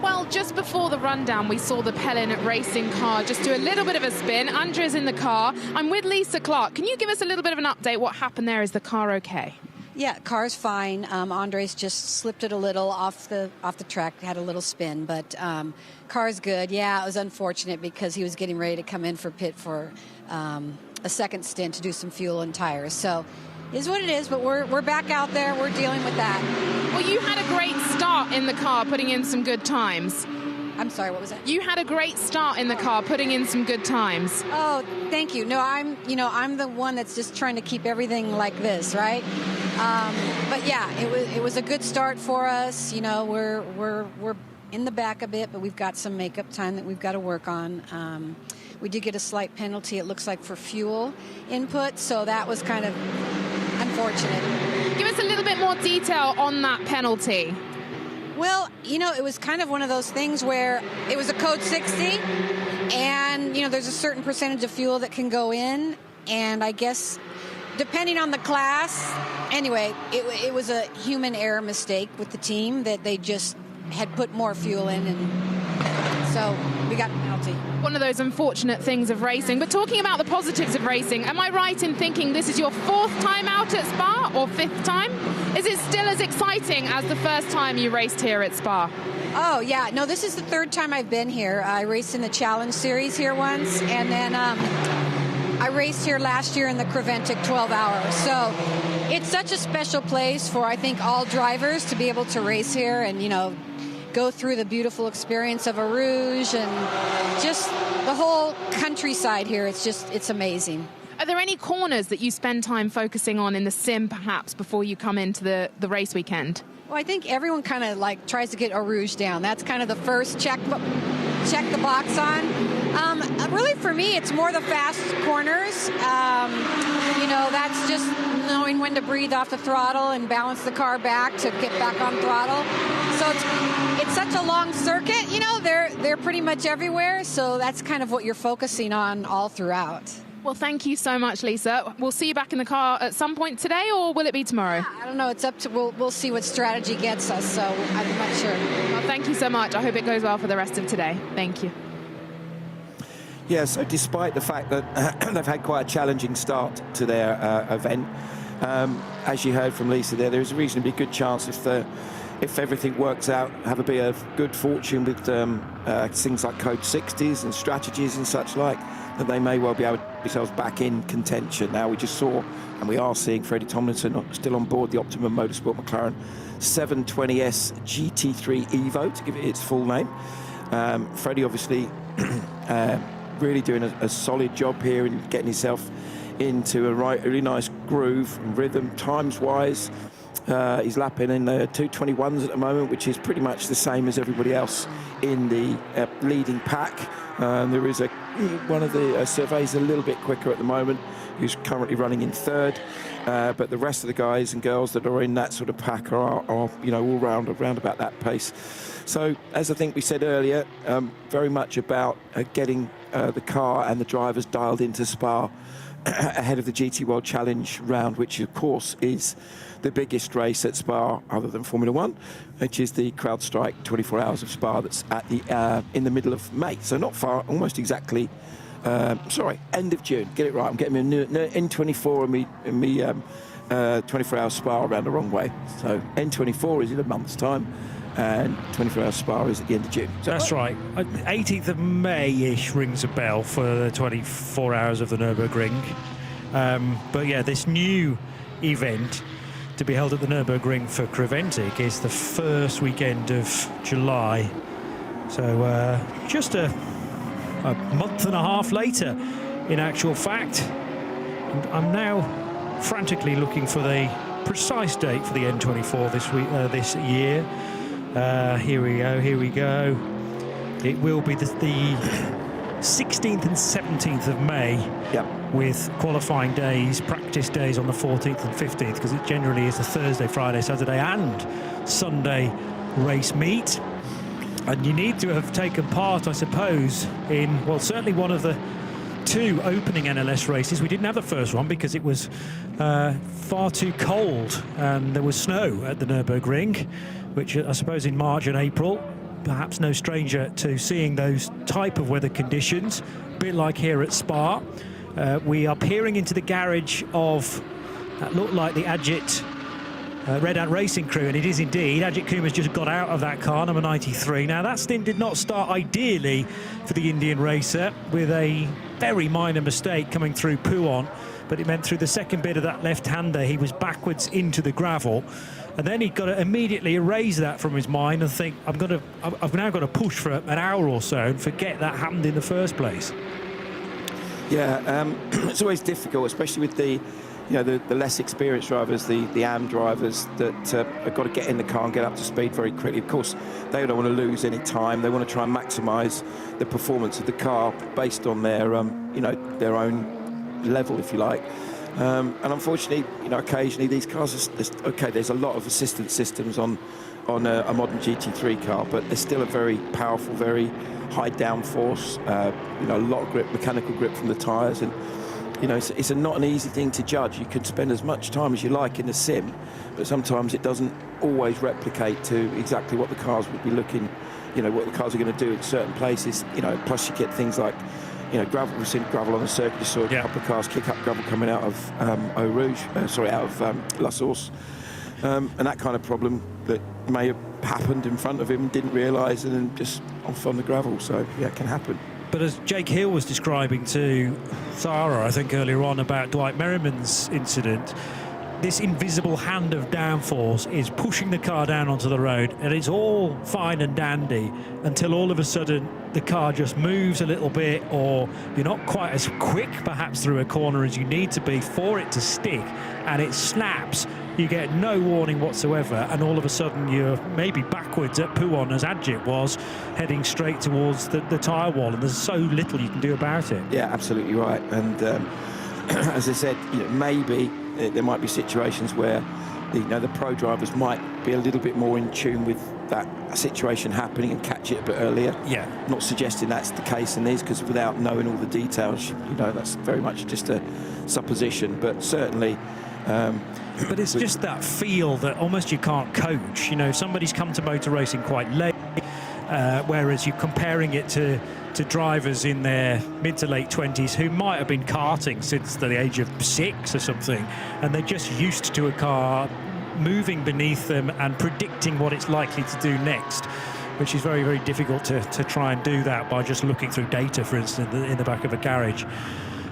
Well, just before the rundown, we saw the Pellin racing car just do a little bit of a spin. Andrea's in the car. I'm with Lisa Clark. Can you give us a little bit of an update? What happened there? Is the car okay? Yeah, car's fine. Andres just slipped it a little off the track, had a little spin, but car's good. Yeah, it was unfortunate because he was getting ready to come in for pit for a second stint to do some fuel and tires. So it is what it is, but we're back out there. We're dealing with that. Well, you had a great start in the car, putting in some good times. I'm sorry, what was that? You had a great start in the car, putting in some good times. Oh, thank you. No, I'm the one that's just trying to keep everything like this, right? But yeah, it was a good start for us. You know, we're in the back a bit, but we've got some makeup time that we've got to work on. We did get a slight penalty, it looks like, for fuel input, so that was kind of unfortunate. Give us a little bit more detail on that penalty. Well, you know, it was kind of one of those things where it was a code 60, and, you know, there's a certain percentage of fuel that can go in, and I guess depending on the class, anyway, it was a human error mistake with the team that they just had put more fuel in, and so we got a penalty. One of those unfortunate things of racing. But talking about the positives of racing, am I right in thinking this is your 4th time out at Spa, or 5th time? Is it still as exciting as the first time you raced here at Spa? Oh, yeah. No, this is the 3rd time I've been here. I raced in the Challenge Series here once, and then I raced here last year in the Creventic 12 hours. So it's such a special place for, I think, all drivers to be able to race here and, you know, go through the beautiful experience of a Rouge and just the whole countryside here. It's amazing. Are there any corners that you spend time focusing on in the sim, perhaps, before you come into the race weekend? Well, I think everyone kind of like tries to get a Rouge down. That's kind of the first check the box on. Really, for me, it's more the fast corners. You know, that's just knowing when to breathe off the throttle and balance the car back to get back on throttle. So it's such a long circuit. You know, they're pretty much everywhere. So that's kind of what you're focusing on all throughout. Well, thank you so much, Lisa. We'll see you back in the car at some point today, or will it be tomorrow? Yeah, I don't know. It's up to we'll see what strategy gets us. So I'm not sure. Well, thank you so much. I hope it goes well for the rest of today. Thank you. Yeah, so despite the fact that they've had quite a challenging start to their event, as you heard from Lisa there's a reasonably good chance if everything works out, have a bit of good fortune with things like code 60s and strategies and such like, that they may well be able to get themselves back in contention. Now, we just saw, and we are seeing, Freddie Tomlinson still on board the Optimum Motorsport McLaren 720S GT3 Evo, to give it its full name. Freddie obviously really doing a solid job here in getting himself into a really nice groove and rhythm. Times-wise, he's lapping in the 2:21s at the moment, which is pretty much the same as everybody else in the leading pack. There is one of the surveys a little bit quicker at the moment, who's currently running in third, but the rest of the guys and girls that are in that sort of pack are all round about that pace. So, as I think we said earlier, very much about getting the car and the drivers dialed into Spa ahead of the GT World Challenge round, which of course is the biggest race at Spa other than Formula One, which is the CrowdStrike 24 Hours of Spa that's at the in the middle of May. So not far, almost exactly. End of June. Get it right. I'm getting me N24 and me 24 Hour Spa around the wrong way. So N24 is in a month's time, and 24 Hour Spa is at the end of June. So that's right. 18th of May-ish rings a bell for the 24 Hours of the Nürburgring. But yeah, this new event to be held at the Nürburgring for Creventic is the first weekend of July. So just a month and a half later, in actual fact. And I'm now frantically looking for the precise date for the N24 this year. Here we go. It will be the 16th and 17th of May, with qualifying days, practice days on the 14th and 15th, because it generally is a Thursday, Friday, Saturday and Sunday race meet. And you need to have taken part, I suppose, in, well, certainly one of the two opening NLS races. We didn't have the first one because it was far too cold and there was snow at the Nürburgring, which I suppose in March and April, perhaps no stranger to seeing those type of weather conditions, a bit like here at Spa. We are peering into the garage of, that looked like the Ajit Red Ant Racing crew, and it is indeed. Ajit Kumar's just got out of that car, number 93. Now, that stint did not start ideally for the Indian racer, with a very minor mistake coming through Pouon, but it meant through the second bit of that left-hander, he was backwards into the gravel. And then he got to immediately erase that from his mind and think, I've now got to push for an hour or so and forget that happened in the first place. Yeah, it's always difficult, especially with the less experienced drivers, the AM drivers that have got to get in the car and get up to speed very quickly. Of course, they don't want to lose any time. They want to try and maximise the performance of the car based on their, their own level, if you like. And unfortunately, occasionally these cars are okay. There's a lot of assistance systems on a modern GT3 car, but they're still a very powerful, very high downforce. A lot of grip, mechanical grip from the tyres, and it's not an easy thing to judge. You can spend as much time as you like in the sim, but sometimes it doesn't always replicate to exactly what the cars would be looking, what the cars are going to do in certain places. Plus you get things like, gravel. We've seen gravel on the circuit. You saw a couple of cars kick up gravel coming out of Eau Rouge, out of La Source, and that kind of problem that may have happened in front of him and didn't realise, and then just off on the gravel. So yeah, it can happen. But as Jake Hill was describing to Sarah, I think earlier on, about Dwight Merriman's incident, this invisible hand of downforce is pushing the car down onto the road, and it's all fine and dandy until all of a sudden the car just moves a little bit, or you're not quite as quick perhaps through a corner as you need to be for it to stick, and it snaps. You get no warning whatsoever, and all of a sudden you're maybe backwards at Pouon, as Ajit was, heading straight towards the tyre wall, and there's so little you can do about it. Yeah, absolutely right. And as I said, maybe there might be situations where the pro drivers might be a little bit more in tune with that situation happening and catch it a bit earlier. Yeah. Not suggesting that's the case in these, because without knowing all the details, that's very much just a supposition, but certainly. But it's just that feel that almost you can't coach. Somebody's come to motor racing quite late, whereas you're comparing it to drivers in their mid to late 20s who might have been karting since the age of 6 or something, and they're just used to a car moving beneath them and predicting what it's likely to do next, which is very, very difficult to try and do that by just looking through data, for instance, in the back of a garage.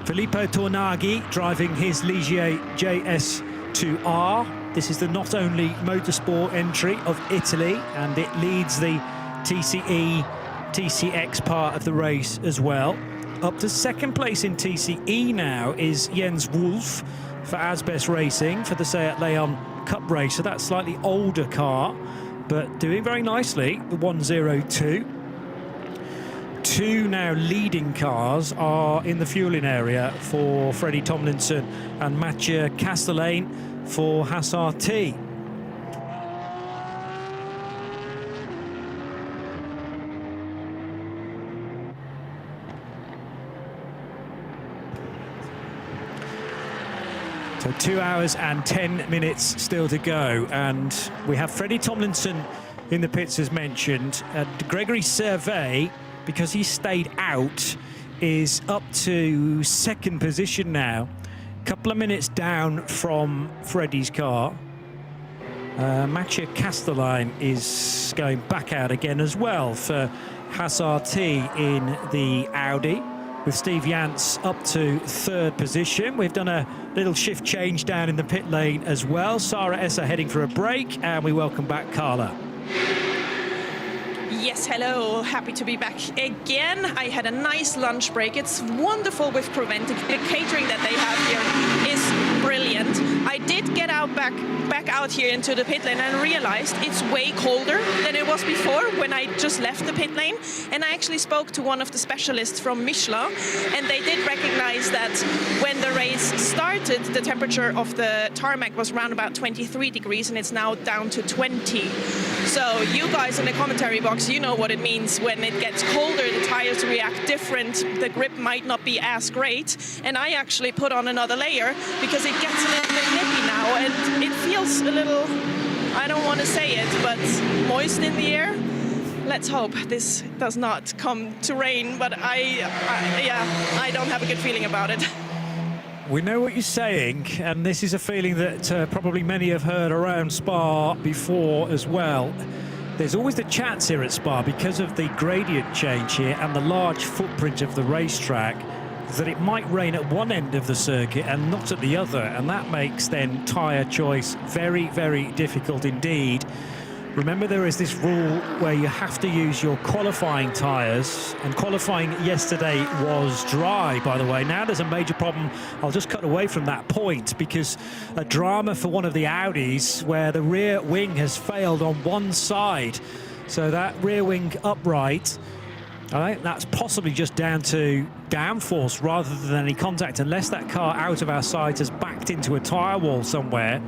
Filippo Tornaghi driving his Ligier JS2R. This is the not only motorsport entry of Italy, and it leads the TCE TCX part of the race as well. Up to second place in TCE now is Jens Wolf for Asbest Racing for the Seat Leon Cup race. So that's slightly older car, but doing very nicely, the 102. Two now leading cars are in the fueling area for Freddie Tomlinson and Mathieu Castellane for Hassar-T. So 2 hours and 10 minutes still to go, and we have Freddie Tomlinson in the pits as mentioned. Gregory Servet, because he stayed out, is up to second position now. Couple of minutes down from Freddie's car. Mathieu Castellane is going back out again as well for Hassar-T in the Audi, with Steve Yance up to third position. We've done a little shift change down in the pit lane as well. Sarah Esser heading for a break, and we welcome back Carla. Yes, hello. Happy to be back again. I had a nice lunch break. It's wonderful with Creventic. The catering that they have here is brilliant. I did get out back out here into the pit lane and realized it's way colder than it was before when I just left the pit lane. And I actually spoke to one of the specialists from Michelin, and they did recognize that when the race started, the temperature of the tarmac was around about 23 degrees, and it's now down to 20. So you guys in the commentary box, you know what it means when it gets colder. The tires react different. The grip might not be as great. And I actually put on another layer because it gets a little bit nippy now, and it feels a little, I don't want to say it, but moist in the air. Let's hope this does not come to rain, but I don't have a good feeling about it. We know what you're saying, and this is a feeling that probably many have heard around Spa before as well. There's always the chance here at Spa, because of the gradient change here and the large footprint of the racetrack, that it might rain at one end of the circuit and not at the other, and that makes then tyre choice very, very difficult indeed. Remember, there is this rule where you have to use your qualifying tyres, and qualifying yesterday was dry, by the way. Now there's a major problem. I'll just cut away from that point, because a drama for one of the Audis where the rear wing has failed on one side. So that rear wing upright, I think that's possibly just down to downforce rather than any contact, unless that car out of our sight has backed into a tyre wall somewhere.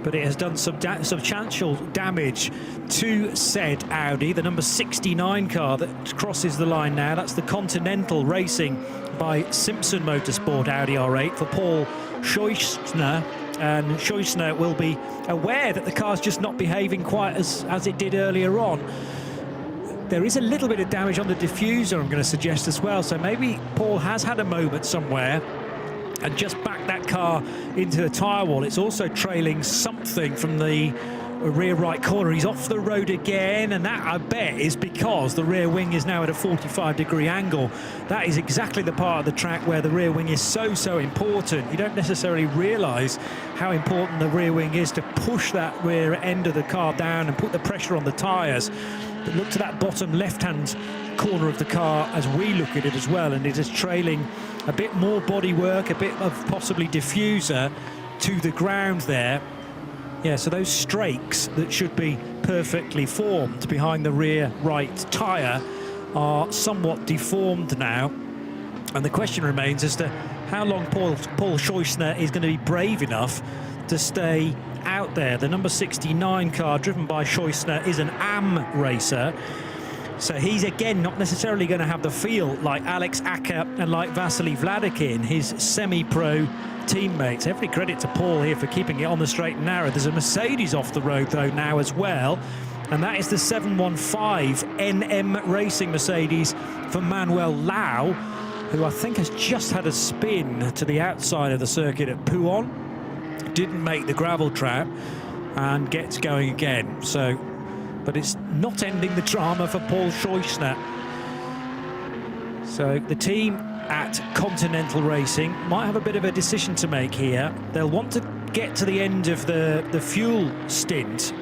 But it has done substantial damage to said Audi, the number 69 car that crosses the line now. That's the Continental Racing by Simpson Motorsport Audi R8 for Paul Scheusner. And Scheusner will be aware that the car's just not behaving quite as it did earlier on. There is a little bit of damage on the diffuser, I'm going to suggest as well. So maybe Paul has had a moment somewhere and just backed that car into the tyre wall. It's also trailing something from the rear right corner. He's off the road again, and that, I bet, is because the rear wing is now at a 45-degree angle. That is exactly the part of the track where the rear wing is so important. You don't necessarily realise how important the rear wing is to push that rear end of the car down and put the pressure on the tyres. But look to that bottom left-hand corner of the car as we look at it as well, and it is trailing a bit more bodywork, a bit of possibly diffuser to the ground there. Yeah, so those strakes that should be perfectly formed behind the rear right tyre are somewhat deformed now. And the question remains as to how long Paul Scheusner is going to be brave enough to stay out there. The number 69 car driven by Scheusner is an AM racer. So he's again not necessarily going to have the feel like Alex Acker and like Vasily Vladikin, his semi-pro teammates. Every credit to Paul here for keeping it on the straight and narrow. There's a Mercedes off the road though now as well, and that is the 715 NM Racing Mercedes for Manuel Lau, who I think has just had a spin to the outside of the circuit at Pouhon. Didn't make the gravel trap and gets going again. So, but it's not ending the drama for Paul Scheusner. So the team at Continental Racing might have a bit of a decision to make here. They'll want to get to the end of the fuel stint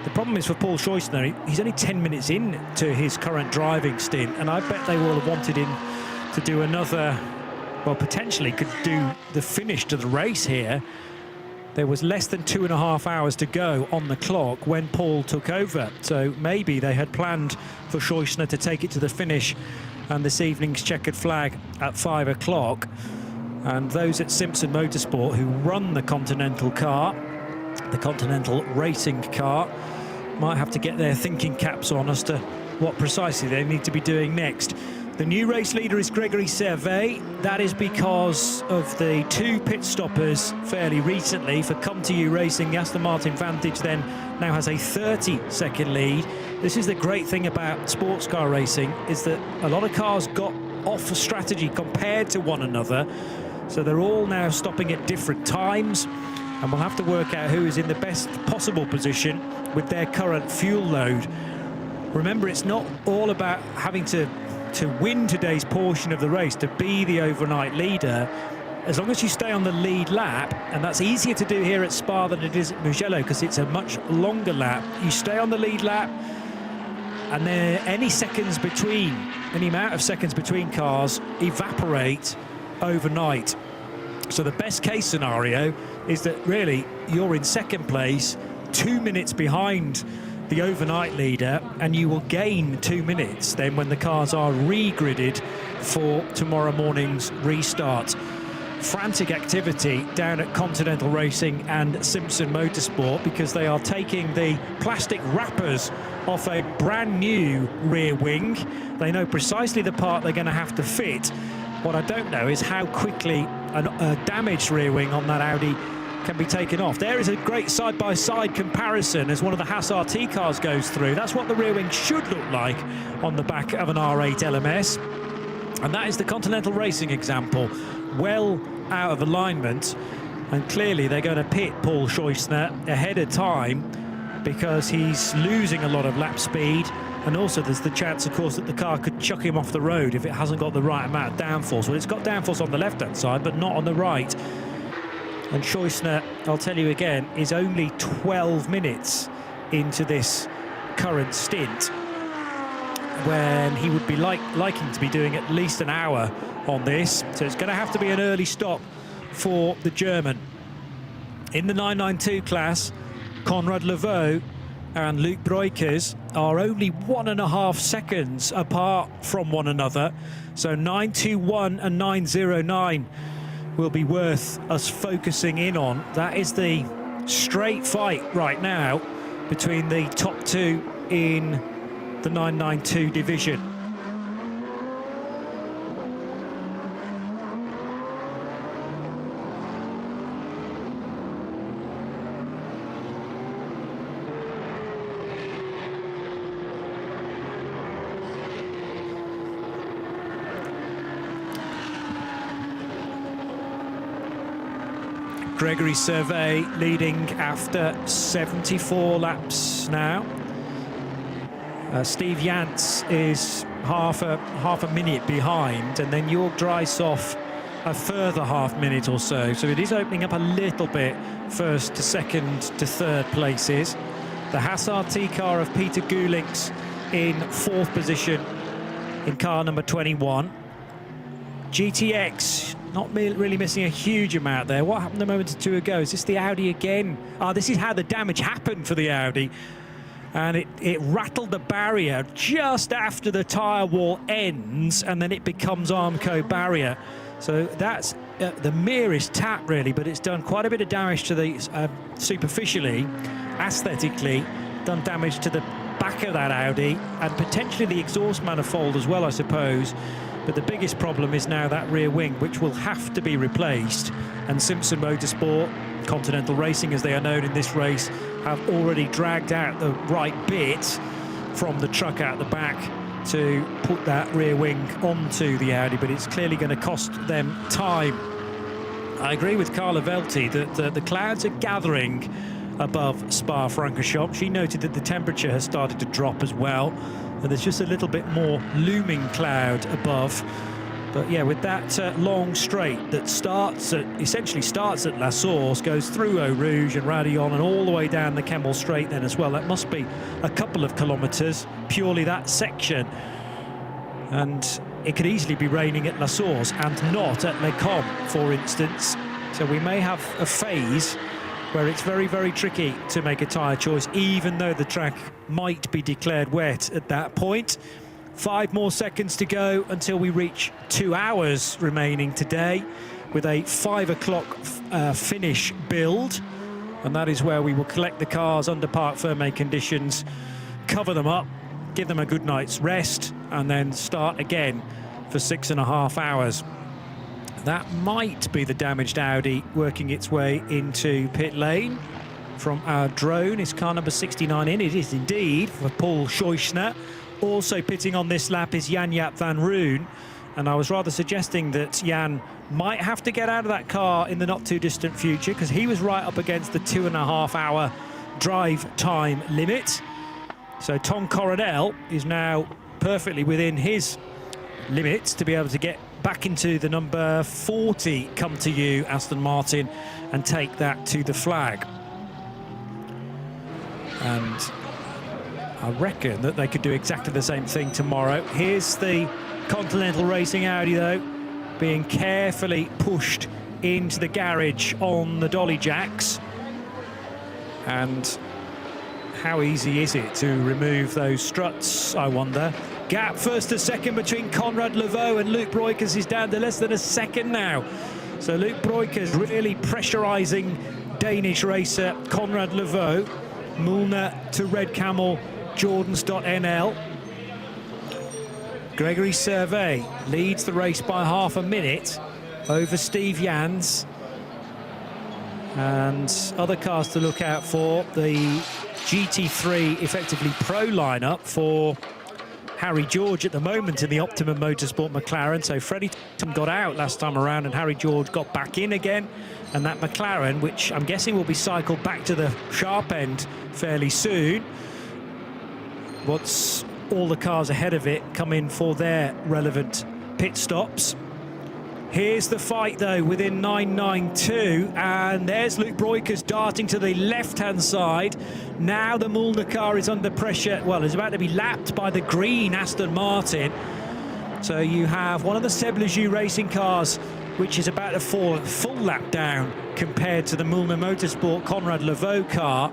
The problem is for Paul Scheusner, he's only 10 minutes in to his current driving stint, and I bet they will have wanted him to do another, well, potentially could do the finish to the race here. There was less than 2.5 hours to go on the clock when Paul took over, so maybe they had planned for Scheusner to take it to the finish and this evening's checkered flag at 5 o'clock. And those at Simpson Motorsport who run the Continental car, the Continental racing car, might have to get their thinking caps on as to what precisely they need to be doing next. The new race leader is Gregory Servet. That is because of the 2 pit stoppers fairly recently for Come To You Racing. The Aston Martin Vantage then now has a 30-second lead. This is the great thing about sports car racing, is that a lot of cars got off a strategy compared to one another. So they're all now stopping at different times, and we'll have to work out who is in the best possible position with their current fuel load. Remember, it's not all about having to win today's portion of the race, to be the overnight leader. As long as you stay on the lead lap, and that's easier to do here at Spa than it is at Mugello because it's a much longer lap. You stay on the lead lap, and then any amount of seconds between cars evaporate overnight. So the best case scenario is that really you're in second place, 2 minutes behind the overnight leader, and you will gain 2 minutes then when the cars are re-gridded for tomorrow morning's restart. Frantic activity down at Continental Racing and Simpson Motorsport, because they are taking the plastic wrappers off a brand new rear wing. They know precisely the part they're going to have to fit. What I don't know is how quickly a damaged rear wing on that Audi can be taken off. There is a great side-by-side comparison as one of the Haas RT cars goes through. That's what the rear wing should look like on the back of an R8 LMS. And that is the Continental Racing example. Well out of alignment, and clearly they're going to pit Paul Scheusner ahead of time because he's losing a lot of lap speed, and also there's the chance, of course, that the car could chuck him off the road if it hasn't got the right amount of downforce. Well, it's got downforce on the left-hand side, but not on the right. And Scheusner, I'll tell you again, is only 12 minutes into this current stint, when he would be liking to be doing at least an hour on this. So it's going to have to be an early stop for the German. In the 992 class, Conrad Levaux and Luc Breukers are only 1.5 seconds apart from one another. So 921 and 909 will be worth us focusing in on. That is the straight fight right now between the top two in the 992 division. Gregory Servet leading after 74 laps now. Steve Jantz is half a minute behind, and then Jörg Dreishoff a further half minute or so. So it is opening up a little bit, first to second to third places. The Haas RT car of Peter Gulinks in fourth position in car number 21. GTX not really missing a huge amount there. What happened a moment or two ago? Is this the Audi again? This is how the damage happened for the Audi. And it rattled the barrier just after the tyre wall ends, and then it becomes Armco barrier. So that's the merest tap, really, but it's done quite a bit of damage to the, superficially, aesthetically, done damage to the back of that Audi, and potentially the exhaust manifold as well, I suppose. But the biggest problem is now that rear wing, which will have to be replaced. And Simpson Motorsport, Continental Racing as they are known in this race, have already dragged out the right bit from the truck out the back to put that rear wing onto the Audi, but it's clearly going to cost them time. I agree with Carla Velti that the clouds are gathering above Spa-Francorchamps. She noted that the temperature has started to drop as well, and there's just a little bit more looming cloud above. But yeah, with that long straight that essentially starts at La Source, goes through Eau Rouge and Radillon and all the way down the Kemmel Straight then as well. That must be a couple of kilometres, purely that section. And it could easily be raining at La Source and not at Les Combes, for instance. So we may have a phase where it's very, very tricky to make a tyre choice, even though the track might be declared wet at that point. 5 more seconds to go until we reach 2 hours remaining today, with a 5 o'clock finish build. And that is where we will collect the cars under parc fermé conditions, cover them up, give them a good night's rest, and then start again for 6.5 hours. That might be the damaged Audi working its way into pit lane from our drone. Is car number 69 in? It is indeed, for Paul Scheuchner. Also pitting on this lap is Jan-Jaap van Roon, and I was rather suggesting that Jan might have to get out of that car in the not too distant future, because he was right up against the 2.5 hour drive time limit. So Tom Coronel is now perfectly within his limits to be able to get back into the number 40 Come To You Aston Martin and take that to the flag. And I reckon that they could do exactly the same thing tomorrow. Here's the Continental Racing Audi, though, being carefully pushed into the garage on the dolly jacks. And how easy is it to remove those struts, I wonder? Gap first to second between Conrad Levaux and Luc Breukers is down to less than a second now. So Luc Breukers really pressurising Danish racer Conrad Levaux. Mulner to Red Camel, Jordans.nl. Gregory Servet leads the race by half a minute over Steve Jans. And other cars to look out for, the GT3 effectively pro lineup for Harry George at the moment in the Optimum Motorsport McLaren. So Freddie got out last time around and Harry George got back in again. And that McLaren, which I'm guessing will be cycled back to the sharp end fairly soon, once all the cars ahead of it come in for their relevant pit stops. Here's the fight, though, within 992, and there's Luc Breukers darting to the left-hand side. Now the Mulner car is under pressure. Well, it's about to be lapped by the green Aston Martin. So you have one of the Seb Lejeune racing cars, which is about to fall a full lap down compared to the Mulner Motorsport Conrad Levaux car.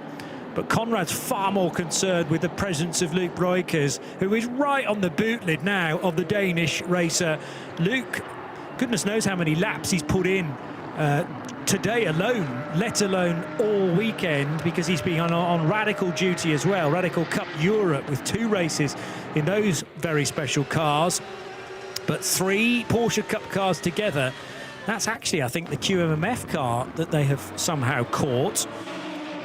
But Conrad's far more concerned with the presence of Luc Breukers, who is right on the boot lid now of the Danish racer. Luc, goodness knows how many laps he's put in today alone, let alone all weekend, because he's been on Radical duty as well. Radical Cup Europe with 2 races in those very special cars. But 3 Porsche Cup cars together. That's actually, I think, the QMMF car that they have somehow caught.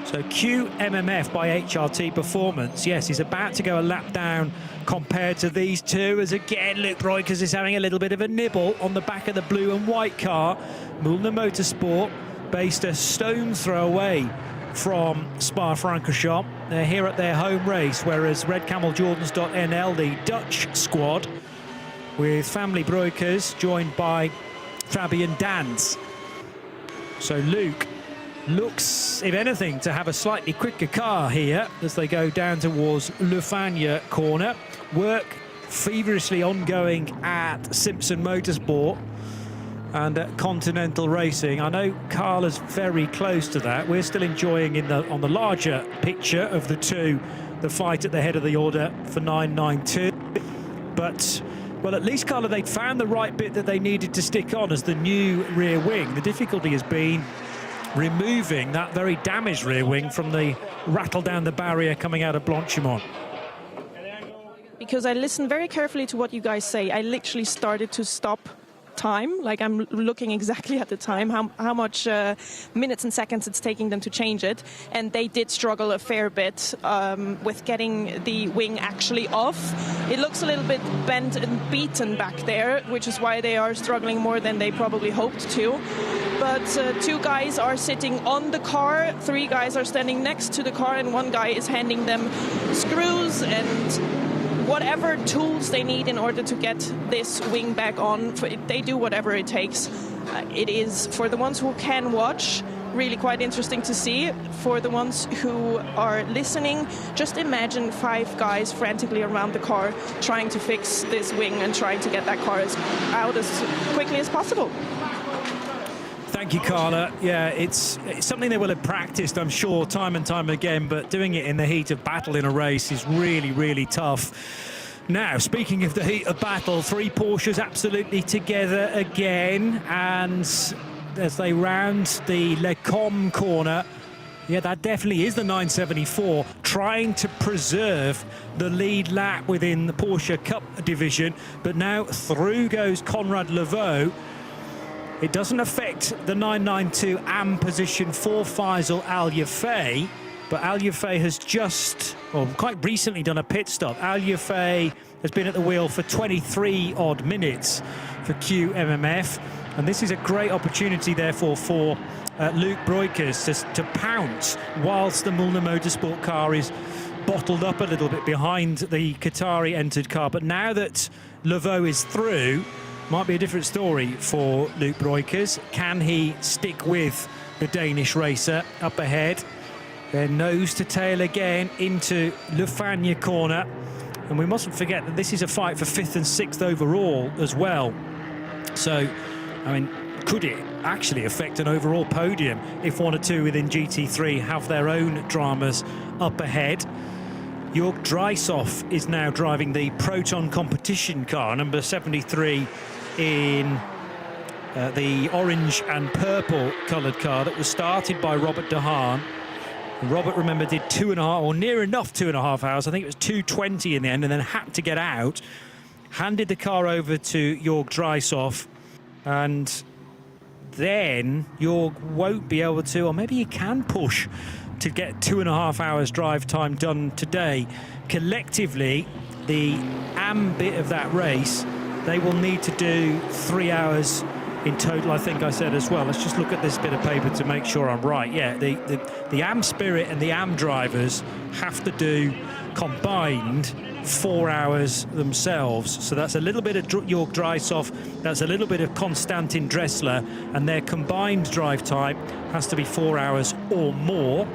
So QMMF by HRT Performance, yes, he's about to go a lap down compared to these two, as again Luc Breukers is having a little bit of a nibble on the back of the blue and white car. Mulner Motorsport, based a stone's throw away from Spa-Francorchamps. They're here at their home race, whereas Red Camel Jordans.nl, the Dutch squad, with family Breukers, joined by Fabian Dans. So Luc looks, if anything, to have a slightly quicker car here as they go down towards Le Fagnes corner. Work feverishly ongoing at Simpson Motorsport and at Continental Racing. I know Carla's very close to that. We're still enjoying on the larger picture of the two the fight at the head of the order for 992. But, well, at least, Carla, they'd found the right bit that they needed to stick on as the new rear wing. The difficulty has been removing that very damaged rear wing from the rattle down the barrier coming out of Blanchimont. Because I listened very carefully to what you guys say, I literally started to stop time. Like, I'm looking exactly at the time, how much minutes and seconds it's taking them to change it. And they did struggle a fair bit with getting the wing actually off. It looks a little bit bent and beaten back there, which is why they are struggling more than they probably hoped to. But 2 guys are sitting on the car, 3 guys are standing next to the car, and 1 guy is handing them screws and whatever tools they need in order to get this wing back on, they do whatever it takes. It is, for the ones who can watch, really quite interesting to see. For the ones who are listening, just imagine 5 guys frantically around the car trying to fix this wing and trying to get that car out as quickly as possible. Thank you, Carla. Yeah, it's something they will have practiced, I'm sure, time and time again, but doing it in the heat of battle in a race is really, really tough. Now, speaking of the heat of battle, 3 Porsches absolutely together again, and as they round the Le Com corner, yeah, that definitely is the 974, trying to preserve the lead lap within the Porsche Cup division, but now through goes Conrad Levaux. It doesn't affect the 992 AM position for Faisal Al Yafei, but Al Yafei has just, well, quite recently done a pit stop. Al Yafei has been at the wheel for 23 odd minutes for QMMF, and this is a great opportunity, therefore, for Luke Breukers to pounce whilst the Müllner Motorsport car is bottled up a little bit behind the Qatari entered car. But now that Levaux is through, might be a different story for Luke Breukers. Can he stick with the Danish racer up ahead? Then nose to tail again into Le Fagnes corner. And we mustn't forget that this is a fight for 5th and 6th overall as well. So, I mean, could it actually affect an overall podium if 1 or 2 within GT3 have their own dramas up ahead? Jörg Dreisoff is now driving the Proton competition car, number 73, in the orange and purple coloured car that was started by Robert de Haan. And Robert, remember, did 2.5, or near enough 2.5 hours. I think it was 2:20 in the end, and then had to get out. Handed the car over to Jörg Dreisoff, and then Jörg won't be able to, or maybe he can push to get 2.5 hours drive time done today. Collectively, the AM bit of that race, they will need to do 3 hours in total, I think I said as well. Let's just look at this bit of paper to make sure I'm right. Yeah, the AM Spirit and the AM drivers have to do combined 4 hours themselves. So that's a little bit of Jörg Dreisoff, that's a little bit of Konstantin Dressler, and their combined drive time has to be 4 hours or more.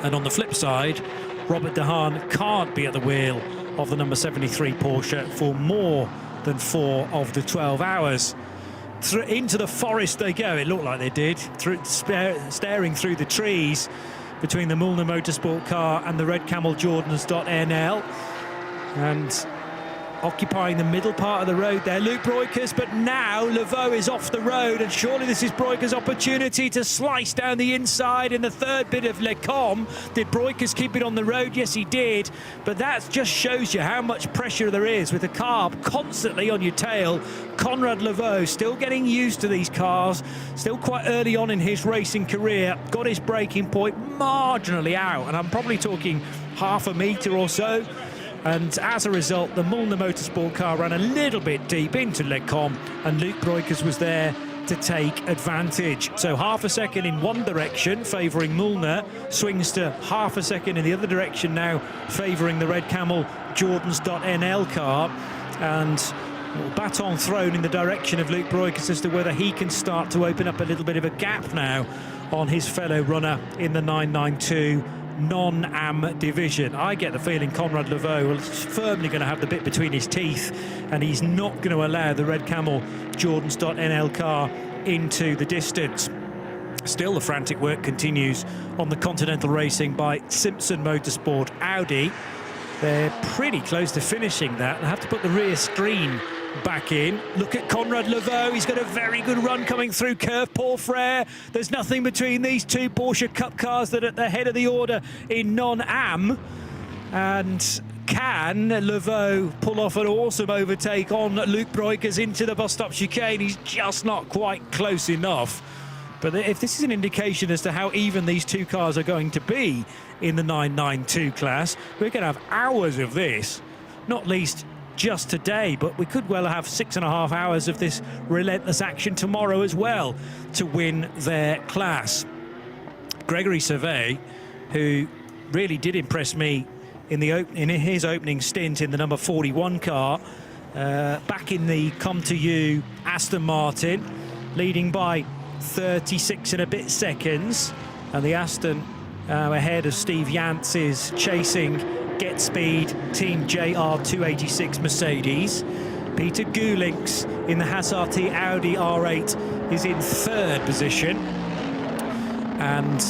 And on the flip side, Robert de Haan can't be at the wheel of the number 73 Porsche for more than 4 of the 12 hours. Into the forest they go, it looked like they did, staring through the trees between the Müllner Motorsport car and the Red Camel Jordans.nl, and occupying the middle part of the road there, Luke Breukers. But now Levaux is off the road, and surely this is Breukers' opportunity to slice down the inside in the third bit of Le Com. Did Breukers keep it on the road? Yes, he did. But that just shows you how much pressure there is with the car constantly on your tail. Conrad Levaux still getting used to these cars, still quite early on in his racing career, got his braking point marginally out, and I'm probably talking half a metre or so. And as a result, the Müllner Motorsport car ran a little bit deep into Le Com, and Luke Breukers was there to take advantage. So half a second in one direction, favouring Müllner, swings to half a second in the other direction now, favouring the Red Camel Jordans.nl car, and baton thrown in the direction of Luke Breukers as to whether he can start to open up a little bit of a gap now on his fellow runner in the 992 non-AM division. I get the feeling Conrad Levaux is firmly going to have the bit between his teeth, and he's not going to allow the Red Camel Jordans.nl car into the distance. Still, the frantic work continues on the Continental Racing by Simpson Motorsport Audi. They're pretty close to finishing that, and have to put the rear screen back in. Look at Conrad Levaux, he's got a very good run coming through curve. Paul Frere, there's nothing between these two Porsche Cup cars that are at the head of the order in non-AM. And can Levaux pull off an awesome overtake on Luke Breukers into the bus stop chicane? He's just not quite close enough. But if this is an indication as to how even these two cars are going to be in the 992 class, we're going to have hours of this, not least just today, but we could well have 6.5 hours of this relentless action tomorrow as well to win their class. Gregory Servet, who really did impress me in his opening stint in the number 41 car. Back in the Come To You Aston Martin, leading by 36 and a bit seconds, and the Aston ahead of Steve Jantz's chasing Get Speed Team JR286 Mercedes. Peter Gulink's in the Haas-RT Audi R8 is in third position. And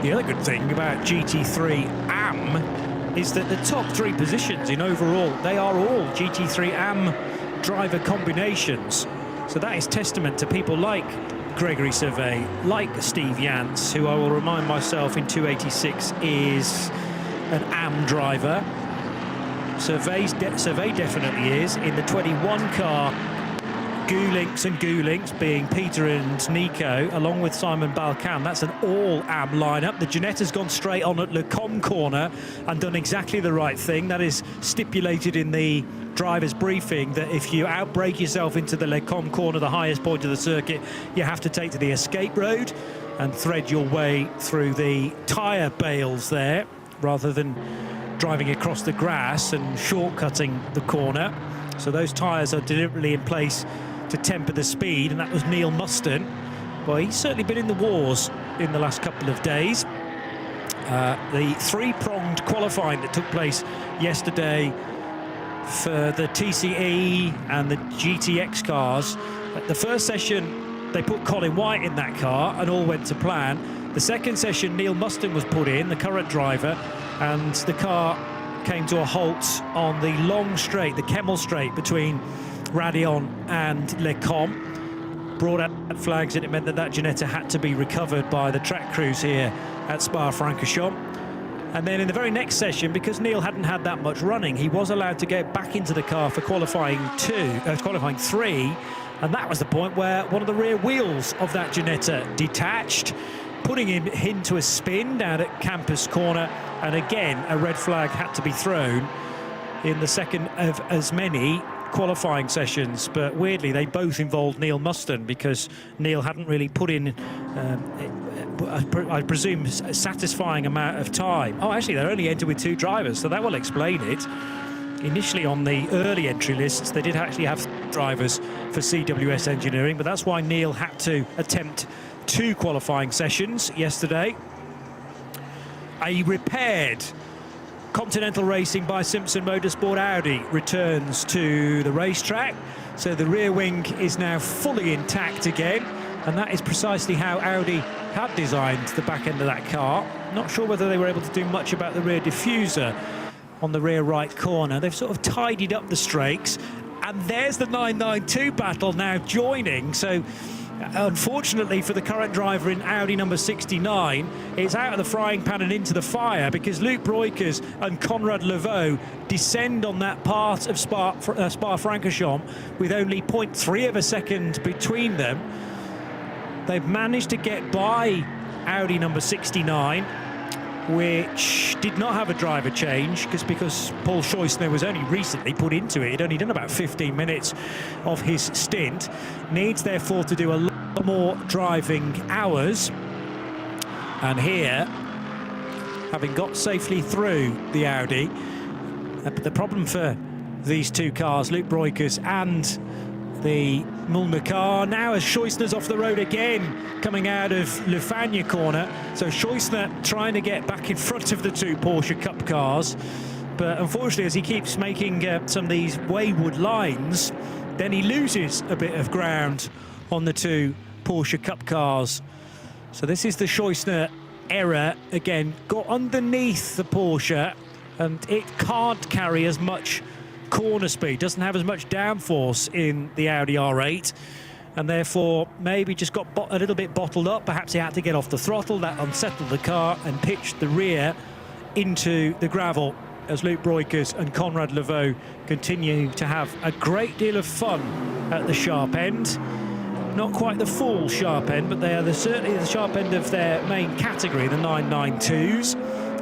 the other good thing about GT3 AM is that the top 3 positions in overall, they are all GT3 AM driver combinations. So that is testament to people like Gregory Servet, like Steve Jantz, who I will remind myself in 286 is an AM driver. Servet definitely is. In the 21 car, Gulinks being Peter and Nico, along with Simon Balkan. That's an all-AM lineup. The Ginetta's gone straight on at Le Com corner and done exactly the right thing. That is stipulated in the driver's briefing, that if you outbrake yourself into the Le Com corner, the highest point of the circuit, you have to take to the escape road and thread your way through the tyre bales there, rather than driving across the grass and shortcutting the corner. So those tyres are deliberately in place to temper the speed, and that was Neil Muston. Well, he's certainly been in the wars in the last couple of days. The three-pronged qualifying that took place yesterday for the TCE and the GTX cars, the first session they put Colin White in that car and all went to plan. The second session Neil Muston was put in, the current driver, and the car came to a halt on the long straight, the Kemmel straight between Radeon and Le Com. Brought out flags, and it meant that Ginetta had to be recovered by the track crews here at Spa-Francorchamps. And then in the very next session, because Neil hadn't had that much running, he was allowed to go back into the car for qualifying 3, and that was the point where one of the rear wheels of that Ginetta detached, putting him into a spin down at Campus Corner, and again a red flag had to be thrown in the second of as many qualifying sessions. But weirdly, they both involved Neil Muston, because Neil hadn't really put in I presume a satisfying amount of time. Oh, actually they're only entered with 2 drivers, so that will explain it. Initially on the early entry lists they did actually have drivers for CWS Engineering, but that's why Neil had to attempt 2 qualifying sessions yesterday. A repaired Continental Racing by Simpson Motorsport Audi returns to the racetrack, so the rear wing is now fully intact again, and that is precisely how Audi had designed the back end of that car. Not sure whether they were able to do much about the rear diffuser on the rear right corner. They've sort of tidied up the strakes, and there's the 992 battle now joining. So unfortunately for the current driver in Audi number 69, it's out of the frying pan and into the fire, because Luc Breukers and Conrad Levaux descend on that part of Spa-Francorchamps with only 0.3 of a second between them. They've managed to get by Audi number 69, which did not have a driver change, because Paul Scheusner was only recently put into it. He'd only done about 15 minutes of his stint. Needs, therefore, to do a lot more driving hours. And here, having got safely through the Audi, the problem for these 2 cars, Luc Breukers and the Mulner car, now as Scheusner's off the road again, coming out of Le Fagnes corner. So Scheusner trying to get back in front of the 2 Porsche Cup cars, but unfortunately, as he keeps making some of these wayward lines, then he loses a bit of ground on the 2 Porsche Cup cars. So this is the Scheusner error again, got underneath the Porsche, and it can't carry as much corner speed, doesn't have as much downforce in the Audi R8, and therefore maybe just got a little bit bottled up. Perhaps he had to get off the throttle. That unsettled the car and pitched the rear into the gravel, as Luc Breukers and Conrad Levaux continue to have a great deal of fun at the sharp end. Not quite the full sharp end, but they are certainly the sharp end of their main category, the 992s.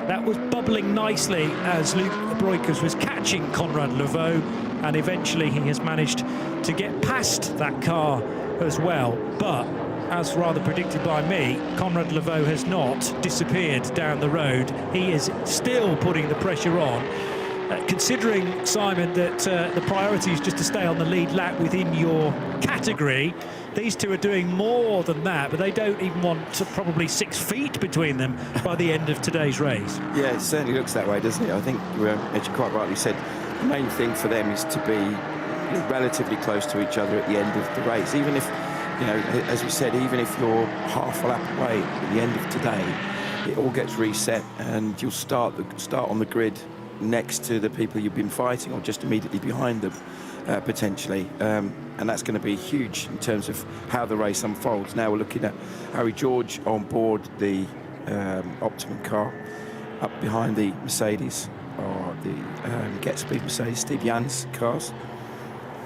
That was bubbling nicely as Luc Breukers was catching Conrad Levaux, and eventually he has managed to get past that car as well. But as rather predicted by me, Conrad Levaux has not disappeared down the road. He is still putting the pressure on. Considering, Simon, that the priority is just to stay on the lead lap within your category, these two are doing more than that, but they don't even want probably 6 feet between them by the end of today's race. Yeah, it certainly looks that way, doesn't it? I think, as you quite rightly said, the main thing for them is to be relatively close to each other at the end of the race. Even if, as we said, even if you're half a lap away at the end of today, it all gets reset and you'll start on the grid next to the people you've been fighting, or just immediately behind them, potentially. And that's going to be huge in terms of how the race unfolds. Now we're looking at Harry George on board the Optimum car, up behind the Mercedes, or the Get Speed Mercedes, Steve Jans cars.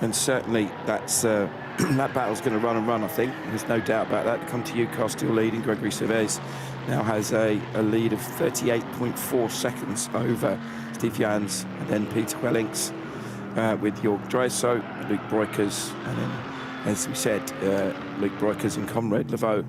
And certainly that's that battle's going to run and run, I think. There's no doubt about that. Come to you, car still leading. Gregory Cervez now has a lead of 38.4 seconds over Steve Jans, and then Peter Wellings with Jörg Dreyso, Luc Breukers, and then, as we said, Luc Breukers and Conrad Levaux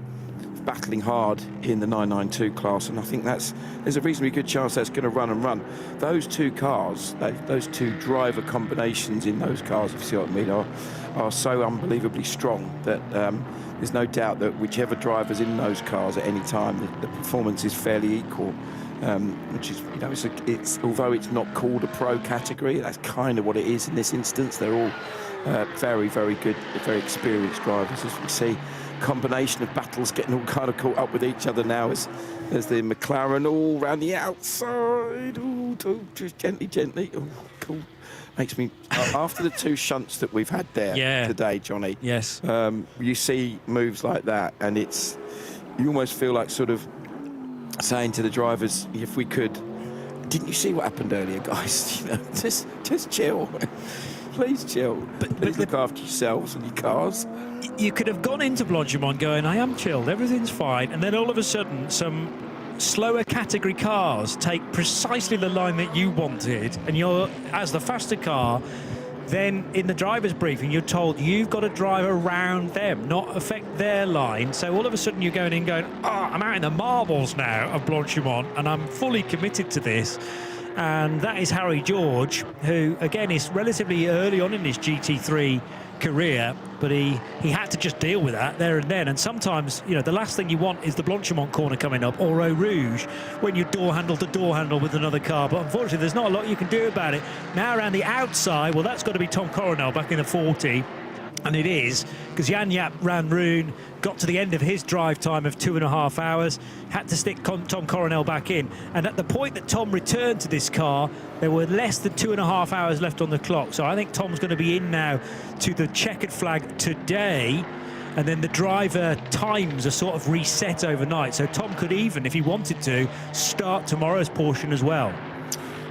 battling hard in the 992 class, and I think there's a reasonably good chance that's going to run and run. Those two cars, those two driver combinations in those cars, if you see what I mean, are so unbelievably strong that there's no doubt that whichever driver's in those cars at any time, the performance is fairly equal. Which is, it's although it's not called a pro category, that's kind of what it is in this instance. They're all very, very good, very experienced drivers, as we see. Combination of battles getting all kind of caught up with each other now as the McLaren all round the outside. Just gently. Oh, cool. Makes me after the two shunts that we've had there today, Johnny. Yes. You see moves like that, and you almost feel like sort of saying to the drivers, if we could, didn't you see what happened earlier, guys? Just chill. Please chill. Please look after yourselves and your cars. You could have gone into Blanchimont going, I am chilled, everything's fine, and then all of a sudden some slower category cars take precisely the line that you wanted, and you're, as the faster car, then in the driver's briefing you're told you've got to drive around them, not affect their line. So all of a sudden you're going in going, I'm out in the marbles now of Blanchimont and I'm fully committed to this. And that is Harry George, who again is relatively early on in his GT3 career, but he had to just deal with that there and then. And sometimes, the last thing you want is the Blanchimont corner coming up, or Eau Rouge, when you door handle to door handle with another car. But unfortunately, there's not a lot you can do about it. Now around the outside, well, that's got to be Tom Coronel back in the 40. And it is, because Jan-Jaap Roon got to the end of his drive time of 2.5 hours, had to stick Tom Coronel back in. And at the point that Tom returned to this car, there were less than 2.5 hours left on the clock. So I think Tom's going to be in now to the checkered flag today. And then the driver times are sort of reset overnight. So Tom could even, if he wanted to, start tomorrow's portion as well.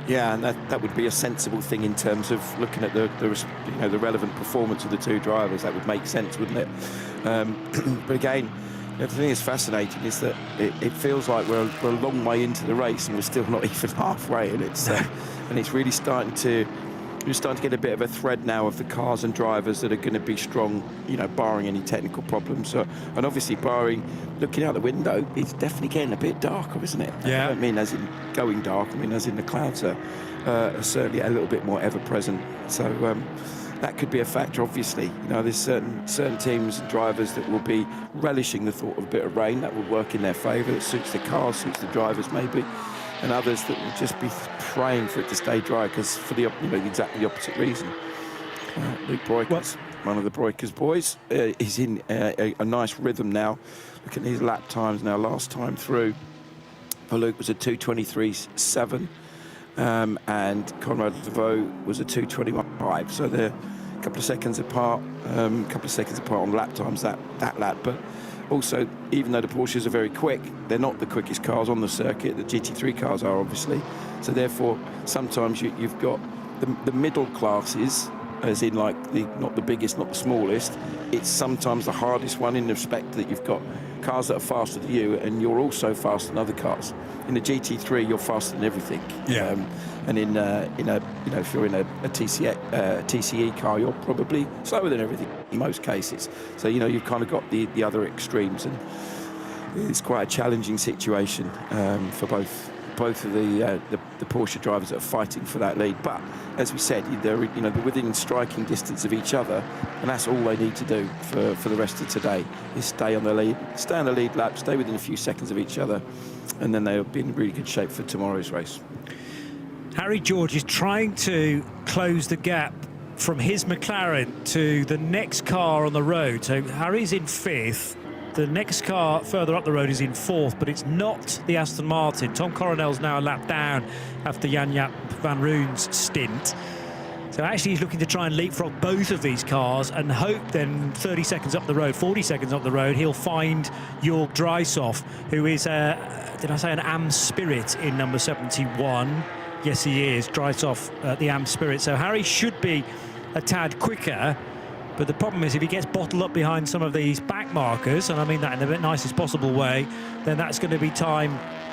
Yeah, and that would be a sensible thing in terms of looking at the relevant performance of the two drivers. That would make sense, wouldn't it? But again, the thing that's fascinating is that it feels like we're a long way into the race and we're still not even halfway, and it's really starting to get a bit of a thread now of the cars and drivers that are going to be strong, barring any technical problems. And obviously, looking out the window, it's definitely getting a bit darker, isn't it? Yeah. I don't mean as in going dark, I mean as in the clouds are certainly a little bit more ever-present. So that could be a factor, obviously. There's certain teams and drivers that will be relishing the thought of a bit of rain. That will work in their favour. It suits the cars, suits the drivers maybe. And others that will just be praying for it to stay dry, because for the exactly the opposite reason. Luc Breukers, one of the Breukers boys, is in a nice rhythm now. Look at his lap times now. Last time through for Luc was a 2:23.7, and Conrad Levaux was a 2:21.5. So they're a couple of seconds apart. On lap times that lap, but. Also, even though the Porsches are very quick, they're not the quickest cars on the circuit. The GT3 cars are, obviously. So therefore, sometimes you've got the middle classes as in like not the biggest, not the smallest. It's sometimes the hardest one in the respect that you've got cars that are faster than you, and you're also faster than other cars. In the GT3, you're faster than everything. Yeah. And if you're in a TCE car, you're probably slower than everything in most cases. So you've kind of got the other extremes, and it's quite a challenging situation for both of the Porsche drivers that are fighting for that lead. But as we said, they're within striking distance of each other, and that's all they need to do for the rest of today is stay on the lead lap, stay within a few seconds of each other, and then they'll be in really good shape for tomorrow's race. Harry George is trying to close the gap from his McLaren to the next car on the road. So Harry's in 5th. The next car further up the road is in 4th, but it's not the Aston Martin. Tom Coronel's now a lap down after Jan-Jaap van Roon's stint. So actually he's looking to try and leapfrog both of these cars and hope then 30 seconds up the road, 40 seconds up the road, he'll find Jörg Dreishoff, who is, did I say an Am Spirit in number 71? Yes, he is. Dreishoff, the Am Spirit. So Harry should be a tad quicker. But the problem is if he gets bottled up behind some of these back markers, and I mean that in the nicest possible way, then that's going to be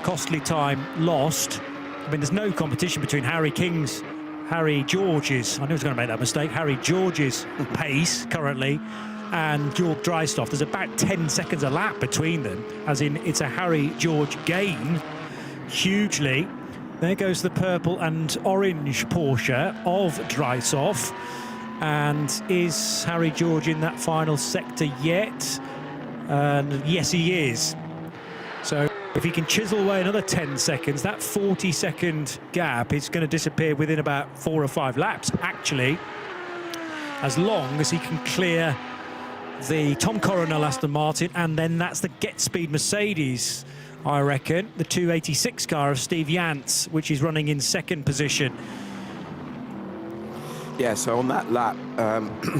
costly time lost. I mean, there's no competition between Harry George's, I knew I was going to make that mistake, Harry George's pace currently and Jörg Dreishoff. There's about 10 seconds a lap between them, as in it's a Harry George gain hugely. There goes the purple and orange Porsche of Dreishoff. And is Harry George in that final sector yet? And yes, he is. So if he can chisel away another 10 seconds, that 40-second gap is going to disappear within about 4 or 5 laps, actually, as long as he can clear the Tom Coronel Aston Martin, and then that's the Get Speed Mercedes, I reckon, the 286 car of Steve Jantz, which is running in 2nd position. Yeah, so on that lap,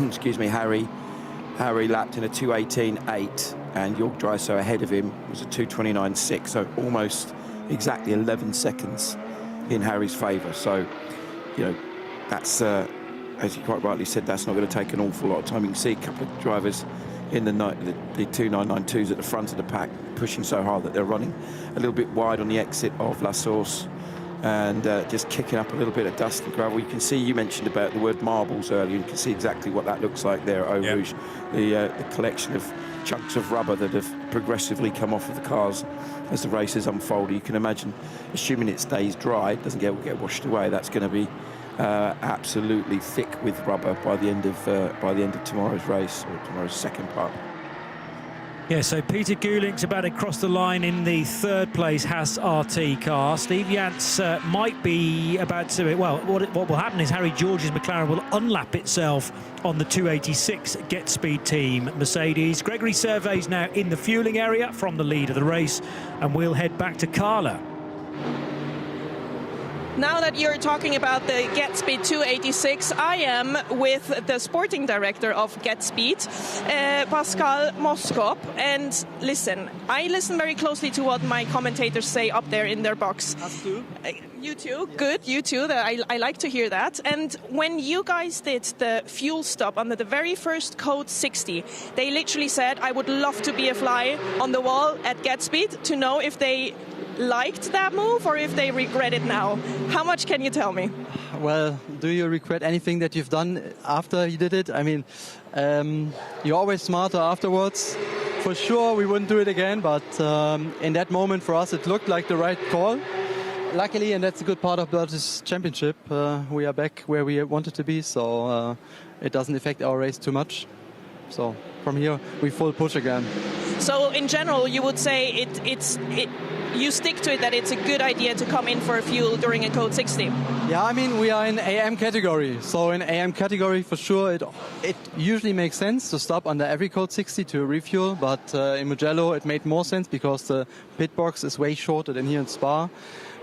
excuse me, Harry lapped in a 2:18.8, and Jörg Dreishoff ahead of him was a 2:29.6, so almost exactly 11 seconds in Harry's favour. So, that's, as you quite rightly said, that's not going to take an awful lot of time. You can see a couple of drivers in the 2992s at the front of the pack pushing so hard that they're running a little bit wide on the exit of La Source, and just kicking up a little bit of dust and gravel. You can see, you mentioned about the word marbles earlier, you can see exactly what that looks like there at Eau Rouge. The collection of chunks of rubber that have progressively come off of the cars as the race has unfolded. You can imagine, assuming it stays dry, doesn't get washed away, that's going to be absolutely thick with rubber by the end of tomorrow's race, or tomorrow's second part. Yeah, so Peter Gulick's about to cross the line in the 3rd place Haas RT car. Steve Jantz might be about to... Well, what will happen is Harry George's McLaren will unlap itself on the 286 Get Speed team Mercedes. Gregory Servais now in the fueling area from the lead of the race, and we'll head back to Carla. Now that you're talking about the Get Speed 286, I am with the sporting director of Get Speed, Pascal Moskop. And listen, I listen very closely to what my commentators say up there in their box. Us too. You too. Good, you too. I like to hear that. And when you guys did the fuel stop under the very first Code 60, they literally said, I would love to be a fly on the wall at Get Speed to know if they liked that move or if they regret it now. How much can you tell me? Well, do you regret anything that you've done after you did it? I mean, you're always smarter afterwards. For sure, we wouldn't do it again, but in that moment for us, it looked like the right call. Luckily, and that's a good part of this championship, we are back where we wanted to be, so it doesn't affect our race too much. So from here, we full push again. So in general, you would say you stick to it, that it's a good idea to come in for a fuel during a Code 60? Yeah, I mean, we are in AM category. So in AM category, for sure, it usually makes sense to stop under every Code 60 to refuel. But in Mugello, it made more sense because the pit box is way shorter than here in Spa.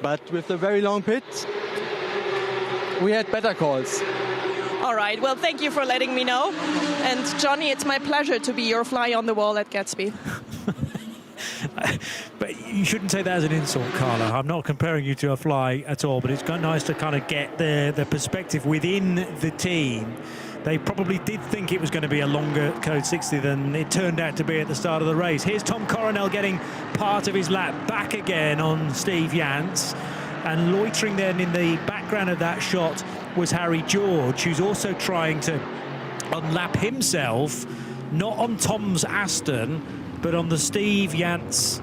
But with the very long pit, we had better calls. All right, well, thank you for letting me know. And Johnny, it's my pleasure to be your fly on the wall at Get Speed. But you shouldn't take that as an insult, Carla. I'm not comparing you to a fly at all, but it's nice to kind of get the perspective within the team they probably did think it was going to be a longer Code 60 than it turned out to be at the start of the race. Here's Tom Coronel getting part of his lap back again on Steve Jantz, and loitering then in the background of that shot was Harry George, who's also trying to unlap himself, not on Tom's Aston, but on the Steve Jantz.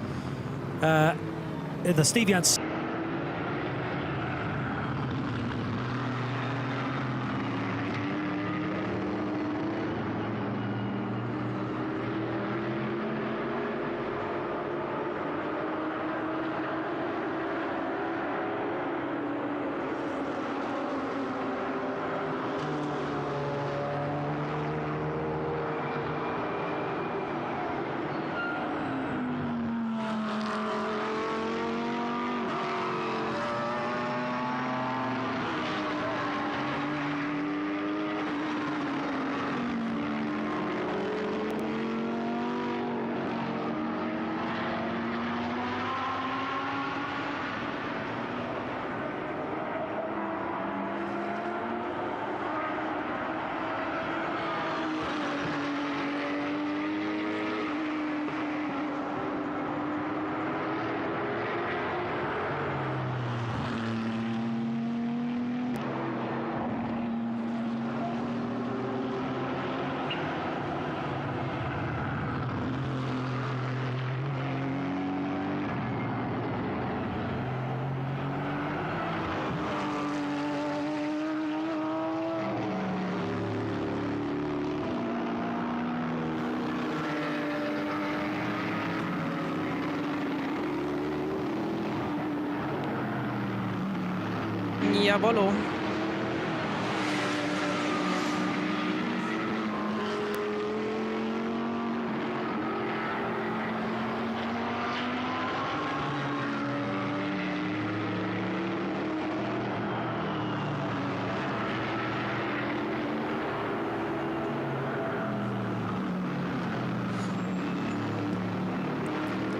Jawollo.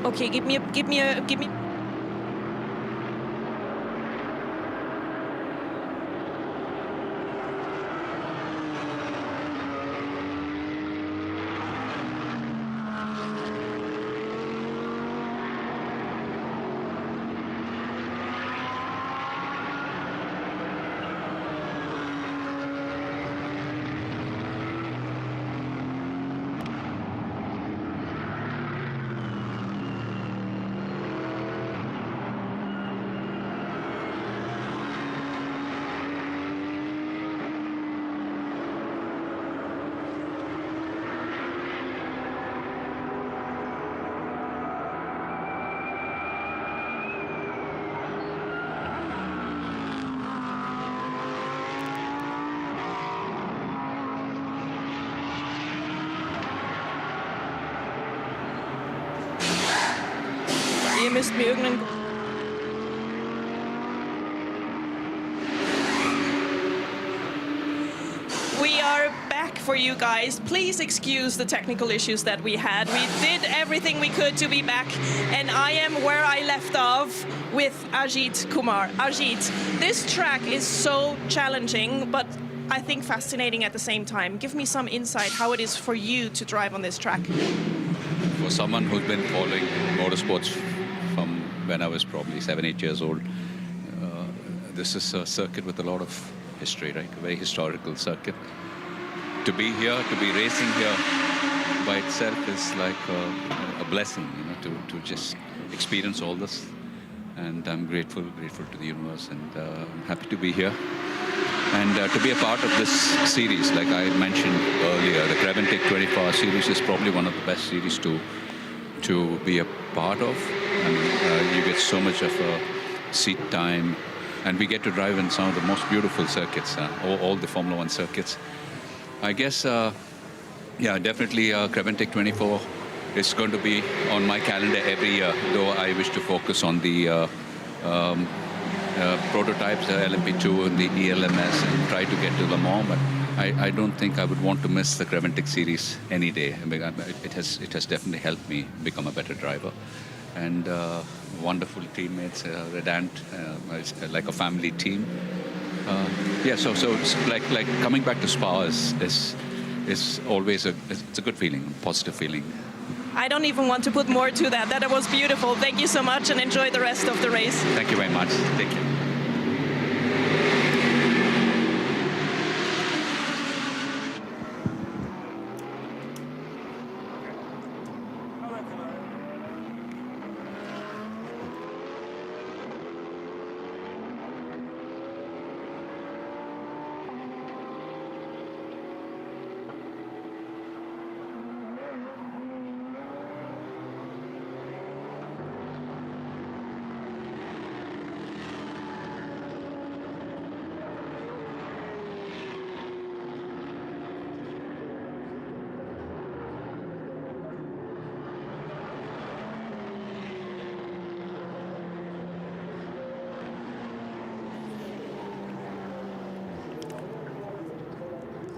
Okay, give me. Ihr müsst mir irgendeinen... We are back for you guys. Please excuse the technical issues that we had. We did everything we could to be back, and I am where I left off with Ajit Kumar. Ajit, this track is so challenging, but I think fascinating at the same time. Give me some insight how it is for you to drive on this track. For someone who's been following motorsports from when I was probably 7, 8 years old, this is a circuit with a lot of history, right? A very historical circuit. To be here, to be racing here by itself is like a blessing, you know, to just experience all this. And I'm grateful to the universe, and I'm happy to be here. And to be a part of this series, like I mentioned earlier, the Creventic 24-hour series is probably one of the best series to be a part of. And you get so much of a seat time, and we get to drive in some of the most beautiful circuits, all the Formula One circuits. I guess, yeah, definitely Creventic 24 is going to be on my calendar every year, though I wish to focus on the prototypes, LMP2 and the ELMS, and try to get to Le Mans, but I don't think I would want to miss the Creventic series any day. It has definitely helped me become a better driver. And wonderful teammates, Redant, it's like a family team. Yeah, so it's like coming back to Spa is always it's a good feeling, positive feeling. I don't even want to put more to that. That was beautiful. Thank you so much and enjoy the rest of the race. Thank you very much. Thank you.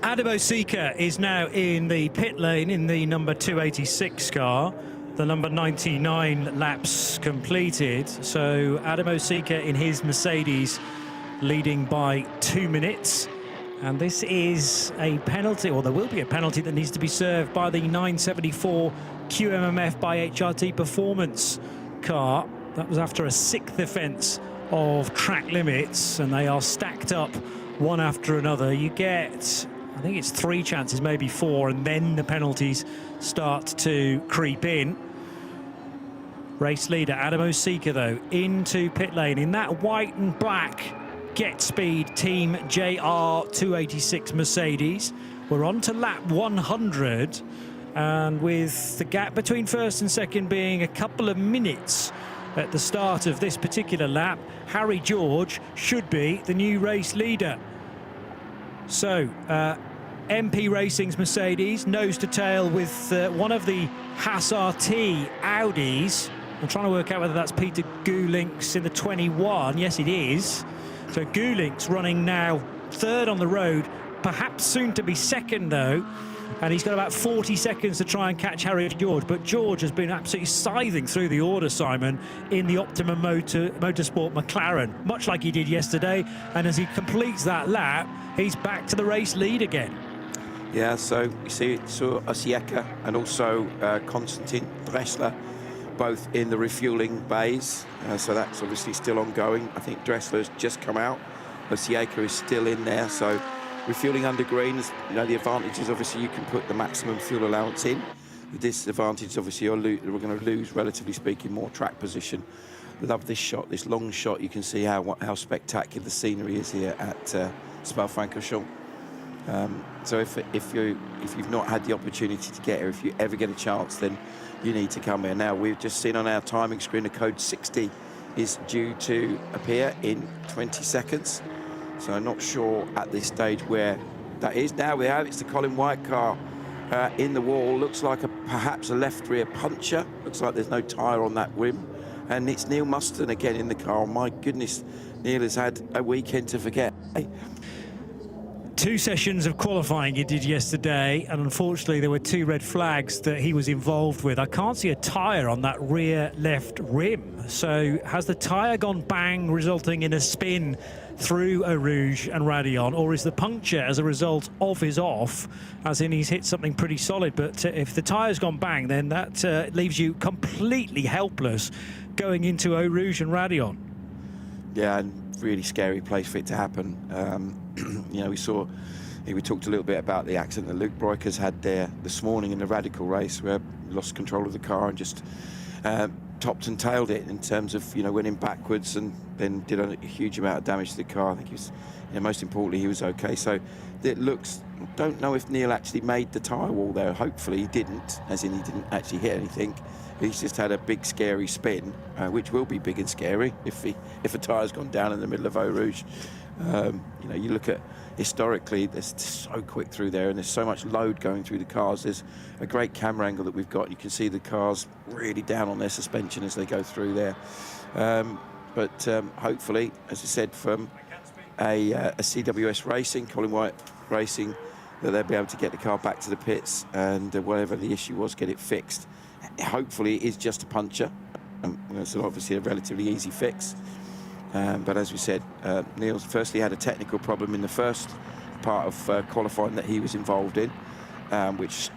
Adam Osika is now in the pit lane in the number 286 car. The number 99 laps completed. So Adam Osika in his Mercedes leading by 2 minutes. And this is a penalty, or there will be a penalty that needs to be served by the 974 QMMF by HRT Performance car. That was after a 6th offence of track limits, and they are stacked up one after another. You get, I think it's 3 chances, maybe 4, and then the penalties start to creep in. Race leader Adam Osika, though, into pit lane in that white and black Get Speed Team JR 286 Mercedes. We're on to lap 100, and with the gap between first and second being a couple of minutes at the start of this particular lap, Harry George should be the new race leader. So, MP Racing's Mercedes, nose to tail with one of the Haas RT Audis. I'm trying to work out whether that's Peter Gulink's in the 21. Yes, it is. So Gulink's running now third on the road, perhaps soon to be second, though. And he's got about 40 seconds to try and catch Harry George. But George has been absolutely scything through the order, Simon, in the Optimum Motorsport McLaren, much like he did yesterday. And as he completes that lap, he's back to the race lead again. Yeah, so you see Osika and also Konstantin Dressler both in the refuelling bays. So that's obviously still ongoing. I think Dressler's just come out. Osika is still in there. So refueling under greens, you know, the advantage is obviously you can put the maximum fuel allowance in. The disadvantage, obviously, we're going to lose, relatively speaking, more track position. Love this shot, this long shot. You can see how spectacular the scenery is here at SPA-FRANCORCHAMPS. So if you've not had the opportunity to get here, if you ever get a chance, then you need to come here. Now, we've just seen on our timing screen the code 60 is due to appear in 20 seconds. So I'm not sure at this stage where that is. Now we have, it's the Colin White car in the wall. Looks like perhaps a left rear puncher. Looks like there's no tyre on that rim. And it's Neil Muston again in the car. My goodness, Neil has had a weekend to forget. 2 sessions of qualifying he did yesterday, and unfortunately there were 2 red flags that he was involved with. I can't see a tyre on that rear left rim. So has the tyre gone bang, resulting in a spin through Eau Rouge and Raidillon, or is the puncture as a result of his off, as in he's hit something pretty solid? But if the tyre's gone bang, then that leaves you completely helpless going into Eau Rouge and Raidillon. Yeah, and really scary place for it to happen. You know, we talked a little bit about the accident that Luke Breukers had there this morning in the Radical race, where he lost control of the car and just topped and tailed it in terms of, you know, winning backwards, and then did a huge amount of damage to the car. I think he was, you know, most importantly, he was okay. So it looks, don't know if Neil actually made the tyre wall there. Hopefully he didn't, as in he didn't actually hit anything. He's just had a big scary spin, which will be big and scary if a tyre's gone down in the middle of Eau Rouge. You know, you look at historically, there's so quick through there, and there's so much load going through the cars. There's a great camera angle that we've got. You can see the cars really down on their suspension as they go through there. But hopefully, as I said, from a CWS Racing, Colin White Racing, that they'll be able to get the car back to the pits, and whatever the issue was, get it fixed. Hopefully it is just a puncture. It's obviously a relatively easy fix. But as we said, Neil's firstly had a technical problem in the first part of qualifying that he was involved in, which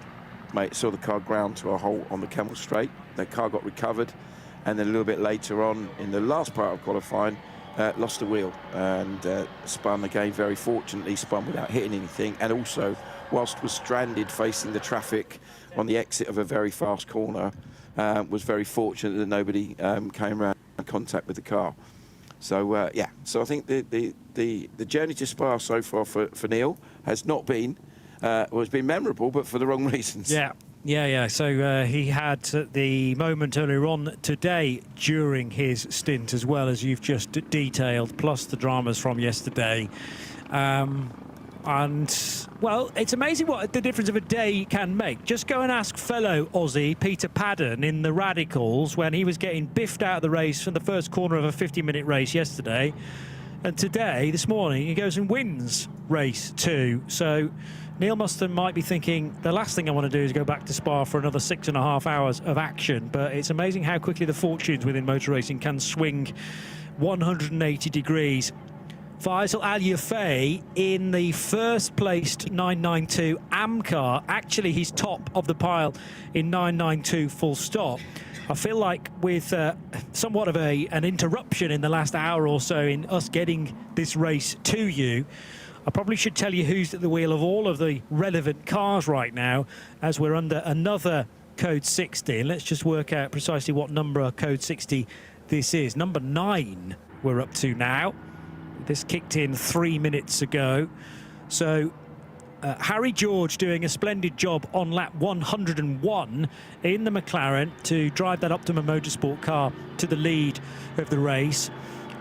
saw the car ground to a halt on the Camel Straight. The car got recovered, and then a little bit later on in the last part of qualifying, lost the wheel and spun again, very fortunately spun without hitting anything, and also whilst was stranded facing the traffic on the exit of a very fast corner, was very fortunate that nobody came around in contact with the car. So yeah, so I think the journey to Spa so far for Neil has not been has been memorable, but for the wrong reasons. Yeah. So he had the moment earlier on today during his stint, as well as you've just detailed, plus the dramas from yesterday. And, well, it's amazing what the difference of a day can make. Just go and ask fellow Aussie Peter Padden in the Radicals when he was getting biffed out of the race from the first corner of a 50-minute race yesterday. And today, this morning, he goes and wins race 2. So Neil Muston might be thinking, the last thing I want to do is go back to Spa for another 6.5 hours of action. But it's amazing how quickly the fortunes within motor racing can swing 180 degrees. Faisal Al Yafei in the first placed 992 Amcar. Actually, he's top of the pile in 992 full stop. I feel like with somewhat of an interruption in the last hour or so in us getting this race to you, I probably should tell you who's at the wheel of all of the relevant cars right now, as we're under another code 60. And let's just work out precisely what number of code 60 this is. Number 9 we're up to now. This kicked in 3 minutes ago. So Harry George doing a splendid job on lap 101 in the McLaren to drive that Optimum Motorsport car to the lead of the race.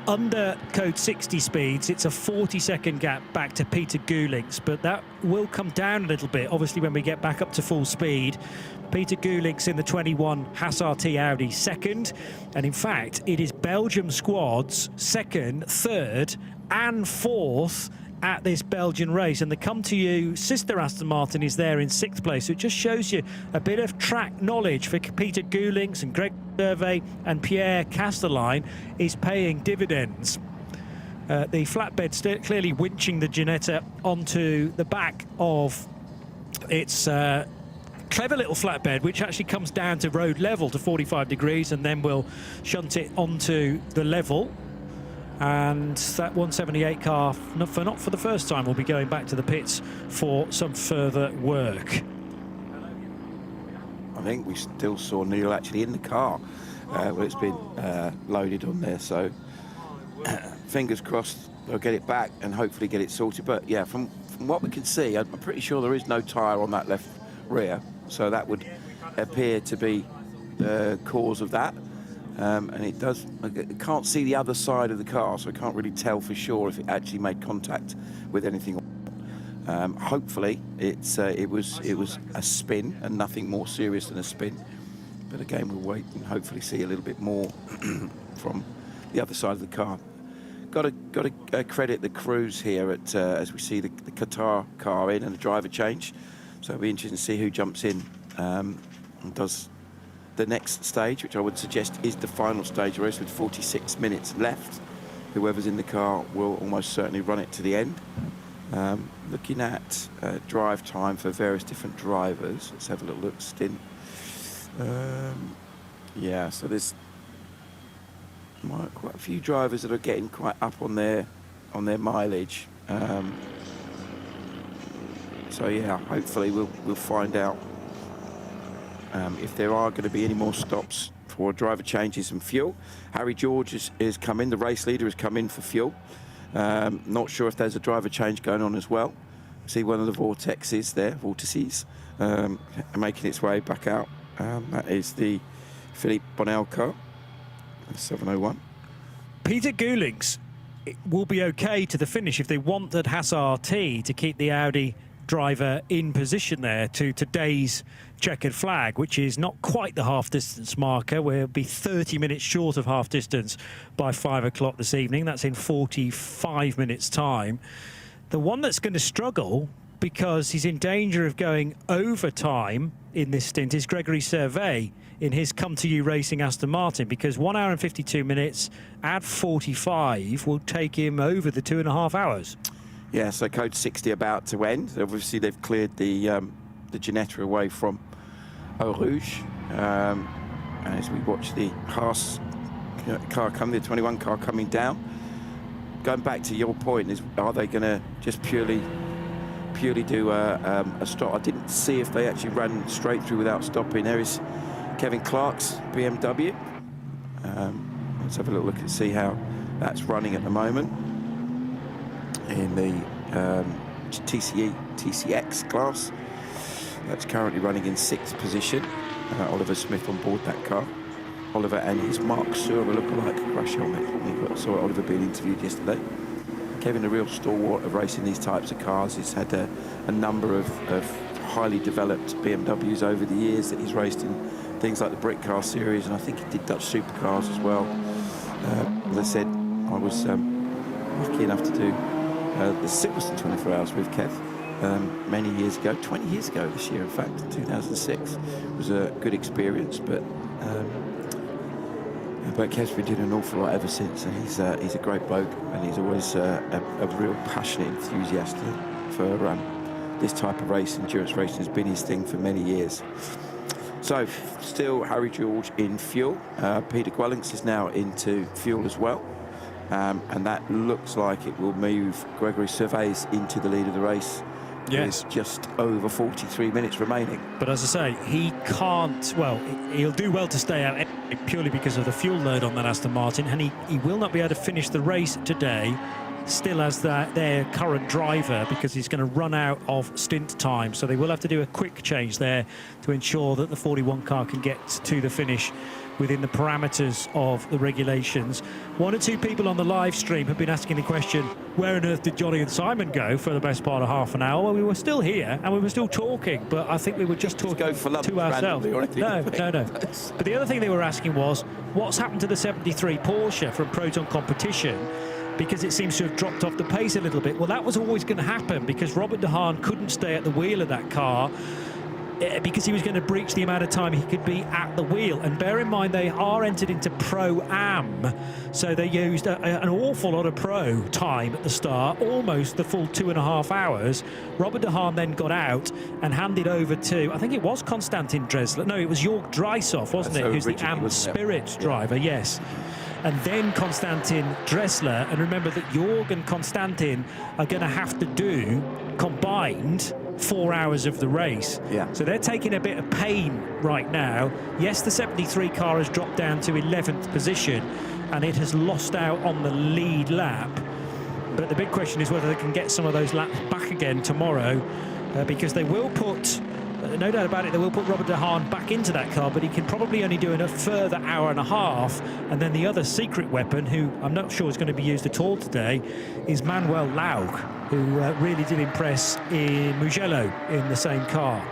Under code 60 speeds, it's a 40-second gap back to Peter Gulinks, but that will come down a little bit, obviously, when we get back up to full speed. Peter Gulinks in the 21 Haas RT Audi second, and in fact, it is Belgium squads second, third, and fourth at this Belgian race. And the Come To You sister Aston Martin is there in 6th place. So it just shows you a bit of track knowledge for Peter Gulinks, and Greg Survey and Pierre Castelline is paying dividends. The flatbed clearly winching the Ginetta onto the back of its clever little flatbed, which actually comes down to road level to 45 degrees and then will shunt it onto the level. And that 178 car, not for the first time, will be going back to the pits for some further work. I think we still saw Neil actually in the car where it's been loaded on there. So fingers crossed they'll get it back and hopefully get it sorted. But yeah, from what we can see, I'm pretty sure there is no tyre on that left rear. So that would appear to be the cause of that. And it does. I can't see the other side of the car, so I can't really tell for sure if it actually made contact with anything. Hopefully, it was a spin and nothing more serious than a spin. But again, we'll wait and hopefully see a little bit more from the other side of the car. Got to credit the crews here at as we see the Qatar car in and the driver change. So it'll be interesting to see who jumps in and does the next stage, which I would suggest is the final stage race with 46 minutes left. Whoever's in the car will almost certainly run it to the end. Looking at drive time for various different drivers. Let's have a little look. Stint. Yeah, so there's quite a few drivers that are getting quite up on their mileage. So yeah, hopefully we'll find out if there are going to be any more stops for driver changes and fuel. Harry George is come in, the race leader has come in for fuel. Not sure if there's a driver change going on as well. See one of the vortices, making its way back out. That is the Philippe Bonnell car, 701. Peter Gulinks will be okay to the finish if they want that Haas RT to keep the Audi driver in position there to today's checkered flag, which is not quite the half-distance marker. We'll be 30 minutes short of half-distance by 5 o'clock this evening. That's in 45 minutes' time. The one that's going to struggle, because he's in danger of going over time in this stint is Gregory Servet in his Come To You Racing Aston Martin, because 1 hour and 52 minutes, add 45, will take him over the 2.5 hours. Yeah, so code 60 about to end. Obviously, they've cleared the Ginetta away from Eau Rouge. And as we watch the Haas car coming, the 21 car coming down, going back to your point, is are they going to just purely do a stop? I didn't see if they actually ran straight through without stopping. There is Kevin Clark's BMW. Let's have a little look and see how that's running at the moment in the TCX class. That's currently running in 6th position. Oliver Smith on board that car. Oliver and his Mark Surer look-alike crash helmet. I saw Oliver being interviewed yesterday. Kevin, a real stalwart of racing these types of cars. He's had a number of highly developed BMWs over the years that he's raced in things like the Brick Car Series, and I think he did Dutch supercars as well. As I said, I was lucky enough to do the Silverstone 24 Hours with Kev many years ago, 20 years ago this year, in fact, in 2006. It was a good experience, but Kev's been doing an awful lot ever since, and he's a great bloke, and he's always a real passionate enthusiast for this type of race. Endurance racing has been his thing for many years. So, still Harry George in fuel. Peter Gwellings is now into fuel as well. And that looks like it will move Gregory Servet into the lead of the race. Yes. With just over 43 minutes remaining. But as I say, he can't, well, he'll do well to stay out purely because of the fuel load on that Aston Martin, and he will not be able to finish the race today still as their current driver, because he's going to run out of stint time. So they will have to do a quick change there to ensure that the 41 car can get to the finish within the parameters of the regulations. One or two people on the live stream have been asking the question, where on earth did Johnny and Simon go for the best part of half an hour? Well, we were still here and we were still talking, but I think we were just talking to ourselves. No. But the other thing they were asking was, what's happened to the 73 Porsche from Proton Competition? Because it seems to have dropped off the pace a little bit. Well, that was always going to happen because Robert de Haan couldn't stay at the wheel of that car because he was going to breach the amount of time he could be at the wheel. And bear in mind, they are entered into Pro-Am, so they used an awful lot of pro time at the start, almost the full 2.5 hours. Robert de Haan then got out and handed over to, I think it was Konstantin Dressler. No, it was Jörg Dreishoff, wasn't it? Who's the Am Spirit driver, yes. And then Konstantin Dressler, and remember that Jörg and Konstantin are going to have to do combined 4 hours of the race. Yeah. So they're taking a bit of pain right now. Yes, the 73 car has dropped down to 11th position and it has lost out on the lead lap. But the big question is whether they can get some of those laps back again tomorrow, because they will put, no doubt about it, they will put Robert de Haan back into that car, but he can probably only do a further hour and a half. And then the other secret weapon, who I'm not sure is going to be used at all today, is Manuel Laug, who really did impress in Mugello in the same car.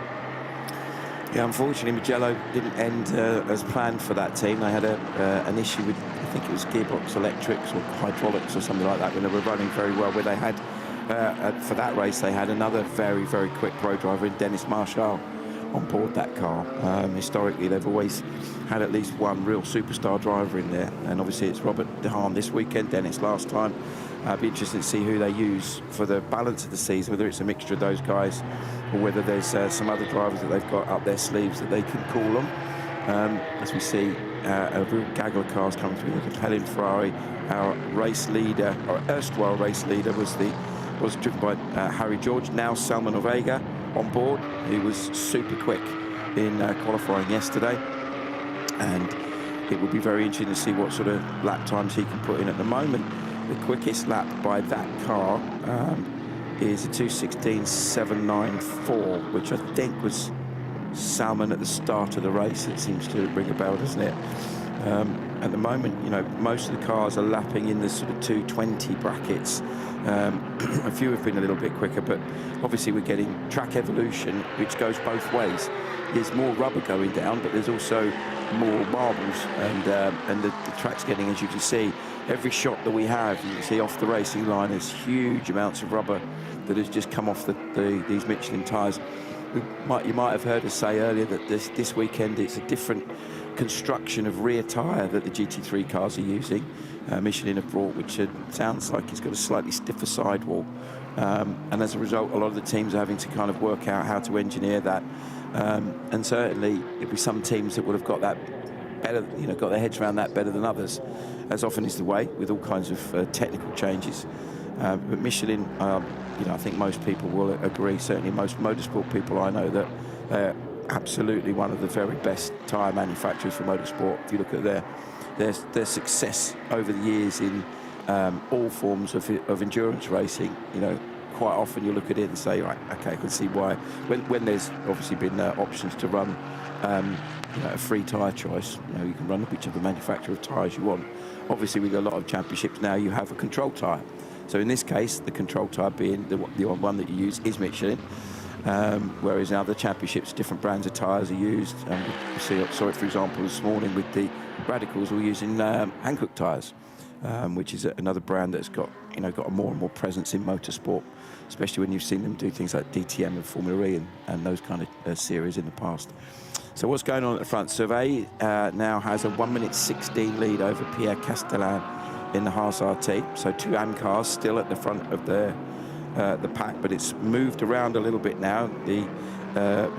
Yeah, unfortunately, Mugello didn't end as planned for that team. They had an issue with, I think it was gearbox electrics or hydraulics or something like that, when they were running very well, where they had for that race, they had another very, very quick pro driver in Dennis Marshall on board that car. Historically, they've always had at least one real superstar driver in there, and obviously it's Robert de Haan this weekend, Dennis last time. Be interesting to see who they use for the balance of the season, whether it's a mixture of those guys or whether there's some other drivers that they've got up their sleeves that they can call them. As we see a real gaggle of cars coming through. The Pelin Ferrari, our race leader, our erstwhile race leader, was driven by Harry George. Now Salman Ovega on board, who was super quick in qualifying yesterday, and it will be very interesting to see what sort of lap times he can put in. At the moment, the quickest lap by that car is a 2:16.794, which I think was Salman at the start of the race. It seems to ring a bell, doesn't it? At the moment, you know, most of the cars are lapping in the sort of 2:20 brackets. A few have been a little bit quicker, but obviously we're getting track evolution, which goes both ways. There's more rubber going down, but there's also more marbles, and the track's getting, as you can see, every shot that we have, you can see off the racing line, there's huge amounts of rubber that has just come off these Michelin tyres. you might have heard us say earlier that this weekend it's a different construction of rear tyre that the GT3 cars are using. Michelin have brought, which sounds like it's got a slightly stiffer sidewall. And as a result, a lot of the teams are having to kind of work out how to engineer that. And certainly, it'll be some teams that would have got that better, got their heads around that better than others, as often is the way with all kinds of technical changes. But Michelin, I think most people will agree, certainly most motorsport people I know, that they're absolutely one of the very best tyre manufacturers for motorsport. If you look at their success over the years in all forms of endurance racing, quite often you look at it and say, right, okay, I can see why. When there's obviously been options to run a free tyre choice, you can run whichever manufacturer of tyres you want. Obviously, with a lot of championships now, you have a control tyre. So in this case, the control tyre being the one that you use is Michelin. Whereas in other championships, different brands of tyres are used. We saw it, for example, this morning with the Radicals, we're using Hankook tyres, which is another brand that's got a more and more presence in motorsport, especially when you've seen them do things like DTM and Formula E and those kind of series in the past. So what's going on at the front? Survey now has a 1 minute 16 lead over Pierre Castellan in the Haas RT. So 2 AM cars still at the front of the pack, but it's moved around a little bit now. The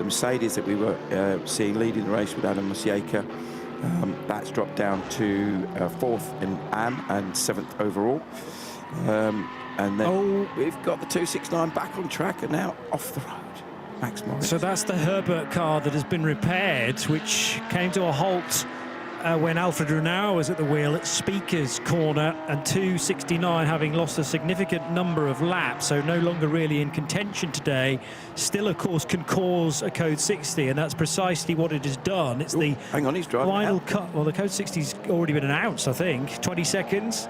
Mercedes that we were seeing leading the race with Adam Musieka, that's dropped down to 4th in AM and 7th overall. And then we've got the 269 back on track and now off the road. Max Moritz. So that's the Herbert car that has been repaired, which came to a halt when Alfred Renauer was at the wheel at Speaker's corner, and 269 having lost a significant number of laps, so no longer really in contention today. Still, of course, can cause a Code 60, and that's precisely what it has done. It's the hang on, he's driving final cut. Well, the Code 60's already been announced, I think. 20 seconds.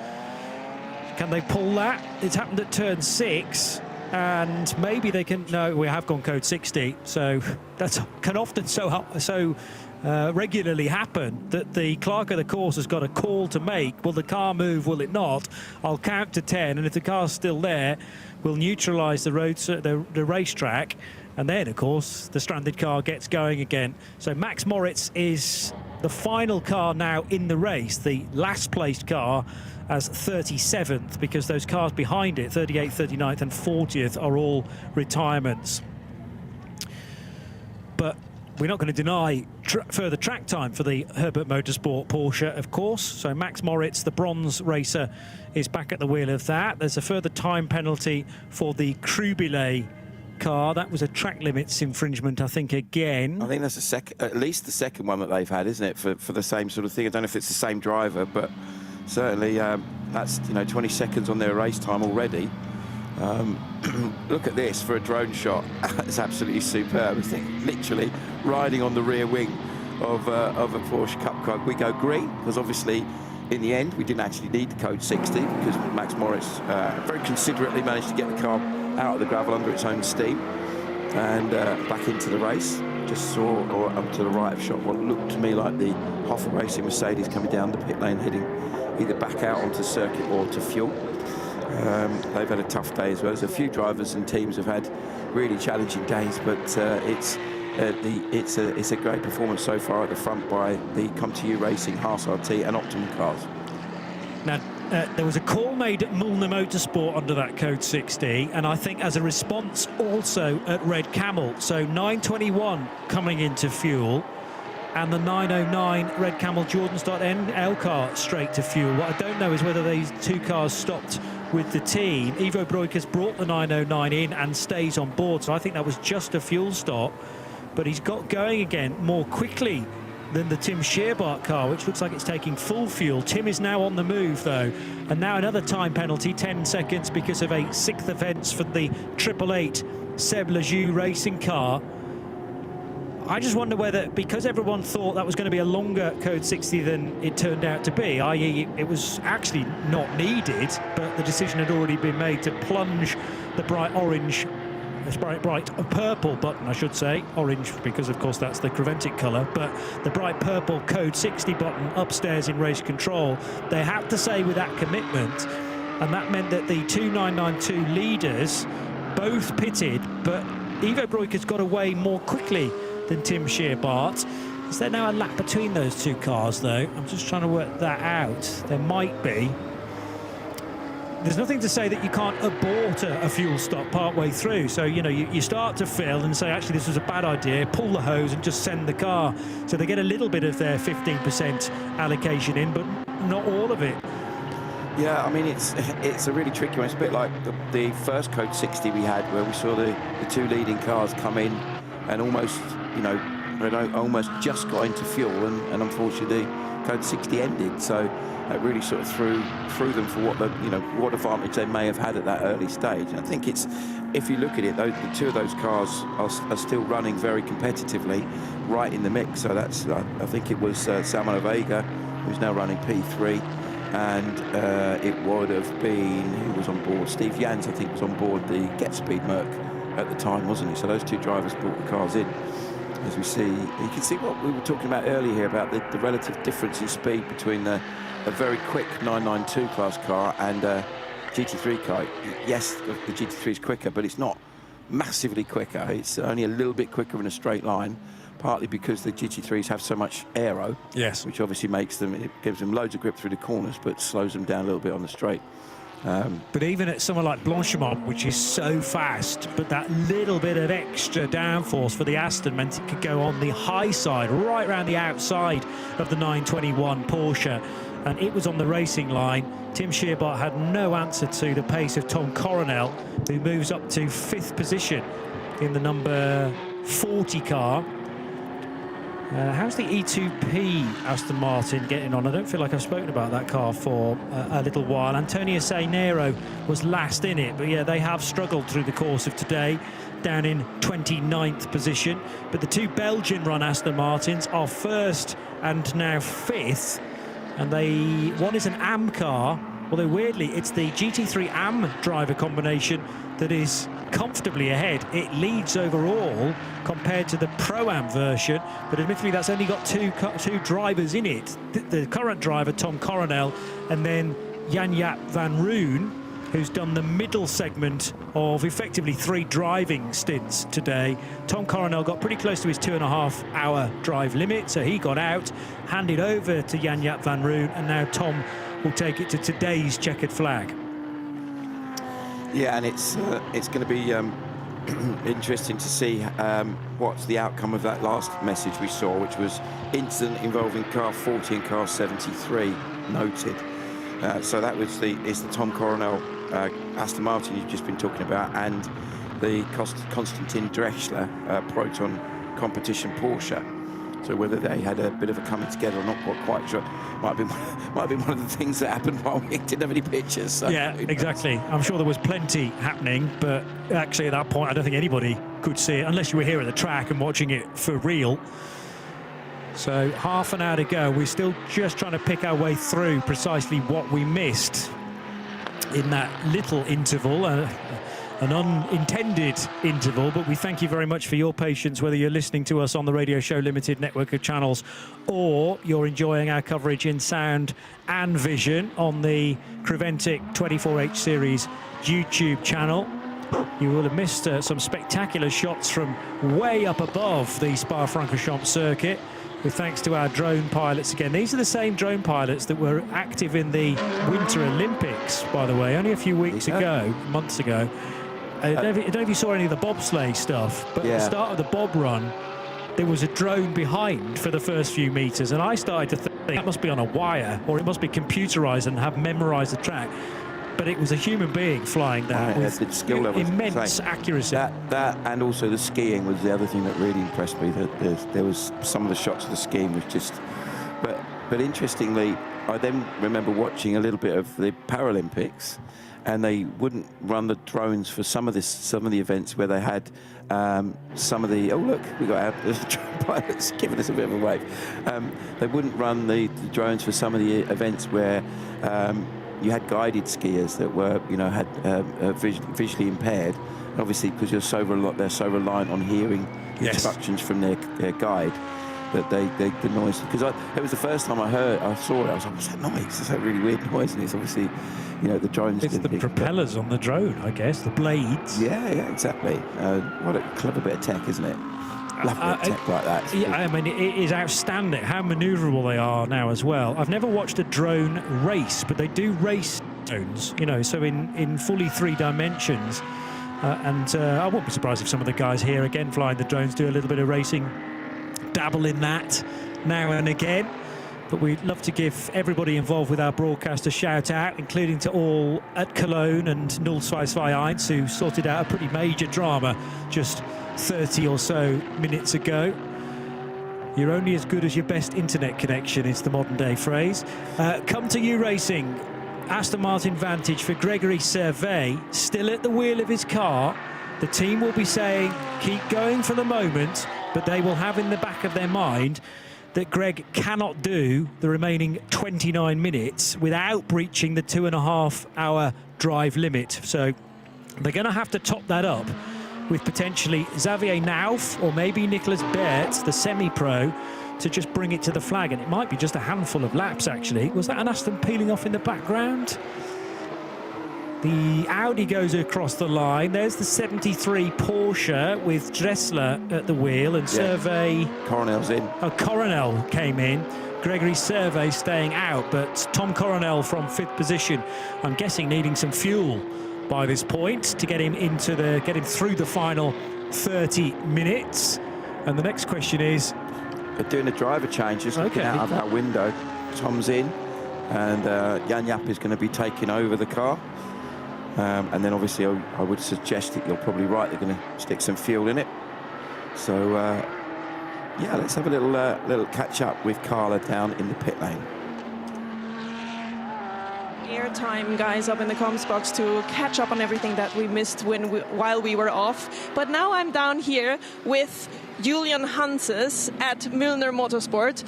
Can they pull that? It's happened at turn 6. And maybe they can. No, we have gone Code 60, so that can often regularly happen that the clerk of the course has got a call to make. Will the car move? Will it not? I'll count to 10, and if the car's still there, we'll neutralise the racetrack, and then, of course, the stranded car gets going again. So Max Moritz is the final car now in the race, the last placed car, as 37th, because those cars behind it, 38th, 39th and 40th, are all retirements. But we're not going to deny further track time for the Herbert Motorsport Porsche, of course. So Max Moritz, the bronze racer, is back at the wheel of that. There's a further time penalty for the Creventic car. That was a track limits infringement, I think, again. I think that's at least the second one that they've had, isn't it, for the same sort of thing? I don't know if it's the same driver, but certainly that's 20 seconds on their race time already. Look at this for a drone shot. It's absolutely superb. I think literally riding on the rear wing of a Porsche Cup car. We go green because obviously in the end we didn't actually need the Code 60 because Max Moritz very considerately managed to get the car out of the gravel under its own steam and back into the race. Just saw, or up to the right of shot, what looked to me like the Hoffa Racing Mercedes coming down the pit lane, heading either back out onto circuit or to fuel. They've had a tough day as well. There's a few drivers and teams have had really challenging days, but it's a great performance so far at the front by the Come To You Racing, Haas RT and Optimum cars. Now, there was a call made at Mulner Motorsport under that Code 60, and I think as a response also at Red Camel. So 921 coming into fuel, and the 909 Red Camel Jordan.NL car straight to fuel. What I don't know is whether these two cars stopped with the team. Ivo Broikers brought the 909 in and stays on board, so I think that was just a fuel stop. But he's got going again more quickly than the Tim Scheerbart car, which looks like it's taking full fuel. Tim is now on the move, though. And now another time penalty, 10 seconds, because of a 6th offence for the 888 Seb Lejeune racing car. I just wonder whether, because everyone thought that was going to be a longer Code 60 than it turned out to be, i.e. it was actually not needed, but the decision had already been made to plunge the bright orange, bright purple button, I should say, orange because of course that's the Creventic colour, but the bright purple Code 60 button upstairs in race control. They had to say with that commitment, and that meant that the 2992 leaders both pitted, but Ivo Bruyker's got away more quickly than Tim Scheer-Bart. Is there now a lap between those two cars, though? I'm just trying to work that out. There might be. There's nothing to say that you can't abort a fuel stop partway through. So, you know, you start to fill and say, actually, this was a bad idea, pull the hose and just send the car. So they get a little bit of their 15% allocation in, but not all of it. Yeah, I mean, it's a really tricky one. It's a bit like the first Code 60 we had, where we saw the two leading cars come in and almost, you know, almost just got into fuel, and unfortunately Code 60 ended. So that really sort of threw them for what advantage they may have had at that early stage. And I think it's, if you look at it, the two of those cars are still running very competitively, right in the mix. So that's, I think it was Salman Vega, who's now running P3. And it would have been, who was on board? Steve Jans, I think, was on board the Get Speed Merc at the time, wasn't he? So those two drivers brought the cars in. As we see, you can see what we were talking about earlier here about the relative difference in speed between a very quick 992 class car and a GT3 car. Yes, the GT3 is quicker, but it's not massively quicker. It's only a little bit quicker in a straight line, partly because the GT3s have so much aero, yes, which obviously it gives them loads of grip through the corners, but slows them down a little bit on the straight. But even at somewhere like Blanchimont, which is so fast, but that little bit of extra downforce for the Aston meant it could go on the high side, right around the outside of the 921 Porsche, and it was on the racing line. Tim Scheer-Bart had no answer to the pace of Tom Coronel, who moves up to 5th position in the number 40 car. How's the E2P Aston Martin getting on? I don't feel like I've spoken about that car for a little while. Antonio Seinero was last in it, but yeah, they have struggled through the course of today, down in 29th position. But the two Belgian-run Aston Martins are 1st and now 5th, and one is an AM car, although weirdly it's the GT3 AM driver combination that is comfortably ahead. It leads overall compared to the Pro-Am version, but admittedly that's only got two drivers in it. The current driver, Tom Coronel, and then Jan-Jaap van Roon, who's done the middle segment of effectively 3 driving stints today. Tom Coronel got pretty close to his 2.5-hour drive limit, so he got out, handed over to Jan-Jaap van Roon, and now Tom will take it to today's checkered flag. Yeah, and it's going to be interesting to see what's the outcome of that last message we saw, which was incident involving car 40 and car 73 noted. So that was the Tom Coronel Aston Martin you've just been talking about, and the Konstantin Drechsler Proton competition Porsche. So whether they had a bit of a coming together or not, quite sure. Might be one of the things that happened while we didn't have any pictures. So yeah, exactly. I'm sure there was plenty happening, but actually at that point I don't think anybody could see it unless you were here at the track and watching it for real. So half an hour to go. We're still just trying to pick our way through precisely what we missed in that little interval. An unintended interval, but we thank you very much for your patience, whether you're listening to us on the Radio Show Limited network of channels or you're enjoying our coverage in sound and vision on the Creventic 24H Series YouTube channel. You will have missed some spectacular shots from way up above the Spa-Francorchamps circuit, with thanks to our drone pilots again. These are the same drone pilots that were active in the Winter Olympics, by the way, only a few months ago. I don't know if you saw any of the bobsleigh stuff, but at the start of the bob run, there was a drone behind for the first few meters, and I started to think that must be on a wire, or it must be computerized and have memorized the track. But it was a human being flying that with skill levels immense accuracy. That and also the skiing was the other thing that really impressed me. That there was some of the shots of the skiing was just, but interestingly, I then remember watching a little bit of the Paralympics, and they wouldn't run the drones for some of the events where they had some of the, oh look, we got our drone pilots giving us a bit of a wave. They wouldn't run the drones for some of the events where you had guided skiers that were, had visually impaired. Obviously, because they're so reliant on hearing instructions from their guide. that the noise, because it was the first time I saw it. I was like, what's that noise? It's that really weird noise, and it's obviously, the drones. It's the propellers on the drone, I guess, the blades. Yeah, exactly. What a clever bit of tech, isn't it? Love a bit of tech like that. Yeah, I mean, it is outstanding how manoeuvrable they are now as well. I've never watched a drone race, but they do race drones, so in fully 3 dimensions. I won't be surprised if some of the guys here, again, flying the drones, do a little bit of racing, dabble in that now and again. But we'd love to give everybody involved with our broadcast a shout out, including to all at Cologne and 0221, who sorted out a pretty major drama just 30 or so minutes ago. You're only as good as your best internet connection is the modern day phrase. Come to you racing. Aston Martin Vantage for Gregory Servet, still at the wheel of his car. The team will be saying, keep going for the moment, but they will have in the back of their mind that Greg cannot do the remaining 29 minutes without breaching the 2.5-hour drive limit. So they're going to have to top that up with potentially Xavier Nauf or maybe Nicolas Bertz, the semi-pro, to just bring it to the flag. And it might be just a handful of laps, actually. Was that an Aston peeling off in the background? The Audi goes across the line. There's the 73 Porsche with Dressler at the wheel and Servet. Coronel's in. Oh, Coronel came in. Gregory Servet staying out, but Tom Coronel from 5th position, I'm guessing needing some fuel by this point to get him through the final 30 minutes. And the next question is, they're doing a driver change, just looking out of our window. Tom's in, and Jan Jaap is going to be taking over the car. And then obviously I would suggest that you're probably right, they're going to stick some fuel in it. So yeah, let's have a little catch up with Carla down in the pit lane. Airtime, guys, up in the comms box to catch up on everything that we missed while we were off. But now I'm down here with Julian Hanses at Müllner Motorsport.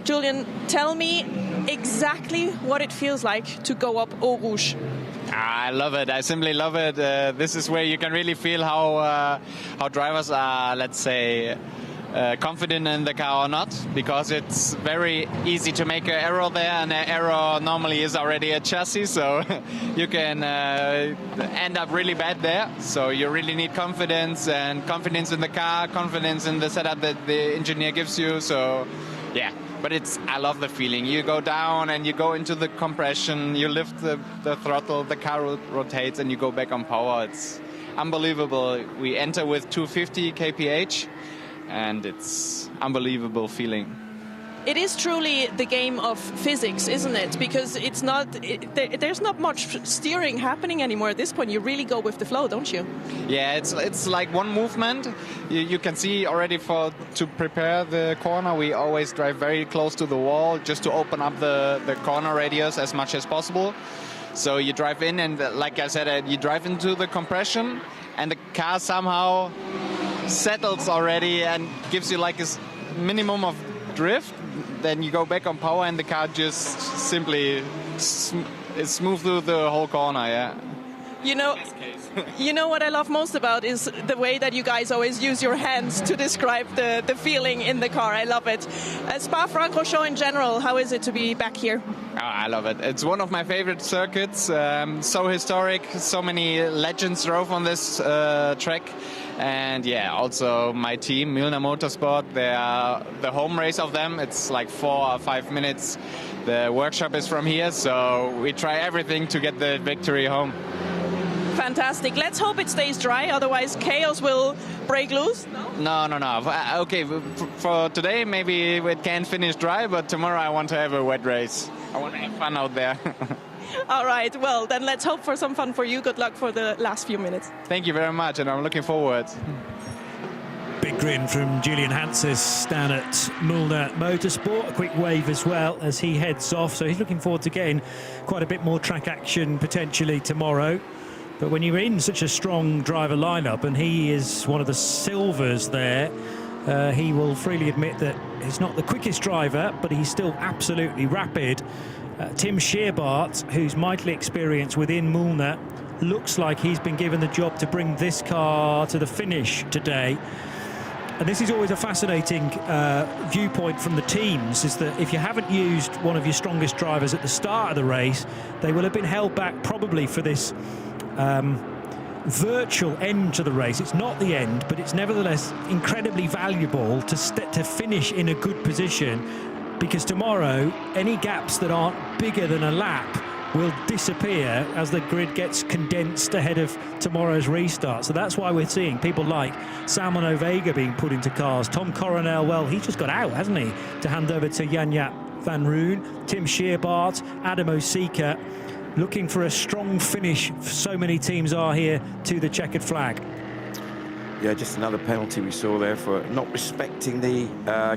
Julian, tell me exactly what it feels like to go up Eau Rouge. I love it. I simply love it. This is where you can really feel how drivers are, let's say, confident in the car or not, because it's very easy to make an error there, and an error normally is already a chassis, so you can end up really bad there. So you really need confidence, and confidence in the car, confidence in the setup that the engineer gives you. So yeah, but I love the feeling. You go down and you go into the compression, you lift the throttle, the car rotates, and you go back on power. It's unbelievable. We enter with 250 kph, and it's unbelievable feeling. It is truly the game of physics, isn't it? Because there's not much steering happening anymore at this point. You really go with the flow, don't you? Yeah, it's like one movement. You can see already to prepare the corner, we always drive very close to the wall just to open up the corner radius as much as possible. So you drive in, and like I said, you drive into the compression, and the car somehow settles already and gives you like a minimum of drift. Then you go back on power, and the car just simply is smooth through the whole corner. Yeah. You know what I love most about is the way that you guys always use your hands to describe the feeling in the car. I love it. Spa-Francorchamps in general, how is it to be back here? Oh, I love it. It's one of my favorite circuits. So historic. So many legends drove on this track. And yeah, also my team, Müllner Motorsport, the home race of them, it's like 4 or 5 minutes. The workshop is from here, so we try everything to get the victory home. Fantastic. Let's hope it stays dry, otherwise chaos will break loose. No. Okay, for today maybe it can finish dry, but tomorrow I want to have a wet race. I want to have fun out there. All right, well, then let's hope for some fun for you. Good luck for the last few minutes. Thank you very much, and I'm looking forward. Big grin from Julian Hanses down at Müllner Motorsport. A quick wave as well as he heads off. So he's looking forward to getting quite a bit more track action potentially tomorrow. But when you're in such a strong driver lineup, and he is one of the silvers there, he will freely admit that he's not the quickest driver, but he's still absolutely rapid. Tim Scheerbart, who's mightily experienced within Müllner, looks like he's been given the job to bring this car to the finish today. And this is always a fascinating viewpoint from the teams, is that if you haven't used one of your strongest drivers at the start of the race, they will have been held back probably for this virtual end to the race. It's not the end, but it's nevertheless incredibly valuable to finish in a good position, because tomorrow any gaps that aren't bigger than a lap will disappear as the grid gets condensed ahead of tomorrow's restart. So that's why we're seeing people like Salmon Ovega being put into cars. Tom Coronel, well, he's just got out, hasn't he, to hand over to Jan-Jaap van Roon. Tim Scheerbaert, Adam Osika, looking for a strong finish. So many teams are here to the checkered flag. Yeah, just another penalty we saw there for not respecting the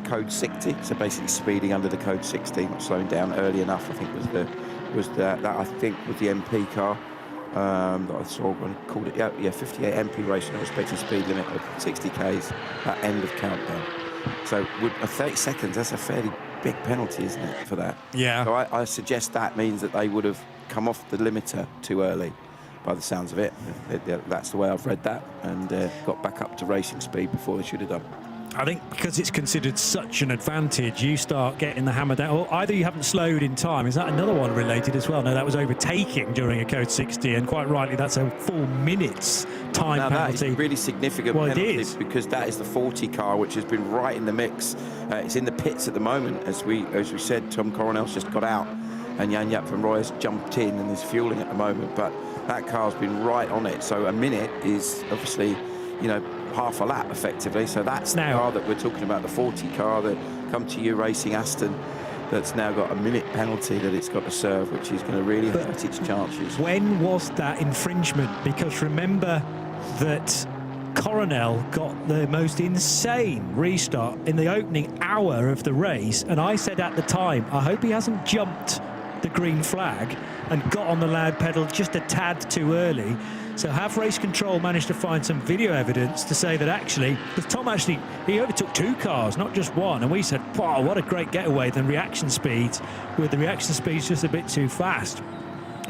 code 60. So basically speeding under the code 60, not slowing down early enough, I think was that I think was the MP car that I saw when he called it. Yeah, 58 MP race, no respecting speed limit of 60 k's at end of countdown. So with 30 seconds, that's a fairly big penalty, isn't it, for that? Yeah. So I suggest that means that they would have come off the limiter too early, by the sounds of it. That's the way I've read that, and got back up to racing speed before they should have done. I think because it's considered such an advantage, you start getting the hammer down. Or either you haven't slowed in time. Is that another one related as well? No, that was overtaking during a code 60, and quite rightly, that's a 4 minutes time now penalty. That is a really significant penalty, because that is the 40 car, which has been right in the mix. It's in the pits at the moment, as we said. Tom Coronel's just got out, and Jan-Jaap van Rooij has jumped in and is fueling at the moment. But that car's been right on it. So a minute is obviously, you know, half a lap effectively. So that's the car that we're talking about, the 40 car that come to you racing Aston, that's now got a minute penalty that it's got to serve, which is going to really hurt its chances. When was that infringement? Because remember that Coronel got the most insane restart in the opening hour of the race, and I said at the time, I hope he hasn't jumped the green flag and got on the loud pedal just a tad too early. So have race control managed to find some video evidence to say that actually, because Tom he overtook 2 cars, not just one, and we said, wow, what a great getaway, then reaction speeds, with the reaction speeds just a bit too fast.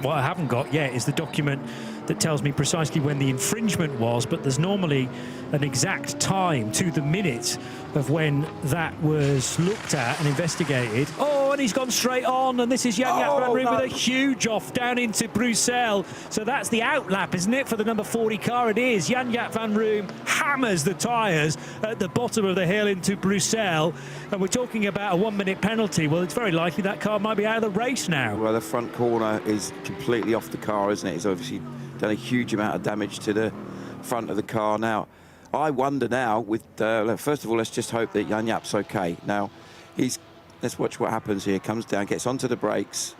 What I haven't got yet is the document that tells me precisely when the infringement was, but there's normally an exact time to the minute of when that was looked at and investigated. Oh, and he's gone straight on, and this is Jan-Jaap van Roon with a huge off down into Bruxelles. So that's the outlap, isn't it, for the number 40 car? It is. Jan-Jaap van Roon hammers the tyres at the bottom of the hill into Bruxelles, and we're talking about a 1 minute penalty. Well, it's very likely that car might be out of the race now. Well, the front corner is completely off the car, isn't it? It's obviously done a huge amount of damage to the front of the car. Now, I wonder now, with first of all, let's just hope that Jan-Jaap's okay. Now, let's watch what happens here. Comes down, gets onto the brakes,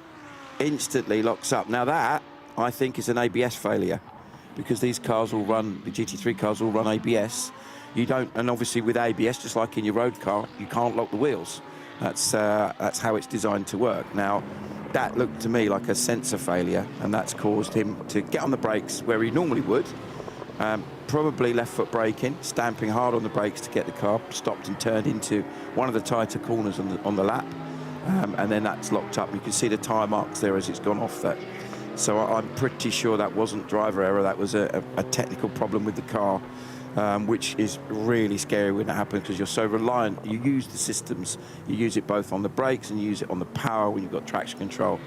instantly locks up. Now that, I think, is an ABS failure, because these cars will run, the GT3 cars will run ABS. You don't, and obviously with ABS, just like in your road car, you can't lock the wheels. That's how it's designed to work. Now, that looked to me like a sensor failure, and that's caused him to get on the brakes where he normally would. Probably left foot braking, stamping hard on the brakes to get the car stopped and turned into one of the tighter corners on the lap, and then that's locked up. You can see the tyre marks there as it's gone off that. So I'm pretty sure that wasn't driver error, that was a technical problem with the car, which is really scary when it happens, because you're so reliant. You use the systems, you use it both on the brakes and you use it on the power when you've got traction control.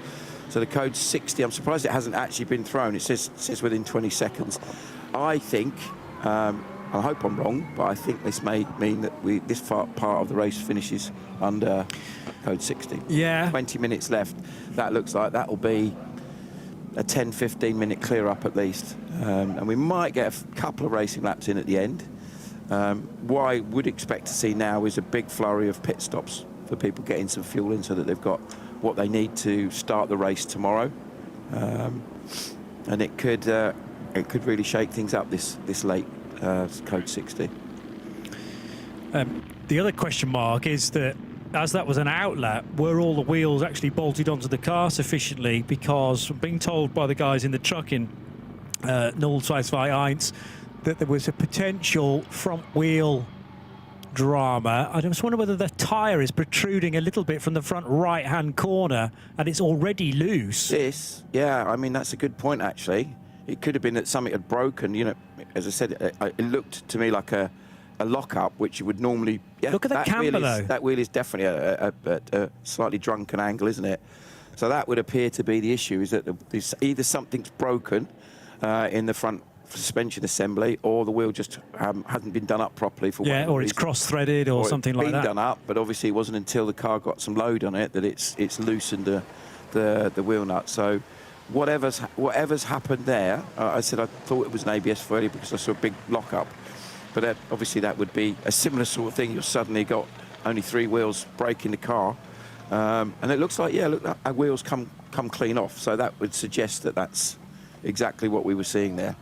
So the code 60, I'm surprised it hasn't actually been thrown. It says within 20 seconds. I think, I hope I'm wrong, but I think this may mean that this part of the race finishes under code 60. Yeah. 20 minutes left. That looks like that'll be a 10-15 minute clear up at least, and we might get a couple of racing laps in at the end. What I would expect to see now is a big flurry of pit stops for people getting some fuel in, so that they've got what they need to start the race tomorrow, and it could really shake things up this late code 60. The other question mark is that, as that was an outlap, were all the wheels actually bolted onto the car sufficiently? Because I'm being told by the guys in the truck in 021 that there was a potential front wheel drama. I just wonder whether the tyre is protruding a little bit from the front right-hand corner and it's already loose. Yeah, I mean, that's a good point, actually. It could have been that something had broken. You know, as I said, it looked to me like a a lock-up, which you would normally... Yeah, look at the camber, though. That wheel is definitely a slightly drunken angle, isn't it? So that would appear to be the issue, is that either something's broken in the front suspension assembly, or the wheel just hasn't been done up properly for or it's cross-threaded or something like that. It's been done up, but obviously it wasn't until the car got some load on it that it's loosened the wheel nut. So whatever's happened there, I said I thought it was an ABS failure because I saw a big lock-up. But obviously that would be a similar sort of thing. You've suddenly got only 3 wheels braking the car. And it looks like, our wheels come clean off. So that would suggest that that's exactly what we were seeing there.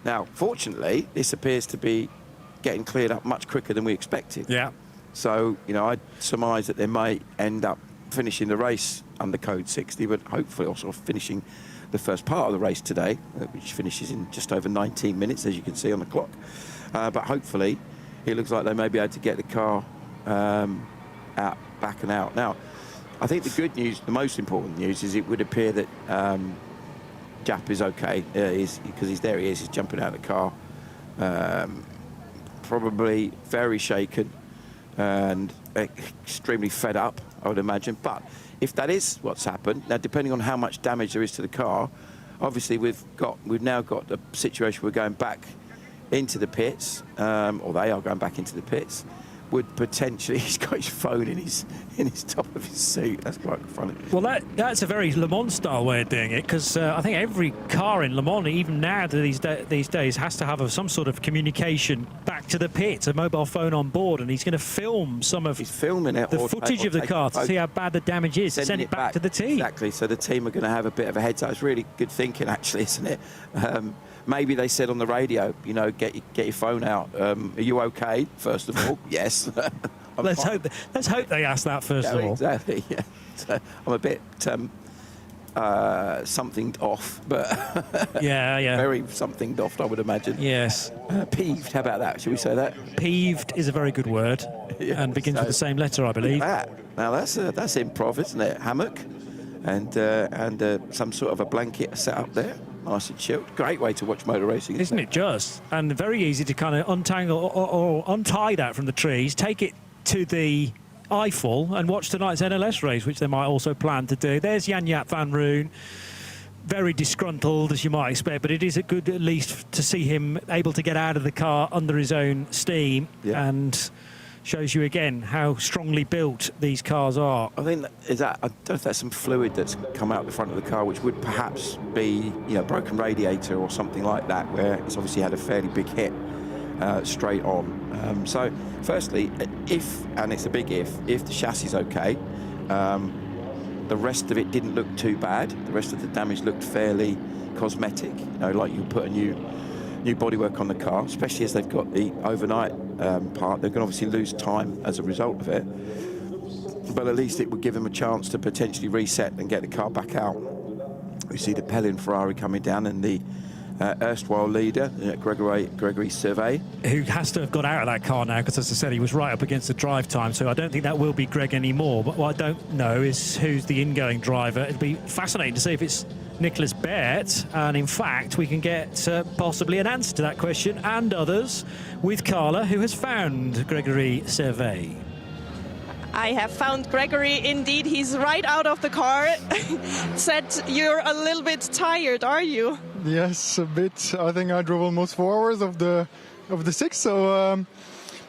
Now, fortunately, this appears to be getting cleared up much quicker than we expected. Yeah. So, I surmise that they may end up finishing the race under code 60, but hopefully also finishing the first part of the race today, which finishes in just over 19 minutes, as you can see on the clock. But hopefully, it looks like they may be able to get the car back and out. Now, I think the good news, the most important news, is it would appear that Jap is okay, because he's there. He is. He's jumping out of the car, probably very shaken and extremely fed up, I would imagine. But if that is what's happened, now depending on how much damage there is to the car, obviously we've now got a situation we're going back into the pits, or they are going back into the pits. Would potentially, he's got his phone in his top of his suit. That's quite funny. Well, that's a very Le Mans style way of doing it, because I think every car in Le Mans, even now these days, has to have some sort of communication back to the pit, a mobile phone on board, and he's going to film He's filming it, the footage of the car to see how bad the damage is, send it back to the team. Exactly. So the team are going to have a bit of a heads up. It's really good thinking, actually, isn't it? Maybe they said on the radio, get your phone out. Are you okay? First of all, yes. Let's hope they ask that first of all. Exactly. Yeah. So I'm a bit something off, but very something off, I would imagine. Yes. Peeved. How about that? Should we say that? Peeved is a very good word, and begins with the same letter, I believe. Now that's improv, isn't it? Hammock, and some sort of a blanket set up there. Nice and chilled. Great way to watch motor racing, isn't it? Just, and very easy to kind of untangle or untie that from the trees, take it to the Eiffel and watch tonight's NLS race, which they might also plan to do. There's Jan-Jaap van Roon, very disgruntled, as you might expect, but it is good at least to see him able to get out of the car under his own steam, and shows you again how strongly built these cars are. I think I don't know if that's some fluid that's come out the front of the car, which would perhaps be broken radiator or something like that, where it's obviously had a fairly big hit straight on. So firstly, and it's a big if the chassis is okay, the rest of it didn't look too bad. The rest of the damage looked fairly cosmetic, like you put a new bodywork on the car, especially as they've got the overnight part. They're going to obviously lose time as a result of it, but at least it would give them a chance to potentially reset and get the car back out. We see the Pellin Ferrari coming down, and the erstwhile leader, Gregory Servet, who has to have got out of that car now, because as I said, he was right up against the drive time, so I don't think that will be Greg anymore. But what I don't know is who's the ingoing driver. It'd be fascinating to see if it's Nicholas Bert, and in fact we can get possibly an answer to that question and others with Carla, who has found Gregory Servet. I have found Gregory. Indeed, he's right out of the car. Said you're a little bit tired, are you? Yes, a bit. I think I drove almost 4 hours of the 6, so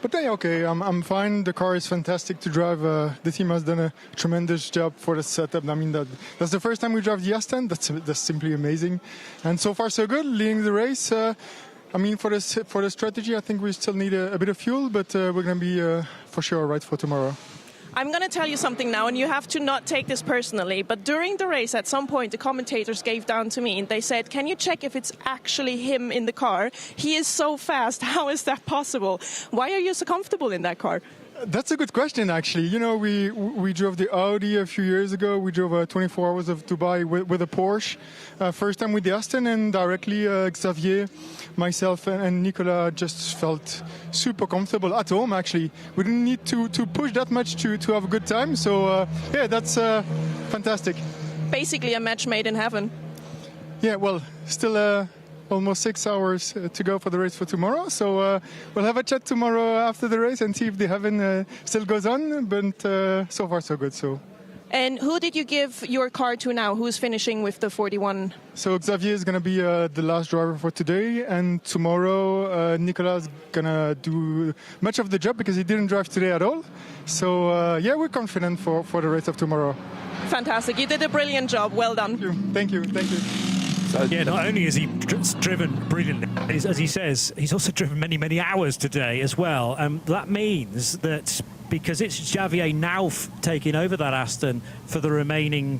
but yeah, okay, I'm fine. The car is fantastic to drive. The team has done a tremendous job for the setup. I mean, that's the first time we drive the Aston. That's simply amazing, and so far so good. Leading the race. I mean, for the strategy, I think we still need a bit of fuel, but we're going to be for sure right for tomorrow. I'm going to tell you something now, and you have to not take this personally, but during the race, at some point, the commentators gave down to me, and they said, can you check if it's actually him in the car? He is so fast. How is that possible? Why are you so comfortable in that car? That's a good question, actually. We drove the Audi a few years ago. We drove 24 hours of Dubai with a Porsche. First time with the Aston, and directly Xavier, myself, and Nicolas just felt super comfortable at home, actually. We didn't need to push that much to have a good time. So, yeah, that's fantastic. Basically a match made in heaven. Yeah, well, still almost 6 hours to go for the race for tomorrow. So we'll have a chat tomorrow after the race and see if the heaven still goes on. But so far, so good. So. And who did you give your car to now? Who's finishing with the 41? So Xavier is going to be the last driver for today, and tomorrow Nicolas is going to do much of the job because he didn't drive today at all. So yeah, we're confident for the race of tomorrow. Fantastic. You did a brilliant job. Well done. Thank you. Thank you. So, yeah, not only has he driven brilliantly, as he says, he's also driven many, many hours today as well. That means that because it's Xavier now taking over that Aston for the remaining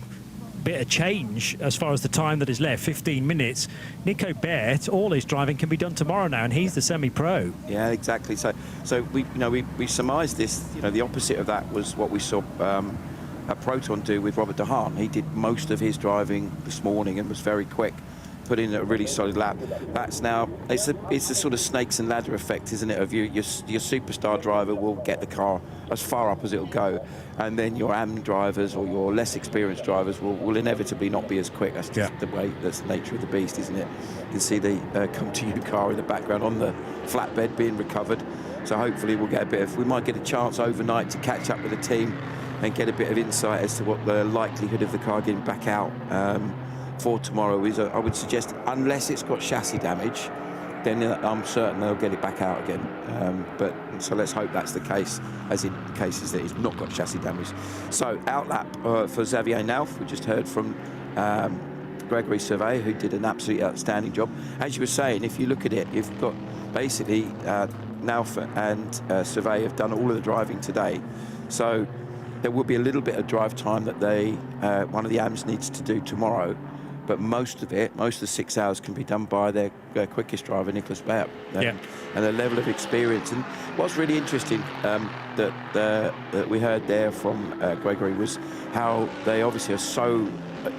bit of change as far as the time that is left, 15 minutes, Nico Bert, all his driving can be done tomorrow now, and he's the semi-pro. Yeah, exactly. So we surmised this. The opposite of that was what we saw Proton do with Robert de Haan. He did most of his driving this morning and was very quick, put in a really solid lap. That's now, it's the sort of snakes and ladder effect, isn't it, of your superstar driver will get the car as far up as it'll go, and then your AM drivers or your less experienced drivers will inevitably not be as quick. That's just the way, that's the nature of the beast, isn't it? You can see the Come To You car in the background on the flatbed being recovered. So hopefully we might get a chance overnight to catch up with the team and get a bit of insight as to what the likelihood of the car getting back out for tomorrow is. I would suggest, unless it's got chassis damage, then I'm certain they'll get it back out again. But so let's hope that's the case, as in cases that it's not got chassis damage. So outlap for Xavier Nauf. We just heard from Gregory Survey, who did an absolutely outstanding job. As you were saying, if you look at it, you've got basically Nauf and Survey have done all of the driving today. So there will be a little bit of drive time that one of the AMs needs to do tomorrow, but most of the 6 hours can be done by their quickest driver, Nicolas Bert, and the level of experience. And what's really interesting that we heard there from Gregory was how they obviously are so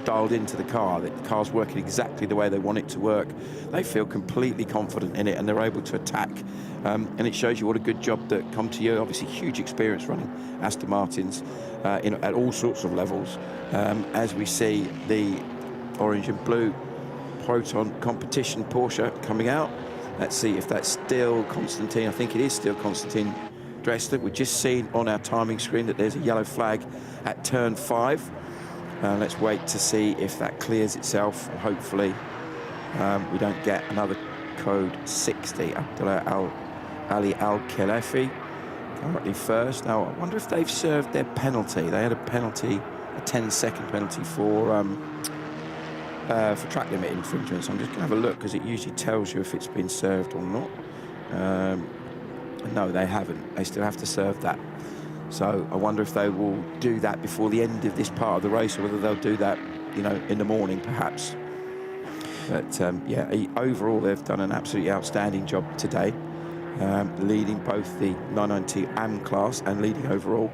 dialed into the car, that the car's working exactly the way they want it to work. They feel completely confident in it, and they're able to attack. And it shows you what a good job that Come To You, obviously huge experience running Aston Martins at all sorts of levels. As we see the orange and blue Proton competition Porsche coming out. Let's see if that's still Constantine. I think it is still Constantine Dressler. We've just seen on our timing screen that there's a yellow flag at turn 5. Let's wait to see if that clears itself. Hopefully we don't get another code 60. Abdullah Ali Al-Khelafi currently first. Now, I wonder if they've served their penalty. They had a penalty, a 10-second penalty for track limit infringement. So I'm just going to have a look, because it usually tells you if it's been served or not. No, they haven't. They still have to serve that. So I wonder if they will do that before the end of this part of the race, or whether they'll do that, in the morning perhaps. But yeah, overall they've done an absolutely outstanding job today, leading both the 992 AM class and leading overall.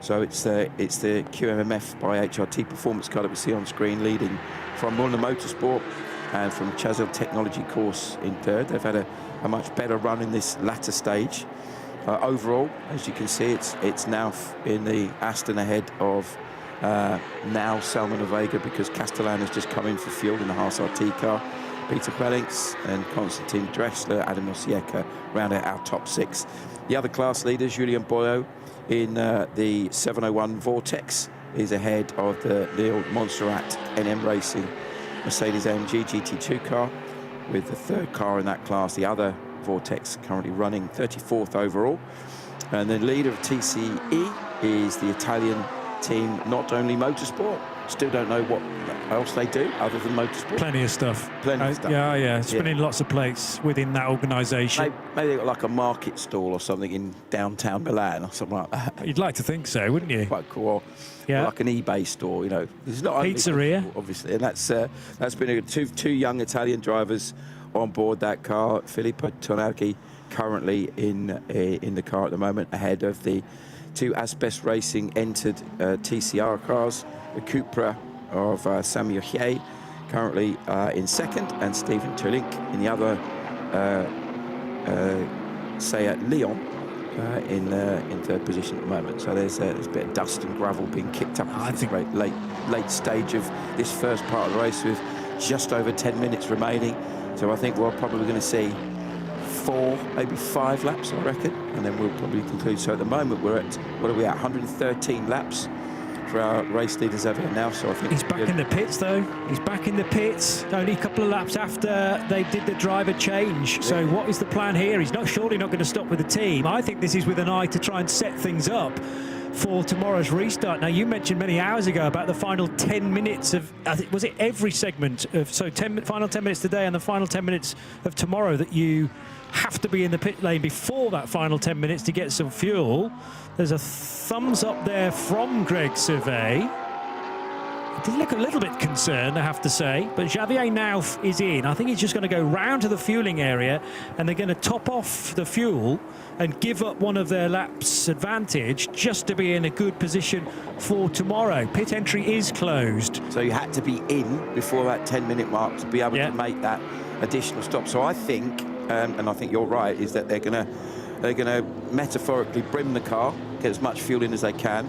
So it's the QMMF by HRT performance car that we see on screen, leading from Michelin Motorsport and from Chazelle Technology course in third. They've had a much better run in this latter stage. Overall, as you can see, it's now in the Aston ahead of now Salman of Vega, because Castellan has just come in for fuel in the Haas RT car. Peter Quellings and Constantine Dressler, Adam Osieka round out our top 6. The other class leaders, Julien Boyo in the 701 Vortex, is ahead of the Neil Montserrat NM Racing Mercedes-AMG GT2 car, with the third car in that class, the other Vortex, currently running 34th overall. And the leader of TCE is the Italian team Not Only Motorsport. Still don't know what else they do other than motorsport. Plenty of stuff. Plenty of stuff. Yeah, spinning lots of plates within that organisation. Maybe they've got like a market stall or something in downtown Milan or something like that. You'd like to think so, wouldn't you? Quite cool. Yeah. Or like an eBay store, It's not pizzeria, obviously, and that's been two young Italian drivers on board that car. Filippo Tonarchi currently in the car at the moment, ahead of the 2 Asbest Racing entered TCR cars. The Cupra of Samuel Hiei currently in second, and Stephen Turlink in the other Seat Leon in third position at the moment. So there's a bit of dust and gravel being kicked up at this late stage of this first part of the race, with just over 10 minutes remaining. So I think we're probably going to see 4, maybe 5 laps, I reckon, and then we'll probably conclude. So at the moment we're at, what are we at, 113 laps for our race leaders over here now. So I think he's back in the pits, though. He's back in the pits only a couple of laps after they did the driver change. So what is the plan here? He's surely not going to stop with the team. I think this is with an eye to try and set things up for tomorrow's restart. Now, you mentioned many hours ago about the final 10 minutes of, was it every segment of, so final 10 minutes today and the final 10 minutes of tomorrow, that you have to be in the pit lane before that final 10 minutes to get some fuel. There's a thumbs up there from Greg Survey. He did look a little bit concerned, I have to say, but Javier now is in. I think he's just going to go round to the fueling area and they're going to top off the fuel and give up one of their laps advantage just to be in a good position for tomorrow. Pit entry is closed. So you had to be in before that 10-minute mark to be able to make that additional stop. So I think, and I think you're right, is that they're going to metaphorically brim the car, get as much fuel in as they can.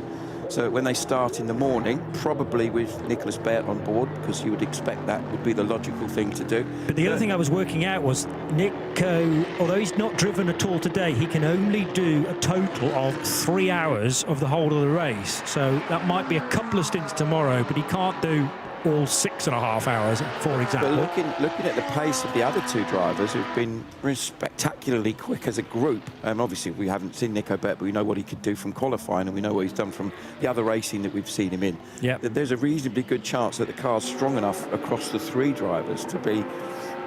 So when they start in the morning, probably with Nicolas Baert on board, because you would expect that would be the logical thing to do. But the other thing I was working out was Nico, although he's not driven at all today, he can only do a total of 3 hours of the whole of the race. So that might be a couple of stints tomorrow, but he can't do all 6.5 hours, for example. But looking at the pace of the other 2 drivers who've been spectacularly quick as a group, obviously we haven't seen Nico Baert, but we know what he could do from qualifying, and we know what he's done from the other racing that we've seen him in. Yeah. There's a reasonably good chance that the car's strong enough across the 3 drivers to be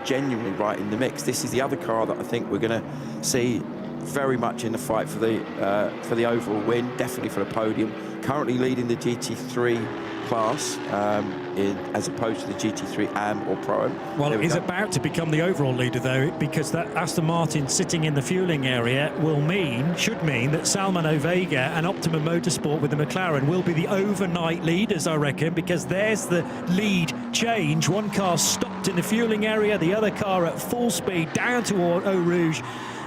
genuinely right in the mix. This is the other car that I think we're going to see very much in the fight for the overall win, definitely for the podium. Currently leading the GT3 class as opposed to the GT3 AM or Pro Am. Well, it is about to become the overall leader, though, because that Aston Martin sitting in the fueling area should mean that Salman Ovega and Optimum Motorsport with the McLaren will be the overnight leaders, I reckon, because there's the lead change. One car stopped in the fueling area, the other car at full speed down toward Eau Rouge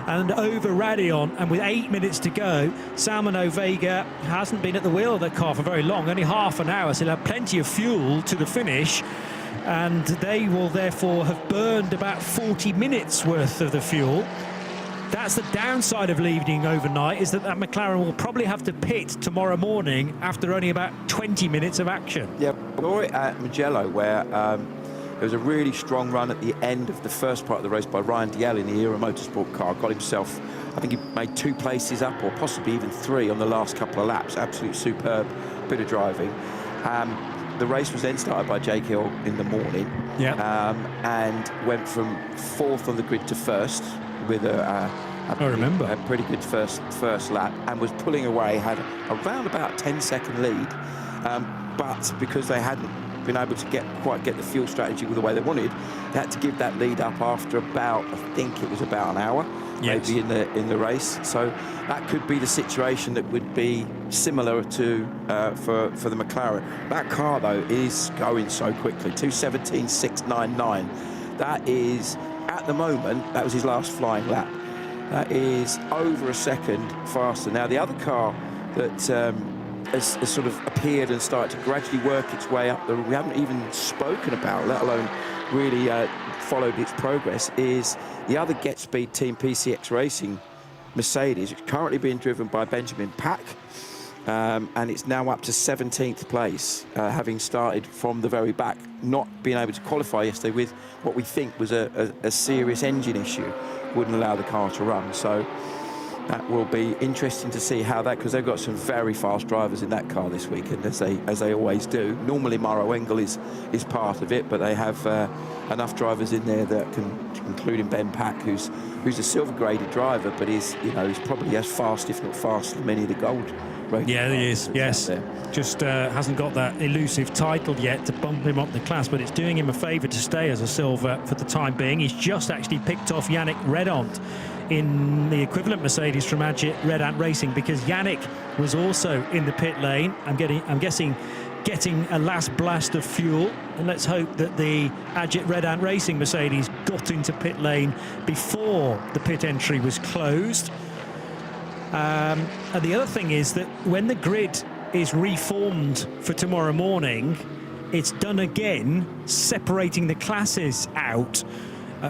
and over Radion, and with 8 minutes to go, Salman Ovega hasn't been at the wheel of that car for very long, only half an hour, so he'll have plenty of fuel to the finish, and they will therefore have burned about 40 minutes worth of the fuel. That's the downside of leaving overnight, is that McLaren will probably have to pit tomorrow morning after only about 20 minutes of action. Yeah, we saw it at Mugello, where there was a really strong run at the end of the first part of the race by Ryan Dalziel in the Era Motorsport car. Got himself, I think he made 2 places up, or possibly even 3 on the last couple of laps. Absolute superb bit of driving. The race was then started by Jake Hill in the morning, and went from 4th on the grid to 1st with a pretty good first lap, and was pulling away, had around about a 10-second lead, but because they hadn't been able to quite get the fuel strategy with the way they wanted, they had to give that lead up after about, I think it was about an hour, maybe in the race. So that could be the situation that would be similar to for the McLaren. That car though is going so quickly. 2:17.699. That is, at the moment, that was his last flying lap. That is over a second faster. Now the other car that has sort of appeared and started to gradually work its way up that we haven't even spoken about, let alone really followed its progress, is the other Get Speed team, PCX Racing Mercedes. It's currently being driven by Benjamin Pack, and it's now up to 17th place, having started from the very back, not being able to qualify yesterday with what we think was a serious engine issue, wouldn't allow the car to run. So that will be interesting to see how that, because they've got some very fast drivers in that car this weekend, as they always do. Normally Maro Engel is part of it, but they have enough drivers in there that can, including Ben Pack, who's a silver graded driver, but he's probably as fast, if not faster, than many of the gold. Yeah, he is. Yes, just hasn't got that elusive title yet to bump him up the class, but it's doing him a favour to stay as a silver for the time being. He's just actually picked off Yannick Redant in the equivalent Mercedes from Agit Red Ant Racing, because Yannick was also in the pit lane. I'm guessing getting a last blast of fuel, and let's hope that the Agit Red Ant Racing Mercedes got into pit lane before the pit entry was closed. And the other thing is that when the grid is reformed for tomorrow morning, it's done again, separating the classes out.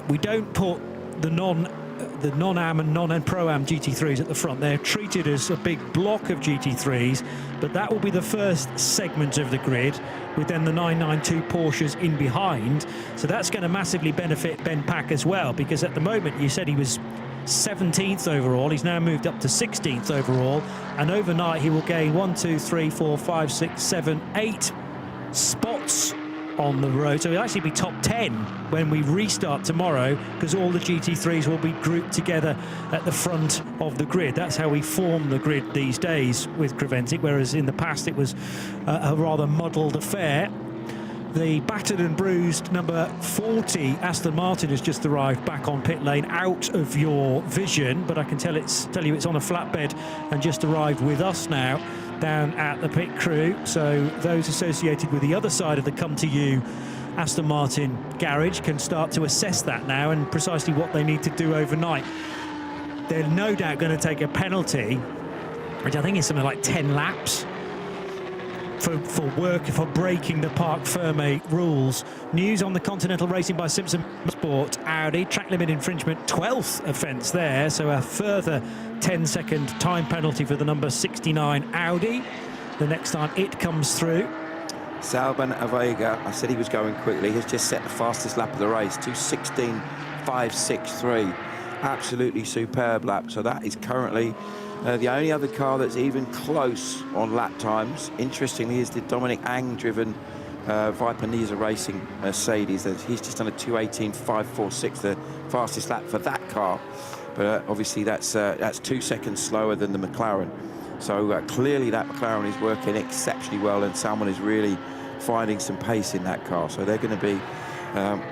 We don't put the non-Am and non-Pro-Am GT3s at the front. They're treated as a big block of GT3s, but that will be the first segment of the grid, with then the 992 Porsches in behind. So that's going to massively benefit Ben Pack as well, because at the moment you said he was 17th overall. He's now moved up to 16th overall, and overnight he will gain 1, 2, 3, 4, 5, 6, 7, 8 spots on the road. So he'll actually be top 10 when we restart tomorrow, because all the GT3s will be grouped together at the front of the grid. That's how we form the grid these days with Creventic, whereas in the past it was a rather muddled affair. The battered and bruised number 40 Aston Martin has just arrived back on pit lane, out of your vision, but I can tell you it's on a flatbed and just arrived with us now down at the pit crew. So those associated with the other side of the Come To You Aston Martin garage can start to assess that now, and precisely what they need to do overnight. They're no doubt going to take a penalty, which I think is something like 10 laps for breaking the Parc Ferme rules. News on the Continental Racing by Simpson Sport Audi track limit infringement, 12th offence there, so a further 10-second time penalty for the number 69 Audi the next time it comes through. Salvan Avega, I said he was going quickly, has just set the fastest lap of the race, 2:16.563. Absolutely superb lap. So that is currently the only other car that's even close on lap times, interestingly, is the Dominic Ang driven Viper Niza Racing Mercedes. He's just done a 2:18.546, the fastest lap for that car. But obviously that's 2 seconds slower than the McLaren. So clearly that McLaren is working exceptionally well, and Salmon is really finding some pace in that car. So they're going to be,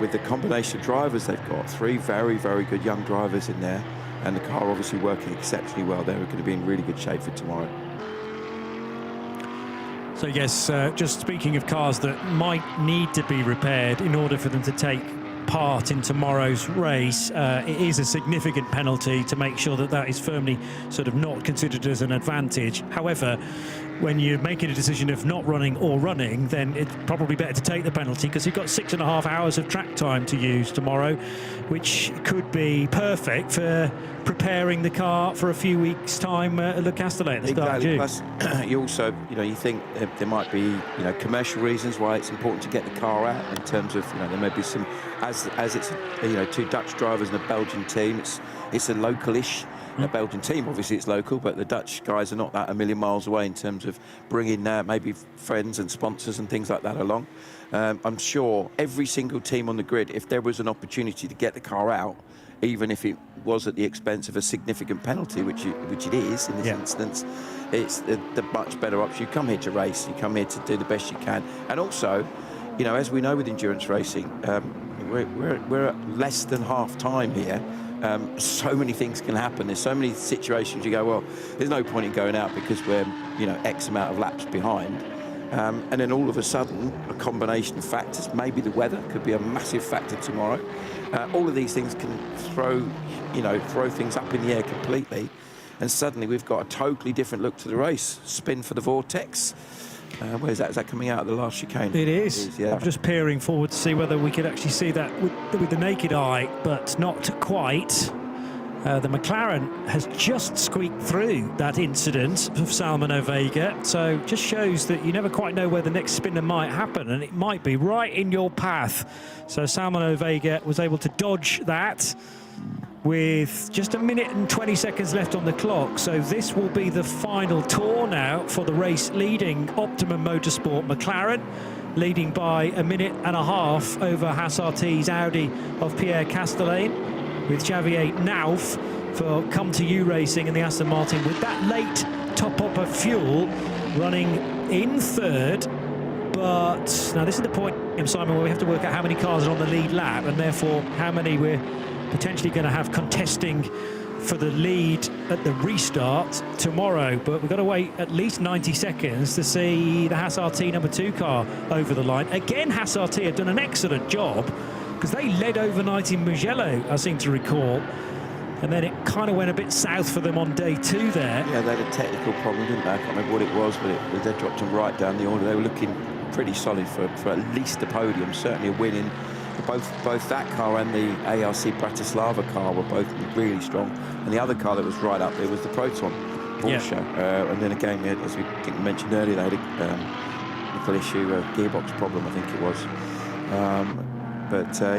with the combination of drivers they've got, 3 very, very good young drivers in there, and the car obviously working exceptionally well. They're going to be in really good shape for tomorrow. So yes, just speaking of cars that might need to be repaired in order for them to take part in tomorrow's race, it is a significant penalty to make sure that that is firmly sort of not considered as an advantage. However, when you're making a decision of not running or running, then it's probably better to take the penalty, because you've got 6.5 hours of track time to use tomorrow, which could be perfect for preparing the car for a few weeks' time at Le Castellet at the start of June. Plus, you also, you think there might be, commercial reasons why it's important to get the car out. In terms of, there may be some, as it's, 2 Dutch drivers and a Belgian team. It's a local-ish. A Belgian team, obviously it's local, but the Dutch guys are not that a million miles away in terms of bringing maybe friends and sponsors and things like that along. I'm sure every single team on the grid, if there was an opportunity to get the car out, even if it was at the expense of a significant penalty, which it is in this instance, it's the much better option. You come here to race, you come here to do the best you can. And also, as we know with endurance racing, we're at less than half time here. So many things can happen. There's so many situations you go, well, there's no point in going out because we're, X amount of laps behind. And then all of a sudden, a combination of factors, maybe the weather could be a massive factor tomorrow. All of these things can throw things up in the air completely. And suddenly we've got a totally different look to the race. Spin for the Vortex. Where's that? Is that coming out of the last chicane? It is. Yeah. I'm just peering forward to see whether we could actually see that with the naked eye, but not quite. The McLaren has just squeaked through that incident of Salmon Vega, so just shows that you never quite know where the next spinner might happen, and it might be right in your path. So Salmon Vega was able to dodge that with just 1 minute and 20 seconds left on the clock. So this will be the final tour now for the race leading Optimum Motorsport McLaren, leading by 1.5 minutes over Hassart's Audi of Pierre Castellane, with Xavier Nauf for Come To You Racing and the Aston Martin, with that late top-up of fuel, running in third. But now this is the point, Simon, where we have to work out how many cars are on the lead lap, and therefore how many we're potentially going to have contesting for the lead at the restart tomorrow. But we've got to wait at least 90 seconds to see the Hassart number 2 car over the line. Again, Hassart have done an excellent job, because they led overnight in Mugello, I seem to recall, and then it kind of went a bit south for them on day 2 there. Yeah, they had a technical problem, didn't they? I can't remember what it was, but they dropped them right down the order. They were looking pretty solid for at least a podium, certainly a win in both that car and the ARC Bratislava car were both really strong. And the other car that was right up there was the Proton Porsche. And then again, as we mentioned earlier, they had a little issue, a gearbox problem, I think it was.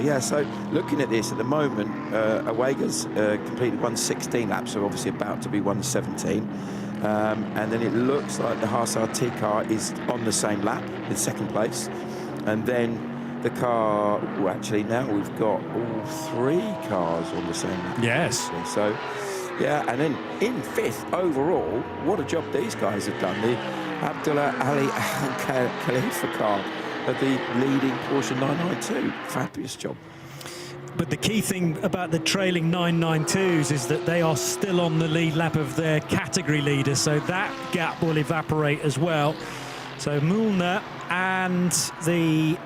Yeah, so looking at this at the moment, Awega's completed 116 laps, so obviously about to be 117. And then it looks like the Haas RT car is on the same lap in second place. And then the car, well, actually now we've got all three cars on the same lap. Yes. So, yeah, and then in fifth overall, what a job these guys have done. The Abdullah Ali Khalifa car of the leading Porsche 992. Fabulous job. But the key thing about the trailing 992s is that they are still on the lead lap of their category leader, so that gap will evaporate as well. So Mühlner and the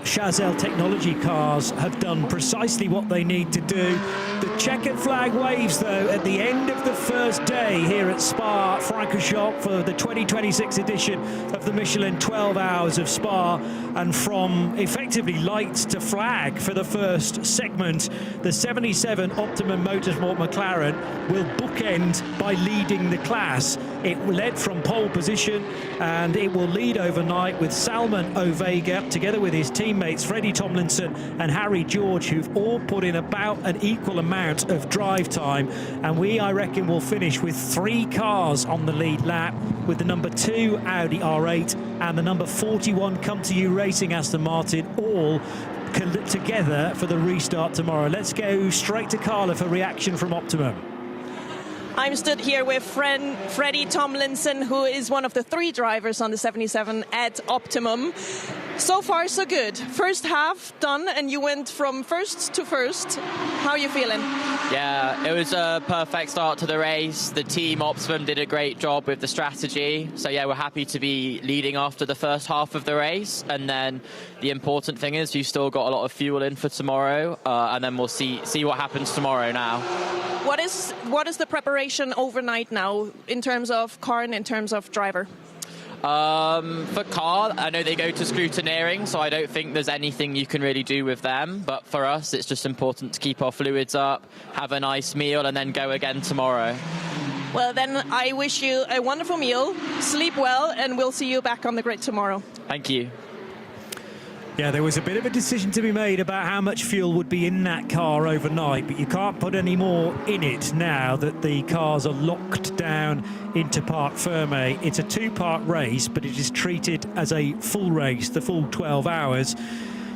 Chazelle Technology cars have done precisely what they need to do. The checkered flag waves, though, at the end of the first day here at Spa-Francorchamps for the 2026 edition of the Michelin 12 Hours of Spa, and from effectively lights to flag for the first segment, the 77 Optimum Motorsport McLaren will bookend by leading the class. It led from pole position, and it will lead overnight with Salman Ovega, together with his teammates Freddie Tomlinson and Harry George, who've all put in about an equal amount of drive time. And we, I reckon, will finish with three cars on the lead lap, with the number 2 Audi R8 and the number 41 Come To You Racing Aston Martin, all together for the restart tomorrow. Let's go straight to Carla for reaction from Optimum. I'm stood here with Freddie Tomlinson, who is one of the 3 drivers on the 77 at Optimum. So far, so good. First half done, and you went from first to first. How are you feeling? Yeah, it was a perfect start to the race. The team Optimum did a great job with the strategy. So yeah, we're happy to be leading after the first half of the race. And then the important thing is you've still got a lot of fuel in for tomorrow, and then we'll see what happens tomorrow now. What is the preparation overnight now in terms of car and in terms of driver? For car, I know they go to scrutineering, so I don't think there's anything you can really do with them. But for us, it's just important to keep our fluids up, have a nice meal, and then go again tomorrow. Well, then I wish you a wonderful meal, sleep well, and we'll see you back on the grid tomorrow. Thank you. Yeah, there was a bit of a decision to be made about how much fuel would be in that car overnight, but you can't put any more in it now that the cars are locked down into Parc Fermé. It's a 2-part race, but it is treated as a full race, the full 12 hours.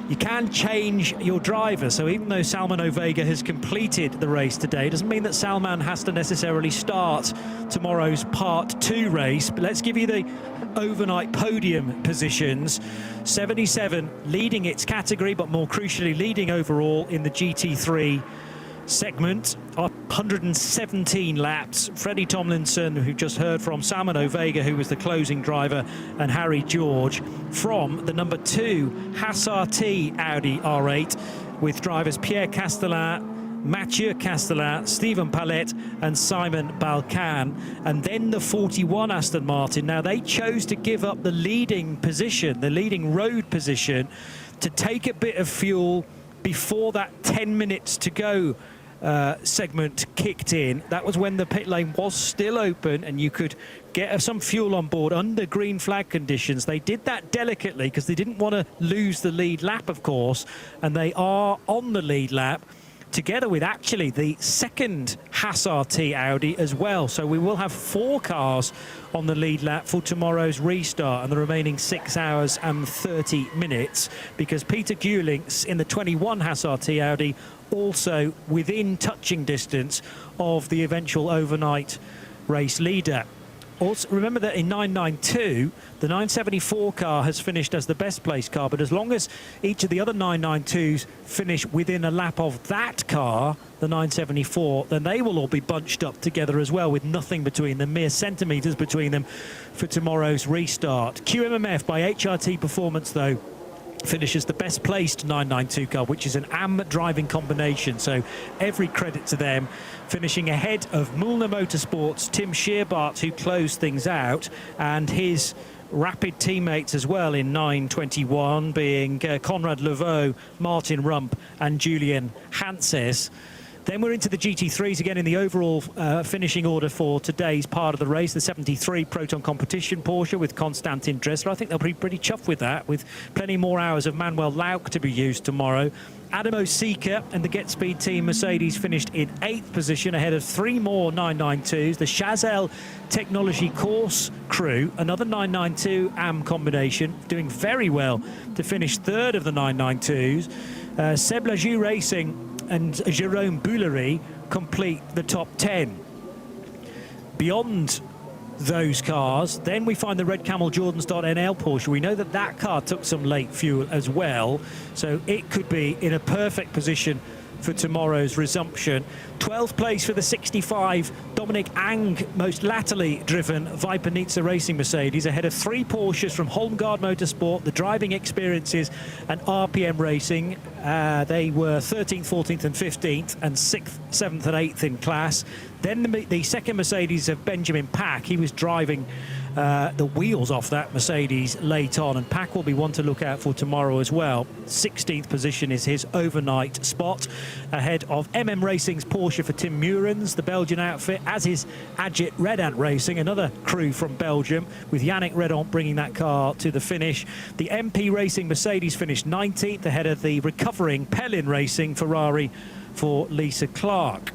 You can change your driver, so even though Salman Ovega has completed the race today, it doesn't mean that Salman has to necessarily start tomorrow's Part 2 race. But let's give you the overnight podium positions. 77 leading its category, but more crucially leading overall in the GT3 segment, 117 laps. Freddie Tomlinson, who just heard from, Salman Ovega, who was the closing driver, and Harry George from the number 2 Haas RT Audi R8, with drivers Pierre Castellin, Mathieu Castellin, Stephen Palette and Simon Balkan. And then the 41 Aston Martin. Now, they chose to give up the leading position, the leading road position, to take a bit of fuel before that 10 minutes to go segment kicked in. That was when the pit lane was still open and you could get some fuel on board under green flag conditions. They did that delicately because they didn't want to lose the lead lap, of course, and they are on the lead lap, together with actually the second Haas RT Audi as well. So we will have 4 cars on the lead lap for tomorrow's restart and the remaining 6 hours and 30 minutes, because Peter Gulinks in the 21 Haas RT Audi also within touching distance of the eventual overnight race leader. Also, remember that in 992, the 974 car has finished as the best placed car, but as long as each of the other 992s finish within a lap of that car, the 974, then they will all be bunched up together as well, with nothing between them, mere centimetres between them for tomorrow's restart. QMMF by HRT Performance, though, finishes the best placed 992 car, which is an AM driving combination, so every credit to them, finishing ahead of Mühlner Motorsports' Tim Scheerbart, who closed things out, and his rapid teammates as well in 9:21, being Konrad Levaux, Martin Rump and Julian Hanses. Then we're into the GT3s again in the overall finishing order for today's part of the race. The 73 Proton Competition Porsche with Konstantin Dressler. I think they'll be pretty chuffed with that, with plenty more hours of Manuel Lauck to be used tomorrow. Adam Osika and the Get Speed team Mercedes finished in 8th position ahead of 3 more 992s. The Chazelle Technology Course crew, another 992 AM combination, doing very well to finish 3rd of the 992s. Seb Lajou Racing and Jérôme Boulery complete the top 10. Beyond those cars, then we find the Red Camel Jordans.NL Porsche. We know that that car took some late fuel as well, so it could be in a perfect position for tomorrow's resumption. 12th place for the 65 Dominic Ang, most latterly driven Viper Nizza Racing Mercedes, ahead of 3 Porsches from Holmgard Motorsport, the Driving Experiences and RPM Racing. They were 13th, 14th and 15th and 6th, 7th and 8th in class. Then the second Mercedes of Benjamin Pack, he was driving the wheels off that Mercedes late on, and Pack will be one to look out for tomorrow as well. 16th position is his overnight spot, ahead of MM Racing's Porsche for Tim Meurens, the Belgian outfit, as is Agit Redant Racing, another crew from Belgium, with Yannick Redant bringing that car to the finish. The MP Racing Mercedes finished 19th, ahead of the recovering Pellin Racing Ferrari for Lisa Clark.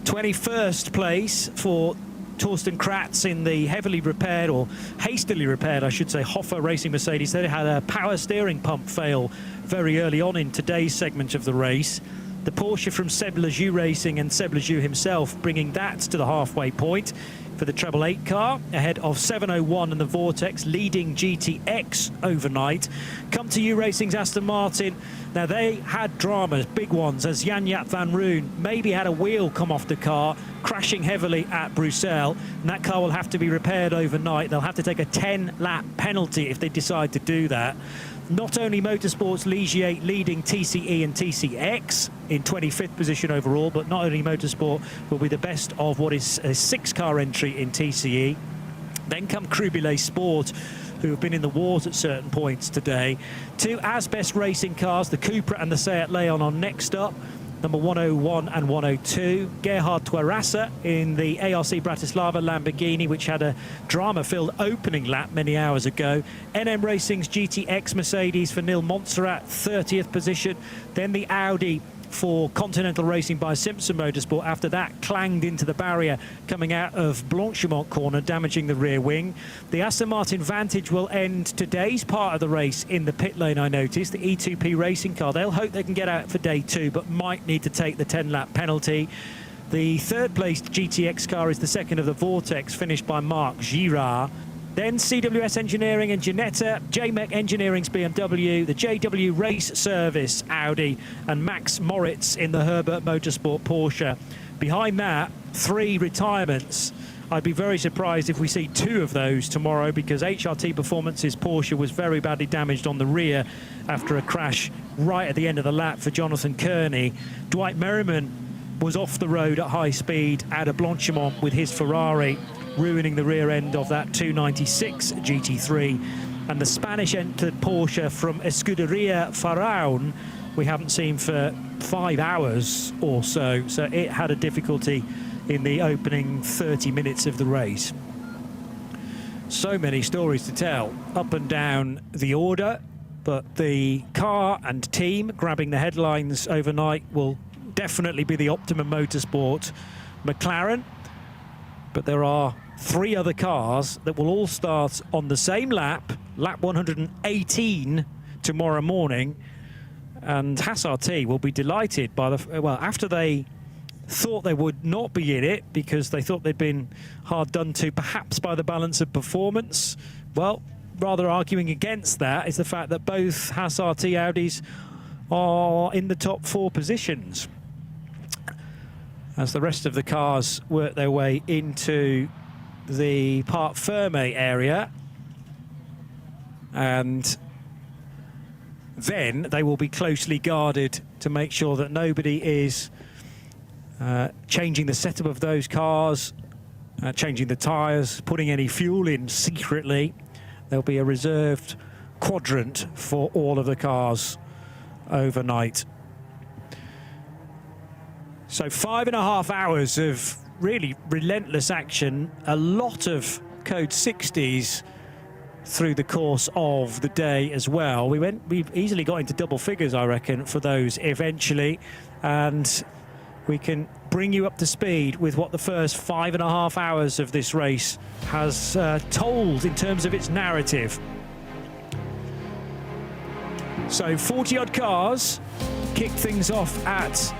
21st place for Torsten Kratz in the heavily repaired, or hastily repaired, I should say, Hoffa Racing Mercedes. They had a power steering pump fail very early on in today's segment of the race. The Porsche from Seb Lajou Racing and Seb Lajou himself bringing that to the halfway point for the Treble 8 car, ahead of 701 and the Vortex, leading GTX overnight. Come to you Racing's Aston Martin. Now, they had dramas, big ones, as Jan-Jaap van Roon maybe had a wheel come off the car, crashing heavily at Bruxelles, and that car will have to be repaired overnight. They'll have to take a 10-lap penalty if they decide to do that. Not only Motorsports Ligier leading TCE and TCX in 25th position overall, but not only Motorsport will be the best of what is a 6-car entry in TCE. Then come Creventic Sport, who have been in the wars at certain points today. 2 Asbest racing cars, the Cupra and the Seat Leon, are next up. Number 101 and 102. Gerhard Twarasa in the ARC Bratislava Lamborghini, which had a drama-filled opening lap many hours ago. NM Racing's GTX Mercedes for Neil Montserrat, 30th position. Then the Audi for Continental Racing by Simpson Motorsport. After that, clanged into the barrier coming out of Blanchimont corner, damaging the rear wing. The Aston Martin Vantage will end today's part of the race in the pit lane, I noticed. The E2P racing car, they'll hope they can get out for day 2, but might need to take the 10-lap penalty. The 3rd place GTX car is the second of the Vortex, finished by Marc Girard. Then CWS Engineering and Ginetta, JMEC Engineering's BMW, the JW Race Service Audi, and Max Moritz in the Herbert Motorsport Porsche. Behind that, 3 retirements. I'd be very surprised if we see 2 of those tomorrow, because HRT Performance's Porsche was very badly damaged on the rear after a crash right at the end of the lap for Jonathan Kearney. Dwight Merriman was off the road at high speed out of Blanchimont with his Ferrari, ruining the rear end of that 296 GT3. And the Spanish entered Porsche from Escuderia Faraón we haven't seen for 5 hours or so, so it had a difficulty in the opening 30 minutes of the race. So many stories to tell up and down the order, but the car and team grabbing the headlines overnight will definitely be the Optimum Motorsport McLaren, but there are 3 other cars that will all start on the same lap 118 tomorrow morning, and Haas RT will be delighted by the, well, after they thought they would not be in it because they thought they'd been hard done to perhaps by the balance of performance. Well, rather arguing against that is the fact that both Haas RT Audis are in the top 4 positions as the rest of the cars work their way into the Parc Fermé area, and then they will be closely guarded to make sure that nobody is changing the setup of those cars changing the tyres, putting any fuel in secretly. There'll be a reserved quadrant for all of the cars overnight. So 5.5 hours of really relentless action, a lot of code 60s through the course of the day as well. We easily got into double figures, I reckon, for those eventually, and we can bring you up to speed with what the first 5.5 hours of this race has told in terms of its narrative. So 40 odd cars kicked things off at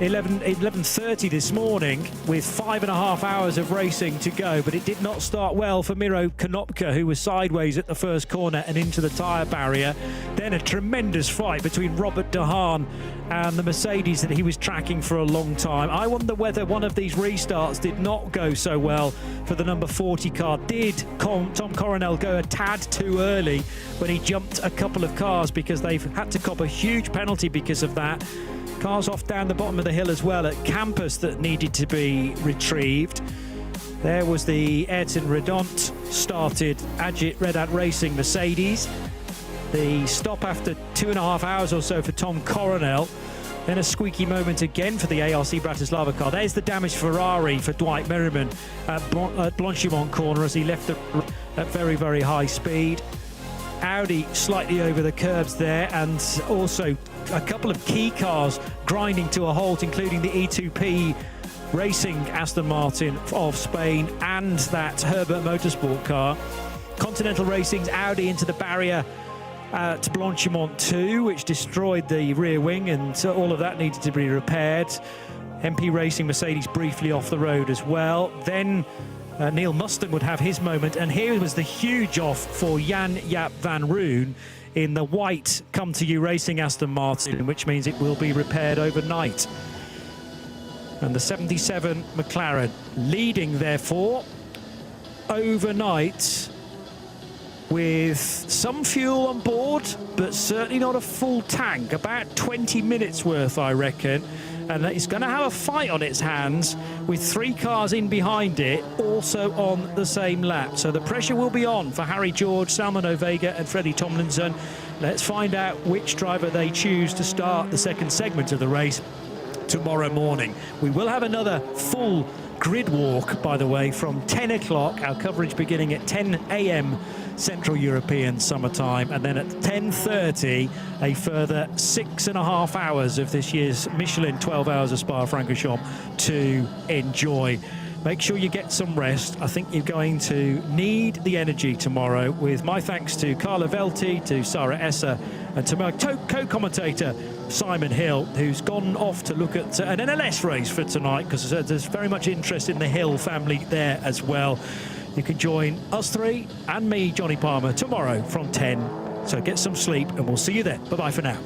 11:30 this morning with 5.5 hours of racing to go, but it did not start well for Miro Konopka, who was sideways at the first corner and into the tyre barrier. Then a tremendous fight between Robert De Haan and the Mercedes that he was tracking for a long time. I wonder whether one of these restarts did not go so well for the number 40 car. Did Tom Coronel go a tad too early when he jumped a couple of cars, because they've had to cop a huge penalty because of that? Cars off down the bottom of the hill as well at Campus that needed to be retrieved. There was the Ayrton Redont started Agit Red Ant Racing Mercedes. The stop after 2.5 hours or so for Tom Coronel. Then a squeaky moment again for the ARC Bratislava car. There's the damaged Ferrari for Dwight Merriman at Blanchimont corner as he left at very, very high speed. Audi slightly over the curbs there, and also a couple of key cars grinding to a halt, including the E2P Racing Aston Martin of Spain and that Herbert Motorsport car. Continental Racing's Audi into the barrier at Blanchimont 2, which destroyed the rear wing, and all of that needed to be repaired. MP Racing Mercedes briefly off the road as well. Then Neil Muston would have his moment, and here was the huge off for Jan Jaap van Roon in the white Come To You Racing Aston Martin, which means it will be repaired overnight. And the 77 McLaren leading, therefore, overnight with some fuel on board, but certainly not a full tank, about 20 minutes worth, I reckon. And it's going to have a fight on its hands with 3 cars in behind it, also on the same lap. So the pressure will be on for Harry George, Salman Ovega and Freddie Tomlinson. Let's find out which driver they choose to start the second segment of the race tomorrow morning. We will have another full grid walk, by the way, from 10 o'clock, our coverage beginning at 10 a.m. Central European summertime, and then at 10:30 a further 6.5 hours of this year's Michelin 12 Hours of Spa-Francorchamps to enjoy. Make sure you get some rest. I think you're going to need the energy tomorrow, with my thanks to Carla Velti, to Sarah Esser and to my co-commentator Simon Hill, who's gone off to look at an NLS race for tonight, because there's very much interest in the Hill family there as well. You can join us 3 and me, Johnny Palmer, tomorrow from 10. So get some sleep, and we'll see you then. Bye-bye for now.